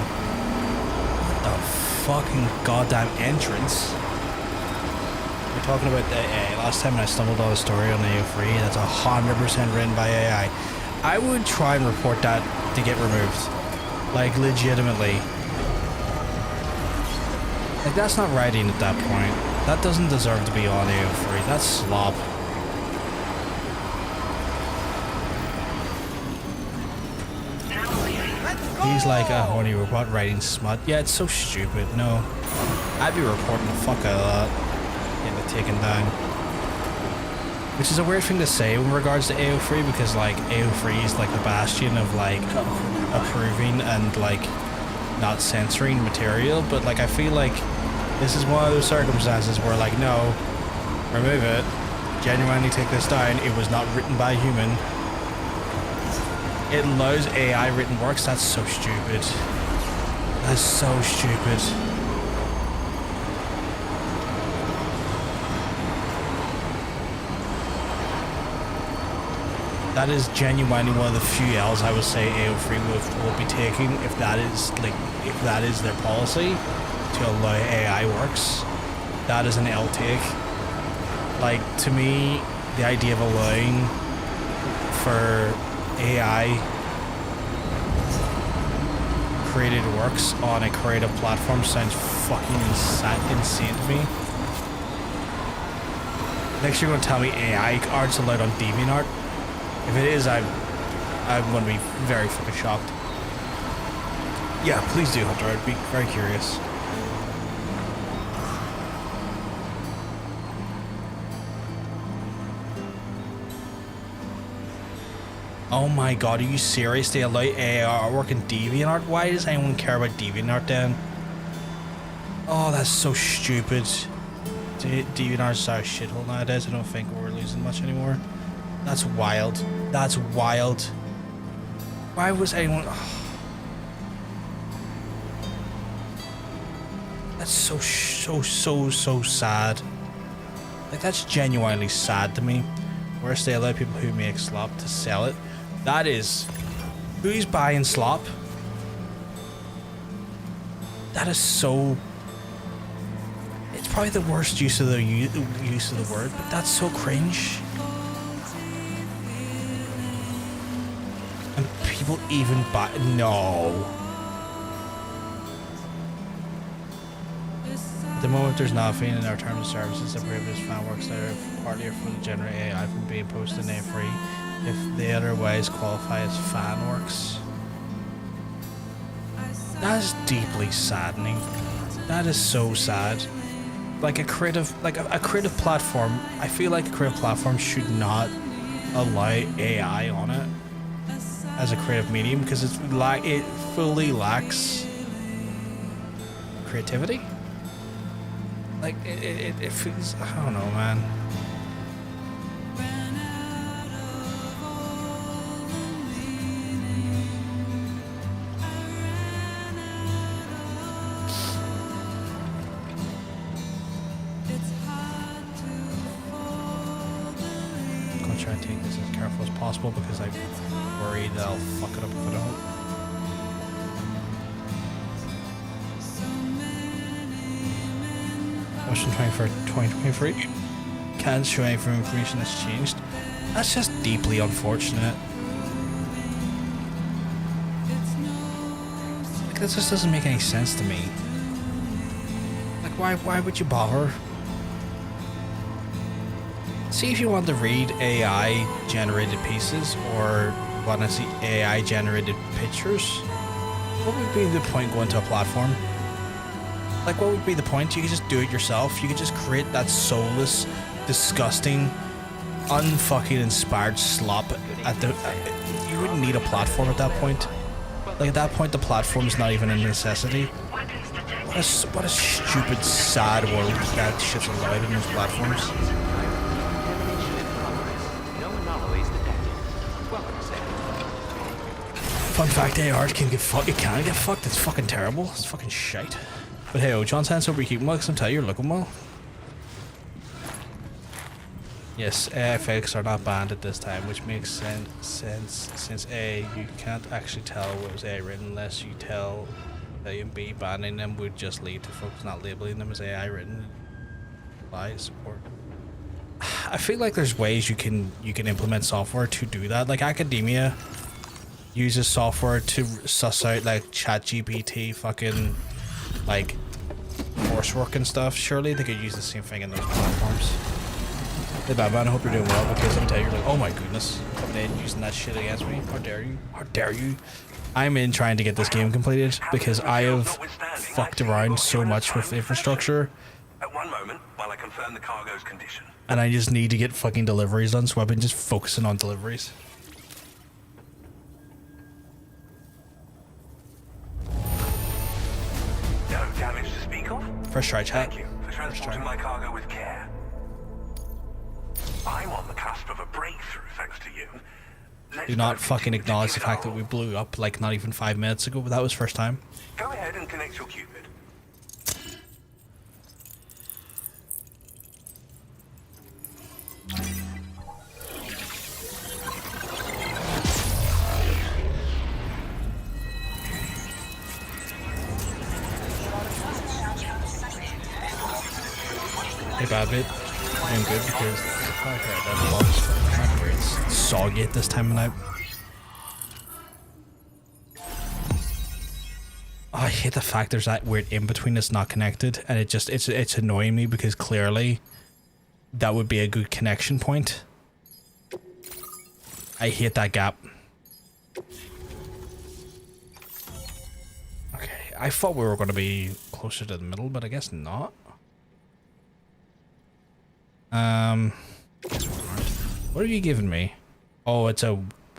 What the fucking goddamn entrance? We're talking about the AI. Last time I stumbled on a story on AO3 that's 100% written by AI. I would try and report that to get removed. Like, legitimately. Like, that's not writing at that point. That doesn't deserve to be on AO3. That's slop. He's like a horny robot writing smut. Yeah, it's so stupid. No. I'd be reporting the fuck out of that. Getting it taken down. Which is a weird thing to say in regards to AO3 because, like, AO3 is like the bastion of, like, approving and, like, not censoring material. But, like, I feel like this is one of those circumstances where, like, no, remove it. Genuinely take this down. It was not written by a human. It allows AI written works. That's so stupid. That's so stupid. That is genuinely one of the few L's I would say AO3 will be taking if that is their policy to allow AI works. That is an L take. Like, to me, the idea of allowing for AI created works on a creative platform sounds fucking insane to me. Next you're going to tell me AI art's allowed on DeviantArt? If it is, I'm going to be very fucking shocked. Yeah, please do, Hunter. I'd be very curious. Oh my god, are you serious? They allow AI artwork in DeviantArt? Why does anyone care about DeviantArt then? Oh, that's so stupid. DeviantArt's our shithole nowadays. I don't think we're losing much anymore. That's wild. That's wild. Why was anyone... Oh. That's so sad. Like, that's genuinely sad to me. Whereas they allow people who make slop to sell it. That is... Who's buying slop? That is so... It's probably the worst use of the word, but that's so cringe. And people even buy... No. At the moment, there's nothing in our terms of services that prohibits fan works that are partly or fully generate AI from being posted name free if they otherwise qualify as fan works. That is deeply saddening. That is so sad. Like a creative platform, I feel like a creative platform should not allow AI on it as a creative medium because it fully lacks creativity. Like it feels, I don't know, man. I'm gonna try and take this as careful as possible because I'm worried that I'll fuck it up if I don't. Question 24, 2023. Can't show any information that's changed. That's just deeply unfortunate. Like, that just doesn't make any sense to me. Like, why would you bother? See if you want to read AI generated pieces or want to see AI generated pictures. What would be the point going to a platform? Like, what would be the point? You could just do it yourself. You could just create that soulless, disgusting, unfucking inspired slop at the... you wouldn't need a platform at that point. Like, at that point, the platform is not even a necessity. What a stupid, sad world that shit's allowed in those platforms. Fun fact, AR can get fucked. It can get fucked. It's fucking terrible. It's fucking shite. But hey, John's hands over, you keep well, because I'm telling you, you're looking well. Yes, AI fakes are not banned at this time, which makes sense since A, you can't actually tell what was AI written unless you tell A, and B, banning them would just lead to folks not labeling them as AI written. Lies or... I feel like there's ways you can implement software to do that. Like academia uses software to suss out like ChatGPT fucking like coursework and stuff. Surely they could use the same thing in those platforms. Hey Batman, I hope you're doing well because I'm telling you, like, oh my goodness, coming in using that shit against me. How dare you? How dare you? I'm in trying to get this game completed because I have fucked around so much with infrastructure. At one moment, while I confirm the cargo's condition. And I just need to get fucking deliveries done, so I've been just focusing on deliveries. No damage to speak of? First try, chat. Thank you for transporting my cargo with care. I'm on the cusp of a breakthrough thanks to you. Do not fucking acknowledge the fact that we blew up like not even 5 minutes ago, but that was first time. Go ahead and connect your Cupid. Hey Badbit, doing good because that box it's soggy at this time of night. Oh, I hate the fact there's that weird in between that's not connected, and it's annoying me because clearly that would be a good connection point. I hate that gap. Okay, I thought we were going to be closer to the middle, but I guess not. What are you giving me? Oh, it's a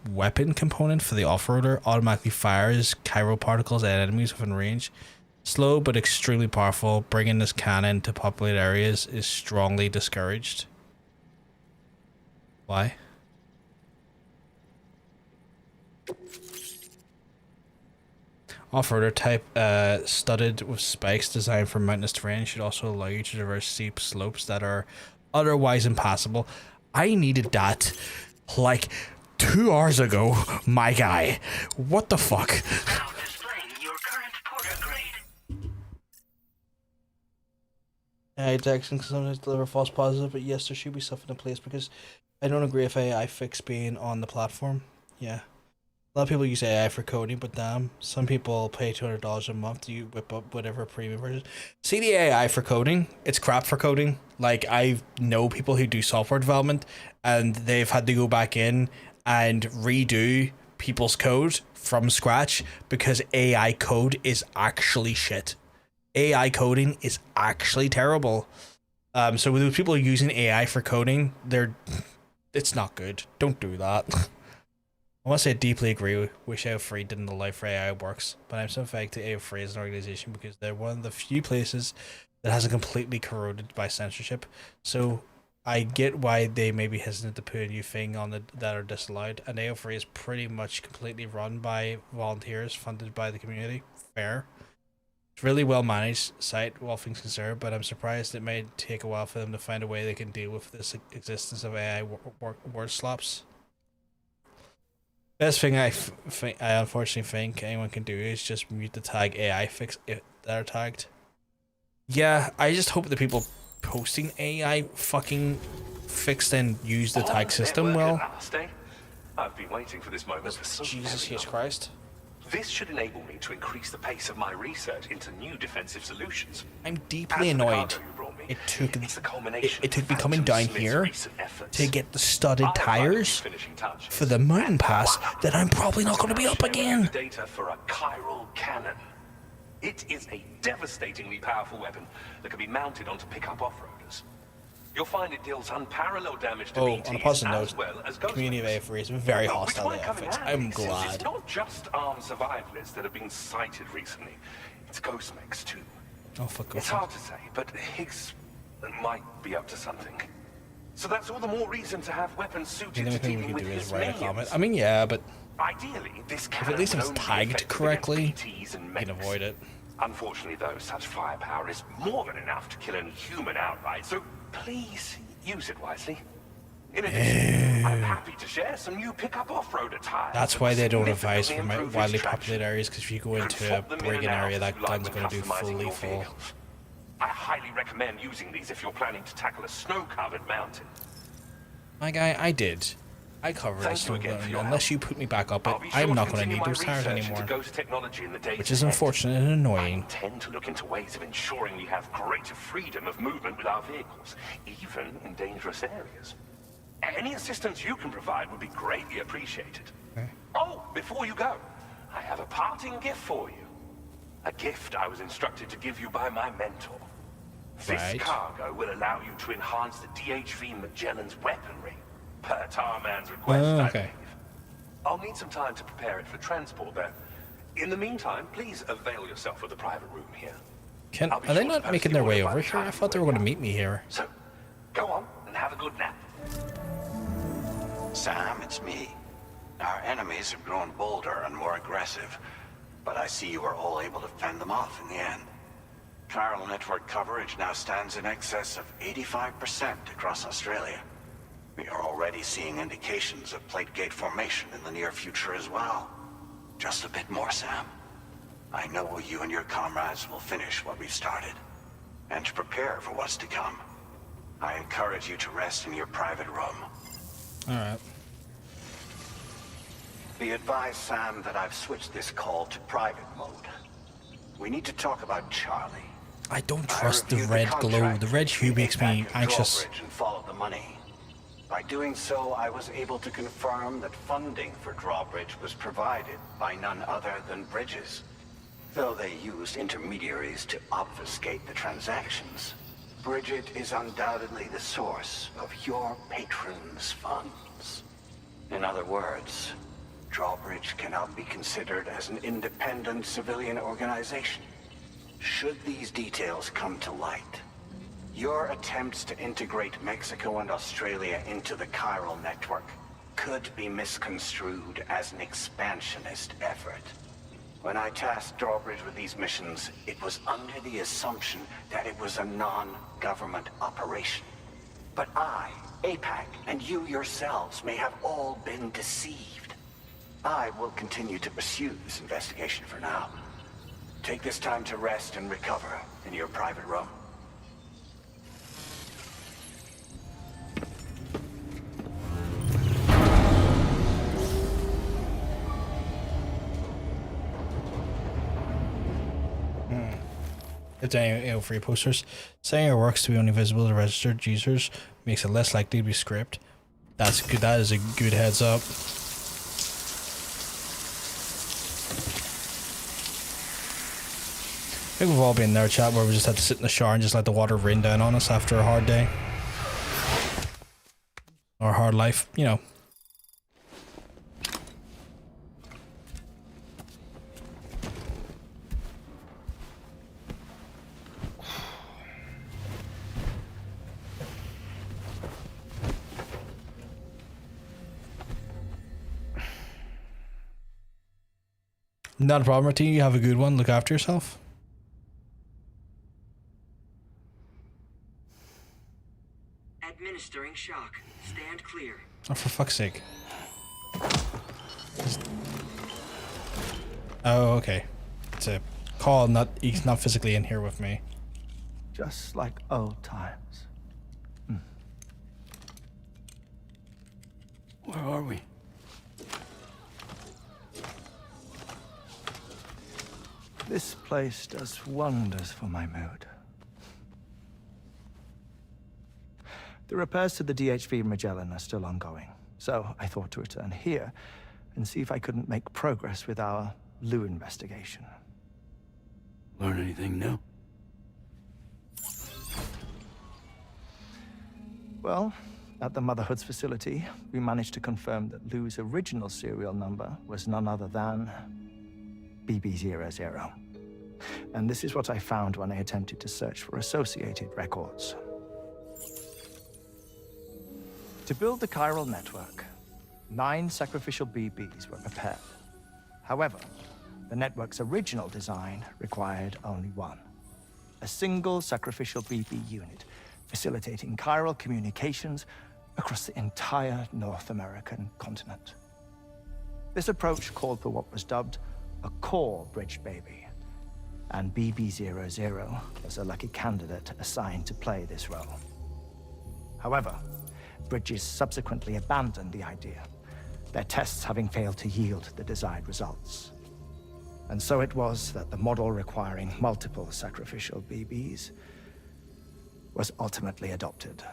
weapon component for the off-roader automatically fires chiral particles at enemies within range. Slow but extremely powerful. Bringing this cannon to populated areas is strongly discouraged. Why? Off-roader type, studded with spikes designed for mountainous terrain, should also allow you to traverse steep slopes that are otherwise impassable. I needed that like 2 hours ago, my guy. What the fuck? Now displaying your current porter grade. AI decks can sometimes deliver false positives, but yes, there should be stuff in place because I don't agree with AI fix being on the platform. Yeah. A lot of people use AI for coding, but damn, some people pay $200 a month to whip up whatever premium version. See the AI for coding? It's crap for coding. Like, I know people who do software development, and they've had to go back in and redo people's code from scratch because AI code is actually shit. AI coding is actually terrible. So with those people using AI for coding, it's not good. Don't do that. I want to say I deeply agree. Wish AO3 didn't allow for AI works, but I'm sympathetic to AO3 as an organization because they're one of the few places that hasn't completely corroded by censorship. So I get why they may be hesitant to put a new thing on that are disallowed, and AO3 is pretty much completely run by volunteers funded by the community. Fair. It's a really well managed site, all things considered, but I'm surprised it may take a while for them to find a way they can deal with this existence of AI word slops. Best thing I unfortunately think anyone can do is just mute the tag AI fix if they're tagged. Yeah, I just hope the people posting AI fucking fixed and use the tag system well. I've been waiting for this moment for so Jesus Christ. This should enable me to increase the pace of my research into new defensive solutions. I'm deeply annoyed. It took me coming down here to get the studded tires for the mountain pass that I'm probably not going to be up again. Data for a chiral cannon. It is a devastatingly powerful weapon that can be mounted onto pickup off-roaders. You'll find it deals unparalleled damage to BTs on a positive note, as well as the community of AO3 is very hostile to AI fix. I'm It's glad. not just armed survivalists that have been cited recently. It's ghost mechs too. Oh, for God's It's hard to say, but Higgs might be up to something. So that's all the more reason to have weapons suited to dealing with his write a comment. minions. I mean, yeah, but Ideally, this if at least it was tagged correctly, you can avoid it. Unfortunately, though, such firepower is more than enough to kill any human outright, so please use it wisely. In addition, I'm happy to share some new pickup off-roader tires. That's why they don't advise for widely populated areas, because if you go into a brigging area, that gun's going to do full lethal. I highly recommend using these if you're planning to tackle a snow-covered mountain. My guy, I did. I covered a snow mountain. Unless you put me back up it, I'm not going to need those tires anymore. Which is unfortunate and annoying. I intend to look into ways of ensuring we have greater freedom of movement with our vehicles, even in dangerous areas. Any assistance you can provide would be greatly appreciated. Okay. Oh, before you go, I have a parting gift for you. A gift I was instructed to give you by my mentor. This cargo will allow you to enhance the DHV Magellan's weaponry, per Tarman's request, I believe. I'll need some time to prepare it for transport, though. In the meantime, please avail yourself of the private room here. Are they not making their way over here? I thought they were going to meet me here. So, go on and have a good nap. Sam, it's me. Our enemies have grown bolder and more aggressive, but I see you were all able to fend them off in the end. Chiral network coverage now stands in excess of 85% across Australia. We are already seeing indications of plate gate formation in the near future as well. Just a bit more, Sam. I know you and your comrades will finish what we've started, and to prepare for what's to come. I encourage you to rest in your private room. Alright. Be advised, Sam, that I've switched this call to private mode. We need to talk about Charlie. I don't trust the red glow. The red hue makes me anxious. And follow the money. By doing so, I was able to confirm that funding for Drawbridge was provided by none other than Bridges. Though they used intermediaries to obfuscate the transactions, Bridget is undoubtedly the source of your patrons' funds. In other words, Drawbridge cannot be considered as an independent civilian organization. Should these details come to light, your attempts to integrate Mexico and Australia into the chiral network could be misconstrued as an expansionist effort. When I tasked Drawbridge with these missions, it was under the assumption that it was a non-government operation. But I, APAC, and you yourselves may have all been deceived. I will continue to pursue this investigation for now. Take this time to rest and recover in your private room. If there are free posters, saying it works to be only visible to registered users makes it less likely to be scraped. That's good. That is a good heads up. I think we've all been there, chat, where we just had to sit in the shower and just let the water rain down on us after a hard day or a hard life, you know. Not a problem, Martine. You have a good one. Look after yourself. Administering shock. Stand clear. Oh, for fuck's sake. Oh, okay. It's a call, he's not physically in here with me. Just like old times. Where are we? This place does wonders for my mood. The repairs to the DHV Magellan are still ongoing, so I thought to return here and see if I couldn't make progress with our Lou investigation. Learn anything new? Well, at the Motherhood's facility, we managed to confirm that Lou's original serial number was none other than BB00. And this is what I found when I attempted to search for associated records. To build the chiral network, 9 sacrificial BBs were prepared. However, the network's original design required only 1. A single sacrificial BB unit, facilitating chiral communications across the entire North American continent. This approach called for what was dubbed a core bridge baby, and BB00 was a lucky candidate assigned to play this role. However, Bridges subsequently abandoned the idea, their tests having failed to yield the desired results. And so it was that the model requiring multiple sacrificial BBs was ultimately adopted.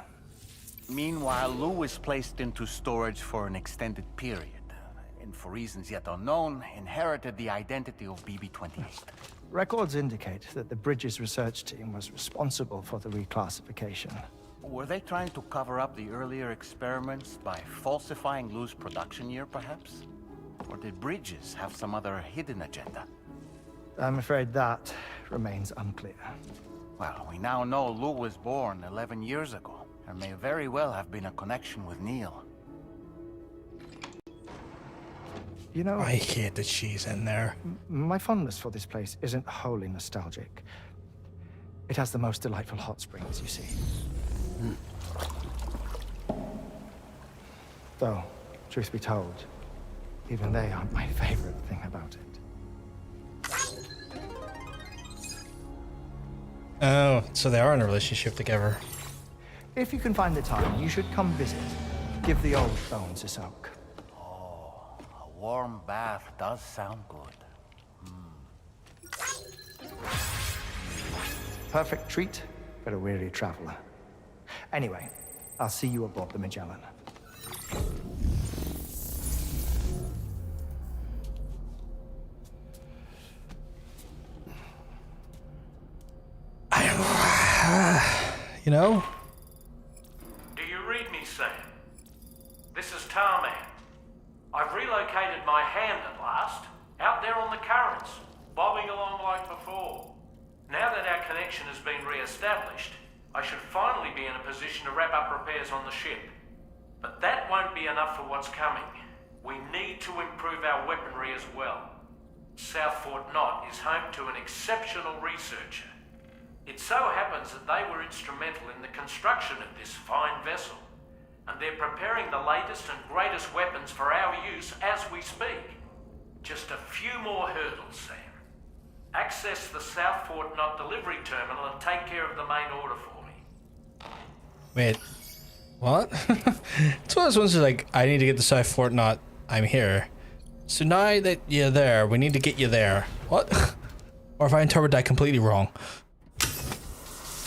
Meanwhile, Lou was placed into storage for an extended period, and for reasons yet unknown, inherited the identity of BB-28. Records indicate that the Bridges research team was responsible for the reclassification. Were they trying to cover up the earlier experiments by falsifying Lou's production year, perhaps? Or did Bridges have some other hidden agenda? I'm afraid that remains unclear. Well, we now know Lou was born 11 years ago. There may very well have been a connection with Neil. You know, I hate that she's in there. My fondness for this place isn't wholly nostalgic. It has the most delightful hot springs, you see. Though, truth be told, even they aren't my favorite thing about it. Oh, so they are in a relationship together. If you can find the time, you should come visit. Give the old bones a soak. Oh, a warm bath does sound good. Perfect treat for a weary traveler. Anyway, I'll see you aboard the Magellan. You know? Do you read me, Sam? This is Tarman. I've relocated my connection has been re-established, I should finally be in a position to wrap up repairs on the ship. But that won't be enough for what's coming. We need to improve our weaponry as well. South Fort Knot is home to an exceptional researcher. It so happens that they were instrumental in the construction of this fine vessel, and they're preparing the latest and greatest weapons for our use as we speak. Just a few more hurdles, Sam. Access the South Fort Knot delivery terminal and take care of the main order for me. Wait, what? It's one of those ones where, like, I need to get the South Fort Knot. I'm here. So now that you're there, we need to get you there. What? Or if I interpret that completely wrong.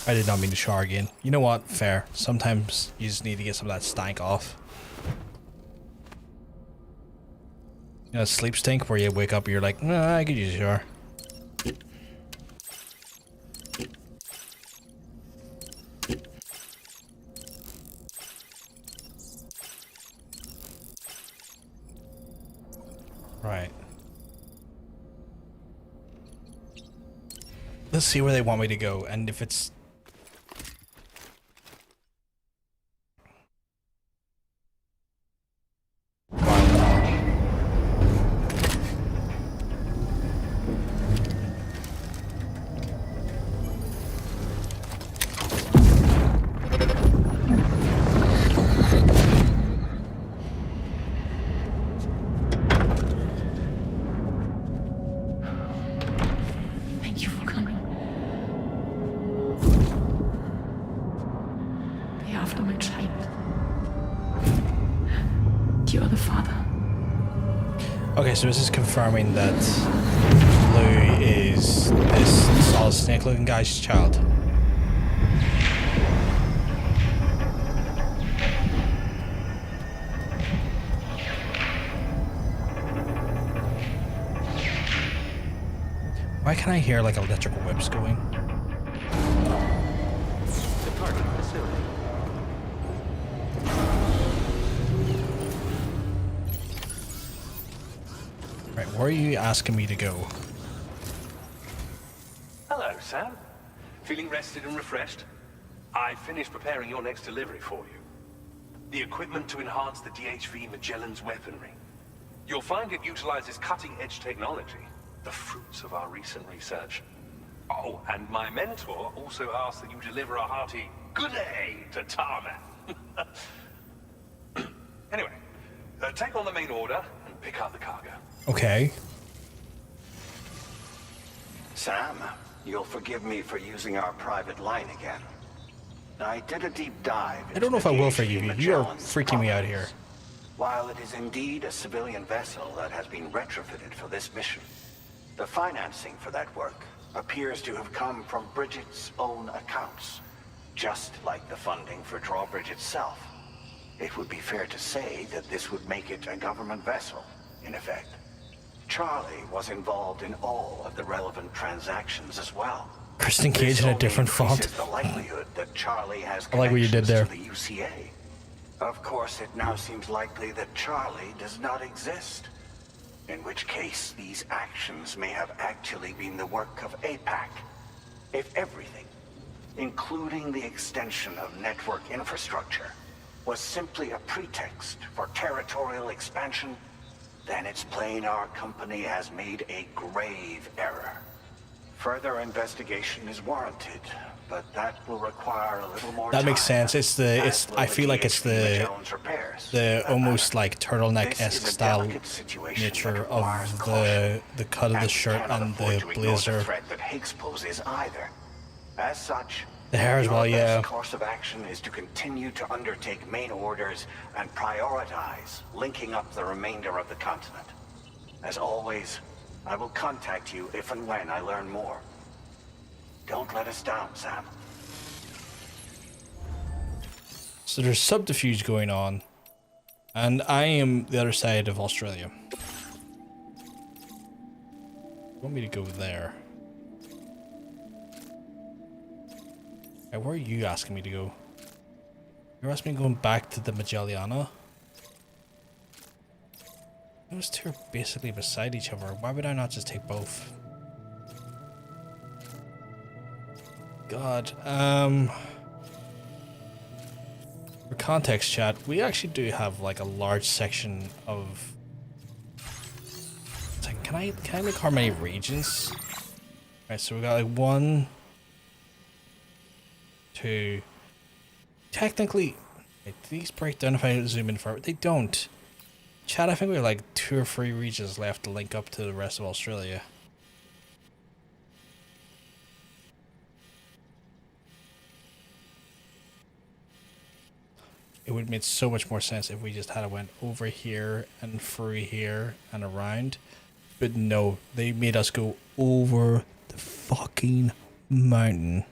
I did not mean to shower again. You know what? Fair. Sometimes you just need to get some of that stank off. You know, sleep stink where you wake up and you're like, nah, I could use a shower. Right. Let's see where they want me to go, and if it's... Okay, so this is confirming that Blue is this solid snake-looking guy's child. Why can I hear like electrical whips going? Department facility. Right, where are you asking me to go? Hello, Sam. Feeling rested and refreshed? I finished preparing your next delivery for you. The equipment to enhance the DHV Magellan's weaponry. You'll find it utilizes cutting-edge technology, the fruits of our recent research. Oh, and my mentor also asked that you deliver a hearty good day to Tarman. Anyway, take on the main order and pick up the cargo. Okay. Sam, you'll forgive me for using our private line again. I did a deep dive. I don't know if I will for you. You are freaking me out here. While it is indeed a civilian vessel that has been retrofitted for this mission, the financing for that work appears to have come from Bridget's own accounts, just like the funding for Drawbridge itself. It would be fair to say that this would make it a government vessel, in effect. Charlie was involved in all of the relevant transactions as well. Kristen Cage in a different font. The likelihood that Charlie has I like what you did there. to the UCA. Of course, it now seems likely that Charlie does not exist. In which case, these actions may have actually been the work of APAC. If everything, including the extension of network infrastructure, was simply a pretext for territorial expansion, then it's plain our company has made a grave error. Further investigation is warranted, but that will require a little more time. That makes sense. I feel like it's the almost like turtleneck-esque style nature of the cut of the shirt and the blazer. As such, the hair as well, yeah. The course of action is to continue to undertake main orders and prioritize linking up the remainder of the continent. As always, I will contact you if and when I learn more. Don't let us down, Sam. So there's subterfuge going on, and I am the other side of Australia. You want me to go there? Where are you asking me to go? You're asking me going back to the Magellana? Those two are basically beside each other. Why would I not just take both? God. For context, chat, we actually do have like a large section of. Can I look how many regions? Alright, so we got like 1, 2. Technically, these break down if I zoom in far. They don't. Chat, I think we have like 2 or 3 regions left to link up to the rest of Australia. It would make so much more sense if we just had went over here and through here and around. But no, they made us go over the fucking mountain.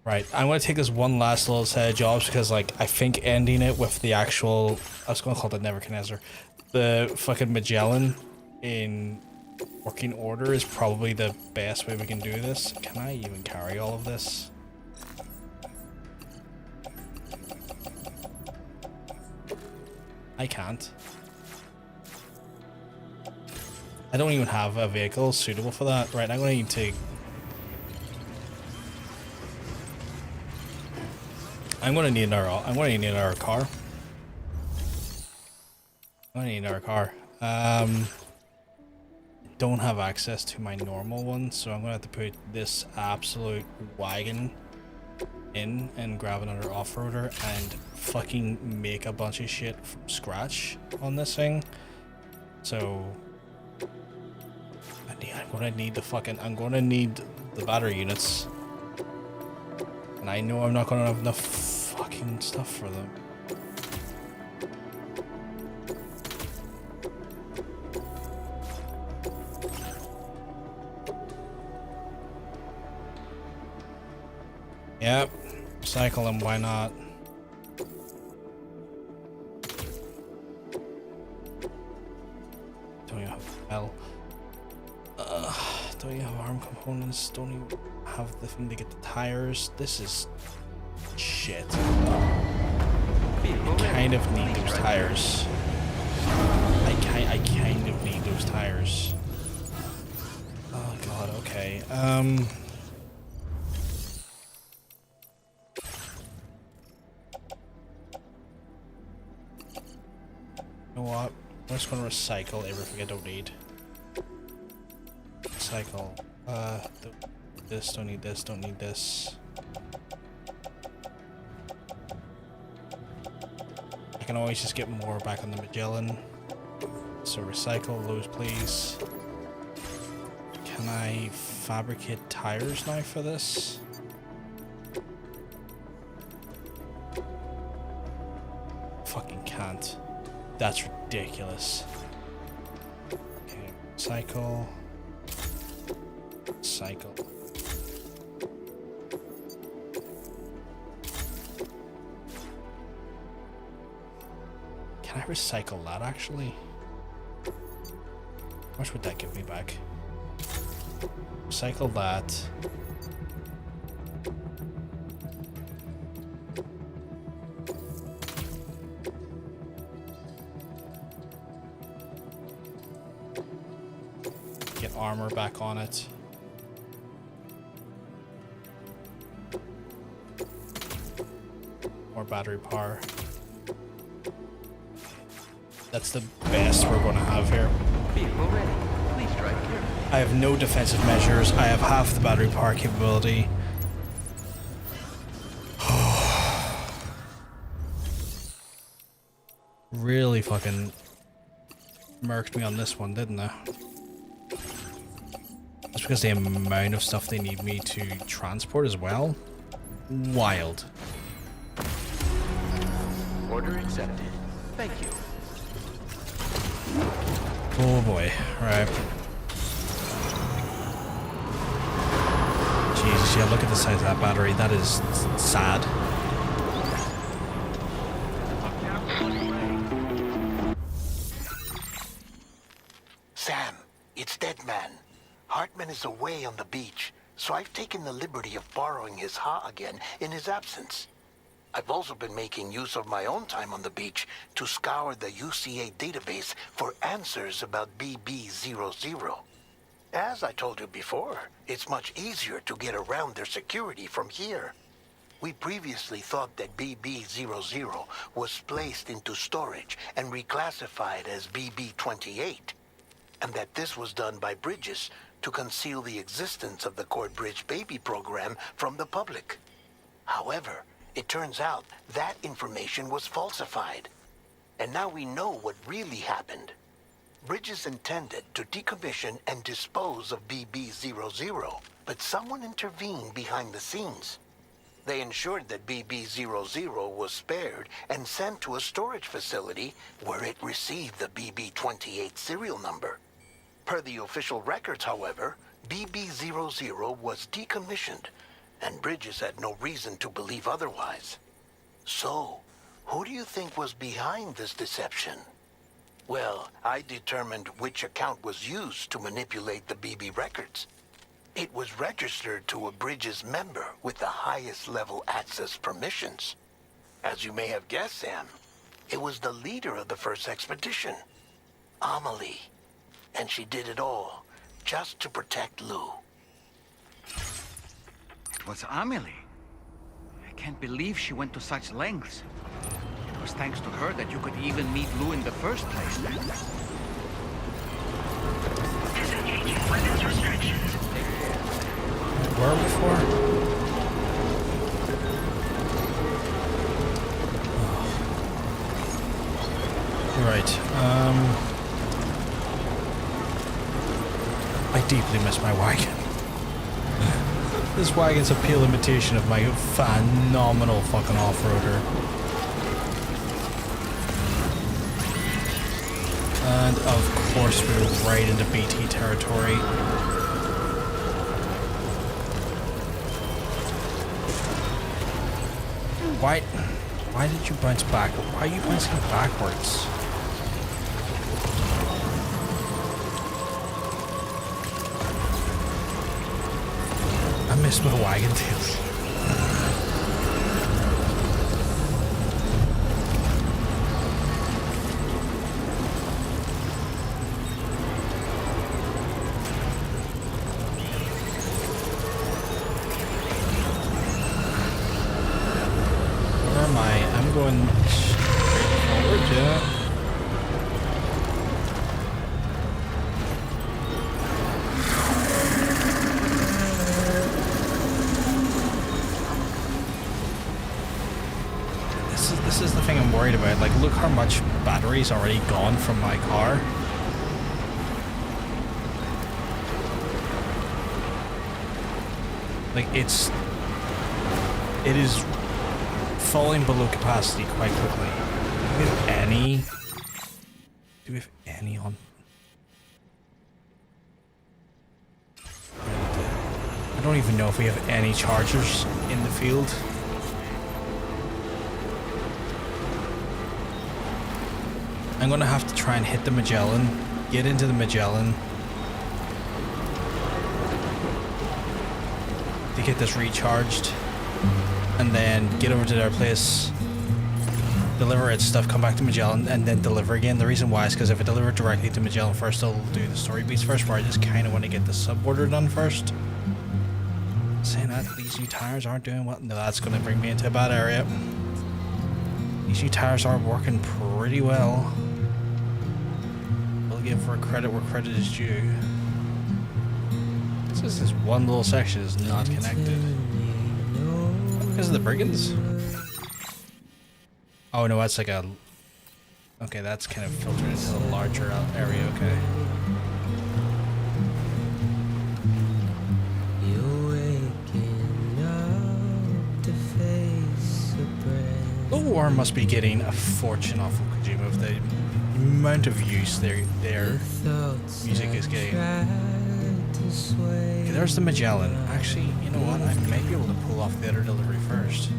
Right, I'm going to take this one last little set of jobs because, like, I think ending it with the actual... I was going to call it Nebuchadnezzar. The fucking Magellan in working order is probably the best way we can do this. Can I even carry all of this? I can't. I don't even have a vehicle suitable for that. Right, I'm going to need to... I'm going to need another car. I'm going to need another car. Don't have access to my normal one, so I'm going to have to put this absolute wagon in and grab another off-roader and fucking make a bunch of shit from scratch on this thing. So I'm gonna need the battery units, and I know I'm not gonna have enough fucking stuff for them. Yep, recycle them, why not? Don't you have metal? Don't you have arm components? Don't you have the thing to get the tires? This is shit. I kind of need those tires. I kind of need those tires. Oh god, okay. You know what? I'm just gonna recycle everything I don't need. Recycle. This, don't need this, don't need this. I can always just get more back on the Magellan. So recycle those, please. Can I fabricate tires now for this? Fucking can't. That's ridiculous. Okay, recycle. Recycle. Can I recycle that actually? How much would that give me back? Recycle that. Get armor back on it. More battery power. That's the best we're going to have here. Vehicle ready. Please drive carefully. I have no defensive measures. I have half the battery power capability. Really fucking murked me on this one, didn't I? That's because the amount of stuff they need me to transport as well. Wild. Order accepted. Thank you. Oh boy, right. Jesus, yeah, look at the size of that battery. That is sad. Sam, it's Deadman. Hartman is away on the beach, so I've taken the liberty of borrowing his Ha again in his absence. I've also been making use of my own time on the beach to scour the UCA database for answers about BB00. As I told you before, it's much easier to get around their security from here. We previously thought that BB-00 was placed into storage and reclassified as BB-28, and that this was done by Bridges to conceal the existence of the Corbridge baby program from the public. However, it turns out that information was falsified, and now we know what really happened. Bridges intended to decommission and dispose of BB-00, but someone intervened behind the scenes. They ensured that BB-00 was spared and sent to a storage facility where it received the BB-28 serial number. Per the official records, however, BB-00 was decommissioned, and Bridges had no reason to believe otherwise. So, who do you think was behind this deception? Well, I determined which account was used to manipulate the BB records. It was registered to a Bridges member with the highest level access permissions. As you may have guessed, Sam, it was the leader of the first expedition, Amelie. And she did it all just to protect Lou. It was Amelie. I can't believe she went to such lengths. It was thanks to her that you could even meet Lou in the first place. Disengaging weapons restrictions. Where before? Right. I deeply miss my wagon. This wagon's a pale imitation of my phenomenal fucking off-roader. And of course we're right into BT territory. Why did you bounce back? Why are you bouncing backwards? I miss my wagon tails. Where am I? I'm going straight forward, yeah. This is the thing I'm worried about. Like, look how much battery's already gone from my car. Like, it is falling below capacity quite quickly. Do we have any? Do we have any on? I don't even know if we have any chargers in the field. I'm gonna have to try and hit the Magellan, get into the Magellan to get this recharged, and then get over to their place, deliver its stuff, come back to Magellan, and then deliver again. The reason why is because if I deliver it directly to Magellan first, I'll do the story beats first, where I just kind of want to get the sub order done first. Saying that, these new tires aren't doing well. No, that's going to bring me into a bad area. These new tires are working pretty well. We'll give for credit where credit is due. It's just this one little section is not connected. Because of the brigands? Oh no, that's like a... Okay, that's kind of filtered into a larger area, okay. The war must be getting a fortune off of Kojima with the amount of use their music is getting. Okay, there's the Magellan. Actually, you know what? I might be able to pull off the other delivery first.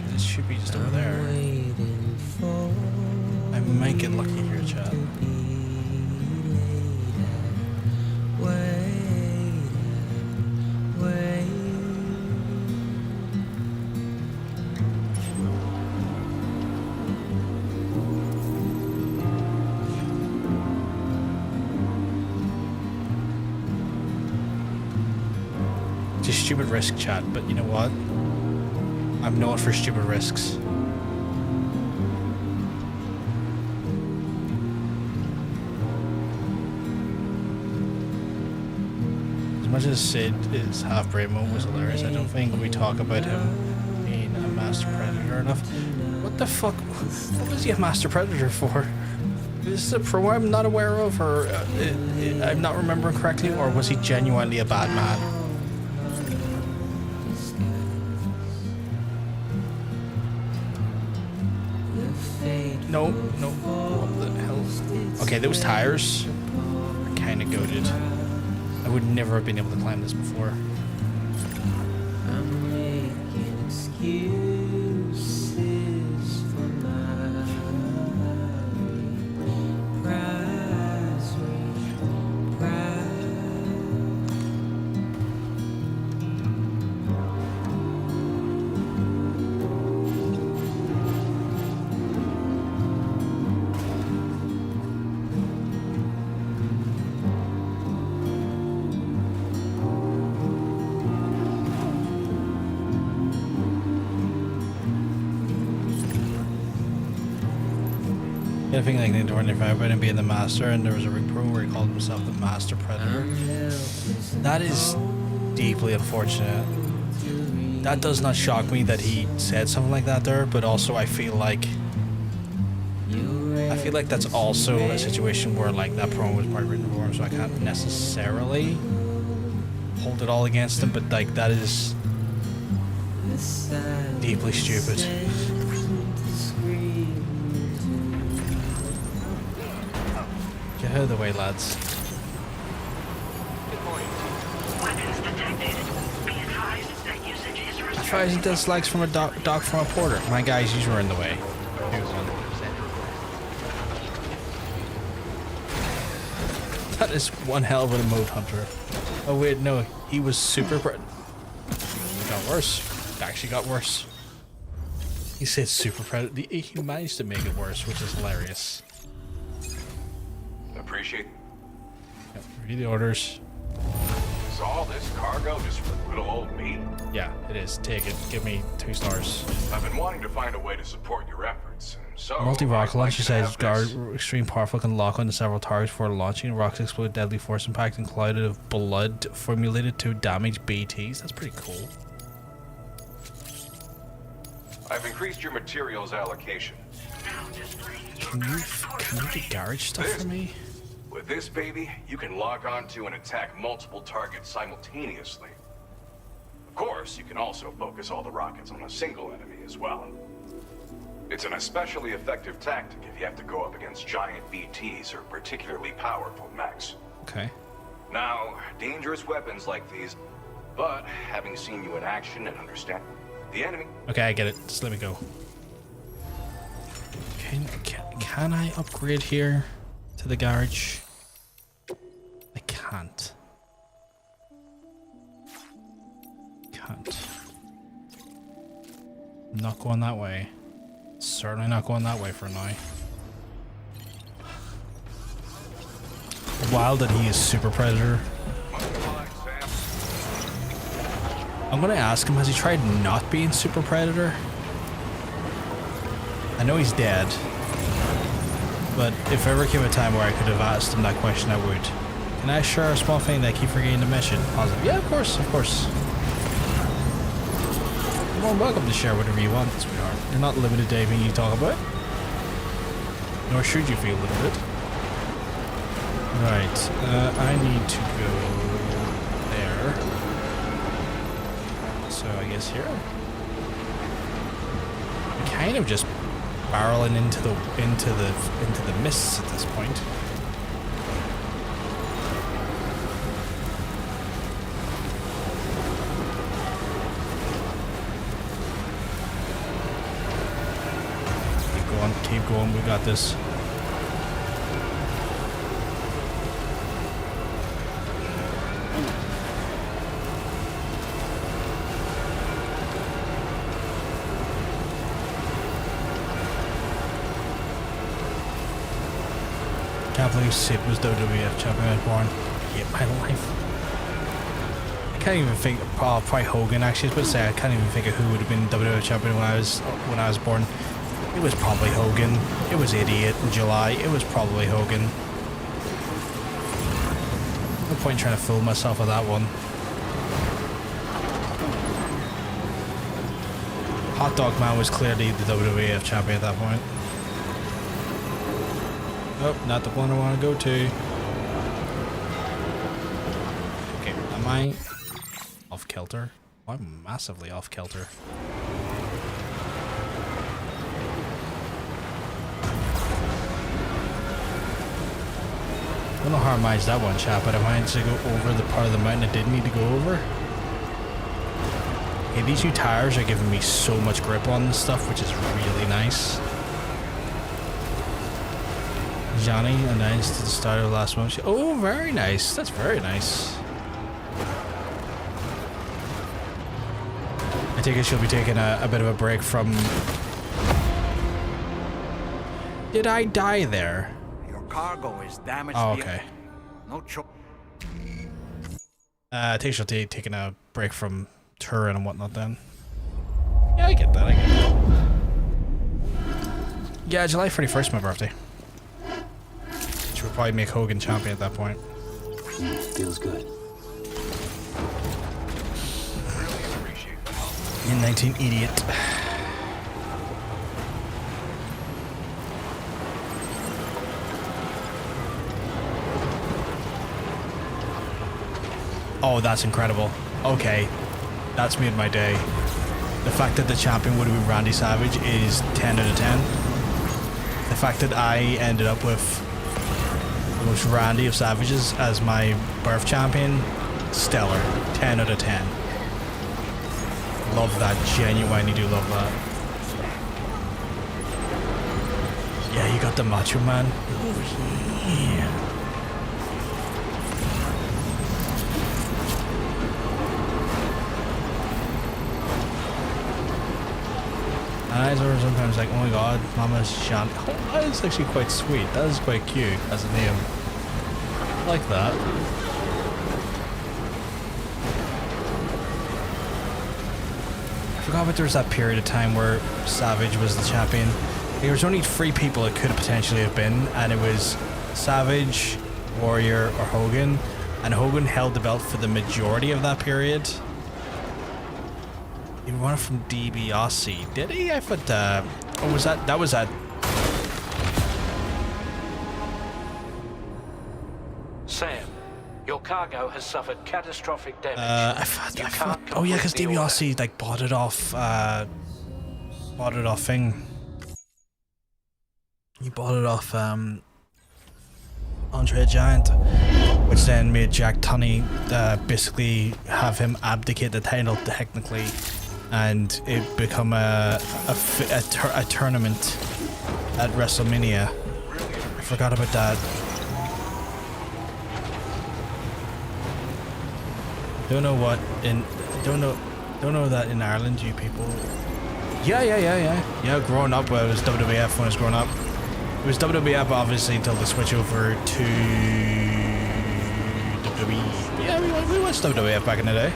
This should be just over there. I might get lucky here, chat. a stupid risk, chat, but you know what? I'm known for stupid risks. As much as Sid is half-brain moment was hilarious, I don't think we talk about him being a master predator enough. What the fuck? What was he a master predator for? Is this a promo I'm not aware of, or I'm not remembering correctly, or was he genuinely a bad man? No, no. What the hell? Okay, those tires are kind of goated. I would never have been able to climb this before. I'm making excuses for my prize I think like Nintendo 25 about him being the master, and there was a ring promo where he called himself the master predator. That is deeply unfortunate. That does not shock me that he said something like that there, but also I feel like that's also a situation where like that promo was probably written for him, so I can't necessarily hold it all against him, but like that is deeply stupid. Get out of the way, lads. Advising dislikes from a dog from a porter. My guys, you were in the way. That is one hell of a move, Hunter. Oh wait, no, he was super. It got worse. It actually got worse. He said super predator. He managed to make it worse, which is hilarious. Appreciate. Yep, read the orders. Is all this cargo just for little old me? Yeah, it is. Take it. Give me 2 stars. I've been wanting to find a way to support your efforts, so Multi-rocket launcher like says guard extreme powerful, can lock onto several targets before launching. Rocks explode deadly force impact and cloud of blood formulated to damage BTs. That's pretty cool. I've increased your materials allocation. Can you do garage stuff for me? With this baby, you can lock onto and attack multiple targets simultaneously. Of course, you can also focus all the rockets on a single enemy as well. It's an especially effective tactic if you have to go up against giant BTs or particularly powerful mechs. Okay. Now, dangerous weapons like these, but having seen you in action and understand the enemy... Okay, I get it. Just let me go. Can I upgrade here to the garage? I can't. I'm not going that way. Certainly not going that way for now. Wild that he is super predator. I'm gonna ask him, has he tried not being super predator? I know he's dead, but if ever came a time where I could have asked him that question, I would. Can I share a small thing that I keep forgetting to mention? Positive. Yeah, of course, of course. You're more welcome to share whatever you want, sweetheart. You're not limited to anything you talk about. Nor should you feel limited. Right, I need to go there. So I guess here. I'm kind of just barreling into the mists at this point. Keep going, we got this. Can't believe Sid was WWF champion at Born. Hate my life. I can't even think. Oh, probably Hogan. Actually, I was about to say I can't even think of who would have been WWF champion when I was born. It was probably Hogan. It was 88 in July. It was probably Hogan. No point trying to fool myself with that one. Hot Dog Man was clearly the WWF champion at that point. Nope, not the one I want to go to. Okay, am I off kilter? Oh, I'm massively off kilter. I don't know how I managed that one shot, but I managed to go over the part of the mountain I didn't need to go over. Okay, these new tires are giving me so much grip on this stuff, which is really nice. Johnny announced at the start of the last month. Oh, very nice. That's very nice. I take it she'll be taking a bit of a break from... Did I die there? Your cargo is damaged. Oh, okay. No choice. I think she'll be taking a break from touring and whatnot then. Yeah, I get that. I get that. Yeah, July 31st, my birthday. Which would probably make Hogan champion at that point. Feels good. In 1988. Oh, that's incredible. Okay. That's made my day. The fact that the champion would have been Randy Savage is 10 out of 10. The fact that I ended up with the most Randy of Savages as my birth champion, stellar. 10 out of 10. Love that. Genuinely do love that. Yeah, you got the Macho Man. Oh, yeah. Eyes are sometimes like, oh my god, Mama's Shan. Oh, that is actually quite sweet. That is quite cute as a name. I like that. I forgot that there was that period of time where Savage was the champion. There was only 3 people it could potentially have been, and it was Savage, Warrior, or Hogan. And Hogan held the belt for the majority of that period. He won it from DiBiase, did he? I thought, oh, was that was that. Sam, your cargo has suffered catastrophic damage. I thought, oh yeah, because DiBiase like bought it off thing. He bought it off Andre Giant, which then made Jack Tunney basically have him abdicate the title technically. And it become a tournament at WrestleMania. I forgot about that. Don't know that in Ireland, you people. Yeah. Growing up, it was WWF when I was growing up. It was WWF obviously until the switch over to WWE. Yeah, we watched WWF back in the day.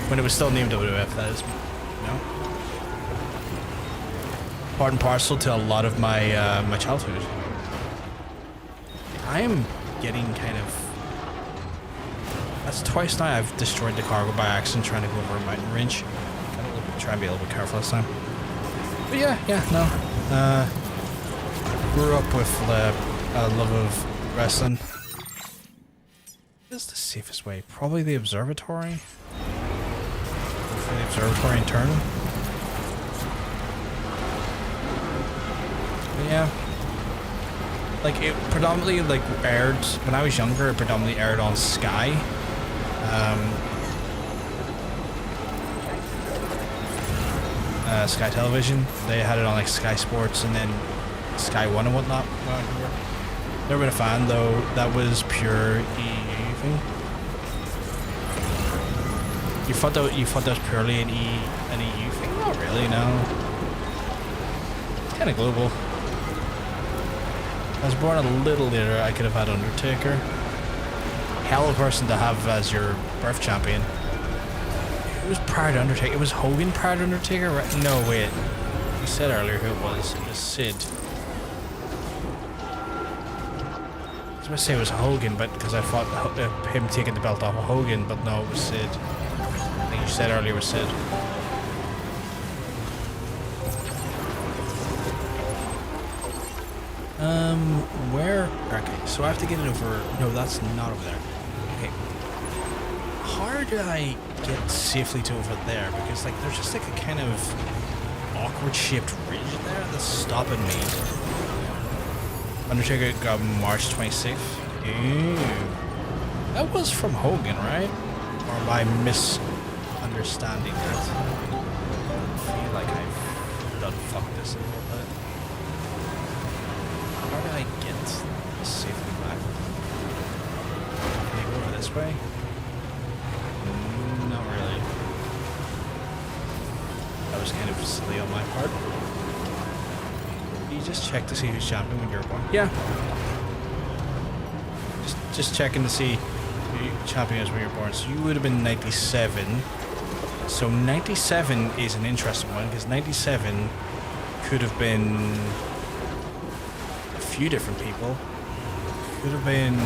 When it was still named WWF, that is, you know. Part and parcel to a lot of my my childhood. I am getting kind of... That's twice now I've destroyed the cargo by accident trying to go over a mountain range. I'll try and be a little bit careful this time. But yeah, no. Grew up with a love of wrestling. What is the safest way? Probably the observatory? The observatory internal. Yeah. Like it predominantly like aired when I was younger. It predominantly aired on Sky. Sky Television. They had it on like Sky Sports and then Sky One and whatnot. Never been a fan though. That was pure EU thing. You thought that was purely an EU thing? Not really, no. It's kind of global. I was born a little later. I could have had Undertaker. hell of a person to have as your birth champion. It was prior to Undertaker. It was Hogan prior to Undertaker, right? No, wait. You said earlier who it was. It was Sid. I was going to say it was Hogan, but because I thought him taking the belt off of Hogan, but no, it was Sid. I think you said earlier it was Sid. Where? Okay, so I have to get it over. No, that's not over there. Okay. How do I get safely to over there? Because like there's just like a kind of awkward shaped ridge there that's stopping me. Undertaker got March 26th. Ew. That was from Hogan, right? Or am I misunderstanding that? I feel like I've done fucked this a little bit. How do I get safely back? Can I go over this way? Not really. That was kind of silly on my part. You just check to see who's champion when you're born. Yeah. Just checking to see who champion is when you're born. So you would have been 97. So 97 is an interesting one because 97 could have been a few different people. Could have been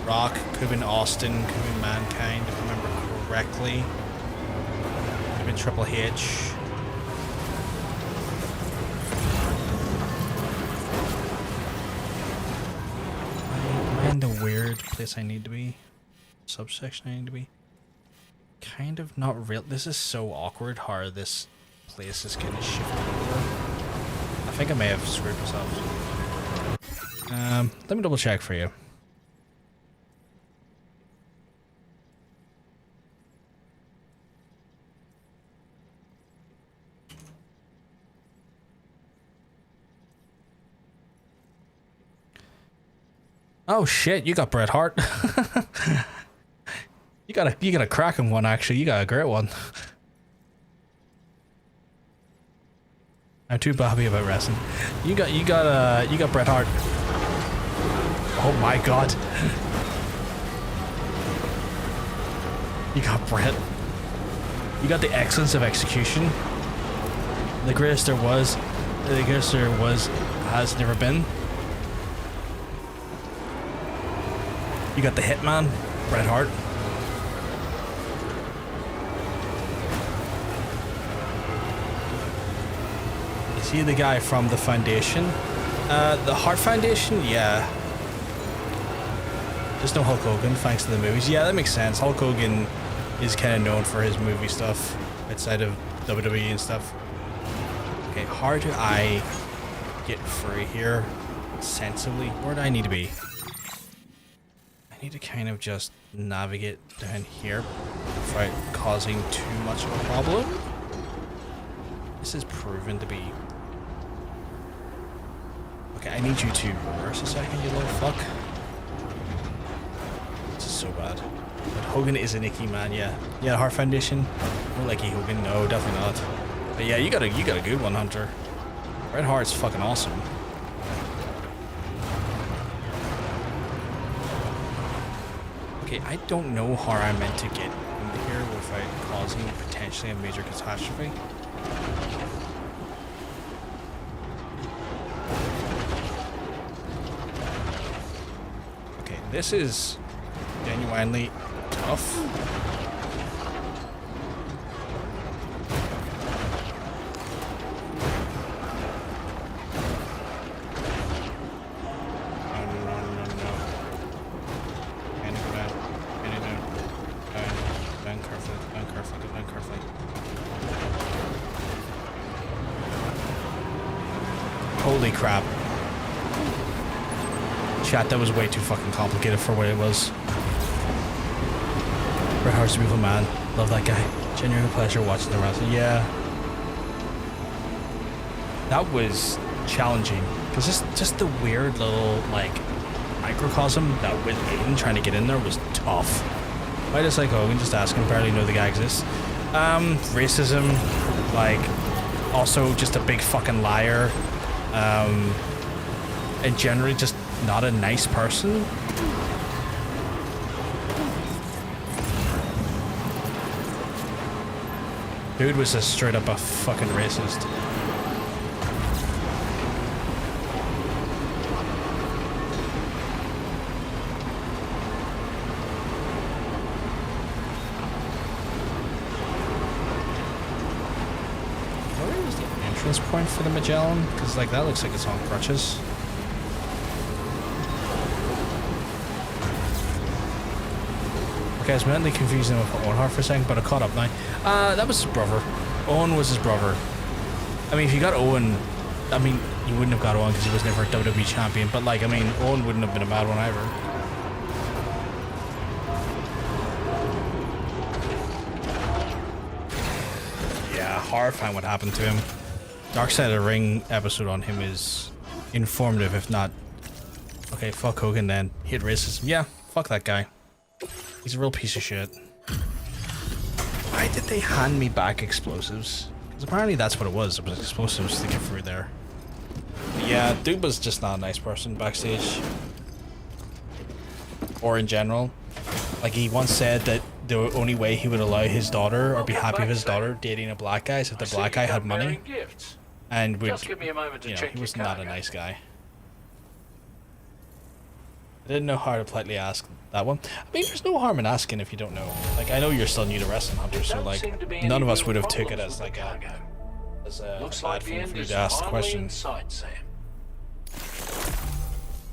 Rock, could have been Austin, could have been Mankind, if I remember correctly. Could have been Triple H. The weird place I need to be, subsection I need to be, kind of not real. This is so awkward how this place is kind of shifted over. I think I may have screwed myself. Let me double check for you. Oh shit, you got Bret Hart. you got a cracking one actually. You got a great one. I'm too happy about wrestling. You got Bret Hart. Oh my god. You got Bret. You got the excellence of execution. The greatest there was, has never been. You got the Hitman, Bret Hart. Is he the guy from the Foundation? The Hart Foundation? Yeah. Just no Hulk Hogan, thanks to the movies. Yeah, that makes sense. Hulk Hogan is kind of known for his movie stuff outside of WWE and stuff. Okay, how do I get free here sensibly? Where do I need to be? I need to kind of just navigate down here without causing too much of a problem. This is proven to be... Okay, I need you to reverse a second, you little fuck. This is so bad. But Hogan is an icky man, yeah. Yeah, Hart Foundation. Not like Hogan, no, definitely not. But yeah, you got a good one, Hunter. Bret Hart's fucking awesome. Okay, I don't know how I'm meant to get into here without causing potentially a major catastrophe. Okay, this is genuinely tough. Holy crap. Chat, that was way too fucking complicated for what it was. Bret Hart's a beautiful man. Love that guy. Genuine pleasure watching the wrestling. Yeah. That was challenging. Because just the weird little, like, microcosm that went in, trying to get in there was tough. I just like Hogan, just asking, barely know the guy exists. Racism, like, also just a big fucking liar. And generally just not a nice person. Dude was just straight up a fucking racist. Where is the entrance point for the Magellan? Because like that looks like it's on crutches. Okay, I was mentally confusing him with Owen for a second, but I caught up now. That was his brother. Owen was his brother. I mean, if you got Owen, I mean, you wouldn't have got Owen because he was never a WWE champion, but like, I mean, Owen wouldn't have been a bad one either. Yeah, horrifying what happened to him. Dark Side of the Ring episode on him is informative, if not... Okay, fuck Hogan then. Hate racism. Yeah, fuck that guy. He's a real piece of shit. Why did they hand me back explosives? Because apparently that's what it was. It was explosives to get through there. But yeah, dude was just not a nice person backstage. Or in general. Like, he once said that the only way he would allow his daughter, or be happy with his daughter, dating a black guy is if the black guy had money. And would, you know, he was not a nice guy. I didn't know how to politely ask that one. I mean, there's no harm in asking if you don't know. Like, I know you're still new to Wrestling Hunter, so like, none of us would have took it as like a bad thing for you to ask questions.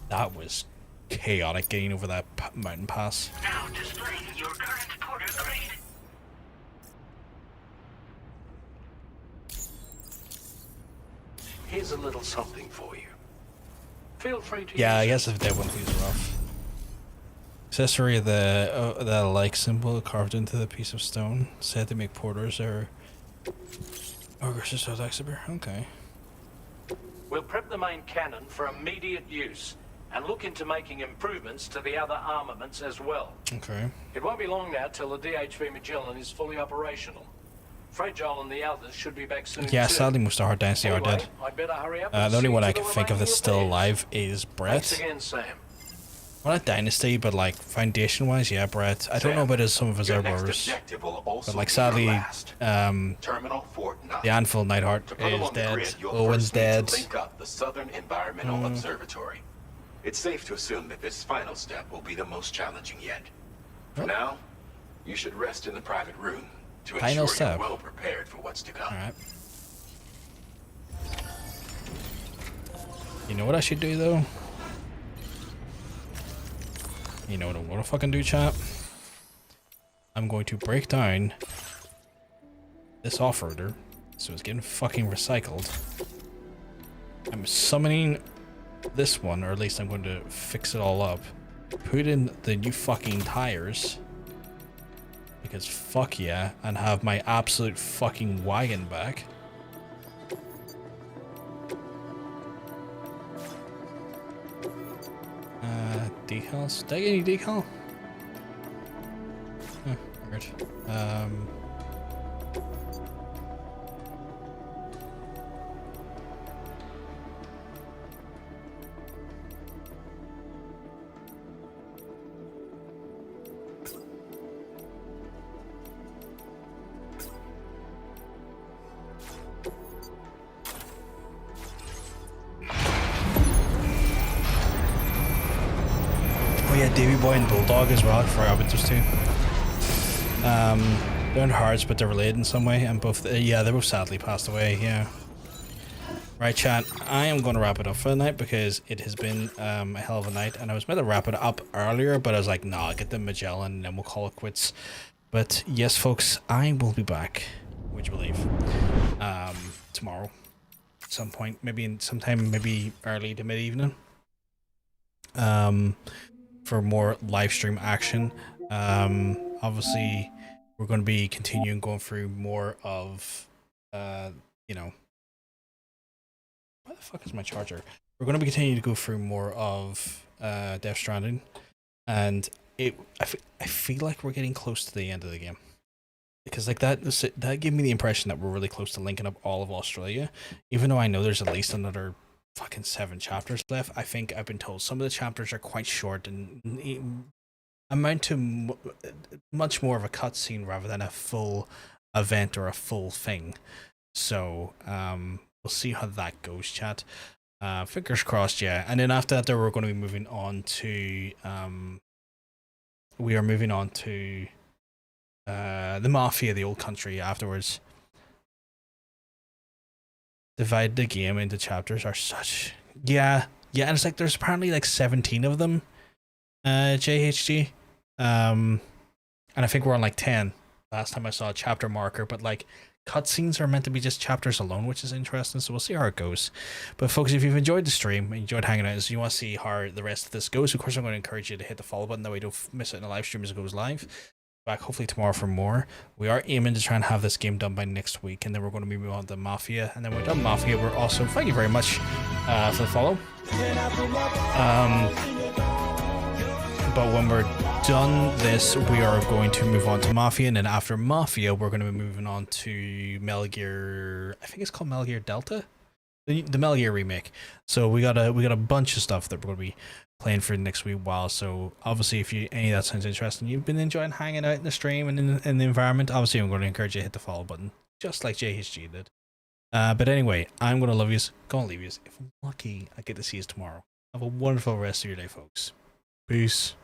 That was chaotic getting over that mountain pass. Now displaying your current porter grade. Here's a little something for you. Feel free to Yeah, I guess if they wouldn't use rough. Accessory of the like symbol carved into the piece of stone. Said to make porters or South Exeter. Okay. We'll prep the main cannon for immediate use and look into making improvements to the other armaments as well. Okay. It won't be long now till the DHV Magellan is fully operational. Fragile and the others should be back soon. Yeah, too. sadly most of our dynasty are dead. I'd better hurry up The only one I can think of that's still alive is Brett. Thanks again, Sam. Well, not dynasty, but like foundation wise, yeah, Brett. I don't know about some of his outboarders. But like sadly, the Anvil Nightheart is dead. Owen's dead. Link up the Southern Environmental Observatory. It's safe to assume that this final step will be the most challenging yet. For now, you should rest in the private room to Final ensure you're step. well prepared for what's to come. Alright. You know what I should do though? You know what I'm gonna fucking do, chat? I'm going to break down this off-roader so it's getting fucking recycled. I'm summoning this one, or at least I'm going to fix it all up. Put in the new fucking tires. Because fuck yeah, and have my absolute fucking wagon back. Decals? Did I get any decal? Huh, weird. Oh yeah, Davy Boy and Bulldog as well. I forgot about those two. They're in hearts, but they're related in some way, and both, yeah, they both sadly passed away, yeah. Right, chat, I am going to wrap it up for the night because it has been a hell of a night, and I was meant to wrap it up earlier, but I was like, nah, I'll get the Magellan and then we'll call it quits. But yes, folks, I will be back, would you believe, tomorrow at some point, maybe sometime, maybe early to mid-evening, for more live stream action. Obviously, we're going to be continuing going through more of, you know, where the fuck is my charger? We're going to be continuing to go through more of Death Stranding, and I feel like we're getting close to the end of the game, because like that gave me the impression that we're really close to linking up all of Australia, even though I know there's at least another fucking 7 chapters left. I think I've been told some of the chapters are quite short and amount to much more of a cutscene rather than a full event or a full thing. So we'll see how that goes, chat. Fingers crossed, yeah. And then after that, we're going to be moving on to the Mafia, the old country afterwards. Divide the game into chapters are such, yeah, and it's like there's apparently like 17 of them, JHG, and I think we're on like 10 last time I saw a chapter marker, but like cutscenes are meant to be just chapters alone, which is interesting, so we'll see how it goes. But folks, if you've enjoyed the stream, enjoyed hanging out, so you want to see how the rest of this goes, of course I'm going to encourage you to hit the follow button, that way you don't miss it in the live stream as it goes live. Back hopefully tomorrow for more. We are aiming to try and have this game done by next week, and then we're going to be moving on to Mafia, and then we're done Mafia. We're also, thank you very much for the follow. But when we're done this, we are going to move on to Mafia, and then after Mafia, we're going to be moving on to Metal Gear. I think it's called Metal Gear Delta, the Metal Gear remake. So we got a bunch of stuff that we're going to be playing for the next wee while. So obviously, if any of that sounds interesting, you've been enjoying hanging out in the stream and in the environment, obviously I'm going to encourage you to hit the follow button, just like JHG did. But anyway, I'm going to love yous, go and leave yous. If I'm lucky, I get to see yous tomorrow. Have a wonderful rest of your day, folks. Peace.